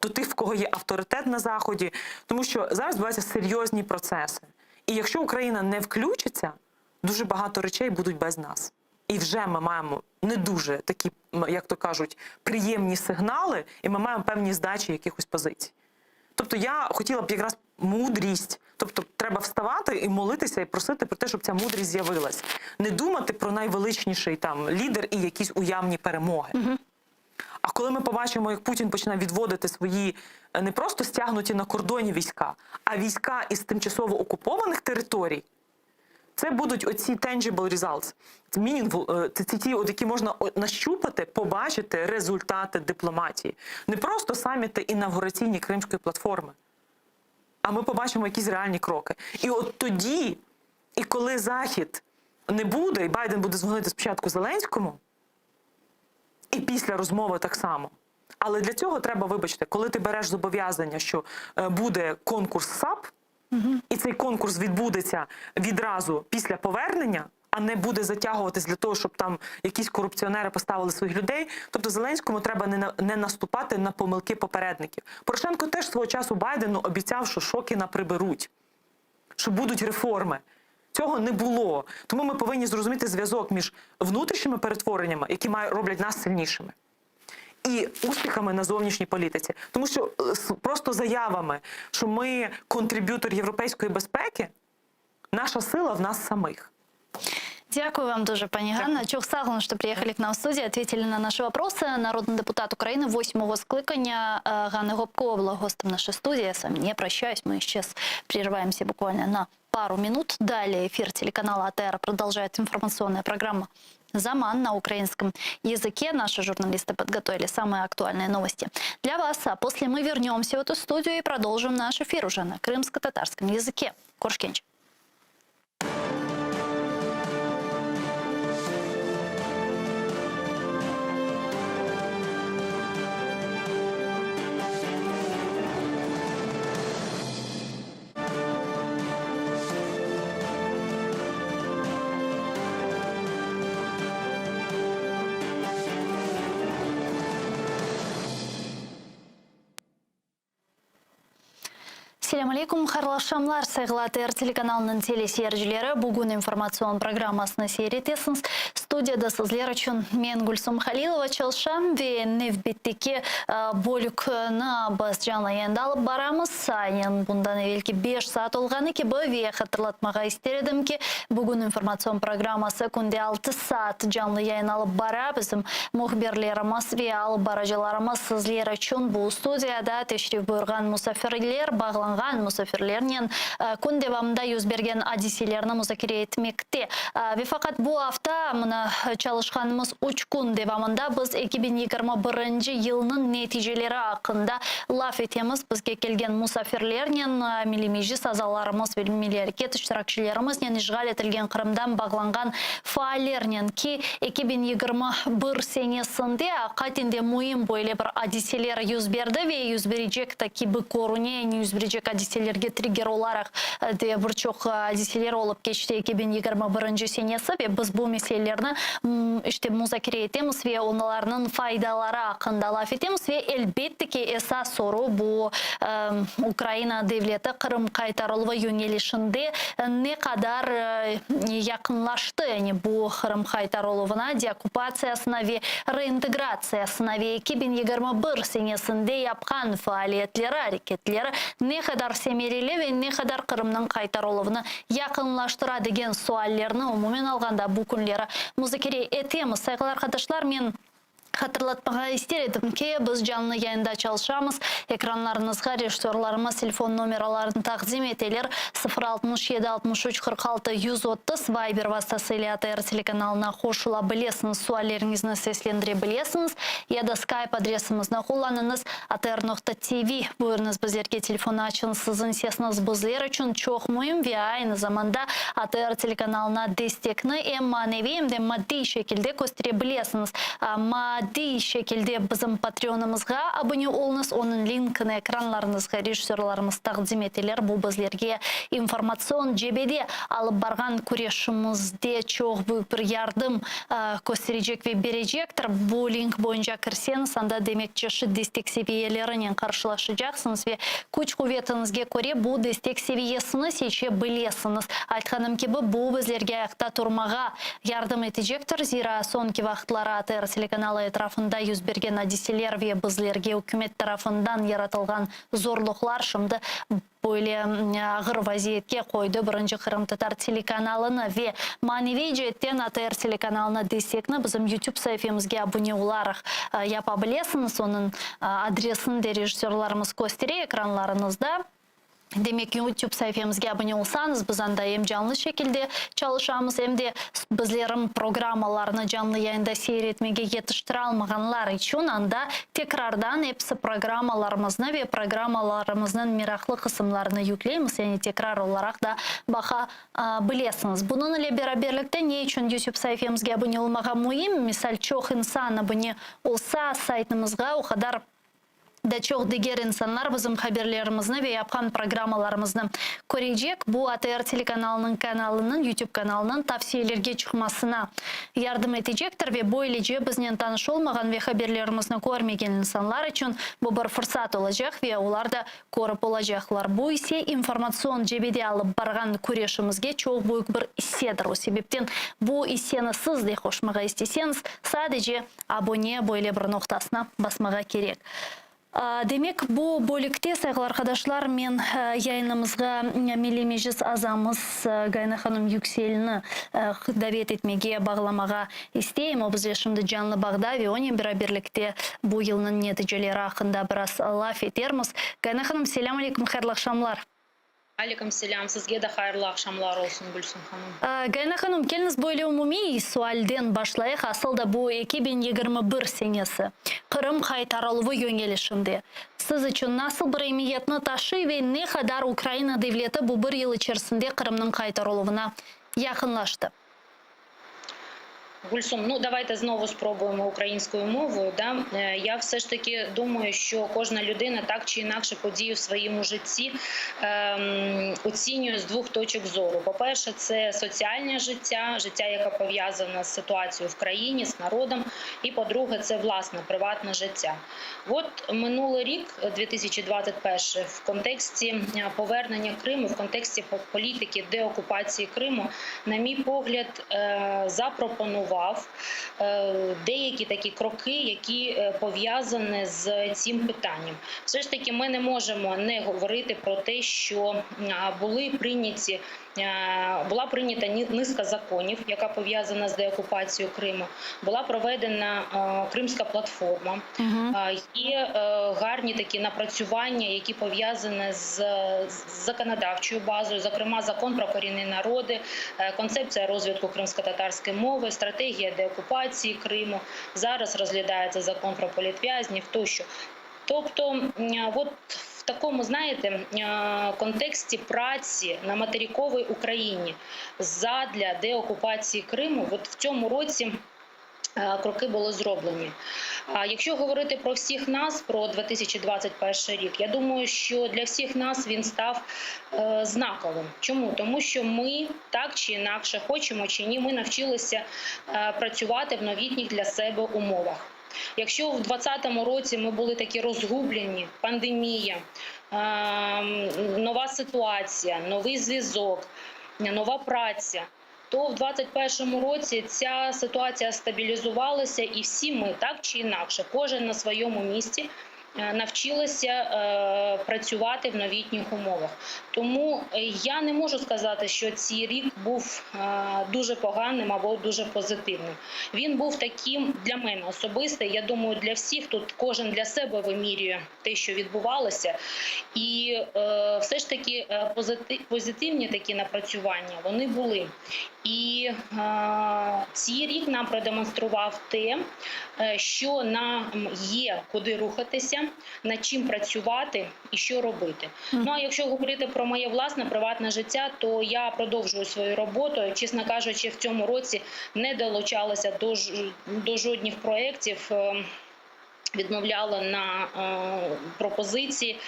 до тих, в кого є авторитет на Заході, тому що зараз відбуваються серйозні процеси. І якщо Україна не включиться, дуже багато речей будуть без нас. І вже ми маємо не дуже такі, як то кажуть, приємні сигнали, і ми маємо певні здачі якихось позицій. Тобто я хотіла б якраз мудрість, тобто треба вставати і молитися, і просити про те, щоб ця мудрість з'явилась. Не думати про найвеличніший там лідер і якісь уявні перемоги. А коли ми побачимо, як Путін почне відводити свої не просто стягнуті на кордоні війська, а війська із тимчасово окупованих територій, це будуть оці tangible results. Це meaningful, це ті, які можна нащупати, побачити результати дипломатії. Не просто саміти інавгураційні Кримської платформи, а ми побачимо якісь реальні кроки. І от тоді, і коли Захід не буде, і Байден буде дзвонити спочатку Зеленському, і після розмови так само. Але для цього треба, вибачте, коли ти береш зобов'язання, що буде конкурс САП, і цей конкурс відбудеться відразу після повернення, а не буде затягуватись для того, щоб там якісь корупціонери поставили своїх людей. Тобто Зеленському треба не наступати на помилки попередників. Порошенко теж свого часу Байдену обіцяв, що Шокіна приберуть, що будуть реформи. Цього не було. Тому ми повинні зрозуміти зв'язок між внутрішніми перетвореннями, які роблять нас сильнішими, і успіхами на зовнішній політиці. Тому що просто заявами, що ми контриб'ютор європейської безпеки, наша сила в нас самих. Дякую вам дуже, пані Ганна. Чохсаглен, що приїхали к нам в студію, ответили на наші вопроси. Народний депутат України 8-го скликання Ганна Гопко була гостем нашей студии. Я с вами не прощаюсь, мы сейчас прерываемся буквально на пару минут. Далее эфир телеканала АТР продолжает информационная программа «Заман» на украинском языке. Наши журналисты подготовили самые актуальные новости для вас. А после мы вернемся в эту студию и продолжим наш эфир уже на крымско-татарском языке. Коршкенч. Assalamu alaikum, харлашамлар, сайглатыр телеканалының телесерджілері. Бүгін информацион программасына сейретесіңіз. Студияда сізлер үшін мен Гүлсім Халилова чалшам ве невбеттеке бөлікні біз жаңа енді алып барамыз. Сайын бұндан евелки 5 саат олғаны ке ве қатырлатмаға істередім ке бүгін информацион программасы күнде 6 саат жаңлы яйын алып бара. Біздің мұхберлеріміз ве алып баражыларымыз сізлер үшін бұл студияда тешриф бұрған мұсафирлер бағланған мұсафирлерінен күн девамында yüz берген адисилерні мұзакире етмекте. Ве фақат бұл афта мұна çalışқанымыз 3 күн девамында біз 2021 жылының нәтижелері ақында лаф етеміз. Бізге келген мұсафирлерінен милимежі сазаларымыз, милиаркет іштіракшілеріміз ежғал етілген Қырымдан бағланған фаалерінен ки 2021 сенесінде қатенде мұйым бойле бір адисилер yüz берді ве yüz бережек таки бы коруне yüz бережек адисилерге триггер оларақ де бір чоқ адисилер олып кеште 2021 сенесі ве біз бұл меселелерні Оларны işte muzakere etemiz ve onlarının faydaları hakkında laf etemiz ve elbette ki esas soru bu Ukrayna devleti Kırım kaytarılma yönelişinde ne kadar yakınlaştı yani bu Kırım kaytarılığına, deokupasiyasına ve reintegrasiyasına ve 2021 senesinde yapılan faaliyetleri, hareketleri ne kadar semereli ve ne kadar Kırım'ın kaytarılığına yakınlaştıra деген suallerini umumen alganda bu günleri muzakere etemiz. Saygılar arkadaşlar, men hatırlatmağa istedim ki biz canlı yayında çalışamız. Ekranlarınızga rejissörlarımız telefon numaralarını takdim eteler. 067 63 46 130 Viber vasıtasıyla ATR telekanalına qoşulabilirsiniz. Suallerinizni seslendirebilirsiniz. Ya da Skype adresimizni kullanınız. atr.tv buyurunuz bizlerge telefonu açın. Sizin sesiniz bizler için çok mühim ve aynı zamanda ATR telekanalına destekni hem manevi hem de maddi şekilde gösterebilirsiniz. Maddi şekilde bizim Patreon'ımızga abone olunuz. Onun linkini ekranlarınızga rejissörlarımız takdim eteler. Bu bizlerge informasyon cebede alıp bargan kurešimizde çok büyük bir yardım gösterecek ve verecektir. Bu link boyunca kirseniz anda demek çeşit destek seviyeleriyle karşılaşacaksınız ve güç kuvvetinizge göre bu destek seviyesini seçebilirsiniz. Aytkaным gibi bu bizlerge ayakta turmağa yardım edecektir. Zira sonki vaxtlara ATR teлеканалы etrafında yüz bergen hadiseler ve bizlerge hükümet tarafından yaratılgan zorluklar şimdi böyle ağır vaziyetke koydu. Birinci Kırım Tatar telekanalını ve manevi cihetten ATR telekanalına destekni bizim YouTube sayfamızga abone olarak yapabilirsiniz. Onun adresini de rejissörlarımız gösteriyor ekranlarınızda. Demek YouTube sayfamızga abone olsanız biz anda hem canlı şekilde çalışamız hem de bizlerin programmalarını canlı yayında seyretmege yetiştire almaganlar için anda tekrardan hepsi programmalarımızı ve programmalarımızın meraklı kısımlarını yükleyimiz. Yani tekrar olarak da bakabilirsiniz. Bunun ile beraberlikte ne için YouTube sayfamızga abone olmaga mühim? Misal çok insan abone olsa saytımızga o kadar da çok diğer insanlar bizim haberlerimizni ve yapkan programmalarımızı görecek. Bu ATR telekanalının kanalının, YouTube kanalının tavsiyelerge çıkmasına yardım edecektir ve böylece bizden tanış olmagan ve haberlerimizni görmegen insanlar için bu bir fırsat olacak ve onlar da görüp olacaklar. Bu ise informasyon cebede alıp bargan kurešimizge çok büyük bir hissedir. O sebepten bu hisseni siz de hoşmağa isteseniz sadece abone böyle bir noktasına basmağa gerek. Demek bu bölükte saygılı arkadaşlar men yayınımızga Milli Meclis azamız Gayna Hanım Yükselini davet etmege bağlamağa isteyim. O bize şimdi canlı bağda ve onun beraberlikte bu yılın neticeleri hakkında biraz laf etermiz. Gayna Hanım selam aleyküm, hayırlı akşamlar. Aleyküm selam, sizge de hayırlı akşamlar olsun Gülsüm Hanım. Gayna Hanım, keliniz böyle umumi sualden başlayık. Asıl da bu 2021 senesi Kırım kaytarılma yönelişinde siz için nasıl bir emniyetini taşı ve ne kadar Ukrayna devleti bu bir yıl içerisinde Kırım'ın kaytarılığına yakınlaştı? Гульсум, ну давайте знову спробуємо українською мовою. Да? Я все ж таки думаю, що кожна людина так чи інакше подію в своєму житті оцінює з двох точок зору. По-перше, це соціальне життя, життя, яке пов'язане з ситуацією в країні, з народом. І по-друге, це власне приватне життя. От минулий рік, 2021, в контексті повернення Криму, в контексті політики деокупації Криму, на мій погляд, запропонував деякі такі кроки, які пов'язані з цим питанням. Все ж таки ми не можемо не говорити про те, що була прийнята низка законів, яка пов'язана з деокупацією Криму. Була проведена Кримська платформа. Є гарні такі напрацювання, які пов'язані з законодавчою базою, зокрема закон про корінні народи, концепція розвитку кримсько-татарської мови, стратегія деокупації Криму. Зараз розглядається закон про політв'язнів тощо. Тобто, от в такому, знаєте, контексті праці на материковій Україні задля деокупації Криму, от в цьому році кроки були зроблені. А якщо говорити про всіх нас, про 2021 рік, я думаю, що для всіх нас він став знаковим. Чому? Тому що ми так чи інакше, хочемо чи ні, ми навчилися працювати в новітніх для себе умовах. Якщо в 2020 році ми були такі розгублені, пандемія, нова ситуація, новий зв'язок, нова праця, то в 2021 році ця ситуація стабілізувалася, і всі ми, так чи інакше, кожен на своєму місці, навчилися працювати в новітніх умовах. Тому я не можу сказати, що цей рік був дуже поганим або дуже позитивним. Він був таким для мене особисто, я думаю, для всіх, тут кожен для себе вимірює те, що відбувалося. І все ж таки позитивні такі напрацювання, вони були. І цей рік нам продемонстрував те, що нам є куди рухатися, над чим працювати і що робити. Ну, а якщо говорити про моє власне приватне життя, то я продовжую свою роботу. Чесно кажучи, в цьому році не долучалася до жодних проєктів, відмовляла на пропозиції,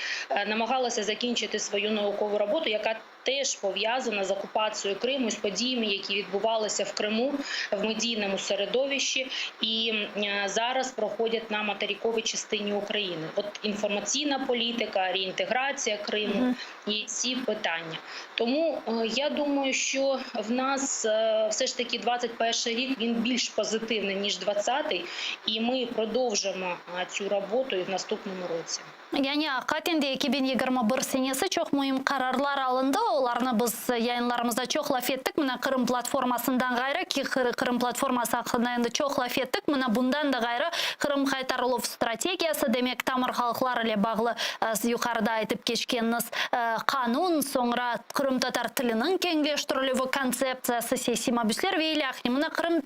намагалася закінчити свою наукову роботу, яка теж пов'язана з окупацією Криму, з подіями, які відбувалися в Криму, в медійному середовищі і зараз проходять на материковій частині України. От інформаційна політика, реінтеграція Криму і ці питання. Тому я думаю, що в нас все ж таки 21 рік він більш позитивний, ніж 20-й, і ми продовжимо цю роботу і в наступному році. Yani Қатенде 2021 senesi çok mühim kararlar alındı. Olarını biz yayınlarımızda çok laf ettik. Mına Kırım platformasından gayrı ki Kırım platforması hakkında endi çok laf ettik. Mına bundan da gayrı Kırım Qaytarılov stratегиясы demek tamır halklar ile bağlı yukarıda aytıp geçkeniz kanun, sonra Kırım Tatar tilinin kengleştirilüvü konsepsiyası sesima büsler ve ilahni. Mına Kırım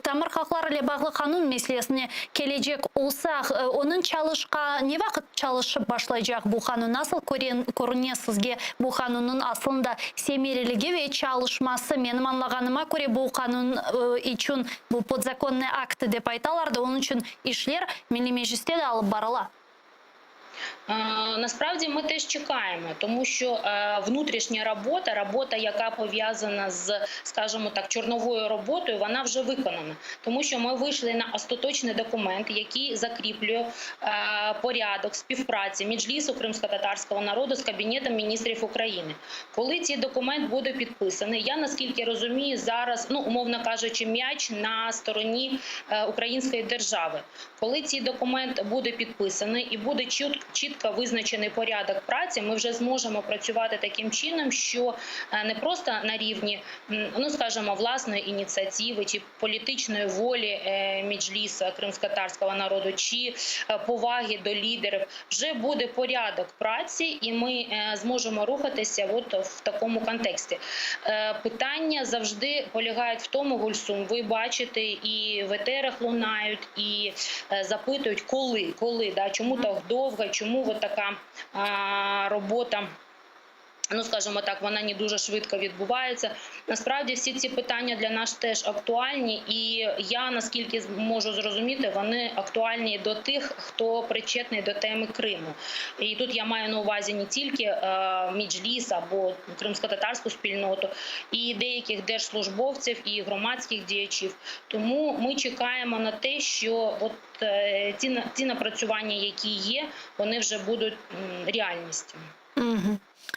tamır halklar ile bağlı kanun meselesine gelecek olsak, onun çalışkan ne vakit çalışıp başlayacak bu kanun? Nasıl көріне sizge bu kanunun aslında semereligi ve çalışması? Benim anlағаныма göre bu kanun için bu podzakonne akti dep айталар da onun için işler Milli Meclis'te de alıp barala. Насправді ми теж чекаємо, тому що внутрішня робота, яка пов'язана з, скажімо так, чорновою роботою, вона вже виконана. Тому що ми вийшли на остаточний документ, який закріплює порядок співпраці Меджлісу кримсько-татарського народу з Кабінетом міністрів України. Коли цей документ буде підписаний, я наскільки розумію, зараз, умовно кажучи, м'яч на стороні української держави. Коли цей документ буде підписаний і буде чітко визначений порядок праці, ми вже зможемо працювати таким чином, що не просто на рівні, скажімо, власної ініціативи чи політичної волі Меджлісу кримсько-татарського народу, чи поваги до лідерів, вже буде порядок праці, і ми зможемо рухатися от в такому контексті. Питання завжди полягають в тому, Гульсум, ви бачите, і в етерах лунають, і запитують, коли, чому так довго, чому от така робота, скажімо так, вона не дуже швидко відбувається. Насправді всі ці питання для нас теж актуальні, і я, наскільки можу зрозуміти, вони актуальні до тих, хто причетний до теми Криму. І тут я маю на увазі не тільки Меджліс або кримсько-татарську спільноту, і деяких держслужбовців, і громадських діячів. Тому ми чекаємо на те, що от ті напрацювання, які є, вони вже будуть реальністю.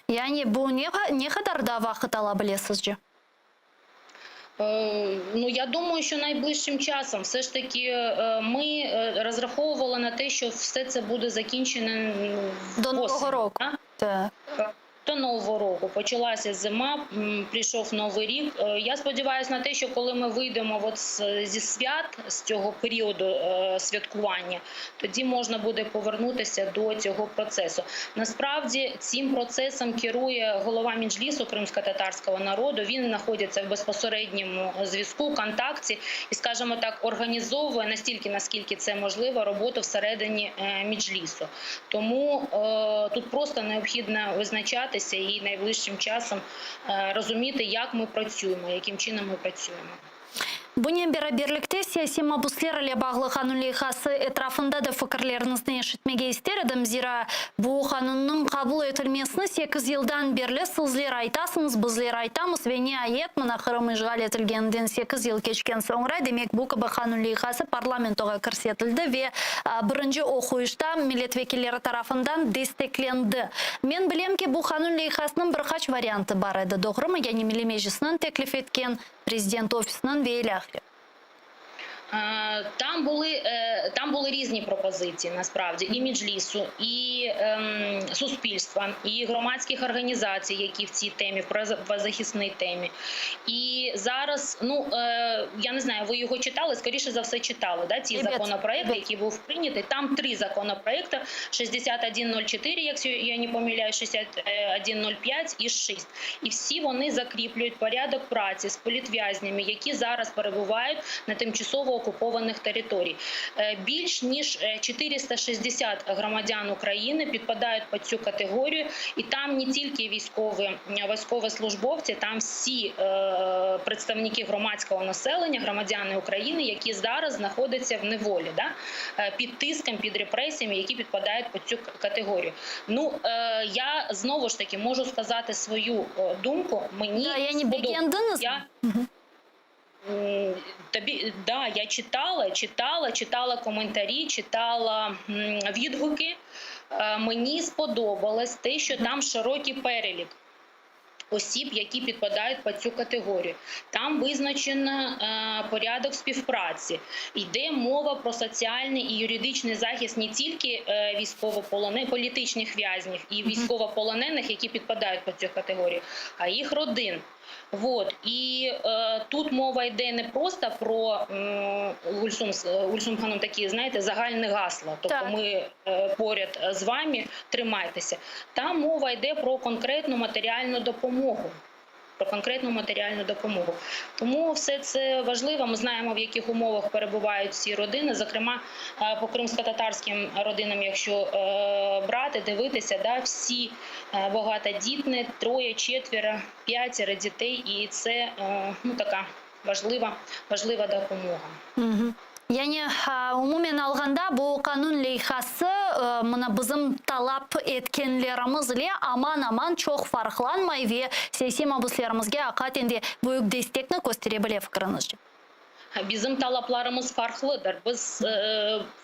Yani bu ne kadar da vakit alabilir sizce? Я думаю, що найближчим часом. Все ж таки ми розраховували на те, що все це буде закінчено до Нового року. Так. До Нового року. Почалася зима, прийшов Новий рік. Я сподіваюся на те, що коли ми вийдемо зі свят, з цього періоду святкування, тоді можна буде повернутися до цього процесу. Насправді, цим процесом керує голова Меджлісу кримсько-татарського народу. Він знаходиться в безпосередньому зв'язку, контакті і, скажімо так, організовує настільки, наскільки це можливо, роботу всередині Меджлісу. Тому тут просто необхідно визначати і найближчим часом розуміти, як ми працюємо, яким чином ми працюємо. Бұнен бері бірлікте саяси мабуслерілі бағлы қанунлы қасы этрафында да фікірлеріңізді ешітмеге істердім. Зира бұл қанунның қабыл етілмесіні 8 елдан берлі сізлер айтасыңыз, бізлер айтамыз, вене айет мұна қырым išғал етілгенден 8 ел кешкен соңыра, демек бұл кібі қанунлы қасы парламентоға кірсетілді ве бірінші оқуышта милет векілері тарафындан дестекленді. Мен білем ке бұл қанунлы қасының бір қач варианты бар еді. Доғырымы, яғни милемежісінің теклиф еткен президент офісінің вейлі. Там були різні пропозиції, насправді, і Меджлісу, і суспільства, і громадських організацій, які в цій темі, в правозахисній темі. І зараз, я не знаю, ви його читали, скоріше за все читали, да, ці законопроекти, які був прийнятий. Там 3 законопроекти, 6104, якщо я не помиляю, 6105 і 6. І всі вони закріплюють порядок праці з політв'язнями, які зараз перебувають на тимчасово окупованих територій. Більш ніж 460 громадян України підпадають під цю категорію, і там не тільки військовослужбовці, там всі представники громадського населення, громадяни України, які зараз знаходяться в неволі, да? Під тиском, під репресіями, які підпадають під цю категорію. Я знову ж таки можу сказати свою думку. Мені сподобалося. Я читала коментарі, читала відгуки. Мені сподобалось те, що там широкий перелік осіб, які підпадають під цю категорію. Там визначено порядок співпраці. Йде мова про соціальний і юридичний захист не тільки військовополонених, політичних в'язнів і військовополонених, які підпадають під цю категорію, а їх родин. І тут мова йде не просто про Гульсум Ханум такі, знаєте, загальне гасло, тобто ми поряд з вами, тримайтеся. Там мова йде про конкретну матеріальну допомогу. Тому все це важливо. Ми знаємо, в яких умовах перебувають ці родини, зокрема по кримсько-татарським родинам, якщо брати, дивитися, да, всі багатодітні, 3, 4, 5 дітей, і це така важлива допомога. Яғни умумен алғанда бұл қанун лейхасы мұна бізім талап еткенлерімізле аман-аман чоқ фарқланмай ве саяси мабуслерімізге ақатенде бөйік дестекні көстере біле фікіріңізде. Bizim талапларımız farklıdır. Biz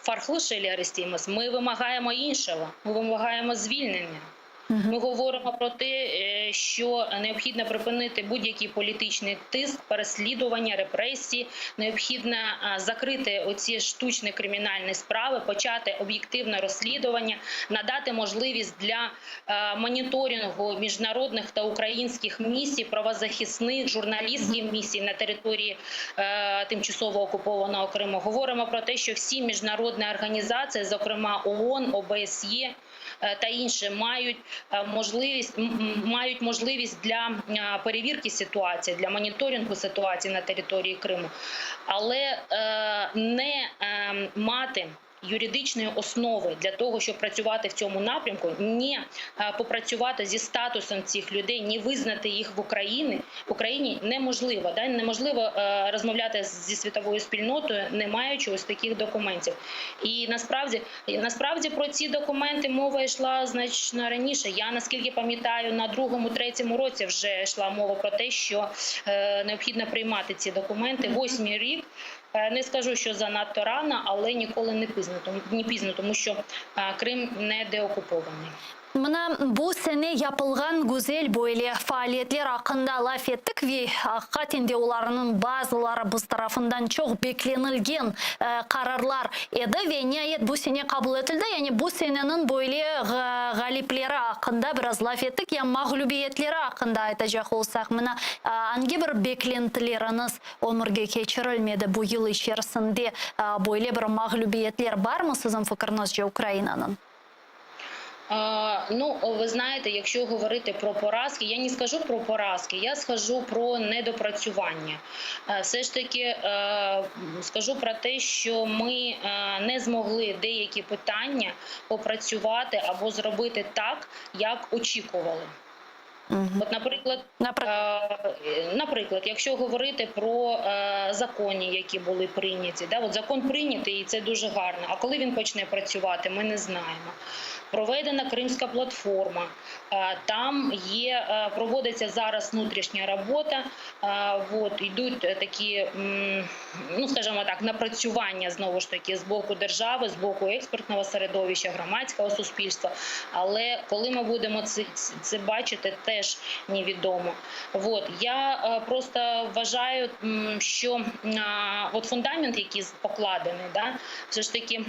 farklı şeyler isteyimiz. Ми вимагаємо іншого. Ми вимагаємо звільнення. Ми говоримо про те, що необхідно припинити будь-який політичний тиск, переслідування, репресії, необхідно закрити оці штучні кримінальні справи, почати об'єктивне розслідування, надати можливість для моніторингу міжнародних та українських місій, правозахисних, журналістських місій на території тимчасово окупованого Криму. Говоримо про те, що всі міжнародні організації, зокрема ООН, ОБСЄ, та інші мають можливість для перевірки ситуації, для моніторингу ситуації на території Криму. Але не мати юридичної основи для того, щоб працювати в цьому напрямку, не попрацювати зі статусом цих людей, не визнати їх в Україні неможливо. Да? Неможливо розмовляти зі світовою спільнотою, не маючи ось таких документів. І насправді про ці документи мова йшла значно раніше. Я, наскільки пам'ятаю, на 2-3 році вже йшла мова про те, що необхідно приймати ці документи. 8-й рік. Не скажу, що занадто рано, але ніколи не пізно, тому що Крим не деокупований. Мына бұл сәне япылған гүзел бойле фаалиетлер ақында лаф еттік ве қатенде оларының базылары біз тарафындан чоқ бекленілген қарарлар еді ве ниет бұл сәне қабыл етілді, яғни бұл сәненің бойле ғалиплері ақында біраз лаф еттік, я мағлубиетлері ақында айта жақ олсақ. Мына анге бір беклентілеріңіз өмірге кечірілмеді бұл ел ішерісінде бойле бір мағлубиетлер бар ма сіздің фікіріңізде Українаның? Ви знаєте, якщо говорити про поразки, я не скажу про поразки, я скажу про недопрацювання. Все ж таки скажу про те, що ми не змогли деякі питання опрацювати або зробити так, як очікували. От, наприклад, якщо говорити про закони, які були прийняті, да, от закон прийнятий, і це дуже гарно. А коли він почне працювати, ми не знаємо. Проведена Кримська платформа, там проводиться зараз внутрішня робота, йдуть такі, ну скажімо так, напрацювання знову ж таки з боку держави, з боку експертного середовища, громадського суспільства, але коли ми будемо це бачити, теж невідомо. Я просто вважаю, що фундамент, який покладений, да, все ж таки,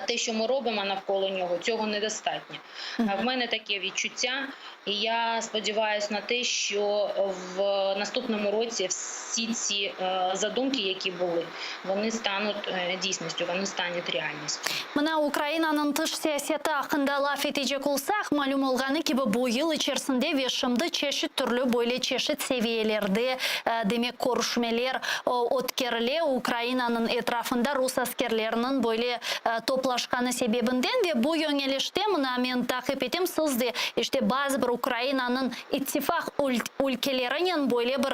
те, що ми робимо навколо нього, цього недостатньо. В мене таке відчуття, і я сподіваюся на те, що в наступному році всі ці задумки, які були, вони стануть дійсністю, вони стануть реальністю. Мына Украинаның тыш саясаты ақында лаф етеже кулсақ, мәлім олғаны кебі бұл ел içerisinde вешімді чешет түрлі бойлы чешет севиелерді, демек көрішмелер өткерле Украинаның etrafında Rus askerlerinin böyle toplaşkanı sebebinden ve bu yönelişte mına men takip ettim sizde işte bazı bir Ukraina'nın ittifak ülkelerinin böyle bir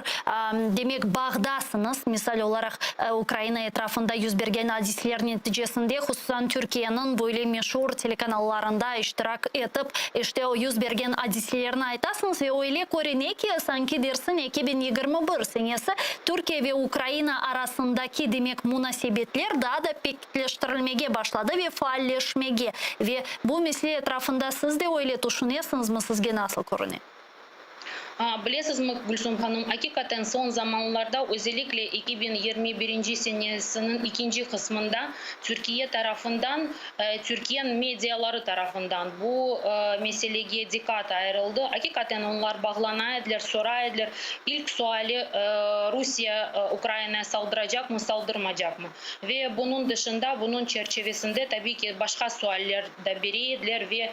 demek bağdasınız. Misal olarak Ukrayna etrafında yüz bergen hadisler neticesinde hususan Türkiye'nin böyle meşhur telekanallarında iştirak etip işte o yüz bergen hadislerini aytasınız ve öyle görünüyor ki sanki dersin 2021 senesi Türkiye ve Ukrayna arasındaki demek münasebetler daha da pekleştirilmeye başladı ve faalleşmeye ve bu mesele etrafında siz de öyle düşünüyorsunuz mu, sizge nasıl görünüyor? Bilesiz mi Gülsüm Hanım, hakikaten son zamanlarda özellikle 2021 senesinin ikinci kısmında Türkiye tarafından, Türkiye'nin medyaları tarafından bu meseleye dikkat ayrıldı. Hakikaten onlar bağlanaydılar, soraydılar. İlk suali Rusya Ukrayna'ya saldıracak mı, saldırmayacak mı? Ve bunun dışında, bunun çerçevesinde tabii ki başka sualler da bereydiler ve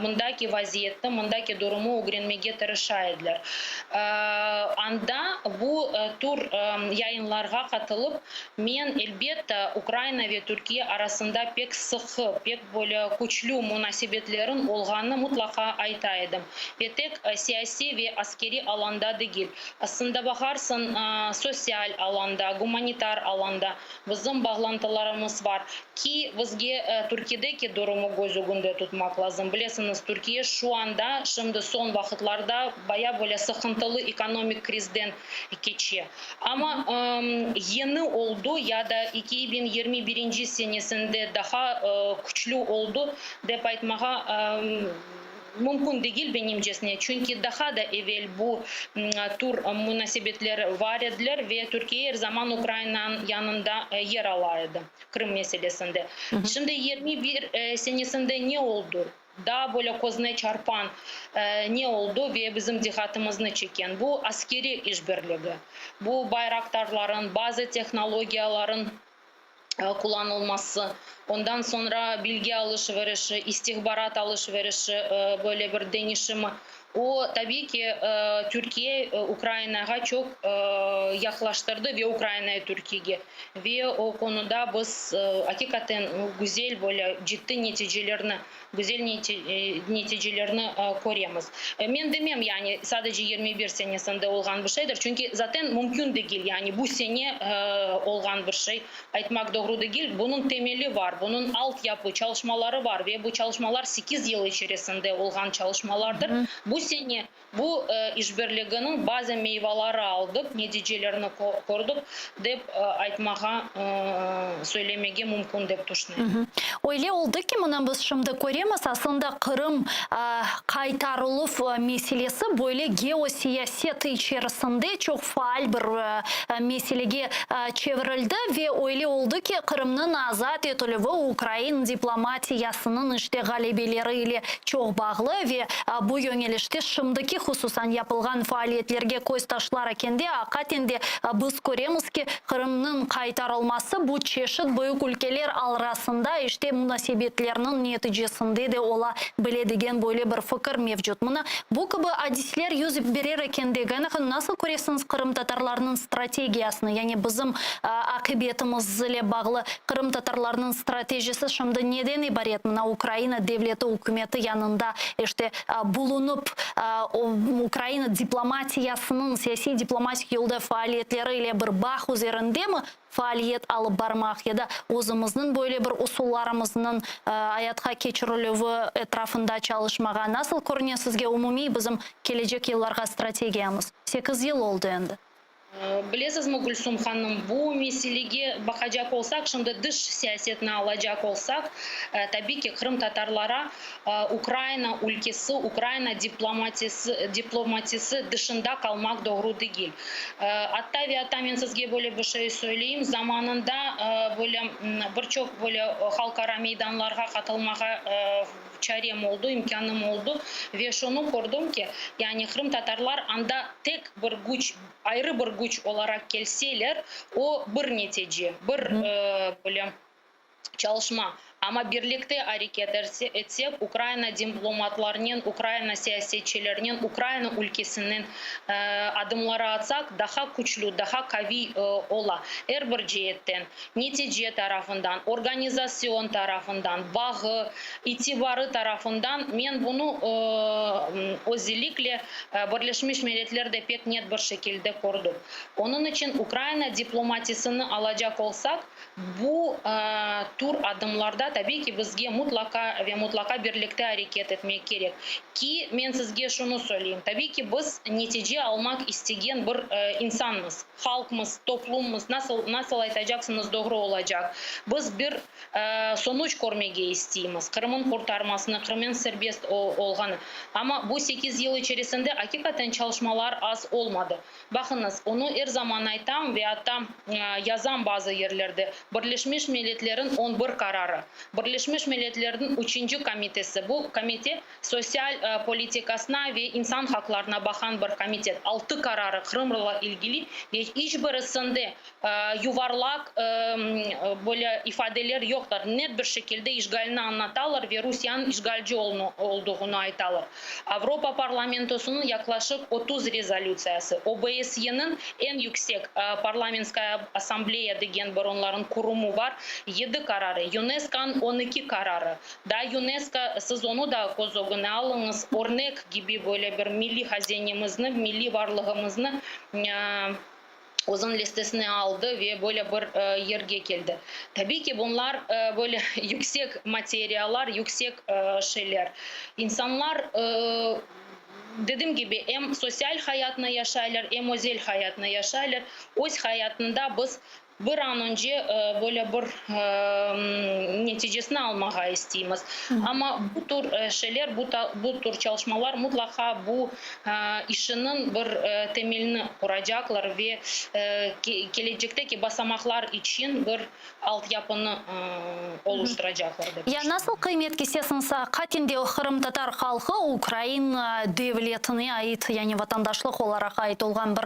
bundaki vaziyette, bundaki durumu öğrenmeye tırışaydılar. Anda bu tür yayınlarga katılıp men elbette Ukrayna ve Türkiye arasında pek sıkı, pek böyle güçlü münasebetlerin olğanını mutlaka aytaydım. Ve tek siyasi ve askeri alanda değil. Aslında bakarsın sosyal alanda, humanitar alanda bizim bağlantılarımız var ki bizge Türkiye'deki durumu göz önünde tutmak lazım. Bilirsiniz Türkiye şu anda şimdi son vakitlarda bayağı böyle sıkıntılı ekonomik krizden geçiyor. Ama yeni oldu ya da 2021 senesinde daha güçlü oldu deyip aytmağa mümkün değil benimcesine. Çünkü daha da evvel bu tür münasebetler var edilir ve Türkiye her zaman Ukrayna'nın yanında yer alardı Kırım meselesinde. Şimdi 21 senesinde ne oldu? Daha böyle kozne çarpan ne oldu ve bizim dikkatimizi çeken bu askeri işbirliği. Bu bayraktarların, bazı teknolojilerin kullanılması, ondan sonra bilgi alışverişi, istihbarat alışverişi böyle bir denişimi. O tabii ki Türkiye Ukrayna'ya çok yaklaştırdı ve Ukrayna'ya Türkiye'ye. Ve o konuda biz hakikaten güzel böyle ciddi neticelerini koruyoruz. Ben demem yani sadece 21 senesinde olğan bir şeydir. Çünkü zaten mümkün değil yani bu sene olğan bir şey aytmak doğru değil. Bunun temeli var, bunun altyapı çalışmaları var ve bu çalışmalar 8 yıl içerisinde olğan çalışmalardır. Bu sene bu işbirliğinin bazı meyveleri aldık, neticelerini korduk deyip aytmağa, söylemeye mümkün deyip düşünüyorum. Öyle oldu ki mına biz şimdi göremiz aslında Kırım kaytarılıp meselesi böyle geosiyaseti içerisinde çok faal bir meseleye çevrildi ve öyle oldu ki Kırım'ın azat edilimi Ukrayna diplomatiyasının işte galibeleriyle çok bağlı ve bu yönelişte şimdiki hususan yapılgan faaliyetlerge göz taşlar ekende hakikaten de biz göremiz ki Kırım'ın kaytarılması bu çeşit büyük ülkeler arasında işte münasebetlerinin neticesinde de olabildiğin böyle bir fikir mevcut. Buna bu gibi hadisler yüz verir ekendegini nasıl görüyorsunuz Kırım Tatarlarının stratejiyasını? Yani bizim akıbetimizle bağlı Kırım Tatarlarının stratejisi şimdi neden ibaret? Buna Ukrayna devleti hükümeti yanında işte bulunup Украина дипломатиясының саяси дипломатик yolda faaliyetlері ile bir бақ üzerinde mi faaliyet alıp barmak ya da o'zimizning böyle bir usullarımızın hayatga keçirilüvi etrafında çalışmağa nasıl ko'rinadi sizga umumiy bizim kelajak yillarga strategiyamiz? 8 yıl oldu endi. Білесізmi Гүлсім ханым, бұл меселеге бақажак олсақ, шынды дыш саясетіне алажак олсақ, tabii ki Крым татарлара Украина ülkesi, Украина дипломатisi dışında kalmak doğru değil. Hatta ve hatta ben sizge böyle bir şey söyleyeyim. Zamanında böyle birçok böyle halkara meydanlarga katılmağa çarem oldu, imkanım oldu ve şunu gördüm ki yani Krım Tatarlar anda tek bir güç, ayrı bir güç olarak gelseler o bir netice, bir böyle çalışma. Ama birlikte hareket etsek Ukrayna diplomatlarının, Ukrayna siyasetçilerinin, Ukrayna ülkesinin adımları atsak daha güçlü, daha kavi ola. Her bir cihetten, netice tarafından, organizasyon tarafından, bağı, itibarı tarafından ben bunu özellikle Birleşmiş Milletler'de pek net bir şekilde gördüm. Onun için Ukrayna diplomatisini alacak olsak bu tür adımlarda tabii ki bizge mutlaka birlikte hareket etmek gerek. Ki ben sizge şunu söyleyeyim. Tabii ki biz netice almak isteyen bir insanız. Halkımız, toplumumuz nasıl aytacaksınız doğru olacak. Biz bir sonuç görmege isteyiz. Kırım'ın kurtarmasını, Kırım'ın serbest olganı. Ama bu 8 yıl içerisinde hakikaten çalışmalar az olmadı. Bakınız onu her zaman aytam ve hatta yazan bazı yerlerde Birleşmiş Milletler'in 11 kararı. Birleşmiş Milletler'in 3. komitesi. Bu komite sosyal politikasına ve insan haklarına bakan bir komite. 6 kararı Kırım'la ilgili ve hiçbirisinde yuvarlak böyle ifadeler yoktur. Net bir şekilde işgalini anlatarlar ve Rusya'nın işgalci olduğunu aytarlar. Avrupa Parlamentosu'nun yaklaşık 30 rezolüsyası. OBSE'nin en yüksek Parlamentskaya Asambleya degen bir onların kurumu var. 7 kararı. UNESCO'nun 12 kararı. Da UNESCO siz onu da göz önüne alınız. Örnek gibi böyle bir milli hazinemizni, milli varlığımızı uzun listesine aldı ve böyle bir yerge geldi. Tabii ki bunlar böyle yüksek materyaller, yüksek şeyler. İnsanlar dediğim gibi hem sosyal hayatını yaşarlar, hem özel hayatını yaşarlar. Öz hayatında biz bir an önce böyle bir neticesini almaya isteyiz. Ama bu tür şeyler, bu tür çalışmalar mutlaka bu işinin bir temelini kuracaklar ve gelecekteki basamaklar için bir altyapını oluşturacaklar. Ya nasıl kıymet kesesiniz? Katinde Kırım Tatar halkı Ukrayna devletine ait, yani vatandaşlık olarak ait olan bir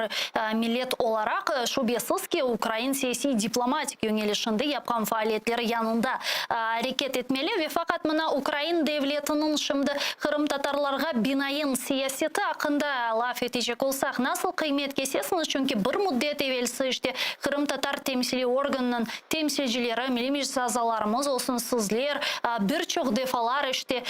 millet olarak şüphesiz ki Ukrayna siyasi diplomatik yönelişinde yapkan faaliyetleri yanında hareket etmeli ve fakat buna Ukrayna devletinin şimdi Kırım Tatarlarga binayen siyaseti hakkında laf edecek olsak nasıl kıymet kesesiniz? Çünkü bir müddet evvelsi işte Kırım Tatar temsili organının temsilcileri, milli meclis azalarımız olsun sizler birçok defalar işte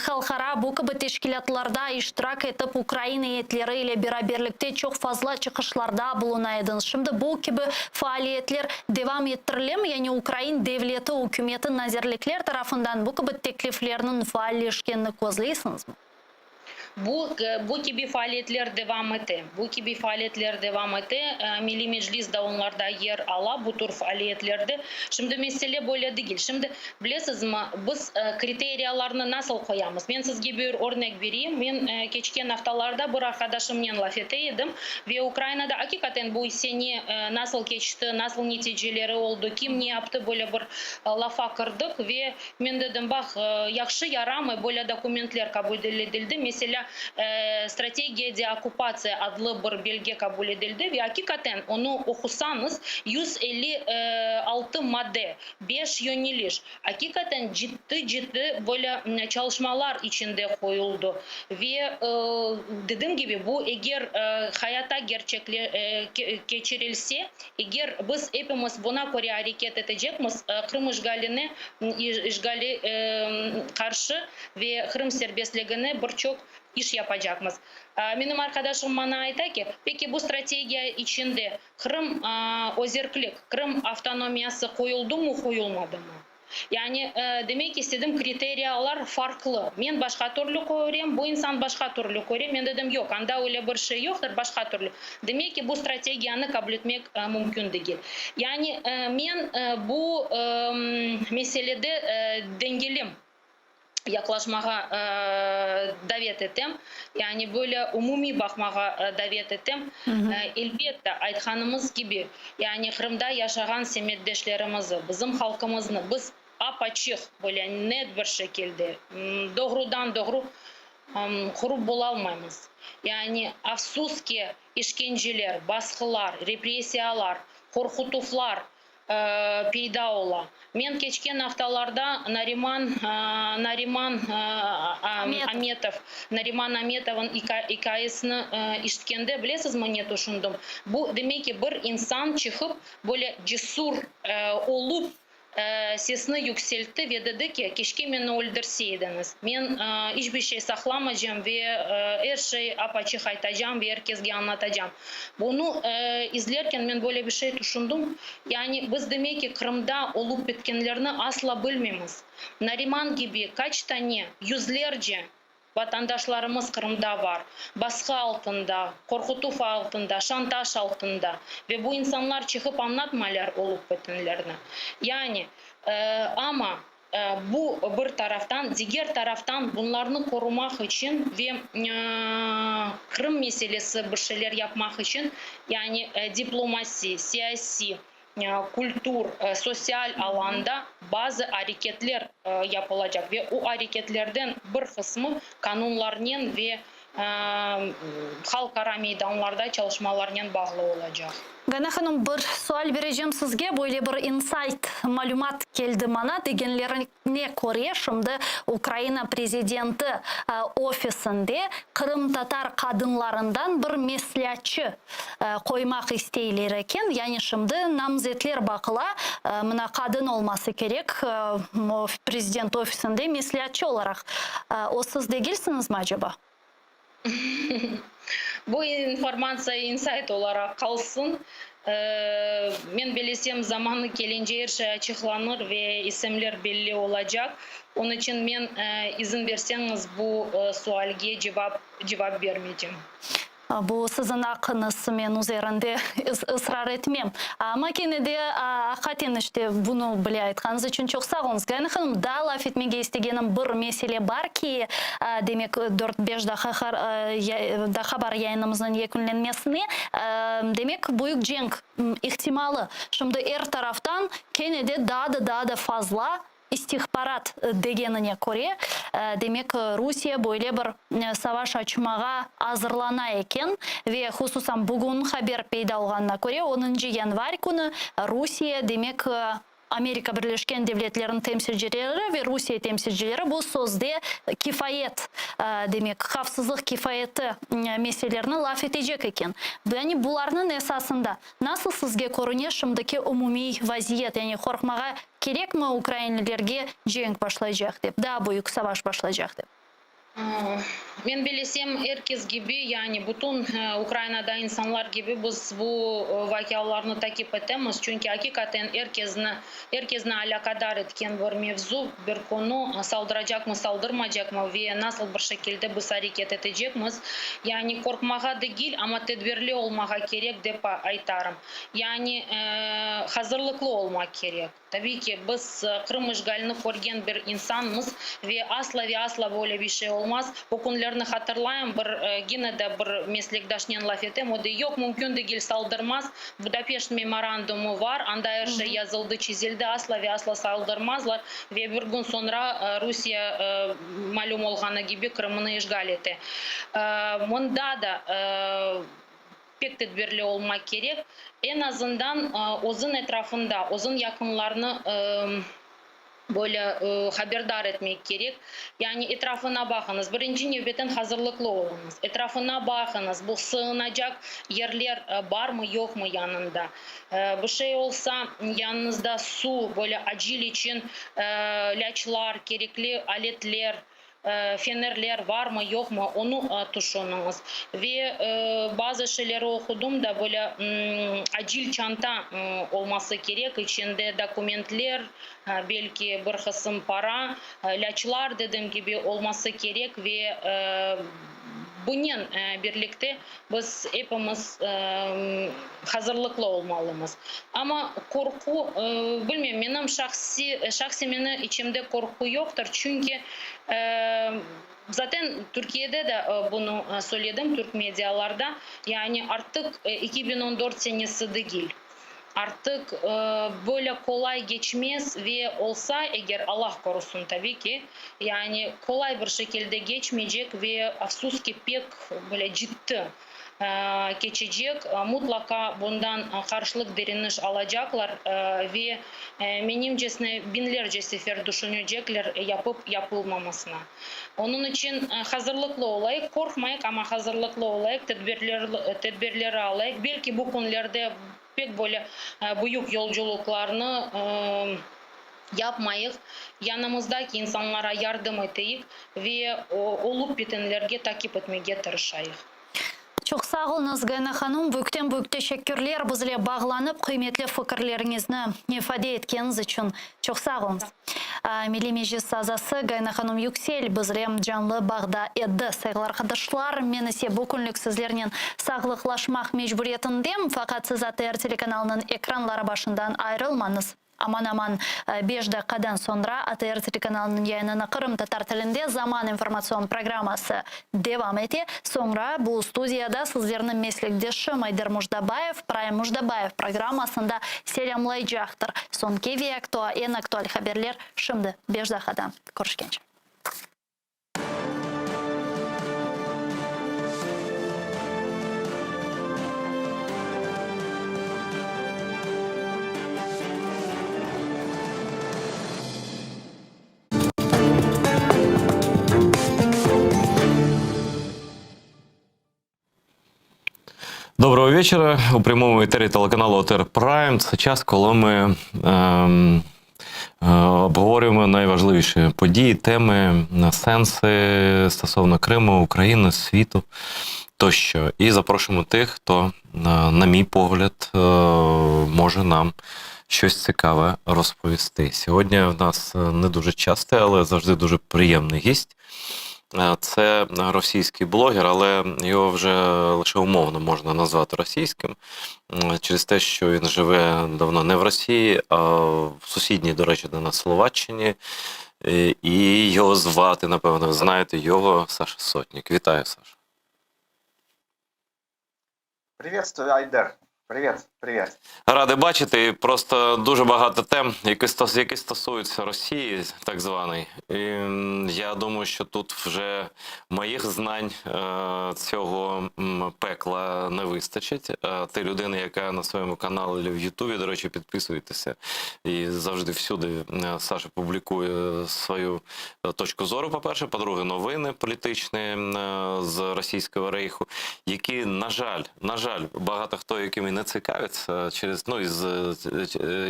halkara bu gibi teşkilatlarda iştirak edip Ukrayna yetleriyle beraberlikte çok fazla çıkışlarda bulunaydınız. Şimdi bu gibi faaliyetler devam ettirilir mi? Yani Ukrayna devleti, hükümeti, nazirlikler tarafından bu gibi tekliflerinin faalleşkenini gözleysiniz mi? Bu gibi faaliyetler devam etti. Bu gibi faaliyetler devam etti. Milli Meclis de onlarda yer ala bu tür faaliyetlerde. Şimdi mesele böyle değil. Şimdi bilirsiniz mi biz kriteriyalarını nasıl koyamız? Ben sizge bir örnek vereyim. Ben geçen haftalarda bir arkadaşımla laf ettim ve Ukrayna'da hakikaten bu sene nasıl geçti, nasıl neticeleri oldu, kim ne yaptı böyle bir lafa kırdık ve ben dedim bak yakşı yaramı böyle dokumentler kabul edildi. Mesela stratejiya deokupasiya adlı bir belge kabul edildi ve hakikaten onu okusanız 156 madde, 5 yöneliş. Hakikaten ciddi böyle çalışmalar içinde koyuldu ve dediğim gibi bu eğer hayata geçirilse, eğer biz hepimiz buna göre hareket edeceğimiz Kırım işgali karşı ve Kırım serbestliğine birçok iş yapacakmız. Benim arkadaşım bana ayta ki, peki bu strateji içinde Kırım özerklik, Kırım avtonomiyası koyuldu mu, koyulmadı mı? Yani demek istedim kriteriyalar farklı. Ben başka türlü koyuyorum, bu insan başka türlü koyuyor. Ben dedim yok, anda öyle bir şey yoktur, başka türlü. Demek ki bu stratejiyi kabul etmek mümkün değil. Yani ben bu meselede dengelim yaklaşmağa davet ettim. Yani böyle umumi bakmağa davet ettim. Elbette aytkanımız gibi yani Kırım'da yaşayan semiyetdeşlerimizi, bizim halkımızı biz apaçık böyle net bir şekilde doğrudan doğru kurup bulamamız. Yani afsus ki işkenceler, baskılar, represiyalar, korkutular peyda ola. Men geçken haftalarda Nariman Ametov'un hikayesini işitkende bilesiz mi ne düşündüm? Bu demek ki bir insan çıkıp böyle cesur olup sesini yükseltti ve dedi ki keşke beni öldürseydiniz. Ben hiçbir şey saklamayacağım ve her şeyi apaçık aytacağım ve herkese anlatacağım. Bunu izlerken ben böyle bir şey düşündüm. Yani biz demek ki Kırım'da olup bitkenlerini asla bilmiyoruz. Nariman gibi kaç tane yüzlerce vatandaşlarımız Kırım'da var. Baskı altında, korkutup altında, şantaj altında ve bu insanlar çıkıp anlatmalar olup bitenlerini. Yani ama bu bir taraftan, diğer taraftan bunlarını korumak için ve Kırım meselesi bir şeyler yapmak için yani diplomasi, siyasi, kültür, sosyal alanda bazı hareketler yapılacak ve o hareketlerden bir kısmı kanunlarının ve halkara meydanlarda çalışmalarının bağlı olacak. Gana Hanım bir sual vereceğim sizge. Böyle bir insight malumat geldi bana. Degenlerine koruya şimdi Ukrayna prezidenti ofisinde Kırım Tatar kadınlarından bir mesliyatçı koymak isteyler eken. Yani şimdi namzetler bakıla mına kadın olması gerek prezident ofisinde mesliyatçı olarak. O siz değilsiniz mi acaba? Bu informasiya insight olarak kalsın. Ben bilesem zamanı gelince her şey açıklanır ve isimler belli olacak. Onun için ben izin verseniz bu sualge cevap vermeyeceğim. Bu sizin hakkınız, men üzerinde ısrar etmem. Ama yine de hakikaten işte bunu bile aytkanız için çok sağ olunuz. Gani Hanım, da laf etmege istegenim bir mesele var ki demek 4-5 daha haber yayınımızın yekünlenmesini demek büyük cenk ihtimali. Şimdi her taraftan yine de daha da fazla istihbarat degenine göre demek Rusya böyle bir savaş açmağa hazırlana eken ve hususan bugün haber peyda olganına göre 10. yanvar günü Rusya demek Amerika Birleşken Devletleri'nin temsilcileri ve Rusya temsilcileri bu sözde kifayet demek hafsızlık kifayeti meselelerini laf edecek eken. Yani bularının esasında nasıl sizge görünüyor şimdiki umumi vaziyet, yani korkmağa gerek mi Ukraynalılarga cenk başlayacak deb, daha büyük savaş başlayacak deb? Ben bilesem herkes gibi yani bütün Ukrayna'da insanlar gibi biz bu vakalarını takip etmemiz. Çünkü hakikaten herkesine alakadar etken bir mevzu, bir konu saldıracak mı, saldırmayacak mı ve nasıl bir şekilde biz hareket edeceğimiz. Yani korkmağa değil ama tedbirli olmağa gerek dep aytarım. Yani hazırlıklı olmak gerek. Tabii ki biz Kırım işgalini görgen bir insanımız ve asla böyle bir şey olmaz. O günlerini hatırlayın, yine de bir meslektaşının laf ettim. O da yok mümkün değil saldırmaz. Budapeşt memorandumu var. Anda her şey yazıldı, çizildi. Asla saldırmazlar. Ve bir gün sonra Rusya malum olğanı gibi Kırım'ını işgal etti. Bunda da pek tedbirli olmak gerek. En azından onun etrafında, onun yakınlarını böyle haberdar etmek gerek. Yani etrafına bakınız. Birinci nöbetten hazırlıklı olunuz. Etrafına bakınız. Bu sığınacak yerler var mı yok mu yanında? Bir şey olsa yanınızda su, böyle acil için ilaçlar, gerekli aletler, fenerler var mı yok mu onu tuşunuz. Ve bazı şeyleri okudum da böyle acil çanta olması gerek. İçinde dokumentler, belki bir kısım para, ilaçlar dediğim gibi olması gerek ve bunun birlikte biz hepimiz hazırlıklı olmalıyız. Ama korku, bilmiyorum, benim şahsi benim içimde korku yoktur. Çünkü zaten Türkiye'de de bunu söyledim Türk medyalarda. Yani artık 2014 senesi değil. Artık böyle kolay geçmez ve olsa eğer Allah korusun tabii ki yani kolay bir şekilde geçmeyecek ve afsus ki pek böyle ciddi geçecek. Mutlaka bundan karşılık direniş alacaklar ve benimcesine binlerce sefer düşünecekler yapıp yapılmamasına. Onun için hazırlıklı olayık, korkmayık ama hazırlıklı olayık, tedbirleri alayık. Belki bu konularda pek böyle büyük yolculuklarını yapmayık. Yanımızdaki insanlara yardım edeyik ve olup bitenlerge takip etmeye tırışayık. Çok sağ olunuz Gayna Hanım. Büyük teşekkürler bizle bağlanıp kıymetli fikirlerinizni ifade etkeniz için. Çok sağ olunuz. Milli Meclis azası Gayna Hanım Yüksel bizle canlı bağda edi. Sayılı arkadaşlar, men ise bu günlük sizlerinin sağlıklaşmak mecburiyetindeyim. Fakat siz ATR telekanalının ekranları başından ayrılmanız. Aman 5 dakikadan sonra ATR telekanalının yayınına Kırım Tatar tilinde Zaman informasyon programması devam etti. Sonra bu stüdiyada sizlerin meslektaşı Maydar Mujdabayev, Prime Mujdabayev programmasında selamlayacaktır. Sonki ve en aktual haberler şimdi 5 dakikadan görüşkence. Доброго вечора. У прямому етері телеканалу ОТР Прайм. Це час, коли ми обговорюємо найважливіші події, теми, сенси стосовно Криму, України, світу тощо. І запрошуємо тих, хто, на мій погляд, може нам щось цікаве розповісти. Сьогодні в нас не дуже частий, але завжди дуже приємний гість. Це російський блогер, але його вже лише умовно можна назвати російським, через те, що він живе давно не в Росії, а в сусідній, до речі, до нас Словаччині. І його звати, напевно, ви знаєте його, Саша Сотник. Вітаю, Саша. Приветствую, Айдар. Привіт. Радий бачити. Просто дуже багато тем, які стосуються Росії, так званої. І я думаю, що тут вже моїх знань цього пекла не вистачить. Ти людина, яка на своєму каналі в Ютубі, до речі, підписуєтеся. І завжди всюди Саша публікує свою точку зору, по-перше. По-друге, новини політичні з Російського рейху, які, на жаль, багато хто, якими не цікавиться через,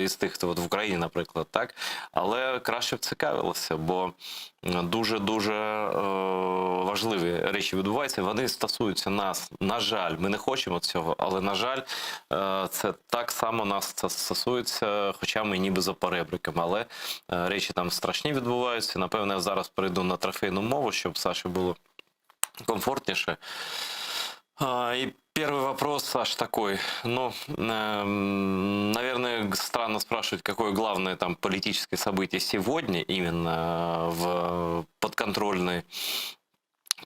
із тих, хто в Україні, наприклад, так, але краще б цікавилося, бо дуже-дуже важливі речі відбуваються, вони стосуються нас. На жаль, ми не хочемо цього, але, на жаль, це так само нас це стосується, хоча ми ніби за перебриками, але речі там страшні відбуваються. Напевно, я зараз перейду на трофейну мову, щоб Саші було комфортніше. И первый вопрос, Саш, такой. Наверное, странно спрашивать, какое главное там политическое событие сегодня именно в подконтрольной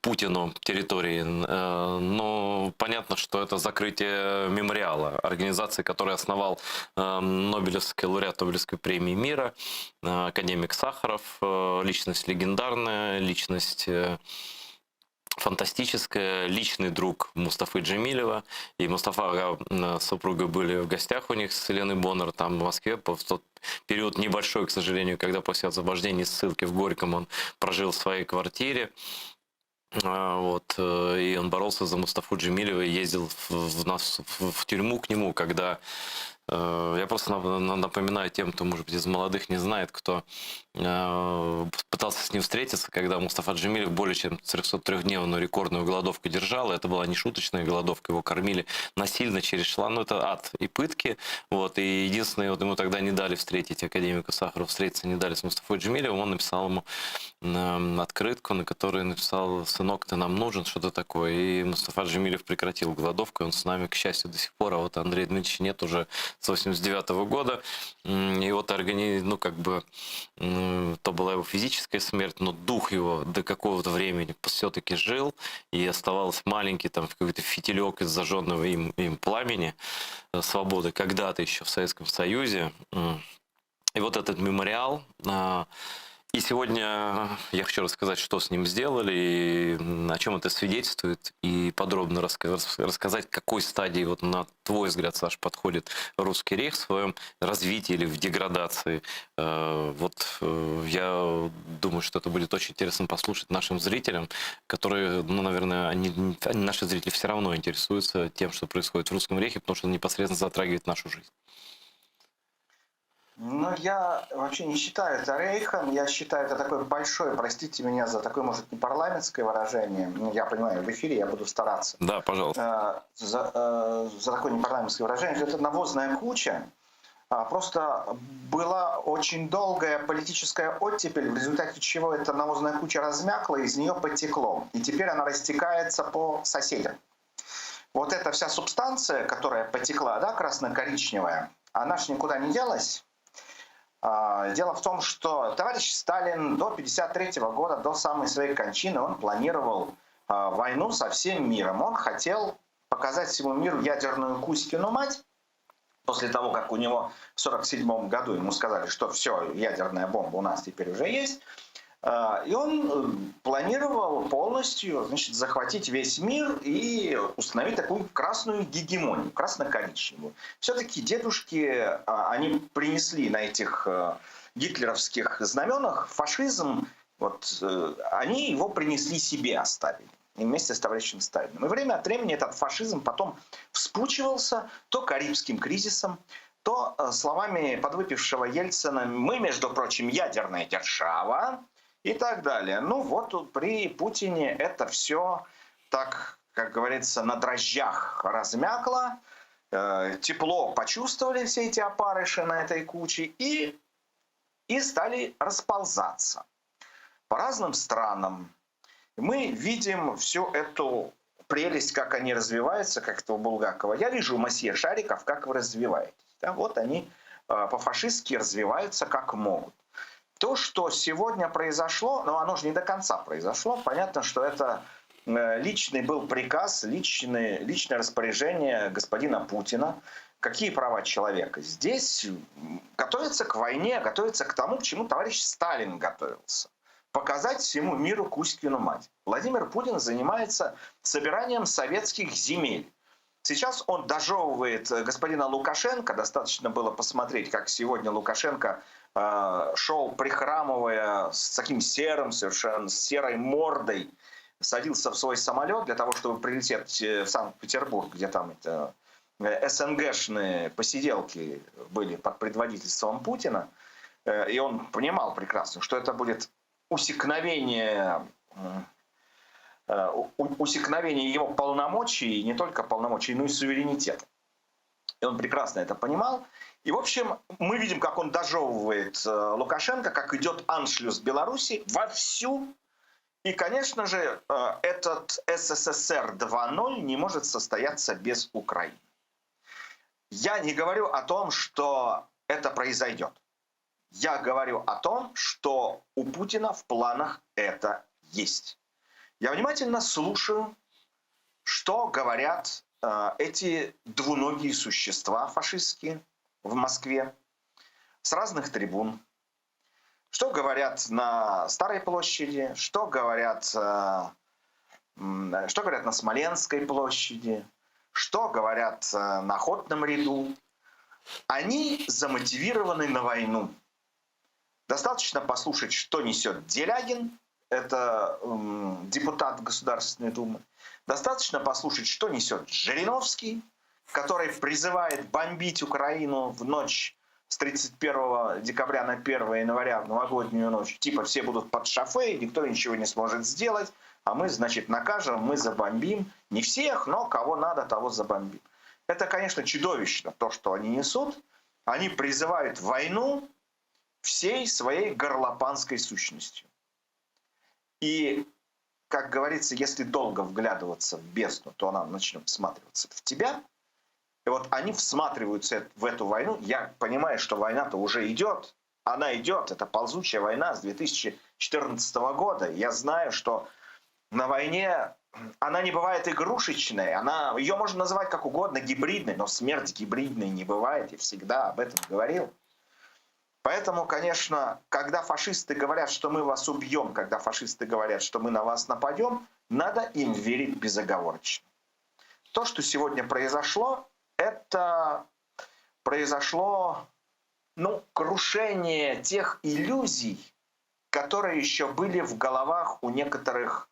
Путину территории. Но понятно, что это закрытие мемориала, организации, которую основал Нобелевский лауреат Нобелевской премии мира, академик Сахаров, личность легендарная, личность фантастическая, личный друг Мустафы Джемилева. И Мустафа с супругой были в гостях у них с Еленой Боннер там в Москве. В тот период небольшой, к сожалению, когда после освобождения ссылки в Горьком он прожил в своей квартире. И он боролся за Мустафу Джемилева и ездил в тюрьму к нему, когда Я просто напоминаю тем, кто, может быть, из молодых не знает, кто пытался с ним встретиться, когда Мустафа Джемилев более чем 303-дневную рекордную голодовку держал. Это была не шуточная голодовка, его кормили насильно через шланг. Ну, это ад и пытки. Вот. И единственное, вот ему тогда не дали встретить академика Сахарова, встретиться не дали с Мустафой Джемилевым. Он написал ему открытку, на которой написал: «Сынок, ты нам нужен», что-то такое. И Мустафа Джемилев прекратил голодовку, и он с нами, к счастью, до сих пор. А вот Андрея Дмитриевича нет уже с 89-го года. И вот ну, как бы, то была его физическая смерть, но дух его до какого-то времени все-таки жил, и оставался маленький там какой-то фитилек из зажженного им пламени свободы когда-то еще в Советском Союзе. И вот этот мемориал. И сегодня я хочу рассказать, что с ним сделали, и о чем это свидетельствует, и подробно рассказать, к какой стадии, вот на твой взгляд, Саш, подходит русский рейх в своем развитии или в деградации. Вот я думаю, что это будет очень интересно послушать нашим зрителям, которые, ну, наверное, наши зрители все равно интересуются тем, что происходит в русском рейхе, потому что это непосредственно затрагивает нашу жизнь. Ну, я вообще не считаю это рейхом, я считаю это такое большое, простите меня за такое, может, не парламентское выражение, ну, я понимаю, в эфире я буду стараться. Да, пожалуйста. За такое непарламентское выражение, что это навозная куча. Просто была очень долгая политическая оттепель, в результате чего эта навозная куча размякла, из нее потекло. И теперь она растекается по соседям. Вот эта вся субстанция, которая потекла, да, красно-коричневая, она ж никуда не делась. Дело в том, что товарищ Сталин до 1953 года, до самой своей кончины, он планировал войну со всем миром. Он хотел показать всему миру ядерную Кузькину мать. После того, как у него в 1947 году ему сказали, что все, ядерная бомба у нас теперь уже есть. И он планировал полностью, значит, захватить весь мир и установить такую красную гегемонию, красно-коричневую. Все-таки дедушки, они принесли на этих гитлеровских знаменах фашизм, вот, они его принесли себе, оставили. И вместе с товарищем Сталиным. И время от времени этот фашизм потом вспучивался то Карибским кризисом, то словами подвыпившего Ельцина: «Мы, между прочим, ядерная держава», и так далее. Ну вот при Путине это все, так, как говорится, на дрожжах размякло, тепло почувствовали все эти опарыши на этой куче и стали расползаться по разным странам. Мы видим всю эту прелесть, как они развиваются, как это у Булгакова. Я вижу, мосье Шариков, как вы развиваетесь. Да, вот они по-фашистски развиваются как могут. То, что сегодня произошло, но оно же не до конца произошло. Понятно, что это личный был приказ, личное распоряжение господина Путина. Какие права человека? Здесь готовится к войне, готовится к тому, к чему товарищ Сталин готовился. Показать всему миру Кузькину мать. Владимир Путин занимается собиранием советских земель. Сейчас он дожевывает господина Лукашенко. Достаточно было посмотреть, как сегодня Лукашенко шел, прихрамывая, с таким серым, совершенно с серой мордой, садился в свой самолет для того, чтобы прилететь в Санкт-Петербург, где там это СНГшные посиделки были под предводительством Путина. И он понимал прекрасно, что это будет усекновение его полномочий, и не только полномочий, но и суверенитета. И он прекрасно это понимал. И, в общем, мы видим, как он дожевывает Лукашенко, как идет аншлюс Беларуси вовсю. И, конечно же, этот СССР 2.0 не может состояться без Украины. Я не говорю о том, что это произойдет. Я говорю о том, что у Путина в планах это есть. Я внимательно слушаю, что говорят эти двуногие существа фашистские в Москве с разных трибун. Что говорят на Старой площади, что говорят на Смоленской площади, что говорят на Охотном ряду. Они замотивированы на войну. Достаточно послушать, что несет Делягин, это депутат Государственной Думы. Достаточно послушать, что несет Жириновский, который призывает бомбить Украину в ночь с 31 декабря на 1 января, в новогоднюю ночь. Типа все будут под шофе, никто ничего не сможет сделать, а мы, значит, накажем, мы забомбим. Не всех, но кого надо, того забомбим. Это, конечно, чудовищно, то, что они несут. Они призывают войну всей своей горлопанской сущностью. И, как говорится, если долго вглядываться в бездну, то она начнет всматриваться в тебя. И вот они всматриваются в эту войну. Я понимаю, что война-то уже идет. Она идет. Это ползучая война с 2014 года. Я знаю, что на войне она не бывает игрушечной. Ее можно называть как угодно, гибридной. Но смерть гибридной не бывает. Я всегда об этом говорил. Поэтому, конечно, когда фашисты говорят, что мы вас убьем, когда фашисты говорят, что мы на вас нападем, надо им верить безоговорочно. То, что сегодня произошло, это произошло, крушение тех иллюзий, которые еще были в головах у некоторых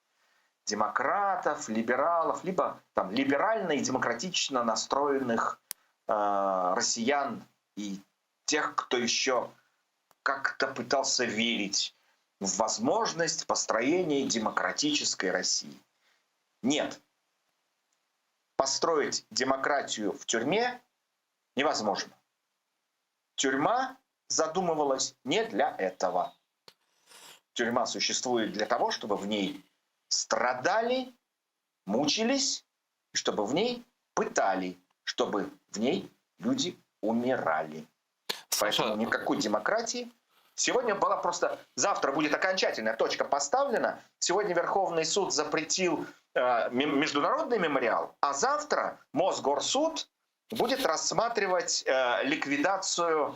демократов, либералов, либо там либерально и демократично настроенных россиян и тех, кто еще как-то пытался верить в возможность построения демократической России. Нет. Построить демократию в тюрьме невозможно. Тюрьма задумывалась не для этого. Тюрьма существует для того, чтобы в ней страдали, мучились, и чтобы в ней пытали, чтобы в ней люди умирали. Поэтому никакой демократии. Сегодня была просто... Завтра будет окончательная точка поставлена. Сегодня Верховный суд запретил международный мемориал, а завтра Мосгорсуд будет рассматривать ликвидацию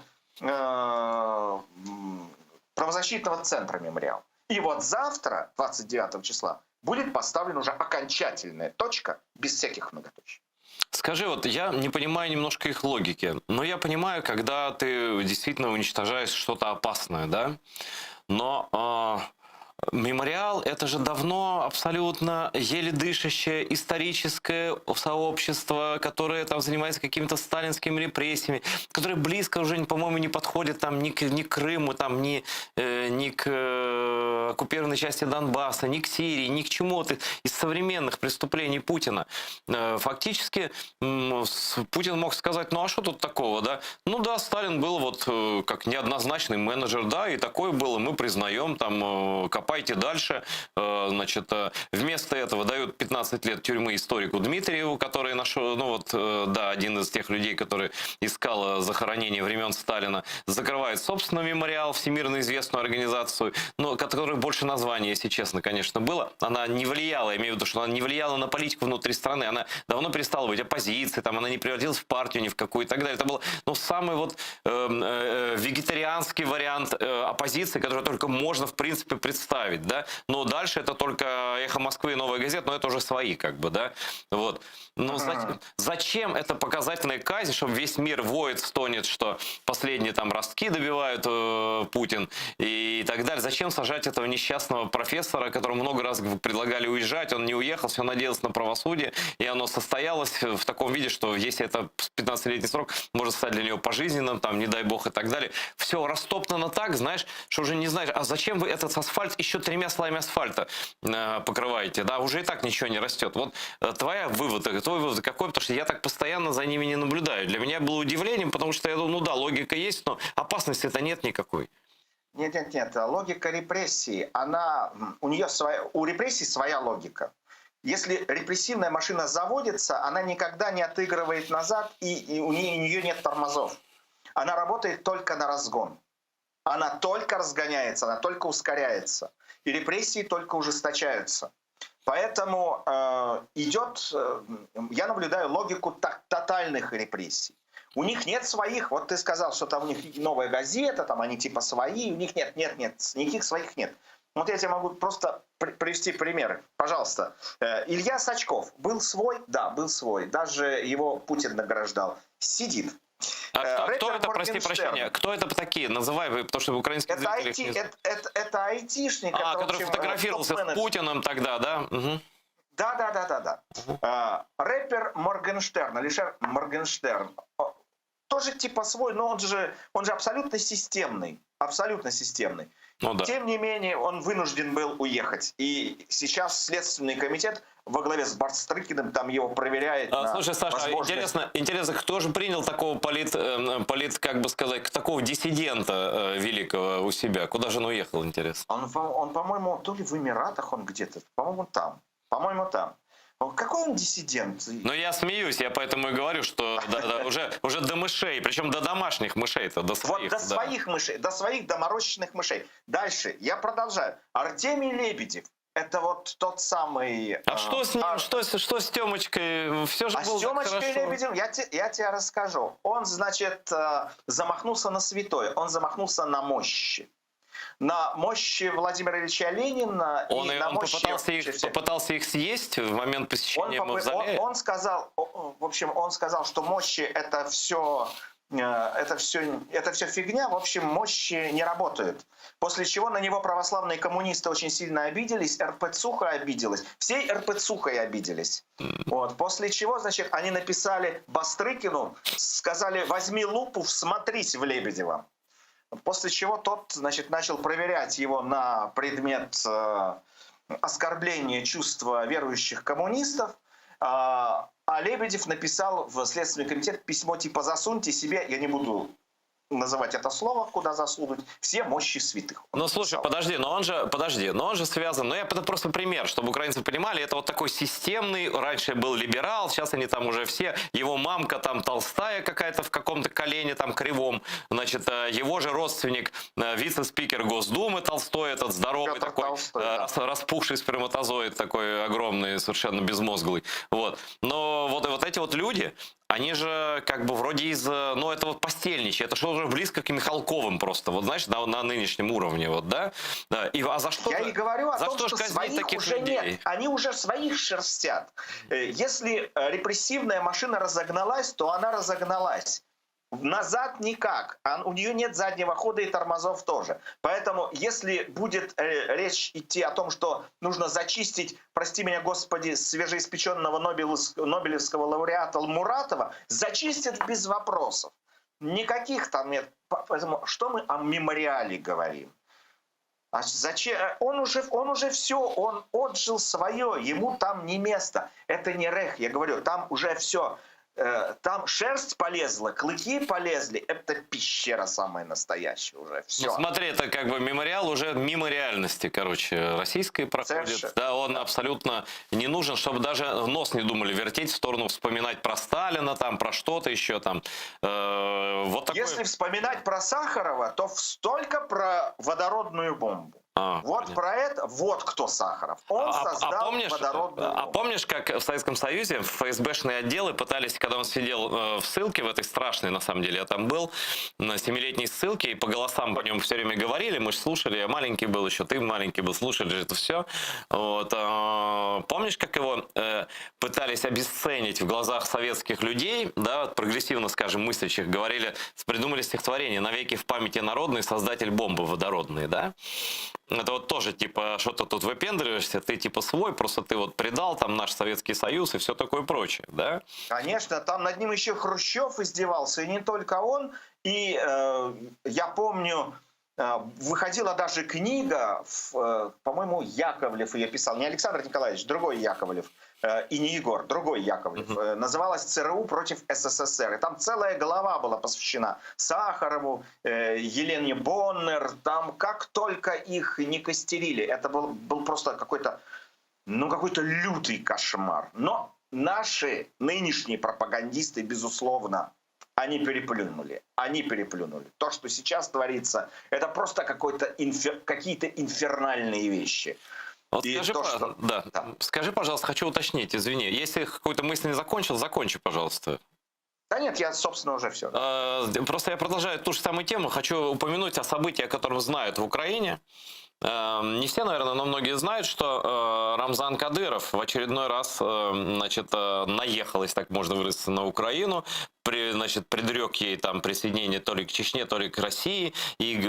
правозащитного центра мемориал. И вот завтра, 29 числа, будет поставлена уже окончательная точка без всяких многоточий. Скажи, вот я не понимаю немножко их логики, но я понимаю, когда ты действительно уничтожаешь что-то опасное, да? Но мемориал — это же давно абсолютно еле дышащее историческое сообщество, которое там занимается какими-то сталинскими репрессиями, которое близко уже, по-моему, не подходит там ни к Крыму, там, ни к оккупированной части Донбасса, ни к Сирии, ни к чему-то из современных преступлений Путина. Фактически Путин мог сказать, ну а что тут такого, да? Ну да, Сталин был вот как неоднозначный менеджер, да, и такое было, мы признаем, там, копайте дальше. Значит, вместо этого дают 15 лет тюрьмы историку Дмитриеву, который нашел, один из тех людей, который искал захоронение времен Сталина, закрывает собственно мемориал, всемирно известную организацию, но которой больше названия, если честно, конечно, было. Она не влияла, я имею в виду, что она не влияла на политику внутри страны, она давно перестала быть оппозицией, там, она не превратилась в партию ни в какую и так далее. Это был самый вегетарианский вариант оппозиции, который только можно, в принципе, представить, да, но дальше это только «Эхо Москвы» и «Новая газета», но это уже свои, как бы, да, вот. Но зачем это показательная казнь, чтобы весь мир воет, стонет, что последние там ростки добивают Путин и так далее? Зачем сажать этого несчастного профессора, которому много раз предлагали уезжать, он не уехал, все надеялся на правосудие, и оно состоялось в таком виде, что если это 15-летний срок, может стать для него пожизненным, там, не дай бог и так далее. Все растоптано так, знаешь, что уже не знаешь, а зачем вы этот асфальт еще 3 слоями асфальта покрываете, да, уже и так ничего не растет. Вот твой вывод какой, потому что я так постоянно за ними не наблюдаю. Для меня было удивлением, потому что я думаю, логика есть, но опасности-то нет никакой. Нет. Логика репрессий, у репрессий своя логика. Если репрессивная машина заводится, она никогда не отыгрывает назад, и у нее нет тормозов. Она работает только на разгон. Она только разгоняется, она только ускоряется. И репрессии только ужесточаются. Поэтому я наблюдаю логику тотальных репрессий. У них нет своих, вот ты сказал, что там у них «Новая газета», там они типа свои, у них нет, никаких своих нет. Вот я тебе могу просто привести примеры. Пожалуйста. Илья Сачков был свой? Да, был свой. Даже его Путин награждал. Сидит. Кто это, прости прощения, кто это такие? Называй, потому что украинские зрители... Это айтишник. который фотографировался с Путиным тогда, да? Угу. Да. Рэпер Моргенштерн, Алишер Моргенштерн, тоже типа свой, но он же абсолютно системный. Абсолютно системный. Ну, да. Тем не менее, он вынужден был уехать. И сейчас Следственный комитет во главе с Бастрыкиным там его проверяет. Слушай, Саша, интересно, кто же принял такого как бы сказать, такого диссидента великого у себя? Куда же он уехал, интересно? Он, по-моему, то ли в Эмиратах он где-то, по-моему, там. Какой он диссидент? Ну, я смеюсь, я поэтому и говорю, что уже до мышей, причем до домашних мышей-то, до своих. Вот до своих мышей, до своих доморощенных мышей. Дальше, я продолжаю. Артемий Лебедев. Это вот тот самый... А что с ним? Что с Тёмочкой? Все же было с Тёмочкой хорошо. Лебедевым, я тебе расскажу. Он, значит, замахнулся на святое. Он замахнулся на мощи. На мощи Владимира Ильича Ленина Он и на мощи... попытался их съесть в момент посещения мавзолея? Он сказал, что мощи это все фигня, в общем, мощи не работают. После чего на него православные коммунисты очень сильно обиделись, РПЦУха обиделась, всей РПЦУхой обиделись. Вот. После чего, значит, они написали Бастрыкину, сказали, возьми лупу, всмотрись в Лебедева. После чего тот, значит, начал проверять его на предмет оскорбления чувства верующих коммунистов, а Лебедев написал в Следственный комитет письмо типа «Засуньте себе», я не буду называть это слово, куда засунуть, все мощи святых. Ну, слушай, подожди, но он же связан, это просто пример, чтобы украинцы понимали, это вот такой системный, раньше был либерал, сейчас они там уже все, его мамка там толстая какая-то в каком-то колене там кривом, значит, его же родственник, вице-спикер Госдумы Толстой, этот здоровый Петр такой, Толстой, распухший сперматозоид такой огромный, совершенно безмозглый, вот. Но вот эти вот люди, они же как бы вроде это вот постельничье, это что уже близко к Михалковым просто, вот знаешь, на нынешнем уровне, вот, да? А за что? Я и говорю о том, что своих таких уже людей? нет, они уже своих шерстят. Если репрессивная машина разогналась, то она разогналась. Назад никак. У нее нет заднего хода и тормозов тоже. Поэтому, если будет речь идти о том, что нужно зачистить, прости меня, Господи, свежеиспеченного Нобелевского лауреата Муратова, зачистят без вопросов. Никаких там нет. Поэтому что мы о мемориале говорим? А зачем? Он уже все, он отжил свое, ему там не место. Это не РЭХ, я говорю, там уже все. Там шерсть полезла, клыки полезли, это пещера самая настоящая уже, все. Ну, смотри, это как бы мемориал уже мимо реальности, российской проходит. Совершенно. Да, он абсолютно не нужен, чтобы даже нос не думали вертеть в сторону, вспоминать про Сталина, там, про что-то еще там. Вот такое... Если вспоминать про Сахарова, то только про водородную бомбу. Про это, вот кто Сахаров. Он создал водородную бомбу. А помнишь, как в Советском Союзе ФСБшные отделы пытались, когда он сидел в ссылке, в этой страшной, на самом деле, я там был, на 7-летней ссылке, и по голосам по нему все время говорили, мы же слушали, я маленький был еще, ты маленький был, слушали это все. Вот. Помнишь, как его пытались обесценить в глазах советских людей, да, прогрессивно, скажем, мыслящих, придумали стихотворение «Навеки в памяти народной создатель бомбы водородной», да? Это вот тоже, типа, что-то тут выпендриваешься, ты типа свой, просто ты вот предал там наш Советский Союз и все такое прочее, да? Конечно, там над ним еще Хрущев издевался, и не только он. И я помню, выходила даже книга, по-моему, Яковлев ее писал, не Александр Николаевич, другой Яковлев, и не Егор, другой Яковлев. Называлась «ЦРУ против СССР». И там целая глава была посвящена Сахарову, Елене Боннер, там как только их не костерили. Это был просто какой-то лютый кошмар. Но наши нынешние пропагандисты, безусловно, они переплюнули. То, что сейчас творится, это просто какие-то инфернальные вещи. Вот скажи, пожалуйста, хочу уточнить, извини, если какую-то мысль не закончил, закончи, пожалуйста. Да нет, я, собственно, уже все. Просто я продолжаю ту же самую тему, хочу упомянуть о событии, о котором знают в Украине. Не все, наверное, но многие знают, что Рамзан Кадыров в очередной раз, наехал, если так можно выразиться, на Украину, предрек ей там присоединение то ли к Чечне, то ли к России, и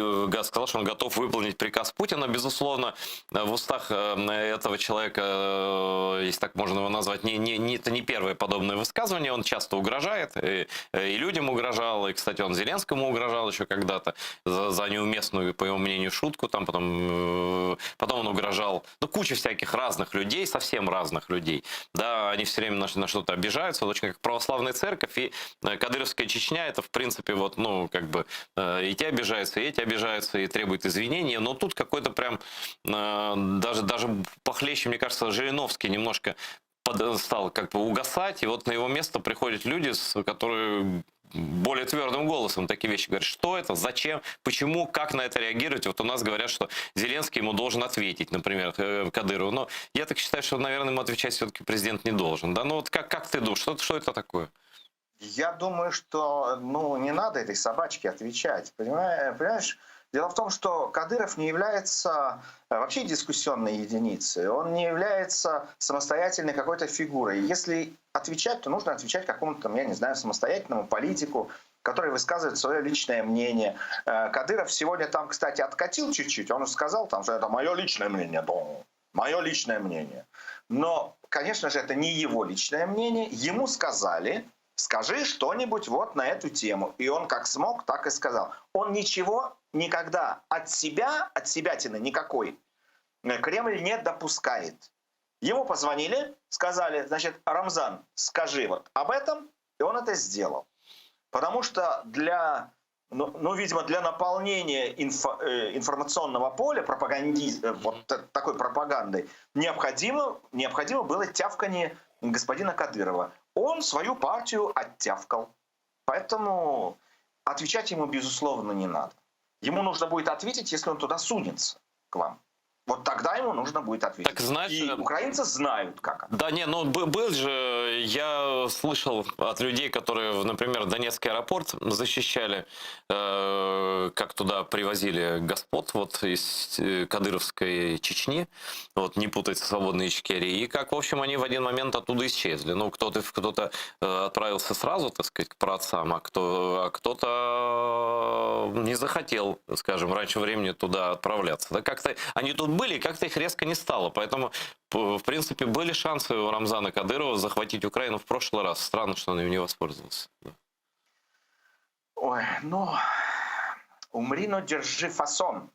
сказал, что он готов выполнить приказ Путина. Безусловно, в устах этого человека, если так можно его назвать, это не первое подобное высказывание. Он часто угрожает, и людям угрожал, и, кстати, он Зеленскому угрожал еще когда-то за неуместную, по его мнению, шутку. Там потом он угрожал, куча всяких разных людей, совсем разных людей. Да, они все время на что-то обижаются, очень как православная церковь, и кадыровская Чечня, это, в принципе, вот, ну, как бы, и те обижаются, и эти обижаются, и требуют извинения, но тут какой-то прям, даже похлеще, мне кажется, Жириновский немножко стал как бы угасать, и вот на его место приходят люди, которые более твердым голосом такие вещи говорят. Что это, зачем, почему, как на это реагировать? Вот у нас говорят, что Зеленский ему должен ответить, например, Кадырову. Но я так считаю, что, наверное, ему отвечать все-таки президент не должен. Да? Ну вот как ты думаешь, что это такое? Я думаю, что не надо этой собачке отвечать. Понимаешь? Дело в том, что Кадыров не является вообще дискуссионной единицей. Он не является самостоятельной какой-то фигурой. Если отвечать, то нужно отвечать какому-то, я не знаю, самостоятельному политику, который высказывает свое личное мнение. Кадыров сегодня там, кстати, откатил чуть-чуть. Он сказал, там, что это мое личное мнение. Мое личное мнение. Но, конечно же, это не его личное мнение. Ему сказали... Скажи что-нибудь вот на эту тему. И он как смог, так и сказал. Он ничего никогда от себятины никакой Кремль не допускает. Ему позвонили, сказали, значит, Рамзан, скажи вот об этом, и он это сделал. Потому что видимо, для наполнения информационного поля, вот такой пропагандой, необходимо было тявканье господина Кадырова. Он свою партию оттявкал. Поэтому отвечать ему, безусловно, не надо. Ему нужно будет ответить, если он туда сунется к вам. Вот тогда ему нужно будет ответить. Так, знаешь, и украинцы знают, как это. Да, был же, я слышал от людей, которые, например, Донецкий аэропорт защищали, как туда привозили господ вот из кадыровской Чечни, вот не путать со свободной Ичкерии, и как, в общем, они в один момент оттуда исчезли. Ну, кто-то отправился сразу, так сказать, к праотцам, а кто-то не захотел, скажем, раньше времени туда отправляться. Да, как-то они тут были, как-то их резко не стало. Поэтому, в принципе, были шансы у Рамзана Кадырова захватить Украину в прошлый раз. Странно, что он им не воспользовался. Ой, умри, но держи фасон.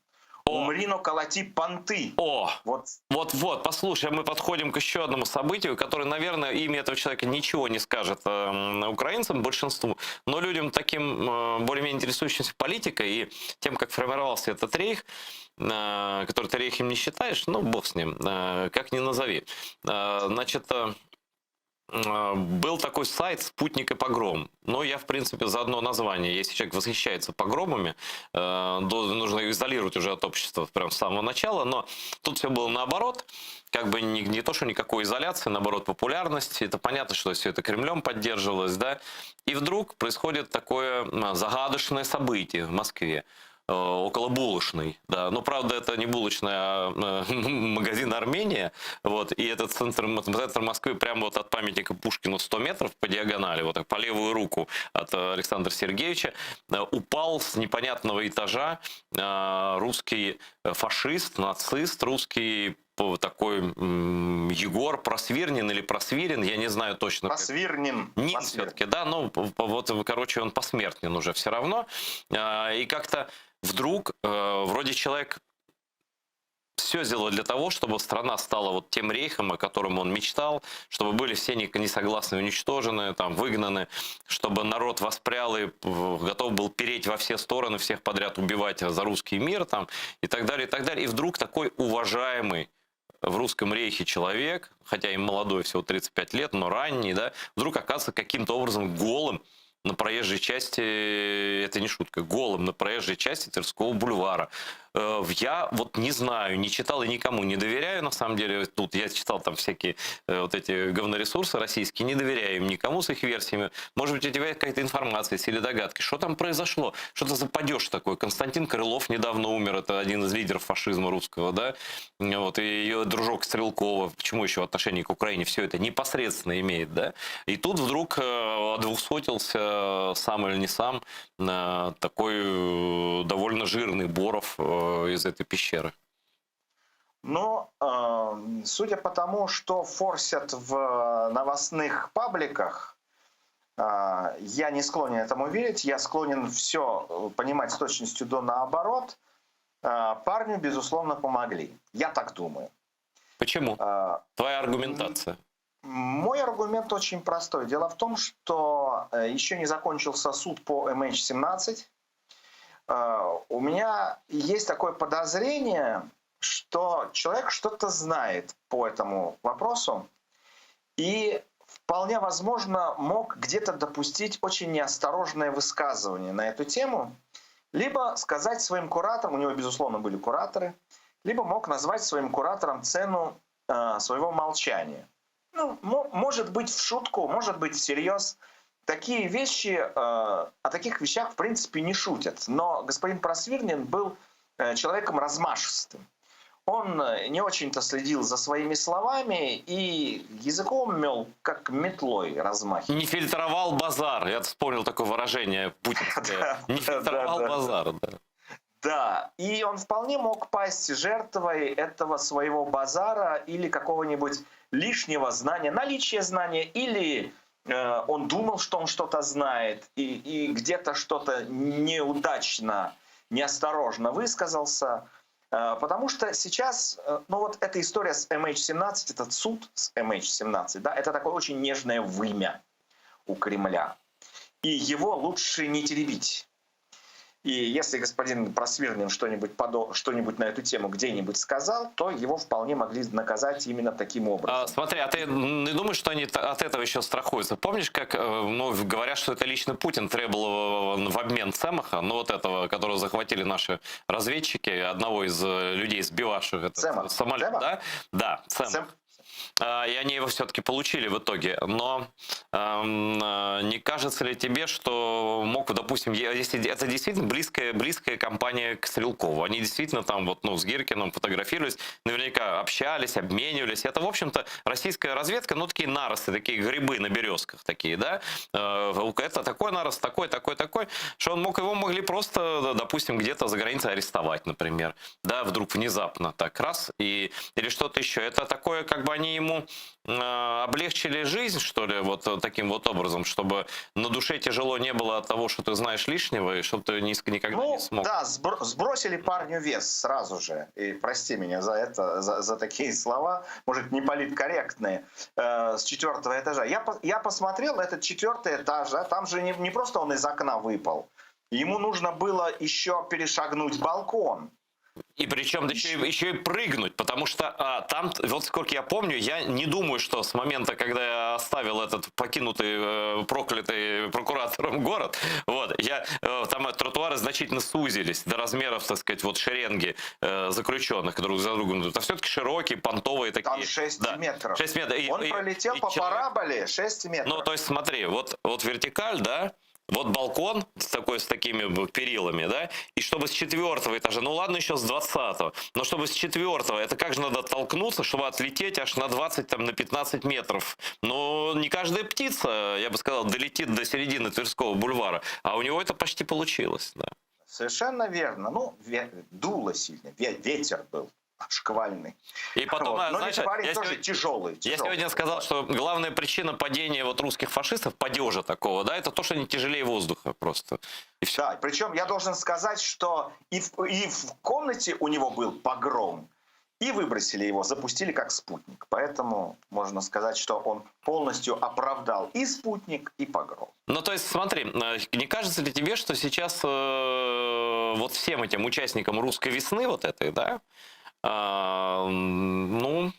Умри, но колоти понты. Вот, послушай, мы подходим к еще одному событию, которое, наверное, имя этого человека ничего не скажет украинцам, большинству, но людям таким более-менее интересующимся политикой и тем, как формировался этот рейх, который ты рейхом не считаешь, ну, бог с ним, как ни назови. Значит, был такой сайт «Спутник и погром». Но я, в принципе, за одно название. Если человек восхищается погромами, нужно изолировать уже от общества прямо с самого начала. Но тут все было наоборот. Как бы не то, что никакой изоляции, наоборот, популярность. Это понятно, что все это Кремлем поддерживалось, да. И вдруг происходит такое загадочное событие в Москве. Около булочной, да. Но, правда, это не булочная, а магазин «Армения». Вот. И этот центр Москвы прямо вот от памятника Пушкину 100 метров по диагонали, вот так, по левую руку от Александра Сергеевича, упал с непонятного этажа русский фашист, нацист, русский такой Егор Просвирнин или Просвирин, я не знаю точно. Просвирнин. Нет, все-таки, да, ну, вот, короче, он посмертен уже все равно. И как-то вдруг вроде человек все сделал для того, чтобы страна стала вот тем рейхом, о котором он мечтал, чтобы были все несогласные уничтожены, там, выгнаны, чтобы народ воспрял и готов был переть во все стороны, всех подряд убивать за русский мир, там, и так далее, и так далее. И вдруг такой уважаемый в русском рейхе человек, хотя и молодой, всего 35 лет, но ранний, да, вдруг оказывается каким-то образом голым на проезжей части, это не шутка, голым на проезжей части Тверского бульвара. Я вот не знаю, не читал и никому не доверяю, на самом деле. Тут я читал там всякие вот эти говноресурсы российские, не доверяю им никому с их версиями. Может быть, у тебя какая-то информация или догадки, что там произошло, что это за падеж такой. Константин Крылов недавно умер, это один из лидеров фашизма русского, да, вот, и ее дружок Стрелкова, почему еще отношение к Украине, все это непосредственно имеет, да, и тут вдруг одвухсотился, сам или не сам, такой довольно жирный Боров из этой пещеры. Но судя по тому, что форсят в новостных пабликах, я не склонен этому верить, я склонен все понимать с точностью до наоборот. Парню, безусловно, помогли. Я так думаю. Почему? Твоя аргументация? Мой аргумент очень простой. Дело в том, что еще не закончился суд по MH17. У меня есть такое подозрение, что человек что-то знает по этому вопросу и вполне возможно мог где-то допустить очень неосторожное высказывание на эту тему, либо сказать своим кураторам, у него, безусловно, были кураторы, либо мог назвать своим кураторам цену своего молчания. Ну, может быть в шутку, может быть всерьез. Такие вещи, о таких вещах в принципе не шутят. Но господин Просвирнин был человеком размашистым. Он не очень-то следил за своими словами и языком мел, как метлой размахивал. Не фильтровал базар. Я вспомнил такое выражение путинское. Не фильтровал базар, да. Да, и он вполне мог пасть жертвой этого своего базара или какого-нибудь лишнего знания, наличия знания, или он думал, что он что-то знает, и где-то что-то неудачно, неосторожно высказался. Потому что сейчас, ну вот эта история с MH17, этот суд с MH17, да, это такое очень нежное вымя у Кремля. И его лучше не теребить. И если господин Просвирнин что-нибудь на эту тему где-нибудь сказал, то его вполне могли наказать именно таким образом. Смотри, а ты не думаешь, что они от этого еще страхуются? Помнишь, как говорят, что это лично Путин требовал в обмен Цемаха, ну вот этого, которого захватили наши разведчики, одного из людей, сбивавших этот самолет, да? Да, Цемах. И они его все-таки получили в итоге. Но не кажется ли тебе, что мог, допустим, если это действительно близкая компания к Стрелкову, они действительно там вот, ну, с Гиркиным фотографировались, наверняка общались, обменивались. Это, в общем-то, российская разведка, ну, такие наросты, такие грибы на березках такие, да? Это такой нарост, такой, что его могли просто, допустим, где-то за границей арестовать, например. Да, вдруг внезапно так раз, или что-то еще. Это такое, как бы они ему облегчили жизнь, что ли, вот таким вот образом, чтобы на душе тяжело не было от того, что ты знаешь лишнего, и чтобы ты никогда не смог. Да, сбросили парню вес сразу же. И прости меня за это, за такие слова, может, не политкорректные, с 4-го этажа. Я посмотрел этот 4-й этаж, да, там же не просто он из окна выпал. Ему нужно было еще перешагнуть балкон. И причем еще и прыгнуть, потому что там, вот сколько я помню, я не думаю, что с момента, когда я оставил этот покинутый, проклятый прокуратором город, вот, там тротуары значительно сузились до размеров, так сказать, вот шеренги заключенных друг за другом. Это все-таки широкие, понтовые такие. Там 6 метров. 6 метров. Он пролетел по параболе 6 метров. Ну, то есть смотри, вот вертикаль, да, вот балкон с такими перилами, да, и чтобы с 4-го этажа, ну ладно, еще с 20-го, но чтобы с 4-го, это как же надо оттолкнуться, чтобы отлететь аж на 20, там, на 15 метров. Ну, не каждая птица, я бы сказал, долетит до середины Тверского бульвара, а у него это почти получилось, да. Совершенно верно. Ну, дуло сильно, ветер был шквальный. И потом, вот. Но знаешь, парень тоже тяжелый. Я сегодня сказал, что главная причина падения вот русских фашистов, падежа такого, да, это то, что они тяжелее воздуха просто. И все. Да, причем я должен сказать, что и в комнате у него был погром, и выбросили его, запустили как спутник. Поэтому можно сказать, что он полностью оправдал и спутник, и погром. Ну, то есть, смотри, не кажется ли тебе, что сейчас вот всем этим участникам русской весны вот этой, да, ну,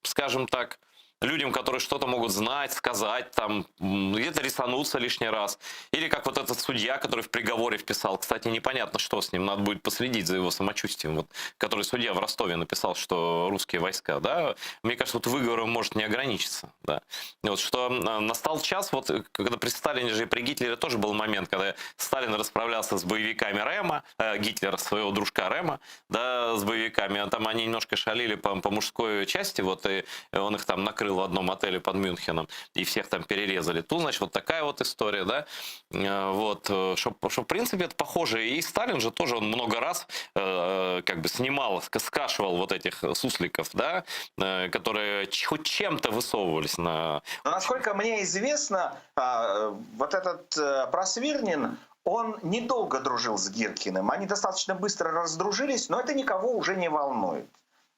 скажем так, людям, которые что-то могут знать, сказать, там, где-то рисануться лишний раз. Или как вот этот судья, который в приговоре вписал, кстати, непонятно, что с ним, надо будет последить за его самочувствием, вот, который судья в Ростове написал, что русские войска, да, мне кажется, вот выговором может не ограничиться, да. Вот, что настал час, вот, когда при Сталине же и при Гитлере тоже был момент, когда Сталин расправлялся с боевиками Рема, Гитлера, своего дружка Рема, да, с боевиками, а там они немножко шалили по мужской части, вот, и он их там накрыл в одном отеле под Мюнхеном, и всех там перерезали. Тут, значит, вот такая вот история, да, вот, что в принципе это похоже, и Сталин же тоже, он много раз как бы снимал, скашивал вот этих сусликов, да, которые хоть чем-то высовывались на... Но, насколько мне известно, вот этот Просвирнин, он недолго дружил с Гиркиным. Они достаточно быстро раздружились, но это никого уже не волнует.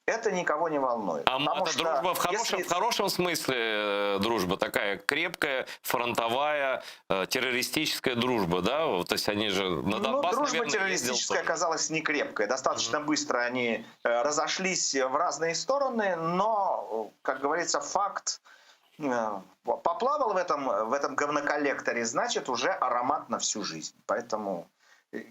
Это никого не волнует. А это дружба в хорошем смысле дружба, такая крепкая, фронтовая, террористическая дружба, да? Вот, то есть они же на Донбасс, дружба наверное, террористическая оказалась не крепкой. Достаточно быстро они разошлись в разные стороны, но, как говорится, факт поплавал в этом говноколлекторе, значит, уже аромат на всю жизнь. Поэтому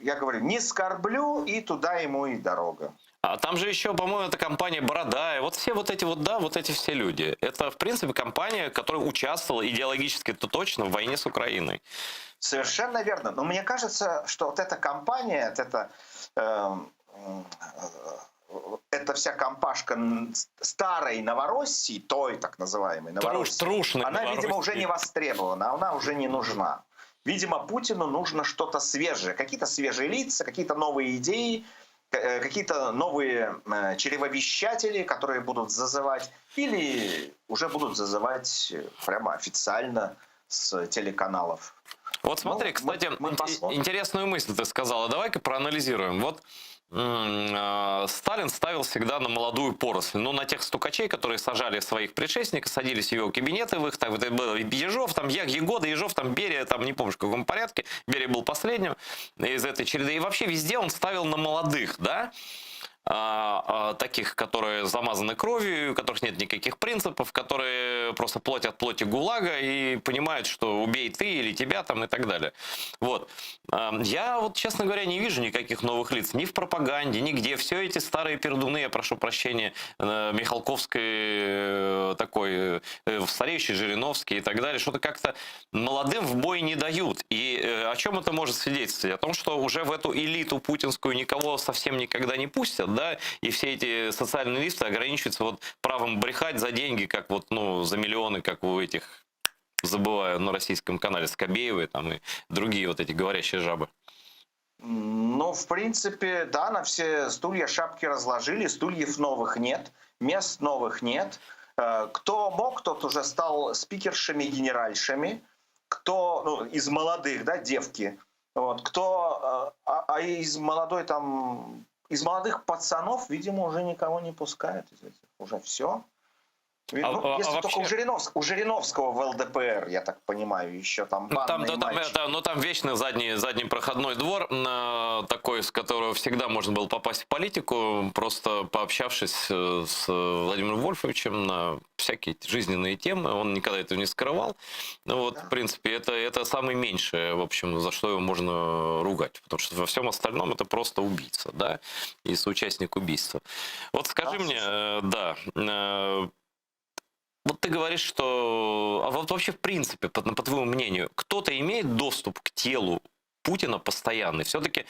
я говорю, не скорблю, и туда ему и дорога. А там же еще, по-моему, это компания Бородая. Вот все вот эти вот, да, вот эти все люди. Это, в принципе, компания, которая участвовала идеологически-то точно в войне с Украиной. Совершенно верно. Но мне кажется, что вот эта компания, эта вся компашка старой Новороссии, той так называемой Новороссии, она, видимо, уже не востребована, она уже не нужна. Видимо, Путину нужно что-то свежее, какие-то свежие лица, какие-то новые идеи, какие-то новые чревовещатели, которые будут зазывать, или уже будут зазывать прямо официально с телеканалов. Вот смотри, кстати, интересную мысль ты сказала. Давай-ка проанализируем. Вот Сталин ставил всегда на молодую поросль. Ну, на тех стукачей, которые сажали своих предшественников, садились в его кабинеты, в их, так, это был Ежов, там, Егода, Ежов, там, Берия, там, не помню, в каком порядке. Берия был последним из этой череды. И вообще везде он ставил на молодых, да? Таких, которые замазаны кровью, у которых нет никаких принципов, которые просто плоть от плоти ГУЛАГа и понимают, что убей ты или тебя там и так далее. Вот. Я вот, честно говоря, не вижу никаких новых лиц ни в пропаганде, нигде. Все эти старые пердуны, я прошу прощения, Михалковской такой, стареющий Жириновский и так далее, что-то как-то молодым в бой не дают. И о чем это может свидетельствовать? О том, что уже в эту элиту путинскую никого совсем никогда не пустят, да, и все эти социальные листы ограничиваются вот правом брехать за деньги, как вот, ну, за миллионы, как у этих, забываю, на российском канале Скобеевой там и другие вот эти говорящие жабы. Ну, в принципе, да, на все стулья шапки разложили, стульев новых нет, мест новых нет. Кто мог, тот уже стал спикершами, генеральшами, кто, ну, из молодых, да, девки, вот, кто, из молодой там... Из молодых пацанов, видимо, уже никого не пускают. Уже все. Ну, если только вообще... у Жириновского в ЛДПР, я так понимаю, еще там банные мальчики. Там вечный задний проходной двор, такой, с которого всегда можно было попасть в политику, просто пообщавшись с Владимиром Вольфовичем на всякие жизненные темы. Он никогда этого не скрывал. Вот, да. В принципе, это самое меньшее, в общем, за что его можно ругать. Потому что во всем остальном это просто убийца, да, и соучастник убийства. Вот скажи мне, да... Вот ты говоришь, что... А вот вообще, в принципе, по твоему мнению, кто-то имеет доступ к телу Путина постоянный? Все-таки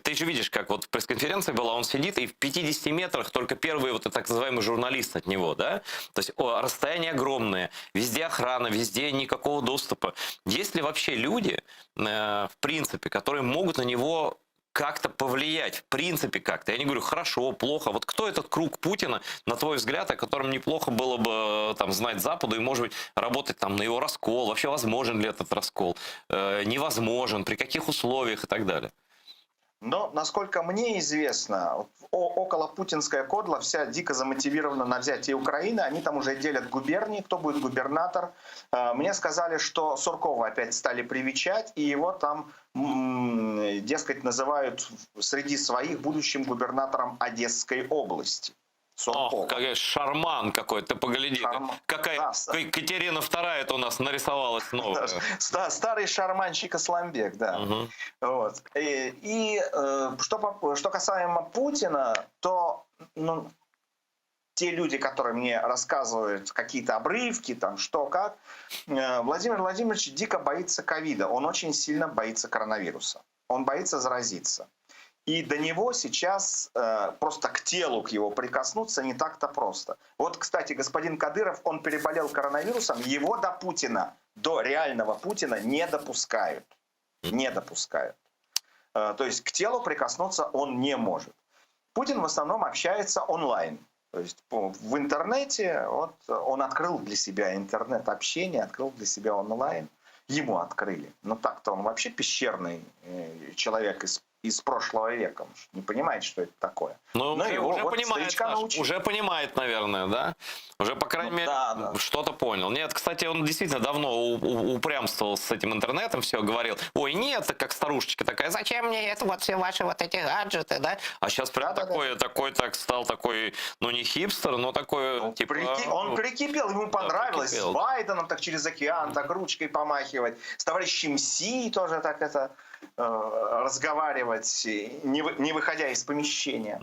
ты же видишь, как вот пресс-конференция была, он сидит, и в 50 метрах только первый вот так называемый журналист от него, да? То есть расстояние огромное, везде охрана, везде никакого доступа. Есть ли вообще люди, в принципе, которые могут на него... как-то повлиять, в принципе как-то. Я не говорю хорошо, плохо. Вот кто этот круг Путина, на твой взгляд, о котором неплохо было бы там знать Западу и, может быть, работать там на его раскол? Вообще возможен ли этот раскол? Невозможен? При каких условиях и так далее? Но, насколько мне известно, околопутинская кодла вся дико замотивирована на взятие Украины. Они там уже делят губернии, кто будет губернатор. Мне сказали, что Суркова опять стали привечать, и его там, дескать, называют среди своих будущим губернатором Одесской области. Ох, какой шарман какой-то, ты погляди. Шарман. Какая Да, Екатерина II у нас нарисовалась новая. Старый шарманщик Исламбек, да. Мгм. Вот. Что касаемо Путина, то те люди, которые мне рассказывают какие-то обрывки, там что как, Владимир Владимирович дико боится ковида, он очень сильно боится коронавируса, он боится заразиться. И до него сейчас просто к телу, к его прикоснуться не так-то просто. Вот, кстати, господин Кадыров, он переболел коронавирусом, его до Путина, до реального Путина не допускают. Не допускают. То есть к телу прикоснуться он не может. Путин в основном общается онлайн. То есть в интернете, вот он открыл для себя интернет-общение, открыл для себя онлайн. Ему открыли. Но так-то он вообще пещерный человек из прошлого века. Он не понимает, что это такое. Ну, но его уже вот понимает, старичка Саш, научили. уже понимает, наверное, да? Уже, по крайней мере, да. что-то понял. Нет, кстати, он действительно давно упрямствовал с этим интернетом, все говорил, ой, нет, как старушечка такая, зачем мне это, вот все ваши вот эти гаджеты, да? А сейчас прям стал такой, ну, не хипстер, но такой, типа... Он прикипел, ему понравилось. прикипел. С Байденом так через океан, так ручкой помахивать. С товарищем Си тоже так разговаривать, не выходя из помещения.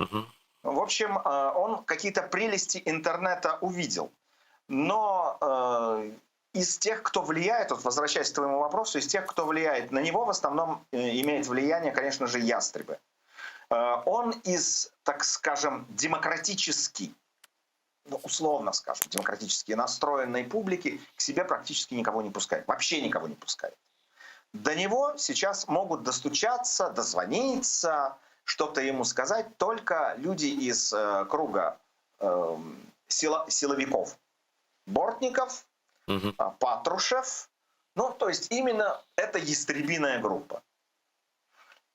В общем, он какие-то прелести интернета увидел. Но из тех, кто влияет, вот возвращаясь к твоему вопросу, из тех, кто влияет на него, в основном имеет влияние, конечно же, ястребы. Он из, так скажем, демократически, условно скажем, демократически настроенной публики к себе практически никого не пускает. Вообще никого не пускает. До него сейчас могут достучаться, дозвониться, что-то ему сказать только люди из круга силовиков. Бортников, Патрушев. Ну, то есть именно это ястребиная группа.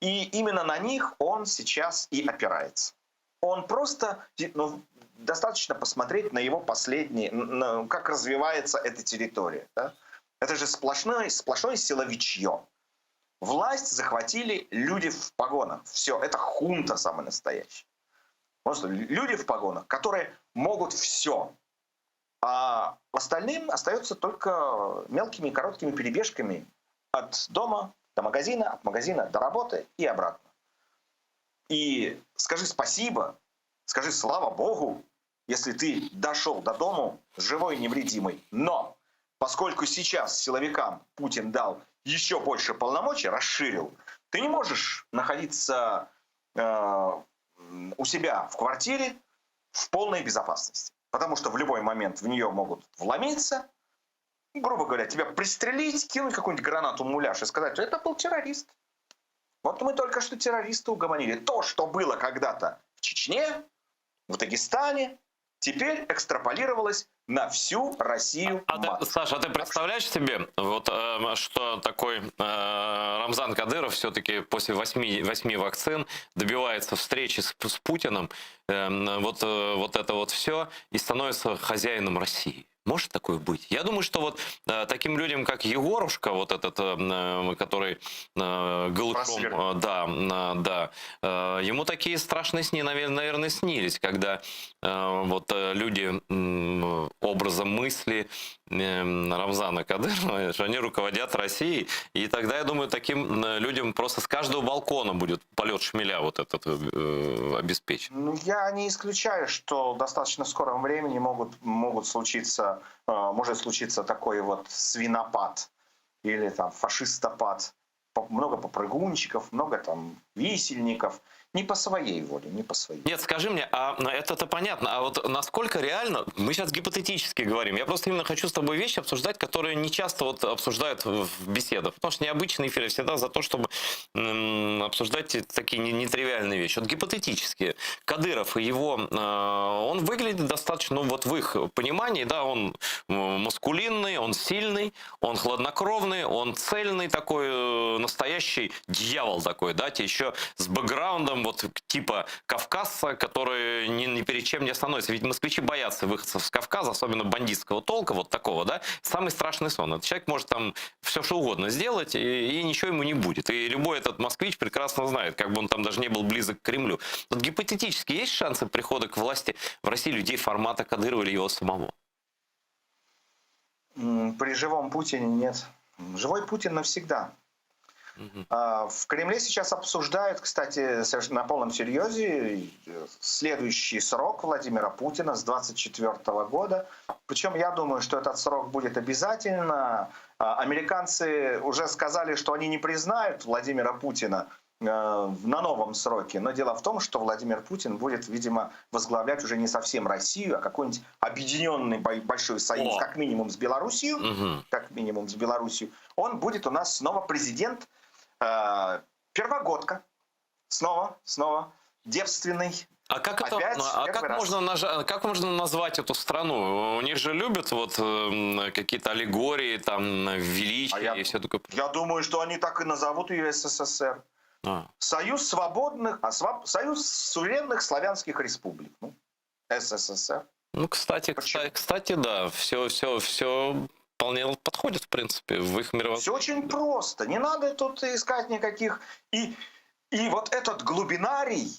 И именно на них он сейчас и опирается. Он просто... достаточно посмотреть на его последние... как развивается эта территория. Да? Это же сплошное силовичье. Власть захватили люди в погонах. Все, это хунта самая настоящая. Просто люди в погонах, которые могут все. А остальным остается только мелкими короткими перебежками от дома до магазина, от магазина до работы и обратно. И скажи спасибо, скажи слава Богу, если ты дошел до дому живой, невредимый. Но поскольку сейчас силовикам Путин дал еще больше полномочий, расширил, ты не можешь находиться у себя в квартире в полной безопасности. Потому что в любой момент в нее могут вломиться, грубо говоря, тебя пристрелить, кинуть какую-нибудь гранату муляж и сказать, что это был террорист. Вот мы только что террориста угомонили. То, что было когда-то в Чечне, в Дагестане, теперь экстраполировалось на всю Россию. Саша, а ты представляешь себе, вот, что такой Рамзан Кадыров все-таки после 8 вакцин добивается встречи с Путиным, вот это вот все, и становится хозяином России? Может такое быть? Я думаю, что вот таким людям, как Егорушка, вот этот, который голышом, да, ему такие страшные сны, наверное, снились, когда вот люди образом мысли Рамзана Кадырова, что они руководят Россией, и тогда, я думаю, таким людям просто с каждого балкона будет полет шмеля вот этот обеспечен. Ну, я не исключаю, что в достаточно скором времени может случиться такой вот свинопад или там фашистопад. Много попрыгунчиков, много там висельников. Не по своей воле, не по своей. Нет, скажи мне, а это понятно, а вот насколько реально, мы сейчас гипотетически говорим, я просто именно хочу с тобой вещи обсуждать, которые не часто вот обсуждают в беседах, потому что необычные эфиры всегда за то, чтобы обсуждать такие нетривиальные вещи. Вот гипотетически, Кадыров и его, он выглядит достаточно, ну вот в их понимании, да, он маскулинный, он сильный, он хладнокровный, он цельный такой, настоящий дьявол такой, да, еще с бэкграундом вот типа кавказца, который ни перед чем не остановится. Ведь москвичи боятся выходцев с Кавказа, особенно бандитского толка, вот такого, да. Самый страшный сон. Этот человек может там все что угодно сделать, и ничего ему не будет. И любой этот москвич прекрасно знает, как бы он там даже не был близок к Кремлю. Вот гипотетически есть шансы прихода к власти в России людей формата Кадырова или его самого? При живом Путине нет. Живой Путин навсегда. В Кремле сейчас обсуждают, кстати, на полном серьезе следующий срок Владимира Путина с 2024 года. Причем я думаю, что этот срок будет обязательно. Американцы уже сказали, что они не признают Владимира Путина на новом сроке. Но дело в том, что Владимир Путин будет, видимо, возглавлять уже не совсем Россию, а какой-нибудь объединенный большой союз, как минимум с Белоруссией. Как минимум с Белоруссией. Он будет у нас снова президент. Первогодка. Снова девственный. А как это? Опять, как можно назвать эту страну? У них же любят вот какие-то аллегории, там величие и все такое. Я думаю, что они так и назовут ее СССР. Союз свободных, Союз суверенных славянских республик. Ну, СССР. Ну, кстати, да, все вполне подходит, в принципе, в их мировоззрение. Все очень просто. Не надо тут искать никаких... И вот этот глубинарий,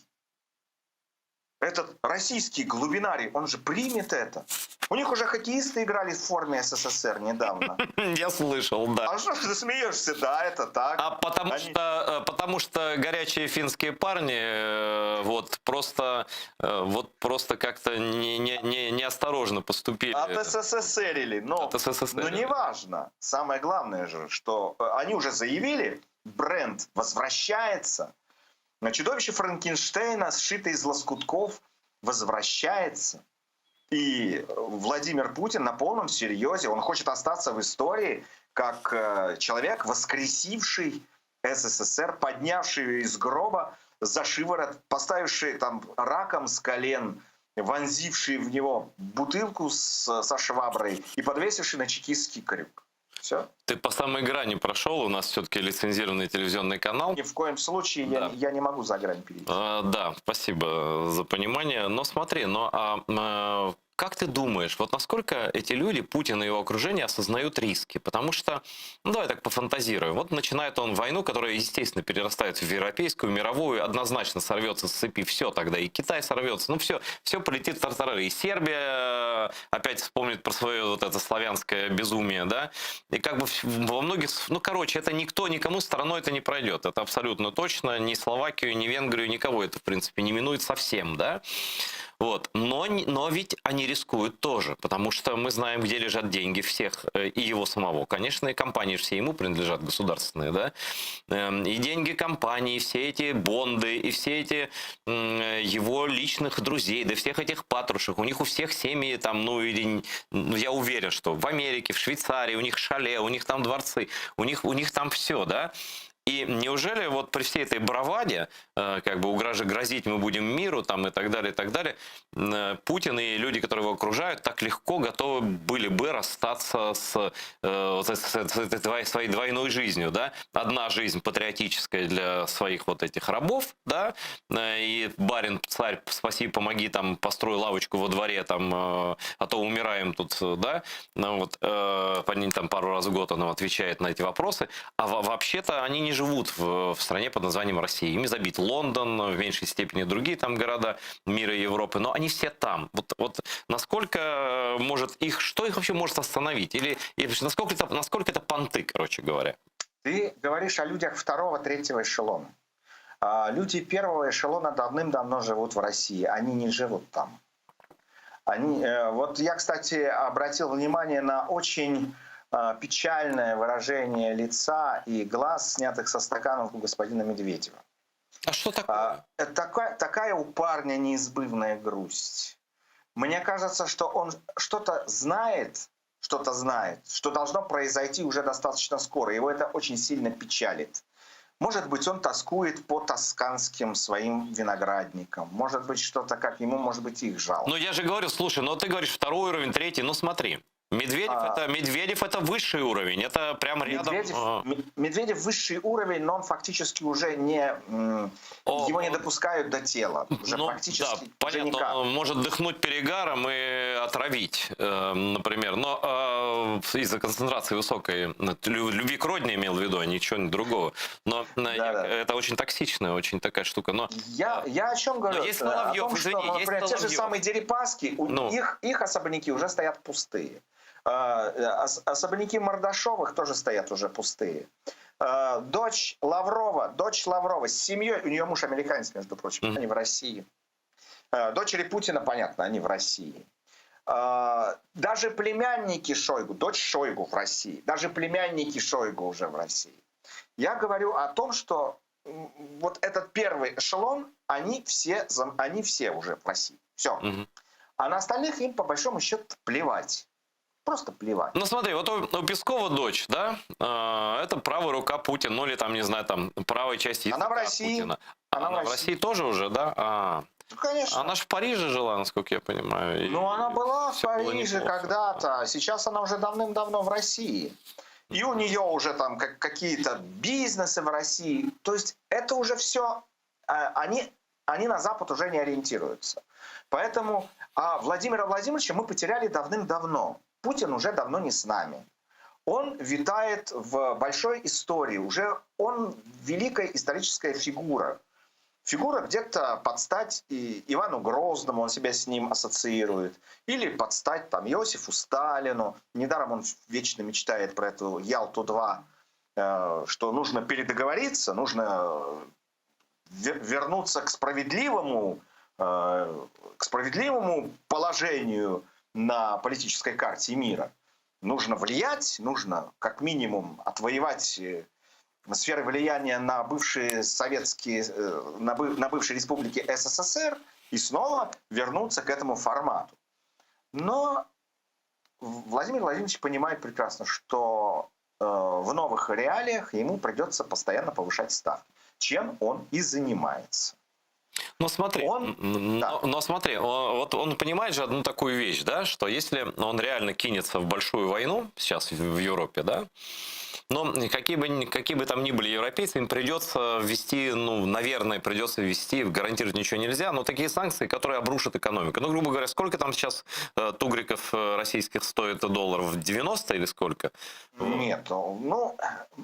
этот российский глубинарий, он же примет это. У них уже хоккеисты играли в форме СССР недавно. Я слышал, да. А что ты смеешься? Да, это так. А потому что горячие финские парни вот просто как-то неосторожно поступили. От СССР-или. Но неважно. Самое главное же, что они уже заявили, бренд возвращается. Чудовище Франкенштейна, сшитое из лоскутков, возвращается. И Владимир Путин на полном серьезе, он хочет остаться в истории как человек, воскресивший СССР, поднявший ее из гроба за шиворот, поставивший там раком с колен, вонзивший в него бутылку со шваброй и подвесивший на чекистский крюк. Все. Ты по самой грани прошел, у нас все-таки лицензированный телевизионный канал. Ни в коем случае я не могу за грань перейти. Да, спасибо за понимание. Но смотри, как ты думаешь, вот насколько эти люди, Путин и его окружение, осознают риски? Потому что, давай так пофантазируем. Вот начинает он войну, которая, естественно, перерастает в европейскую, мировую, однозначно сорвется с цепи. Все тогда, и Китай сорвется. Ну все полетит в тартарары. И Сербия опять вспомнит про свое вот это славянское безумие, да? И как бы во многих... это никому стороной это не пройдет. Это абсолютно точно. Ни Словакию, ни Венгрию, никого это, в принципе, не минует совсем, да? Вот. Но ведь они рискуют тоже, потому что мы знаем, где лежат деньги всех и его самого. Конечно, и компании все ему принадлежат, государственные, да? И деньги компании, все эти бонды, и все эти его личных друзей, да всех этих патрушек, у них у всех семьи там, я уверен, что в Америке, в Швейцарии, у них шале, у них там дворцы, у них там все, да? И неужели вот при всей этой браваде, как бы грозить мы будем миру там, и так далее, Путин и люди, которые его окружают, так легко готовы были бы расстаться с этой своей двойной жизнью, да? Одна жизнь патриотическая для своих вот этих рабов, да? И барин, царь, спаси, помоги, там, построй лавочку во дворе, там, а то умираем тут, да? Там пару раз в год он отвечает на эти вопросы. А вообще-то они не живут в стране под названием Россия. Ими забит Лондон, в меньшей степени другие там города мира и Европы, но они все там. Вот насколько что их вообще может остановить? Или насколько это понты, короче говоря? Ты говоришь о людях второго, третьего эшелона. Люди первого эшелона давным-давно живут в России. Они не живут там. Вот я, кстати, обратил внимание на очень печальное выражение лица и глаз, снятых со стаканов у господина Медведева. А что такое? Такая у парня неизбывная грусть. Мне кажется, что он что-то знает, что должно произойти уже достаточно скоро. Его это очень сильно печалит. Может быть, он тоскует по тосканским своим виноградникам. Может быть, что-то как ему, может быть, их жалко. Я же говорю, слушай, ты говоришь второй уровень, третий, смотри. Медведев это высший уровень, это прямо рядом. Медведев высший уровень, но он фактически уже его не допускают до тела. Уже практически да, понятно, никак. он может дыхнуть перегаром и отравить, например. Но из-за концентрации высокой, любви к родине имел в виду, а ничего другого. Но это очень токсичная, очень такая штука. Но я о чем говорю? есть Соловьев, о том, что, например, те же самые Дерипаски, их особняки уже стоят пустые. Особняки Мордашовых тоже стоят уже пустые. Дочь Лаврова с семьей, у нее муж американец, между прочим, они в России. Дочери Путина, понятно, они в России. Даже племянники Шойгу, дочь Шойгу в России, даже племянники Шойгу уже в России. Я говорю о том, что вот этот первый эшелон, они все уже в России. Все. А на остальных им, по большому счету, плевать. Просто плевать. Ну смотри, вот у Пескова дочь, да, это правая рука Путина, ну или там, не знаю, там правая часть она в России. Путина. Она в России тоже уже, да? Ну, конечно. Она же в Париже жила, насколько я понимаю. Ну, она была в Париже когда-то, сейчас она уже давным-давно в России. И у нее уже там какие-то бизнесы в России. То есть это уже все, они на Запад уже не ориентируются. Поэтому Владимира Владимировича мы потеряли давным-давно. Путин уже давно не с нами. Он витает в большой истории. Уже он великая историческая фигура. Фигура где-то под стать Ивану Грозному, он себя с ним ассоциирует. Или под стать там, Иосифу Сталину. Недаром он вечно мечтает про эту Ялту-2, что нужно передоговориться, нужно вернуться к справедливому положению на политической карте мира. Нужно влиять, нужно как минимум отвоевать сферы влияния на бывшие на бывшие республики СССР и снова вернуться к этому формату. Но Владимир Владимирович понимает прекрасно, что в новых реалиях ему придется постоянно повышать ставки, чем он и занимается. Но смотри, смотри, вот он понимает же одну такую вещь, да, что если он реально кинется в большую войну сейчас в Европе, да, но какие бы там ни были европейцы, им придется ввести, ну, наверное, придется ввести, гарантировать ничего нельзя, но такие санкции, которые обрушат экономику. Ну, грубо говоря, сколько там сейчас тугриков российских стоит долларов? 90 или сколько? Нет, ну,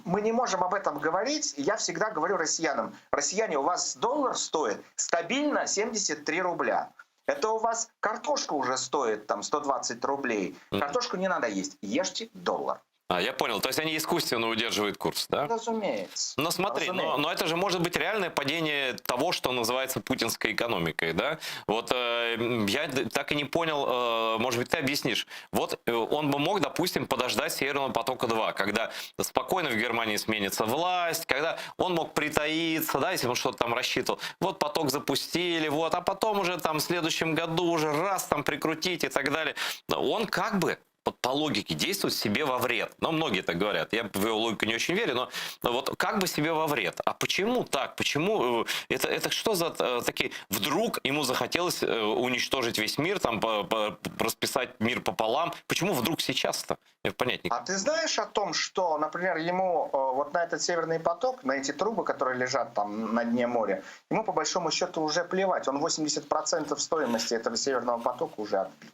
мы не можем об этом говорить. Я всегда говорю россиянам: россияне, у вас доллар стоит стабильно 73 рубля. Это у вас картошка уже стоит там 120 рублей. Картошку не надо есть, ешьте доллар. Я понял. То есть они искусственно удерживают курс, да? Разумеется. Но смотри, но это же может быть реальное падение того, что называется путинской экономикой, да? Вот я так и не понял, может быть, ты объяснишь. Вот он бы мог, допустим, подождать Северного потока-2, когда спокойно в Германии сменится власть, когда он мог притаиться, да, если он что-то там рассчитывал. Вот поток запустили, вот, а потом уже там в следующем году уже раз там прикрутить и так далее. Он как бы по логике действует себе во вред. Ну, многие так говорят. Я в его логику не очень верю, но вот как бы себе во вред. А почему так? Почему? Это что за такие... Вдруг ему захотелось уничтожить весь мир, там, расписать мир пополам. Почему вдруг сейчас-то? Я понять не могу. А ты знаешь о том, что, например, ему вот на этот Северный поток, на эти трубы, которые лежат там на дне моря, ему по большому счету уже плевать. Он 80% стоимости этого Северного потока уже отбил.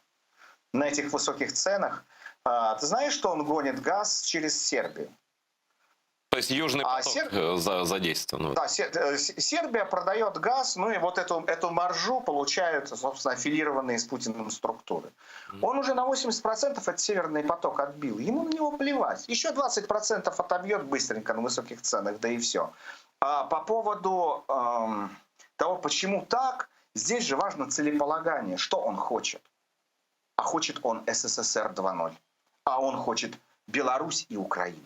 На этих высоких ценах. Ты знаешь, что он гонит газ через Сербию? То есть Южный поток задействован. Да, Сербия продает газ, ну и вот эту маржу получают, собственно, аффилированные с Путиным структуры. Он уже на 80% этот Северный поток отбил. Ему на него плевать. Еще 20% отобьет быстренько на высоких ценах, да и все. А по поводу того, почему так, здесь же важно целеполагание. Что он хочет? А хочет он СССР 2.0. А он хочет Беларусь и Украину.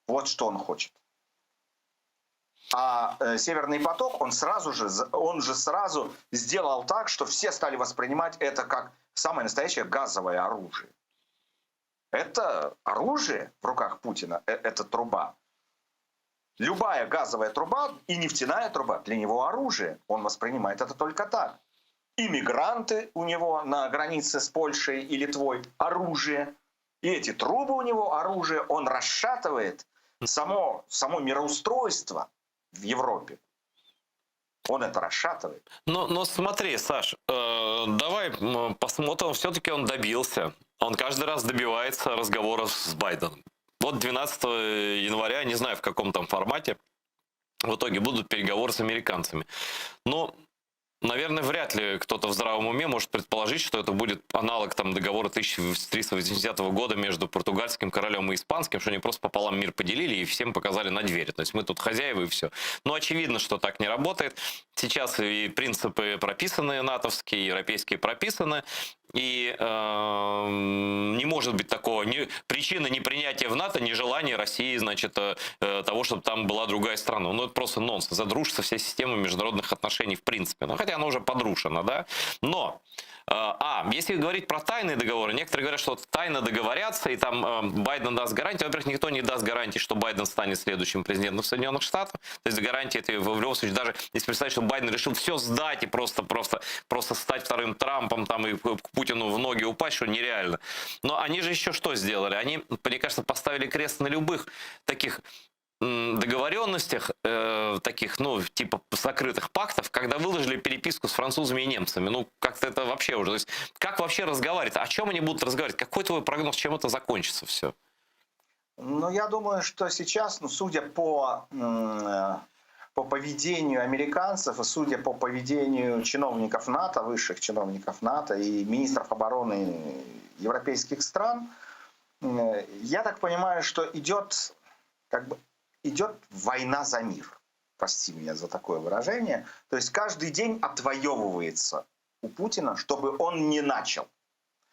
Вот что он хочет. А Северный поток, он же сразу сделал так, что все стали воспринимать это как самое настоящее газовое оружие. Это оружие в руках Путина, это труба. Любая газовая труба и нефтяная труба для него оружие. Он воспринимает это только так. Иммигранты у него на границе с Польшей и Литвой – оружие. И эти трубы у него, оружие, он расшатывает само мироустройство в Европе. Он это расшатывает. Но смотри, Саш, давай посмотрим, все-таки он добился. Он каждый раз добивается разговоров с Байденом. Вот 12 января, не знаю в каком там формате, в итоге будут переговоры с американцами. Но, наверное, вряд ли кто-то в здравом уме может предположить, что это будет аналог там договора 1380 года между португальским королем и испанским, что они просто пополам мир поделили и всем показали на двери. То есть мы тут хозяева и все. Но очевидно, что так не работает. Сейчас и принципы прописаны натовские, европейские прописаны. И не может быть такого причины непринятия в НАТО, нежелания России, значит, того, чтобы там была другая страна. Ну, это просто нонсенс. Задрушится вся система международных отношений в принципе. Ну, хотя она уже подрушена, да. Но если говорить про тайные договоры, некоторые говорят, что тайно договорятся, и там Байден даст гарантии. Во-первых, никто не даст гарантии, что Байден станет следующим президентом Соединенных Штатов. То есть гарантии это в любом случае, даже если представить, что Байден решил все сдать и просто стать вторым Трампом там, и к Путину в ноги упасть, что нереально. Но они же еще что сделали? Они, мне кажется, поставили крест на любых таких договоренностях, таких, ну, типа закрытых пактов, когда выложили переписку с французами и немцами. Ну, как-то это вообще уже... То есть, как вообще разговаривать? О чем они будут разговаривать? Какой твой прогноз? Чем это закончится все? Ну, я думаю, что сейчас, судя по поведению американцев и судя по поведению чиновников НАТО, высших чиновников НАТО и министров обороны европейских стран, я так понимаю, что идет война за мир. Прости меня за такое выражение. То есть каждый день отвоевывается у Путина, чтобы он не начал.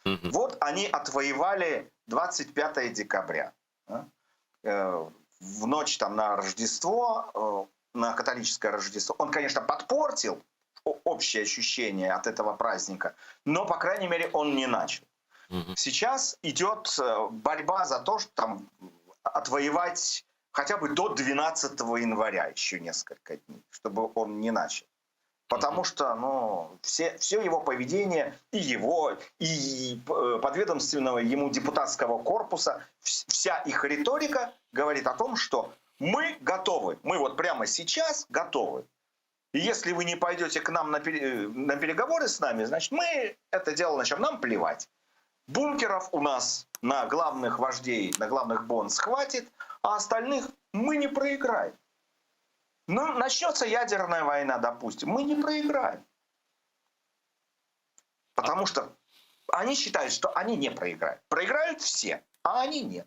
Вот они отвоевали 25 декабря. В ночь там на Рождество, на католическое Рождество. Он, конечно, подпортил общее ощущение от этого праздника, но, по крайней мере, он не начал. Сейчас идет борьба за то, что там отвоевать хотя бы до 12 января еще несколько дней, чтобы он не начал. Потому что все его поведение, и подведомственного ему депутатского корпуса, вся их риторика говорит о том, что мы готовы, мы вот прямо сейчас готовы. И если вы не пойдете к нам на переговоры с нами, значит, мы это дело начнем, нам плевать. Бункеров у нас на главных вождей, на главных бонс хватит, а остальных мы не проиграем. Ну, начнется ядерная война, допустим, мы не проиграем. Потому что они считают, что они не проиграют. Проиграют все, а они нет.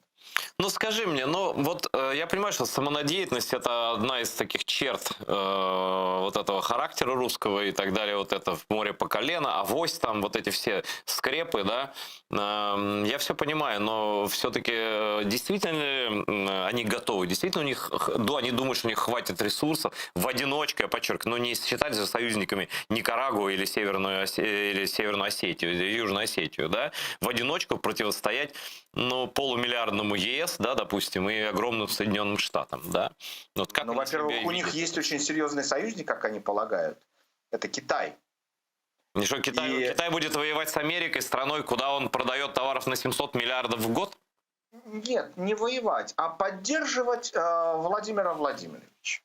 Ну скажи мне, я понимаю, что самонадеянность это одна из таких черт вот этого характера русского и так далее, вот это в море по колено, авось там, вот эти все скрепы, да, я все понимаю, но все-таки действительно они готовы, действительно у них, они думают, что у них хватит ресурсов в одиночку, я подчеркиваю, не считать за союзниками Никарагуа или Северную Осетию, или Южную Осетию, да, в одиночку противостоять, полумиллиардному ЕС, да, допустим, и огромным Соединенным Штатам, да. Во-первых, у них есть очень серьезный союзник, как они полагают. Это Китай. И что, Китай будет воевать с Америкой, страной, куда он продает товаров на 700 миллиардов в год? Нет, не воевать, а поддерживать Владимира Владимировича.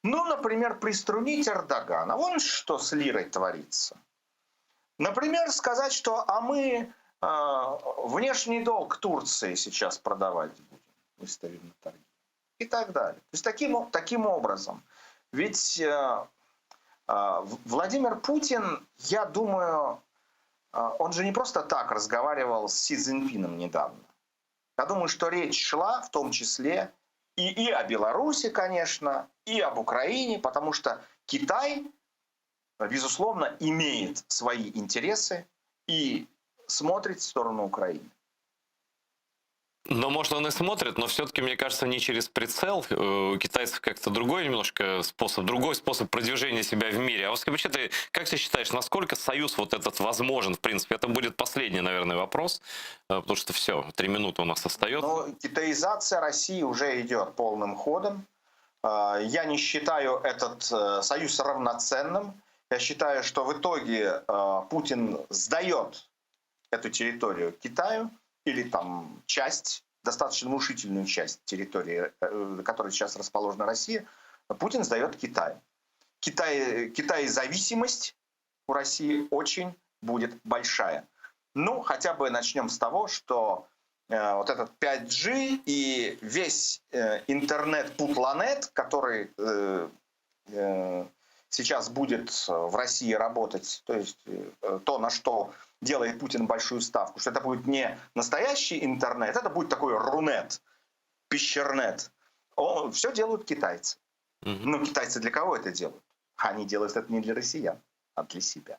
Ну, например, приструнить Эрдогана. Вон что с лирой творится. Например, сказать, что мы внешний долг Турции сейчас продавать будем, выставим на торги. И так далее. То есть таким образом. Ведь Владимир Путин, я думаю, он же не просто так разговаривал с Си Цзиньпином недавно. Я думаю, что речь шла в том числе и о Беларуси, конечно, и об Украине, потому что Китай, безусловно, имеет свои интересы и смотрит в сторону Украины. Но, может, он и смотрит, но все-таки, мне кажется, не через прицел. У китайцев как-то другой способ продвижения себя в мире. А вообще ты, как ты считаешь, насколько союз вот этот возможен, в принципе? Это будет последний, наверное, вопрос, потому что все, 3 минуты у нас остается. Ну, китаизация России уже идет полным ходом. Я не считаю этот союз равноценным. Я считаю, что в итоге Путин сдает эту территорию Китаю, или там часть, достаточно внушительную часть территории, на которой сейчас расположена Россия, Путин сдает Китаю. Китай зависимость у России очень будет большая. Ну, хотя бы начнем с того, что вот этот 5G и весь интернет-путланет, который сейчас будет в России работать, то есть то, на что делает Путин большую ставку, что это будет не настоящий интернет, это будет такой рунет, пещернет. Все делают китайцы. Но китайцы для кого это делают? Они делают это не для россиян, а для себя.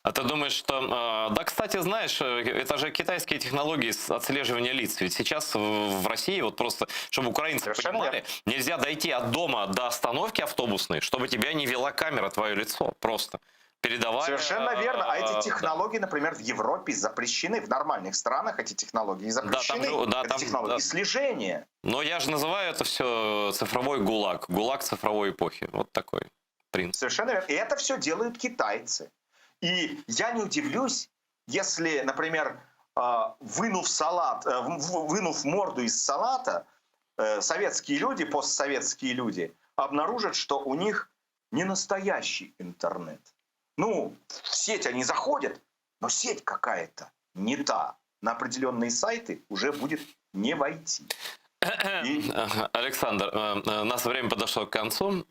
А ты думаешь, что... Да, кстати, знаешь, это же китайские технологии отслеживания лиц. Ведь сейчас в России, вот просто, чтобы украинцы Совершенно понимали, верно. нельзя дойти от дома до остановки автобусной, чтобы тебя не вела камера, твое лицо. Просто. Передавая... Совершенно верно. А эти технологии, например, в Европе запрещены. В нормальных странах эти технологии запрещены. Это технологии слежения. Но я же называю это все цифровой ГУЛАГ. ГУЛАГ цифровой эпохи. Вот такой принцип. Совершенно верно. И это все делают китайцы. И я не удивлюсь, если, например, вынув морду из салата, советские люди, постсоветские люди обнаружат, что у них не настоящий интернет. Ну, в сеть они заходят, но сеть какая-то не та. На определенные сайты уже будет не войти. Александр, наше время подошло к концу.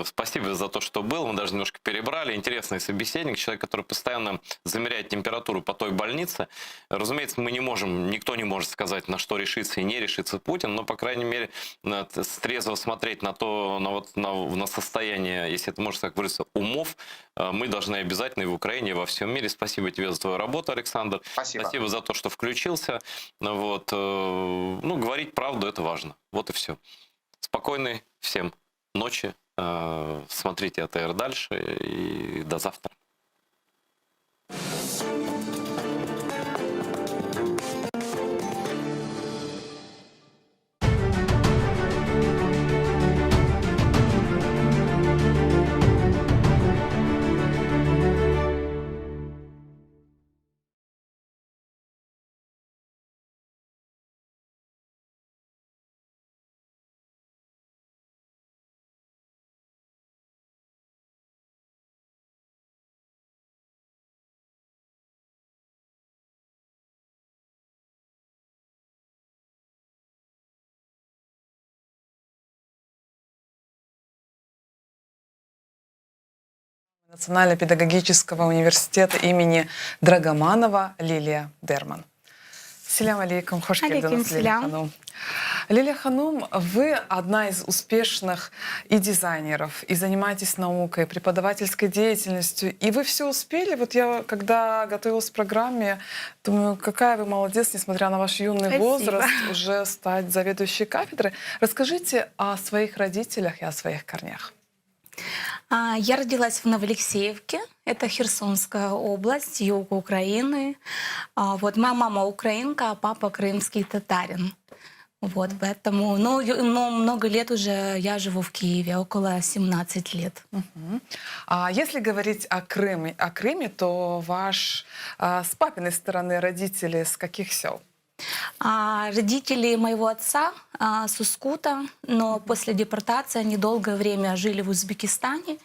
Спасибо за то, что был. Мы даже немножко перебрали. Интересный собеседник, человек, который постоянно замеряет температуру по той больнице. Разумеется, мы не можем, никто не может сказать, на что решится и не решится Путин, но, по крайней мере, трезво смотреть на то, на состояние, если это можно так выразиться, умов, мы должны обязательно и в Украине, и во всем мире. Спасибо тебе за твою работу, Александр. Спасибо за то, что включился. Вот. Ну, говорить правду — это важно. Вот и все. Спокойной всем ночи. Смотрите АТР дальше. И до завтра. Национально-педагогического университета имени Драгоманова Лилия Дерман. Селям алейкум, хош келдіңіз, Лилия Ханум. Лилия Ханум, вы одна из успешных и дизайнеров, и занимаетесь наукой, преподавательской деятельностью, и вы все успели. Вот я, когда готовилась к программе, думаю, какая вы молодец, несмотря на ваш юный возраст, уже стать заведующей кафедрой. Расскажите о своих родителях и о своих корнях. Я родилась в Новоалексеевке, это Херсонская область, юг Украины. Вот моя мама украинка, а папа крымский татарин. Вот, поэтому, но много лет уже я живу в Киеве, около 17 лет. А если говорить о Крыме, то с папиной стороны родители с каких сел? Родители моего отца с Ускута, но после депортации они долгое время жили в Узбекистане.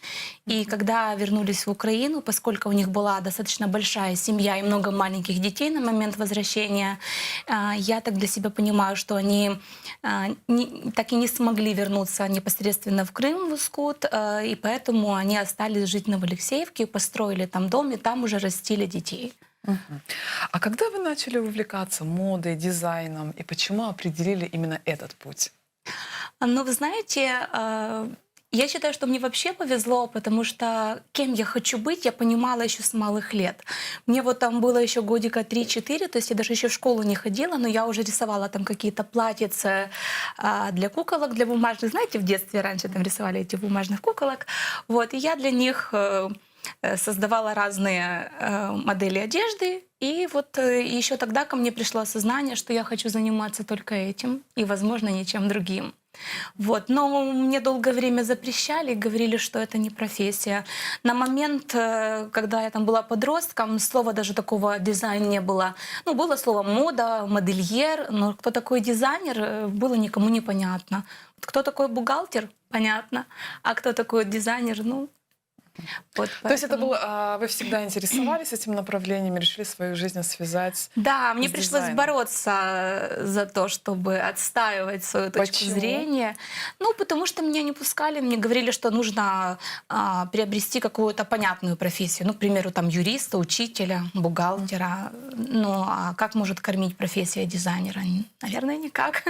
И когда вернулись в Украину, поскольку у них была достаточно большая семья и много маленьких детей на момент возвращения, я так для себя понимаю, что они так и не смогли вернуться непосредственно в Крым, в Ускут, и поэтому они остались жить в Новоалексеевке, построили там дом, и там уже растили детей. А когда вы начали увлекаться модой, дизайном, и почему определили именно этот путь? Ну, вы знаете, я считаю, что мне вообще повезло, потому что кем я хочу быть, я понимала еще с малых лет. Мне вот там было еще годика 3-4, то есть я даже еще в школу не ходила, но я уже рисовала там какие-то платьица для куколок, для бумажных. Знаете, в детстве раньше там рисовали эти бумажных куколок. Вот, и я для них создавала разные модели одежды. И вот еще тогда ко мне пришло осознание, что я хочу заниматься только этим и, возможно, ничем другим. Вот. Но мне долгое время запрещали и говорили, что это не профессия. На момент, когда я там была подростком, слова даже такого дизайн не было. Ну, было слово мода, модельер, но кто такой дизайнер, было никому непонятно. Кто такой бухгалтер? Понятно. А кто такой дизайнер? Ну, вот То есть это было, вы всегда интересовались этим направлением, решили свою жизнь связать? Да, мне с пришлось дизайном? бороться за то, чтобы отстаивать свою точку Почему? зрения. Ну, потому что меня не пускали, мне говорили, что нужно приобрести какую-то понятную профессию. Ну, к примеру, там юриста, учителя, бухгалтера. Ну, а как может кормить профессия дизайнера? Наверное, никак.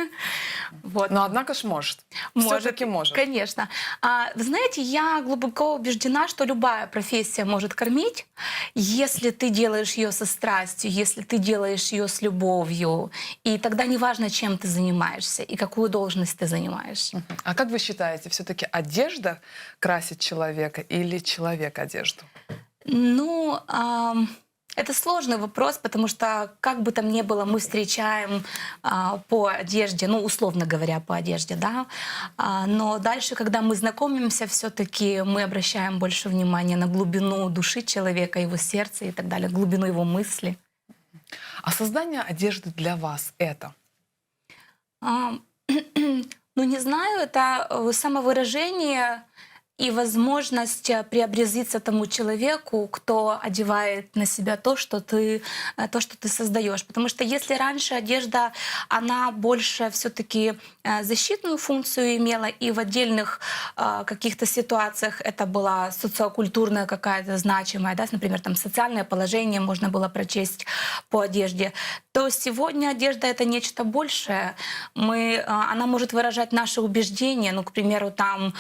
Вот. Но однако ж может. Может, Все-таки может. Конечно. Вы знаете, я глубоко убеждена, что любая профессия может кормить, если ты делаешь ее со страстью, если ты делаешь ее с любовью. И тогда неважно, чем ты занимаешься и какую должность ты занимаешь. А как вы считаете, все-таки одежда красит человека или человек одежду? Ну, это сложный вопрос, потому что, как бы там ни было, мы встречаем по одежде, ну, условно говоря, по одежде, да. Но дальше, когда мы знакомимся, все-таки мы обращаем больше внимания на глубину души человека, его сердца и так далее, глубину его мысли. А создание одежды для вас это? Ну, не знаю, это самовыражение и возможность преобразиться тому человеку, кто одевает на себя то, что ты создаешь. Потому что если раньше одежда, она больше все-таки защитную функцию имела, и в отдельных каких-то ситуациях это была социокультурная какая-то значимая, да, например, там социальное положение можно было прочесть по одежде, то сегодня одежда — это нечто большее. Она может выражать наши убеждения. Ну, к примеру, там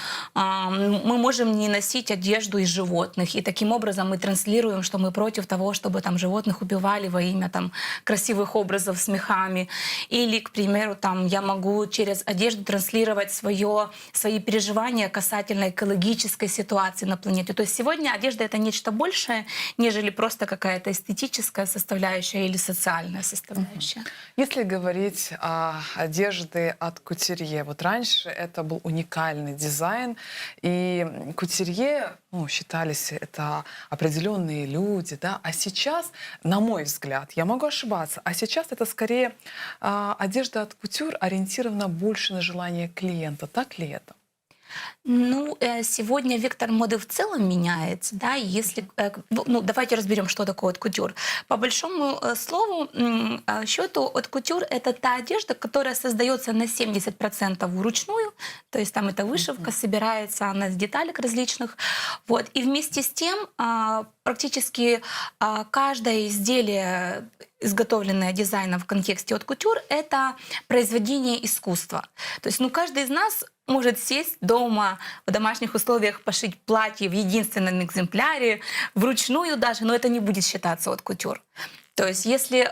мы можем не носить одежду из животных, и таким образом мы транслируем, что мы против того, чтобы там животных убивали во имя там красивых образов с мехами. Или, к примеру, там я могу через одежду транслировать свои переживания касательно экологической ситуации на планете. То есть сегодня одежда — это нечто большее, нежели просто какая-то эстетическая составляющая или социальная составляющая. Если говорить о одежде от кутюрье, вот раньше это был уникальный дизайн, и кутюрье, считались это определенные люди, да, а сейчас, на мой взгляд, я могу ошибаться, а сейчас это скорее одежда от кутюр ориентирована больше на желание клиента, так ли это? Ну, сегодня вектор моды в целом меняется, да, если, давайте разберем, что такое от кутюр. По большому счету, от кутюр — это та одежда, которая создается на 70% вручную, то есть там эта вышивка собирается, она из деталек различных, вот, и вместе с тем практически каждое изделие, изготовленное дизайном в контексте от кутюр, это произведение искусства. То есть, каждый из нас может сесть дома, в домашних условиях пошить платье в единственном экземпляре, вручную даже, но это не будет считаться от кутюр. То есть если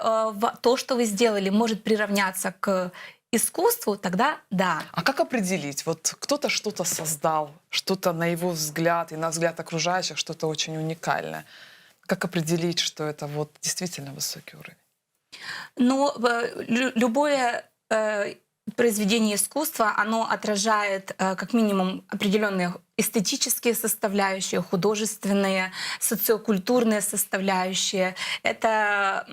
то, что вы сделали, может приравняться к искусству, тогда да. А как определить? Вот кто-то что-то создал, что-то на его взгляд и на взгляд окружающих, что-то очень уникальное. Как определить, что это вот действительно высокий уровень? Ну, любое произведение искусства, оно отражает как минимум определенные эстетические составляющие, художественные, социокультурные составляющие. Это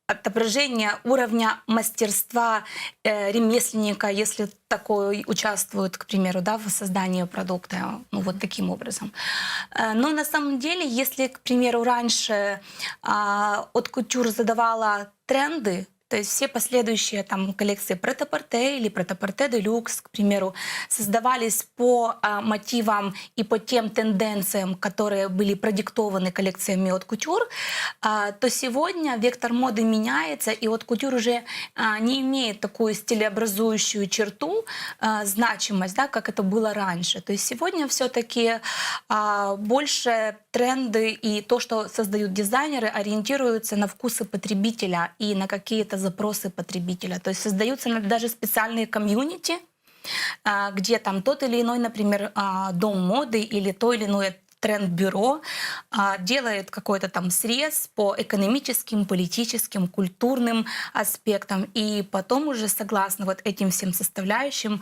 отображение уровня мастерства ремесленника, если такой участвует, к примеру, да, в создании продукта, вот таким образом. Но на самом деле, если, к примеру, раньше от кутюр задавала тренды, то есть все последующие там коллекции пret-à-porter или пret-à-porter de luxe, к примеру, создавались по мотивам и по тем тенденциям, которые были продиктованы коллекциями от кутюр, то сегодня вектор моды меняется, и от кутюр уже не имеет такую стилеобразующую черту, значимость, да, как это было раньше. То есть сегодня все-таки больше тренды и то, что создают дизайнеры, ориентируются на вкусы потребителя и на какие-то запросы потребителя. То есть создаются даже специальные комьюнити, где там тот или иной, например, дом моды или то или иное тренд-бюро делает какой-то там срез по экономическим, политическим, культурным аспектам, и потом уже согласно вот этим всем составляющим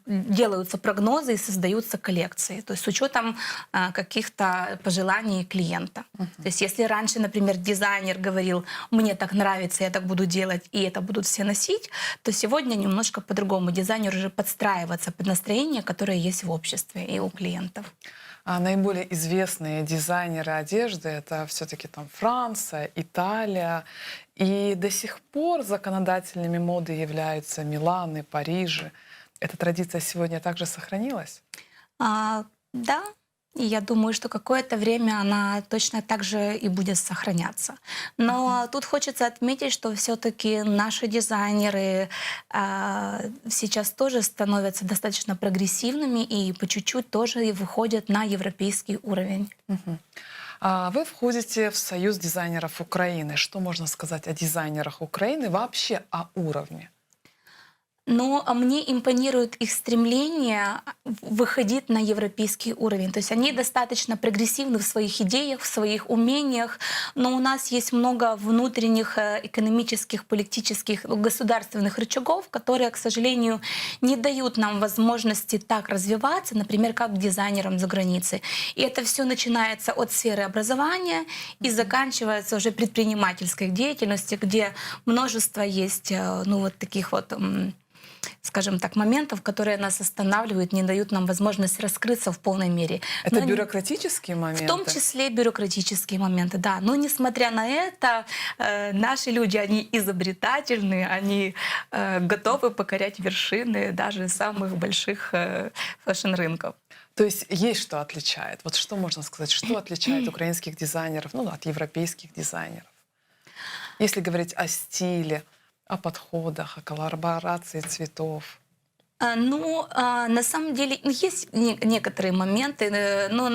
делаются прогнозы и создаются коллекции, то есть с учетом каких-то пожеланий клиента. То есть если раньше, например, дизайнер говорил, мне так нравится, я так буду делать, и это будут все носить, то сегодня немножко по-другому. Дизайнер уже подстраивается под настроение, которое есть в обществе и у клиентов. А наиболее известные дизайнеры одежды — это все-таки там Франция, Италия. И до сих пор законодателями моды являются Милан и Париж. Эта традиция сегодня также сохранилась? Да, и я думаю, что какое-то время она точно так же и будет сохраняться. Но тут хочется отметить, что все-таки наши дизайнеры сейчас тоже становятся достаточно прогрессивными и по чуть-чуть тоже и выходят на европейский уровень. Вы входите в Союз дизайнеров Украины. Что можно сказать о дизайнерах Украины, вообще о уровне? Но мне импонирует их стремление выходить на европейский уровень. То есть они достаточно прогрессивны в своих идеях, в своих умениях, но у нас есть много внутренних экономических, политических, государственных рычагов, которые, к сожалению, не дают нам возможности так развиваться, например, как дизайнерам за границей. И это все начинается от сферы образования и заканчивается уже предпринимательской деятельностью, где множество есть вот таких вот, скажем так, моментов, которые нас останавливают, не дают нам возможность раскрыться в полной мере. Это бюрократические моменты? В том числе бюрократические моменты, да. Но несмотря на это, наши люди, они изобретательные, они готовы покорять вершины даже самых больших фэшн-рынков. То есть есть что отличает? Вот что можно сказать, что отличает украинских дизайнеров от европейских дизайнеров? Если говорить о стиле, о подходах, о коллаборации цветов? На самом деле есть некоторые моменты, но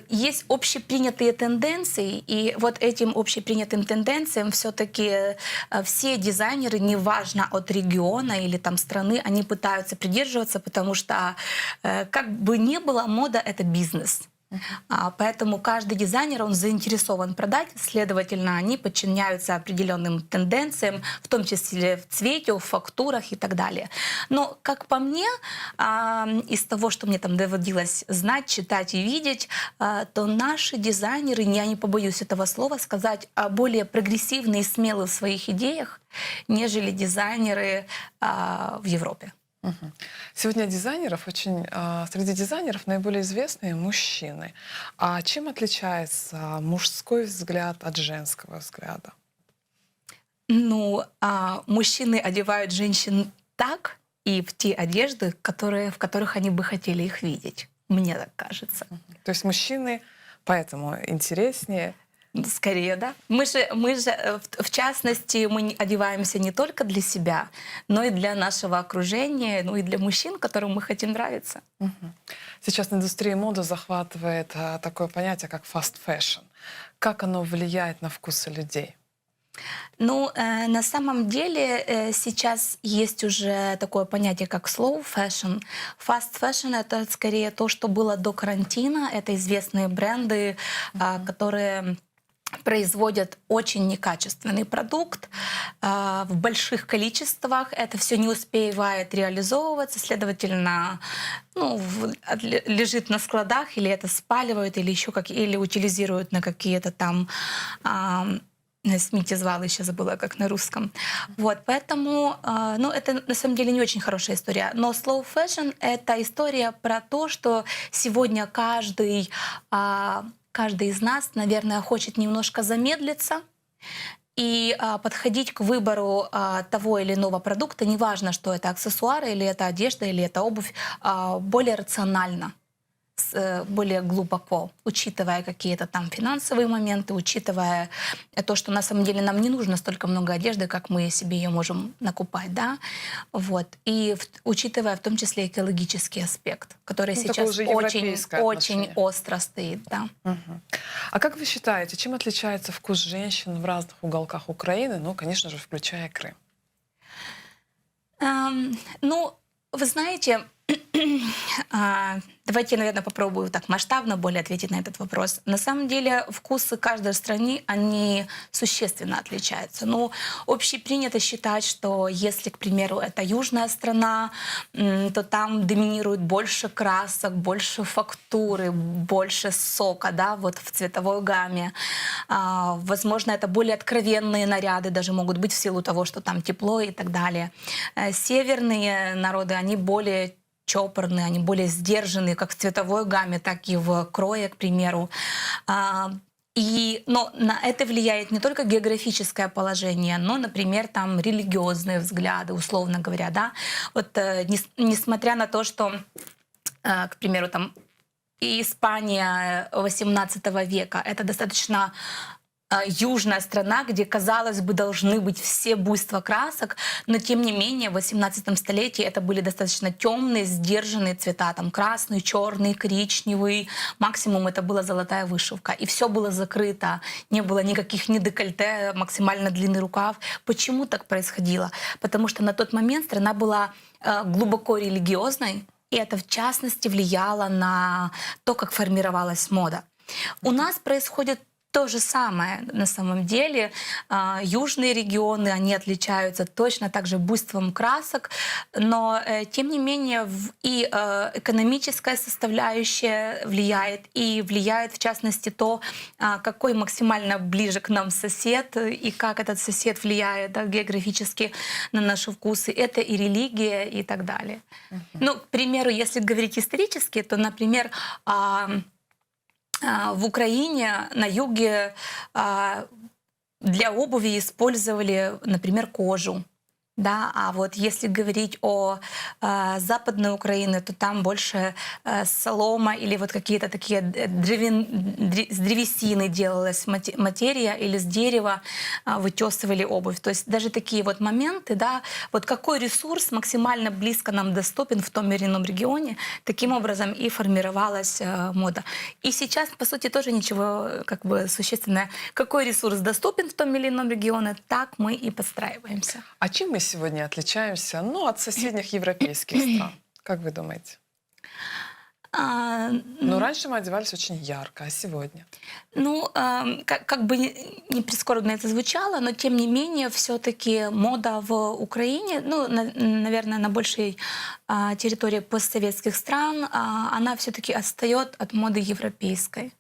есть общепринятые тенденции, и вот этим общепринятым тенденциям все-таки все дизайнеры, неважно от региона или там страны, они пытаются придерживаться, потому что как бы ни было, мода — это бизнес. Поэтому каждый дизайнер, он заинтересован продать, следовательно, они подчиняются определенным тенденциям, в том числе в цвете, в фактурах и так далее. Но, как по мне, из того, что мне там доводилось знать, читать и видеть, то наши дизайнеры, я не побоюсь этого слова сказать, более прогрессивные и смелые в своих идеях, нежели дизайнеры в Европе. Сегодня среди дизайнеров наиболее известные мужчины. А чем отличается мужской взгляд от женского взгляда? Мужчины одевают женщин так и в те одежды, в которых они бы хотели их видеть. Мне так кажется. То есть мужчины поэтому интереснее? Скорее, да. Мы же, в частности, мы одеваемся не только для себя, но и для нашего окружения, и для мужчин, которым мы хотим нравиться. Сейчас индустрия моды захватывает такое понятие, как fast fashion. Как оно влияет на вкусы людей? На самом деле сейчас есть уже такое понятие, как slow fashion. Fast fashion — это скорее то, что было до карантина. Это известные бренды, которые производят очень некачественный продукт в больших количествах. Это все не успевает реализовываться, следовательно, лежит на складах, или это спаливают, или еще или утилизируют на какие-то там сметтизвал, еще забыла, как на русском. Поэтому, это на самом деле не очень хорошая история. Но slow fashion — это история про то, что сегодня каждый из нас, наверное, хочет немножко замедлиться и подходить к выбору того или иного продукта, неважно, что это аксессуары, или это одежда, или это обувь, более рационально, более глубоко, учитывая какие-то там финансовые моменты, учитывая то, что на самом деле нам не нужно столько много одежды, как мы себе ее можем накупать, да, и учитывая в том числе экологический аспект, который сейчас очень остро стоит, да. А как вы считаете, чем отличается вкус женщин в разных уголках Украины, конечно же, включая Крым? Вы знаете, Давайте, наверное, попробую так масштабно более ответить на этот вопрос. На самом деле вкусы каждой страны, они существенно отличаются. Ну, общепринято считать, что если, к примеру, это южная страна, то там доминирует больше красок, больше фактуры, больше сока, да, вот в цветовой гамме. Возможно, это более откровенные наряды даже могут быть в силу того, что там тепло и так далее. Северные народы, они более чопорные, они более сдержанные как в цветовой гамме, так и в крое, к примеру. Но на это влияет не только географическое положение, но, например, там религиозные взгляды, условно говоря, да. Вот несмотря на то, что, к примеру, там Испания XVIII века — это достаточно южная страна, где, казалось бы, должны быть все буйства красок, но тем не менее в 18 столетии это были достаточно темные, сдержанные цвета, там красный, черный, коричневый, максимум это была золотая вышивка, и все было закрыто, не было никаких ни декольте, максимально длинный рукав. Почему так происходило? Потому что на тот момент страна была глубоко религиозной, и это в частности влияло на то, как формировалась мода. У нас происходит то же самое на самом деле. Южные регионы, они отличаются точно так же буйством красок, но тем не менее и экономическая составляющая влияет, и влияет в частности то, какой максимально ближе к нам сосед, и как этот сосед влияет, да, географически на наши вкусы. Это и религия, и так далее. Ну, к примеру, если говорить исторически, то, например, в Украине на юге для обуви использовали, например, кожу. Да, а вот если говорить о Западной Украине, то там больше солома или вот какие-то такие с древесины делалась материя, или с дерева вытесывали обувь. То есть даже такие вот моменты, да, вот какой ресурс максимально близко нам доступен в том или ином регионе, таким образом и формировалась мода. И сейчас, по сути, тоже ничего как бы существенного. Какой ресурс доступен в том или ином регионе, так мы и подстраиваемся. А чем мы сегодня отличаемся, от соседних европейских стран? Как вы думаете? Раньше мы одевались очень ярко, а сегодня? Как бы не прискорбно это звучало, но тем не менее все-таки мода в Украине, наверное, на большей территории постсоветских стран, она все-таки отстает от моды европейской.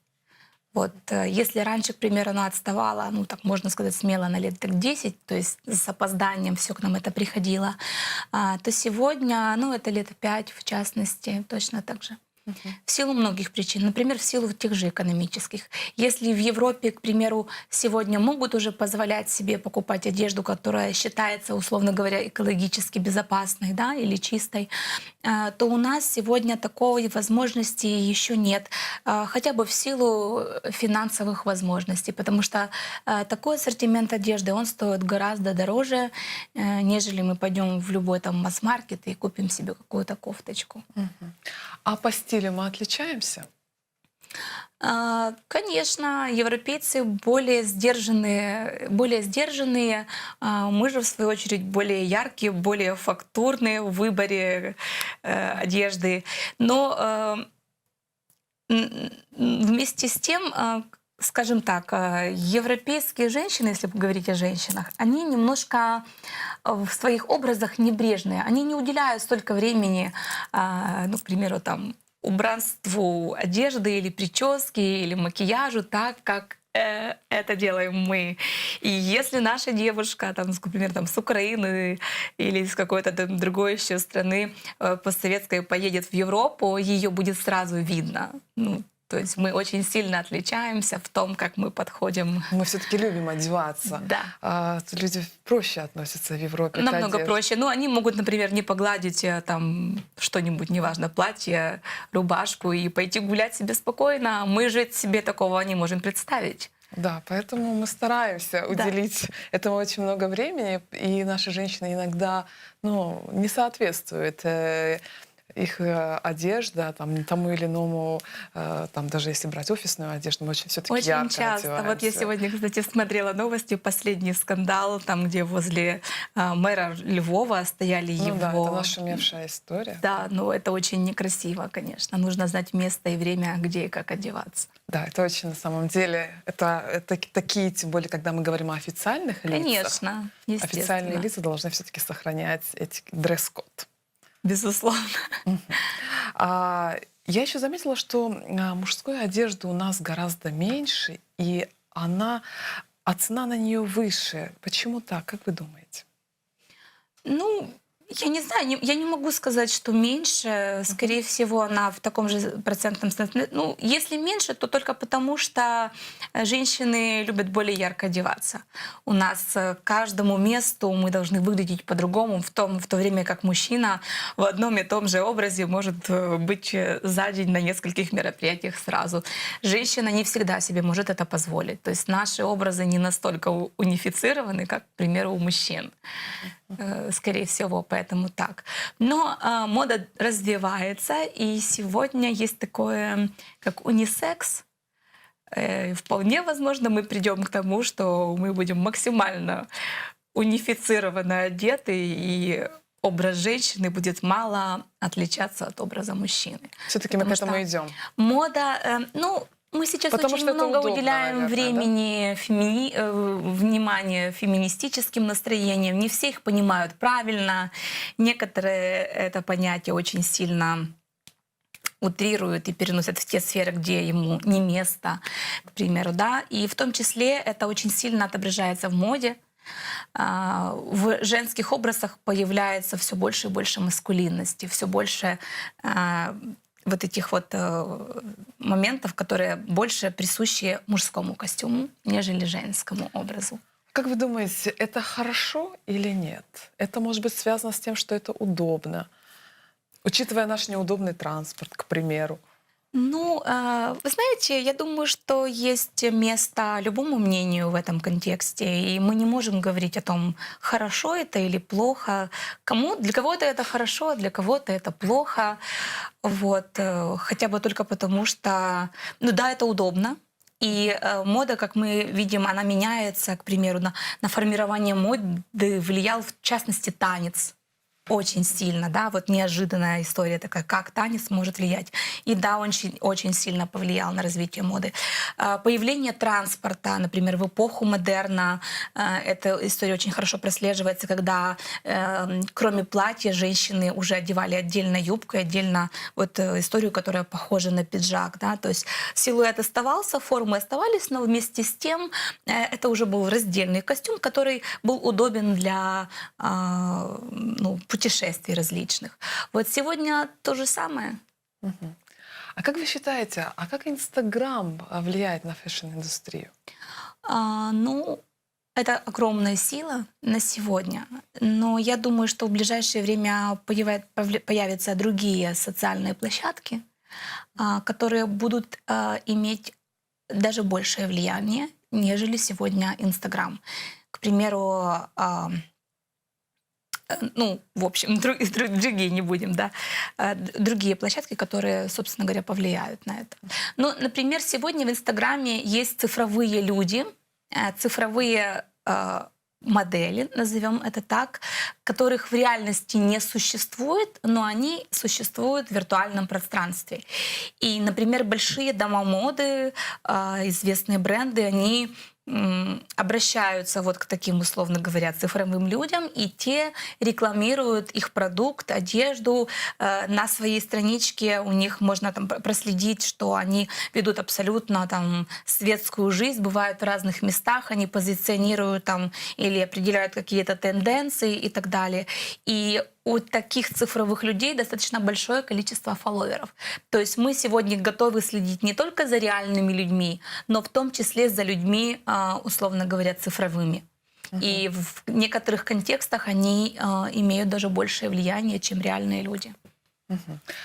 Вот, если раньше, к примеру, она отставала, так можно сказать, смело на лет 10, то есть с опозданием все к нам это приходило, то сегодня, это лет 5, в частности, точно так же. В силу многих причин. Например, в силу тех же экономических. Если в Европе, к примеру, сегодня могут уже позволять себе покупать одежду, которая считается, условно говоря, экологически безопасной, да, или чистой, то у нас сегодня такой возможности еще нет. Хотя бы в силу финансовых возможностей. Потому что такой ассортимент одежды, он стоит гораздо дороже, нежели мы пойдем в любой там масс-маркет и купим себе какую-то кофточку. А по стилю мы отличаемся? Конечно, европейцы более сдержанные. Мы же, в свою очередь, более яркие, более фактурные в выборе одежды. Но вместе с тем, скажем так, европейские женщины, если говорить о женщинах, они немножко в своих образах небрежные. Они не уделяют столько времени, к примеру, там, убранству одежды или прически, или макияжу, так как это делаем мы. И если наша девушка, например, с Украины или из какой-то другой еще страны постсоветской поедет в Европу, ее будет сразу видно. То есть мы очень сильно отличаемся в том, как мы подходим. Мы все-таки любим одеваться. Да. Люди проще относятся в Европе намного к одежде. проще. Они могут, например, не погладить там что-нибудь, неважно, платье, рубашку, и пойти гулять себе спокойно. Мы же себе такого не можем представить. Да, поэтому мы стараемся уделить этому очень много времени, и наши женщины иногда не соответствуют их одежда, там, тому или иному, там, даже если брать офисную одежду, мы очень все-таки Очень ярко часто. Вот я одеваемся. сегодня, кстати, смотрела новости, последний скандал, там, где возле мэра Львова стояли Ну его... да, это нашумевшая история. Да, но это очень некрасиво, конечно. Нужно знать место и время, где и как одеваться. Да, это очень, на самом деле, это такие, тем более, когда мы говорим о официальных лицах. Конечно, естественно. Официальные лица должны все-таки сохранять дресс-код. Безусловно. Я еще заметила, что мужской одежды у нас гораздо меньше, и цена на нее выше. Почему так? Как вы думаете? Ну, я не знаю, я не могу сказать, что меньше. Скорее всего, она в таком же процентном соотношении. Ну, если меньше, то только потому, что женщины любят более ярко одеваться. У нас к каждому месту мы должны выглядеть по-другому, в то время как мужчина в одном и том же образе может быть за день на нескольких мероприятиях сразу. Женщина не всегда себе может это позволить. То есть наши образы не настолько унифицированы, как, к примеру, у мужчин. Скорее всего, поэтому так. Но мода развивается, и сегодня есть такое, как унисекс. Вполне возможно, мы придем к тому, что мы будем максимально унифицированно одеты, и образ женщины будет мало отличаться от образа мужчины. Все-таки мы к этому идем. Мода, мы сейчас Потому очень что это много удобно, уделяем наверное, времени, внимания феминистическим настроениям. Не все их понимают правильно. Некоторые это понятие очень сильно утрируют и переносят в те сферы, где ему не место, к примеру, да. И в том числе это очень сильно отображается в моде. В женских образах появляется все больше и больше маскулинности, все больше вот этих вот моментов, которые больше присущи мужскому костюму, нежели женскому образу. Как вы думаете, это хорошо или нет? Это может быть связано с тем, что это удобно, учитывая наш неудобный транспорт, к примеру. Ну, вы знаете, я думаю, что есть место любому мнению в этом контексте, и мы не можем говорить о том, хорошо это или плохо. Для кого-то это хорошо, а для кого-то это плохо. Вот. Хотя бы только потому, что, да, это удобно. И мода, как мы видим, она меняется. К примеру, на формирование моды влиял, в частности, танец. Очень сильно, да, вот неожиданная история такая, как танец может влиять. И да, он очень сильно повлиял на развитие моды. Появление транспорта, например, в эпоху модерна, эта история очень хорошо прослеживается, когда кроме платья женщины уже одевали отдельно юбку, отдельно вот историю, которая похожа на пиджак, да, то есть силуэт оставался, формы оставались, но вместе с тем это уже был раздельный костюм, который был удобен для путешествий различных. Вот сегодня то же самое. А как вы считаете, как Инстаграм влияет на фэшн-индустрию? Это огромная сила на сегодня. Но я думаю, что в ближайшее время появятся другие социальные площадки, которые будут иметь даже большее влияние, нежели сегодня Инстаграм. К примеру, в общем, другие не будем, да, другие площадки, которые, собственно говоря, повлияют на это. Но, например, сегодня в Инстаграме есть цифровые люди, цифровые модели, назовем это так, которых в реальности не существует, но они существуют в виртуальном пространстве. И, например, большие дома моды, известные бренды, они обращаются вот к таким, условно говоря, цифровым людям, и те рекламируют их продукт, одежду на своей страничке. У них можно там проследить, что они ведут абсолютно там светскую жизнь, бывают в разных местах, они позиционируют там или определяют какие-то тенденции и так далее. И у таких цифровых людей достаточно большое количество фолловеров. То есть мы сегодня готовы следить не только за реальными людьми, но в том числе за людьми, условно говоря, цифровыми. И в некоторых контекстах они имеют даже большее влияние, чем реальные люди.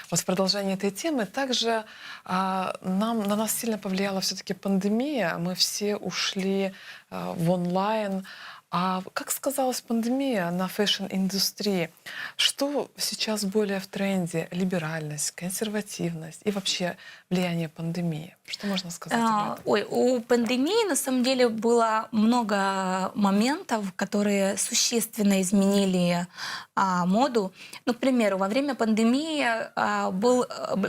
Вот в продолжении этой темы также на нас сильно повлияла все-таки пандемия. Мы все ушли в онлайн. А как сказалась пандемия на фэшн-индустрии? Что сейчас более в тренде? Либеральность, консервативность и вообще влияние пандемии? Что можно сказать об этом? У пандемии на самом деле было много моментов, которые существенно изменили моду. Ну, к примеру, во время пандемии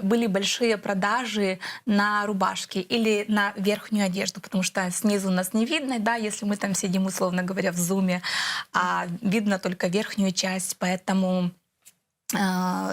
были большие продажи на рубашки или на верхнюю одежду, потому что снизу нас не видно, да, если мы там сидим, условно говоря, в зуме, а видно только верхнюю часть, поэтому,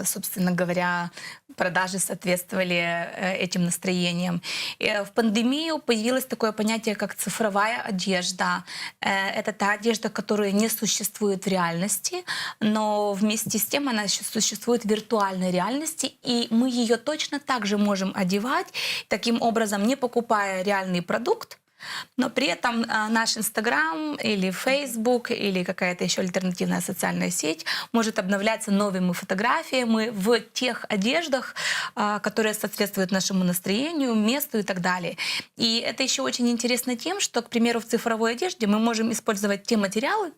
собственно говоря, продажи соответствовали этим настроениям. И в пандемию появилось такое понятие, как цифровая одежда. Это та одежда, которая не существует в реальности, но вместе с тем она существует в виртуальной реальности, и мы ее точно так же можем одевать, таким образом не покупая реальный продукт, но при этом наш Инстаграм или Фейсбук или какая-то еще альтернативная социальная сеть может обновляться новыми фотографиями в тех одеждах, которые соответствуют нашему настроению, месту и так далее. И это еще очень интересно тем, что, к примеру, в цифровой одежде мы можем использовать те материалы,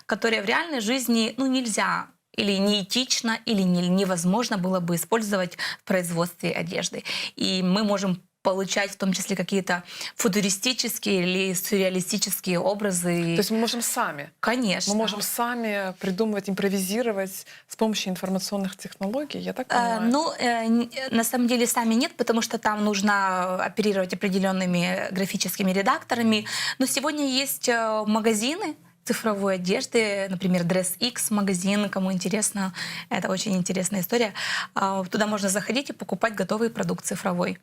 которые в реальной жизни нельзя или неэтично, или невозможно было бы использовать в производстве одежды. И мы можем получать в том числе какие-то футуристические или сюрреалистические образы. То есть мы можем сами? Конечно. Мы можем сами придумывать, импровизировать с помощью информационных технологий, я так понимаю? На самом деле сами нет, потому что там нужно оперировать определенными графическими редакторами. Но сегодня есть магазины цифровой одежды, например, Dress X магазин, кому интересно, это очень интересная история. Туда можно заходить и покупать готовый продукт цифровой.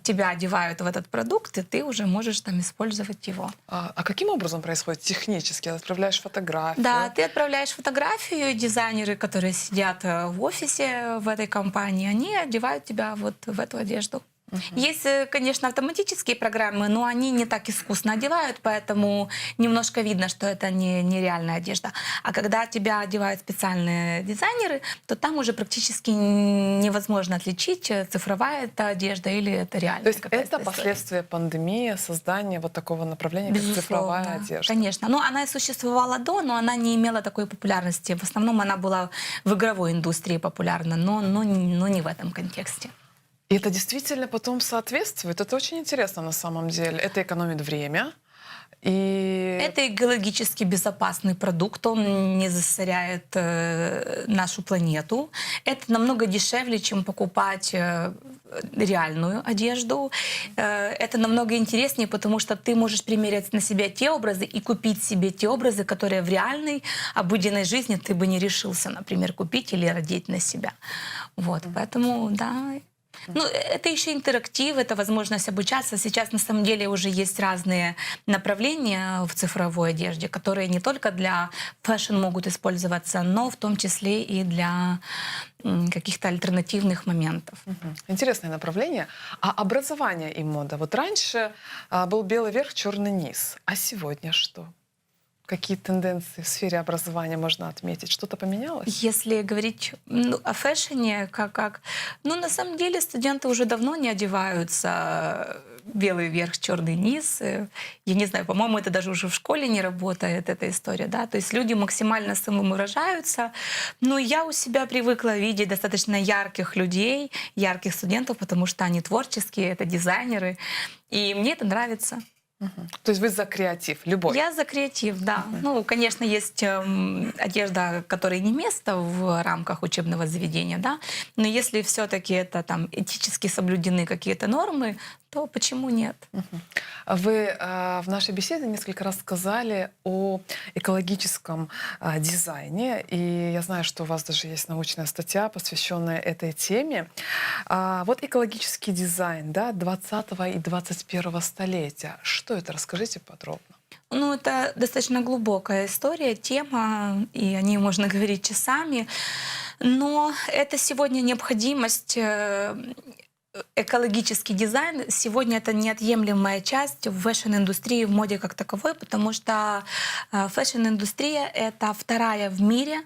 Тебя одевают в этот продукт, и ты уже можешь там использовать его. А каким образом происходит технически? Отправляешь фотографию? Да, ты отправляешь фотографию, и дизайнеры, которые сидят в офисе в этой компании, они одевают тебя вот в эту одежду. Есть, конечно, автоматические программы, но они не так искусно одевают, поэтому немножко видно, что это не реальная одежда. А когда тебя одевают специальные дизайнеры, то там уже практически невозможно отличить, цифровая это одежда или это реальная. То есть это последствия пандемии, создания вот такого направления, как цифровая одежда? Конечно. Ну, она и существовала до, но она не имела такой популярности. В основном она была в игровой индустрии популярна, но не в этом контексте. И это действительно потом соответствует. Это очень интересно на самом деле. Это экономит время. И... Это экологически безопасный продукт, он не засоряет нашу планету. Это намного дешевле, чем покупать реальную одежду. Это намного интереснее, потому что ты можешь примерять на себя те образы и купить себе те образы, которые в реальной обыденной жизни ты бы не решился, например, купить или одеть на себя. Вот, поэтому, да... Ну, это еще интерактив, это возможность обучаться. Сейчас на самом деле уже есть разные направления в цифровой одежде, которые не только для фэшн могут использоваться, но в том числе и для каких-то альтернативных моментов. Интересное направление. А образование и мода? Вот раньше был белый верх, черный низ. А сегодня что? Какие тенденции в сфере образования можно отметить? Что-то поменялось? Если говорить о фэшне, на самом деле студенты уже давно не одеваются белый верх, черный низ. Я не знаю, по-моему, это даже уже в школе не работает, эта история. Да? То есть люди максимально самовыражаются. Но я у себя привыкла видеть достаточно ярких людей, ярких студентов, потому что они творческие, это дизайнеры. И мне это нравится. То есть вы за креатив, любой? Я за креатив, да. Ну, конечно, есть одежда, которой не место в рамках учебного заведения, да. Но если все-таки это там этически соблюдены какие-то нормы, то почему нет? Вы в нашей беседе несколько раз сказали о экологическом дизайне, и я знаю, что у вас даже есть научная статья, посвященная этой теме. Вот экологический дизайн, да, 20 и 21 столетия. Что это? Расскажите подробно. Ну, это достаточно глубокая история, тема, и о ней можно говорить часами. Но это сегодня необходимость. Экологический дизайн сегодня это неотъемлемая часть фэшн-индустрии, в моде как таковой, потому что фэшн-индустрия — это вторая в мире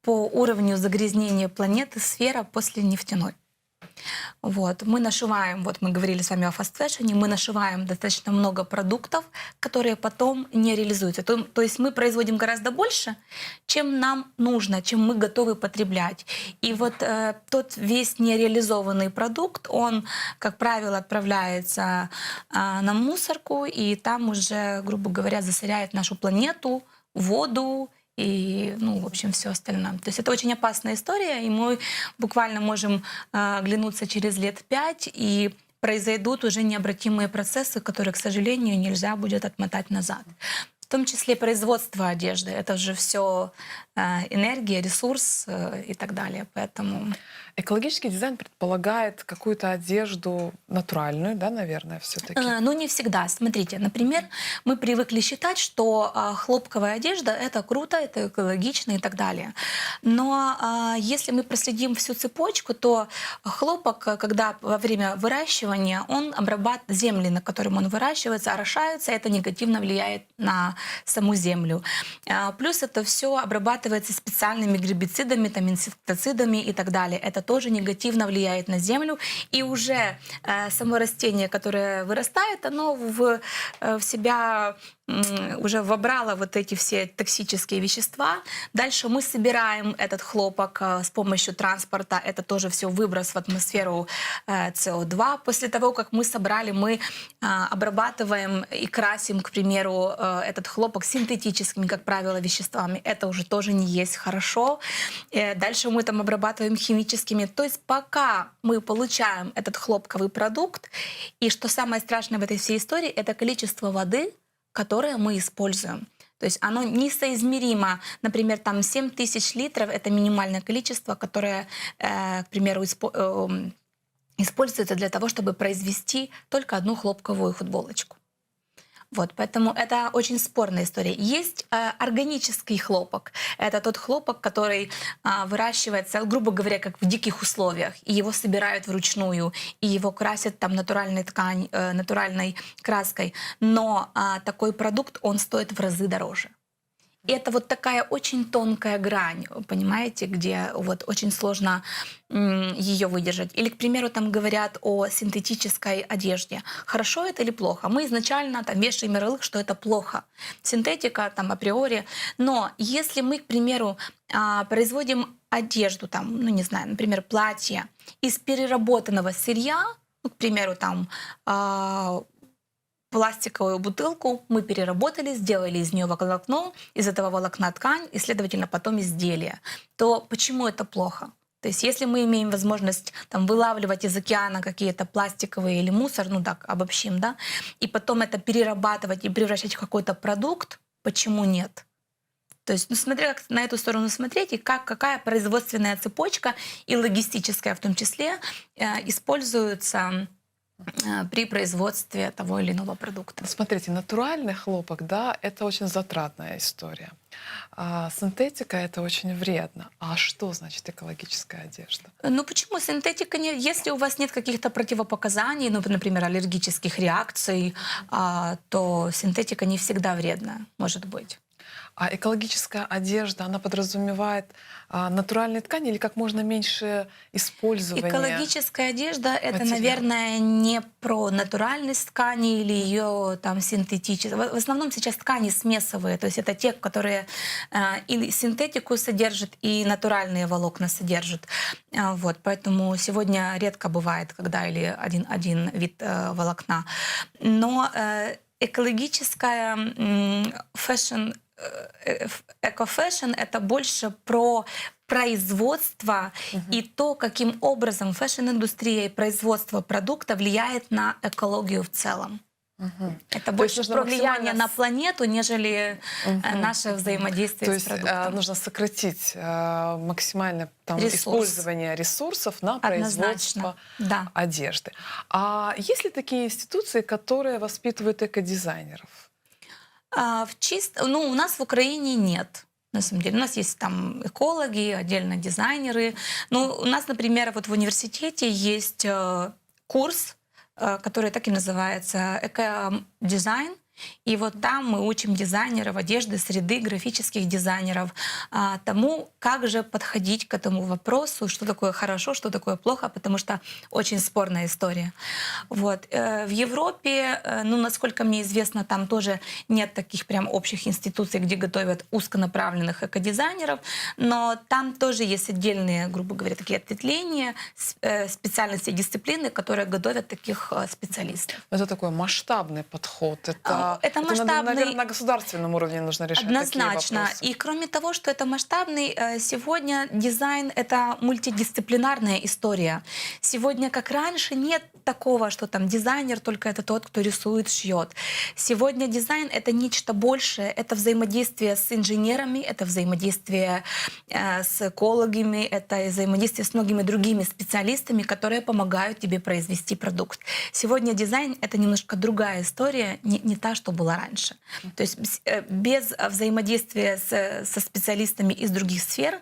по уровню загрязнения планеты сфера после нефтяной. Вот. Мы нашиваем, вот мы говорили с вами о фастфэшне, мы нашиваем достаточно много продуктов, которые потом не реализуются. То есть мы производим гораздо больше, чем нам нужно, чем мы готовы потреблять. И вот тот весь нереализованный продукт, он, как правило, отправляется на мусорку, и там уже, грубо говоря, засоряет нашу планету, воду, и, ну, в общем, все остальное. То есть это очень опасная история, и мы буквально можем оглянуться через лет 5, и произойдут уже необратимые процессы, которые, к сожалению, нельзя будет отмотать назад. В том числе производство одежды. Это же все энергия, ресурс и так далее. Поэтому... Экологический дизайн предполагает какую-то одежду натуральную, да, наверное, все-таки? Ну, не всегда. Смотрите, например, мы привыкли считать, что хлопковая одежда — это круто, это экологично и так далее. Но если мы проследим всю цепочку, то хлопок, когда во время выращивания, он обрабатывает земли, на котором он выращивается, орошаются, это негативно влияет на саму землю. Плюс это все обрабатывается специальными гербицидами, там, инсектицидами и так далее. Это тоже негативно влияет на землю. И уже само растение, которое вырастает, оно в себя уже вобрало вот эти все токсические вещества. Дальше мы собираем этот хлопок с помощью транспорта. Это тоже все выброс в атмосферу СО2. После того, как мы собрали, мы обрабатываем и красим, к примеру, этот хлопок синтетическими, как правило, веществами. Это уже тоже не есть хорошо. Дальше мы там обрабатываем химическими. То есть пока мы получаем этот хлопковый продукт, и что самое страшное в этой всей истории, это количество воды, которое мы используем. То есть оно несоизмеримо. Например, там 7000 литров — это минимальное количество, которое, к примеру, используется для того, чтобы произвести только одну хлопковую футболочку. Вот, поэтому это очень спорная история. Есть органический хлопок. Это тот хлопок, который выращивается, грубо говоря, как в диких условиях. И его собирают вручную, и его красят там натуральной ткань, натуральной краской. Но такой продукт, он стоит в разы дороже. И это вот такая очень тонкая грань, понимаете, где вот очень сложно ее выдержать. Или, к примеру, там говорят о синтетической одежде. Хорошо это или плохо? Мы изначально там вешаем ярлык, что это плохо. Синтетика там априори. Но если мы, к примеру, производим одежду, там, ну не знаю, например, платье из переработанного сырья, ну, к примеру, там пластиковую бутылку мы переработали, сделали из нее волокно, из этого волокна ткань и, следовательно, потом изделие, то почему это плохо? То есть если мы имеем возможность там, вылавливать из океана какие-то пластиковые или мусор, ну так, обобщим, да, и потом это перерабатывать и превращать в какой-то продукт, почему нет? То есть, ну, смотря как на эту сторону смотреть, и какая производственная цепочка и логистическая в том числе используется при производстве того или иного продукта. Смотрите, натуральный хлопок, да, это очень затратная история. А синтетика — это очень вредно. А что значит экологическая одежда? Ну почему синтетика не... Если у вас нет каких-то противопоказаний, ну, например, аллергических реакций, то синтетика не всегда вредна, может быть. А экологическая одежда, она подразумевает натуральные ткани или как можно меньше использования? Экологическая одежда — это, наверное, не про натуральность ткани или ее там синтетическую. В основном сейчас ткани смесовые, то есть это те, которые или синтетику содержат, и натуральные волокна содержат. Вот, поэтому сегодня редко бывает, когда или один вид волокна. Но экологическая фэшн, эко-фэшн — это больше про производство и то, каким образом фэшн-индустрия и производство продукта влияет на экологию в целом. Это больше про влияние на планету, нежели наше взаимодействие с продуктом. То есть нужно сократить максимально там, использование ресурсов на производство одежды. А есть ли такие институции, которые воспитывают экодизайнеров? Ну, у нас в Украине нет. На самом деле у нас есть там экологи, отдельно дизайнеры. Ну, у нас, например, вот в университете есть курс, который так и называется «Эко-дизайн И вот там мы учим дизайнеров одежды, среды, графических дизайнеров тому, как же подходить к этому вопросу, что такое хорошо, что такое плохо, потому что очень спорная история. Вот. В Европе, ну, насколько мне известно, там тоже нет таких прям общих институций, где готовят узконаправленных экодизайнеров, но там тоже есть отдельные, грубо говоря, такие ответвления, специальности, дисциплины, которые готовят таких специалистов. Это такой масштабный подход. Это масштабный... наверное, на государственном уровне нужно решать такие Однозначно. вопросы. И кроме того, что это масштабный, сегодня дизайн — это мультидисциплинарная история. Сегодня, как раньше, нет такого, что там дизайнер только это тот, кто рисует, шьет. Сегодня дизайн — это нечто большее. Это взаимодействие с инженерами, это взаимодействие с экологами, это взаимодействие с многими другими специалистами, которые помогают тебе произвести продукт. Сегодня дизайн — это немножко другая история, не та, что была раньше. То есть без взаимодействия со специалистами из других сфер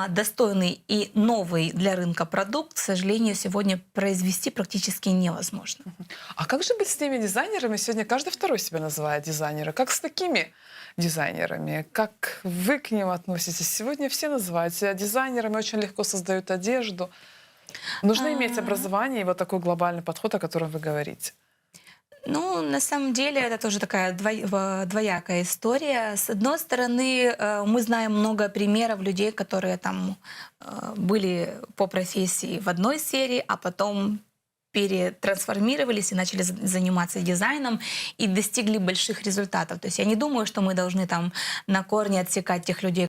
достойный и новый для рынка продукт, к сожалению, сегодня произвести практически невозможно. А как же быть с теми дизайнерами? Сегодня каждый второй себя называет дизайнером. Как с такими дизайнерами? Как вы к ним относитесь? Сегодня все называют себя дизайнерами, очень легко создают одежду. Нужно иметь образование и вот такой глобальный подход, о котором вы говорите. Ну, на самом деле, это тоже такая двоякая история. С одной стороны, мы знаем много примеров людей, которые там были по профессии в одной сфере, а потом перетрансформировались и начали заниматься дизайном и достигли больших результатов. То есть я не думаю, что мы должны там на корне отсекать тех людей,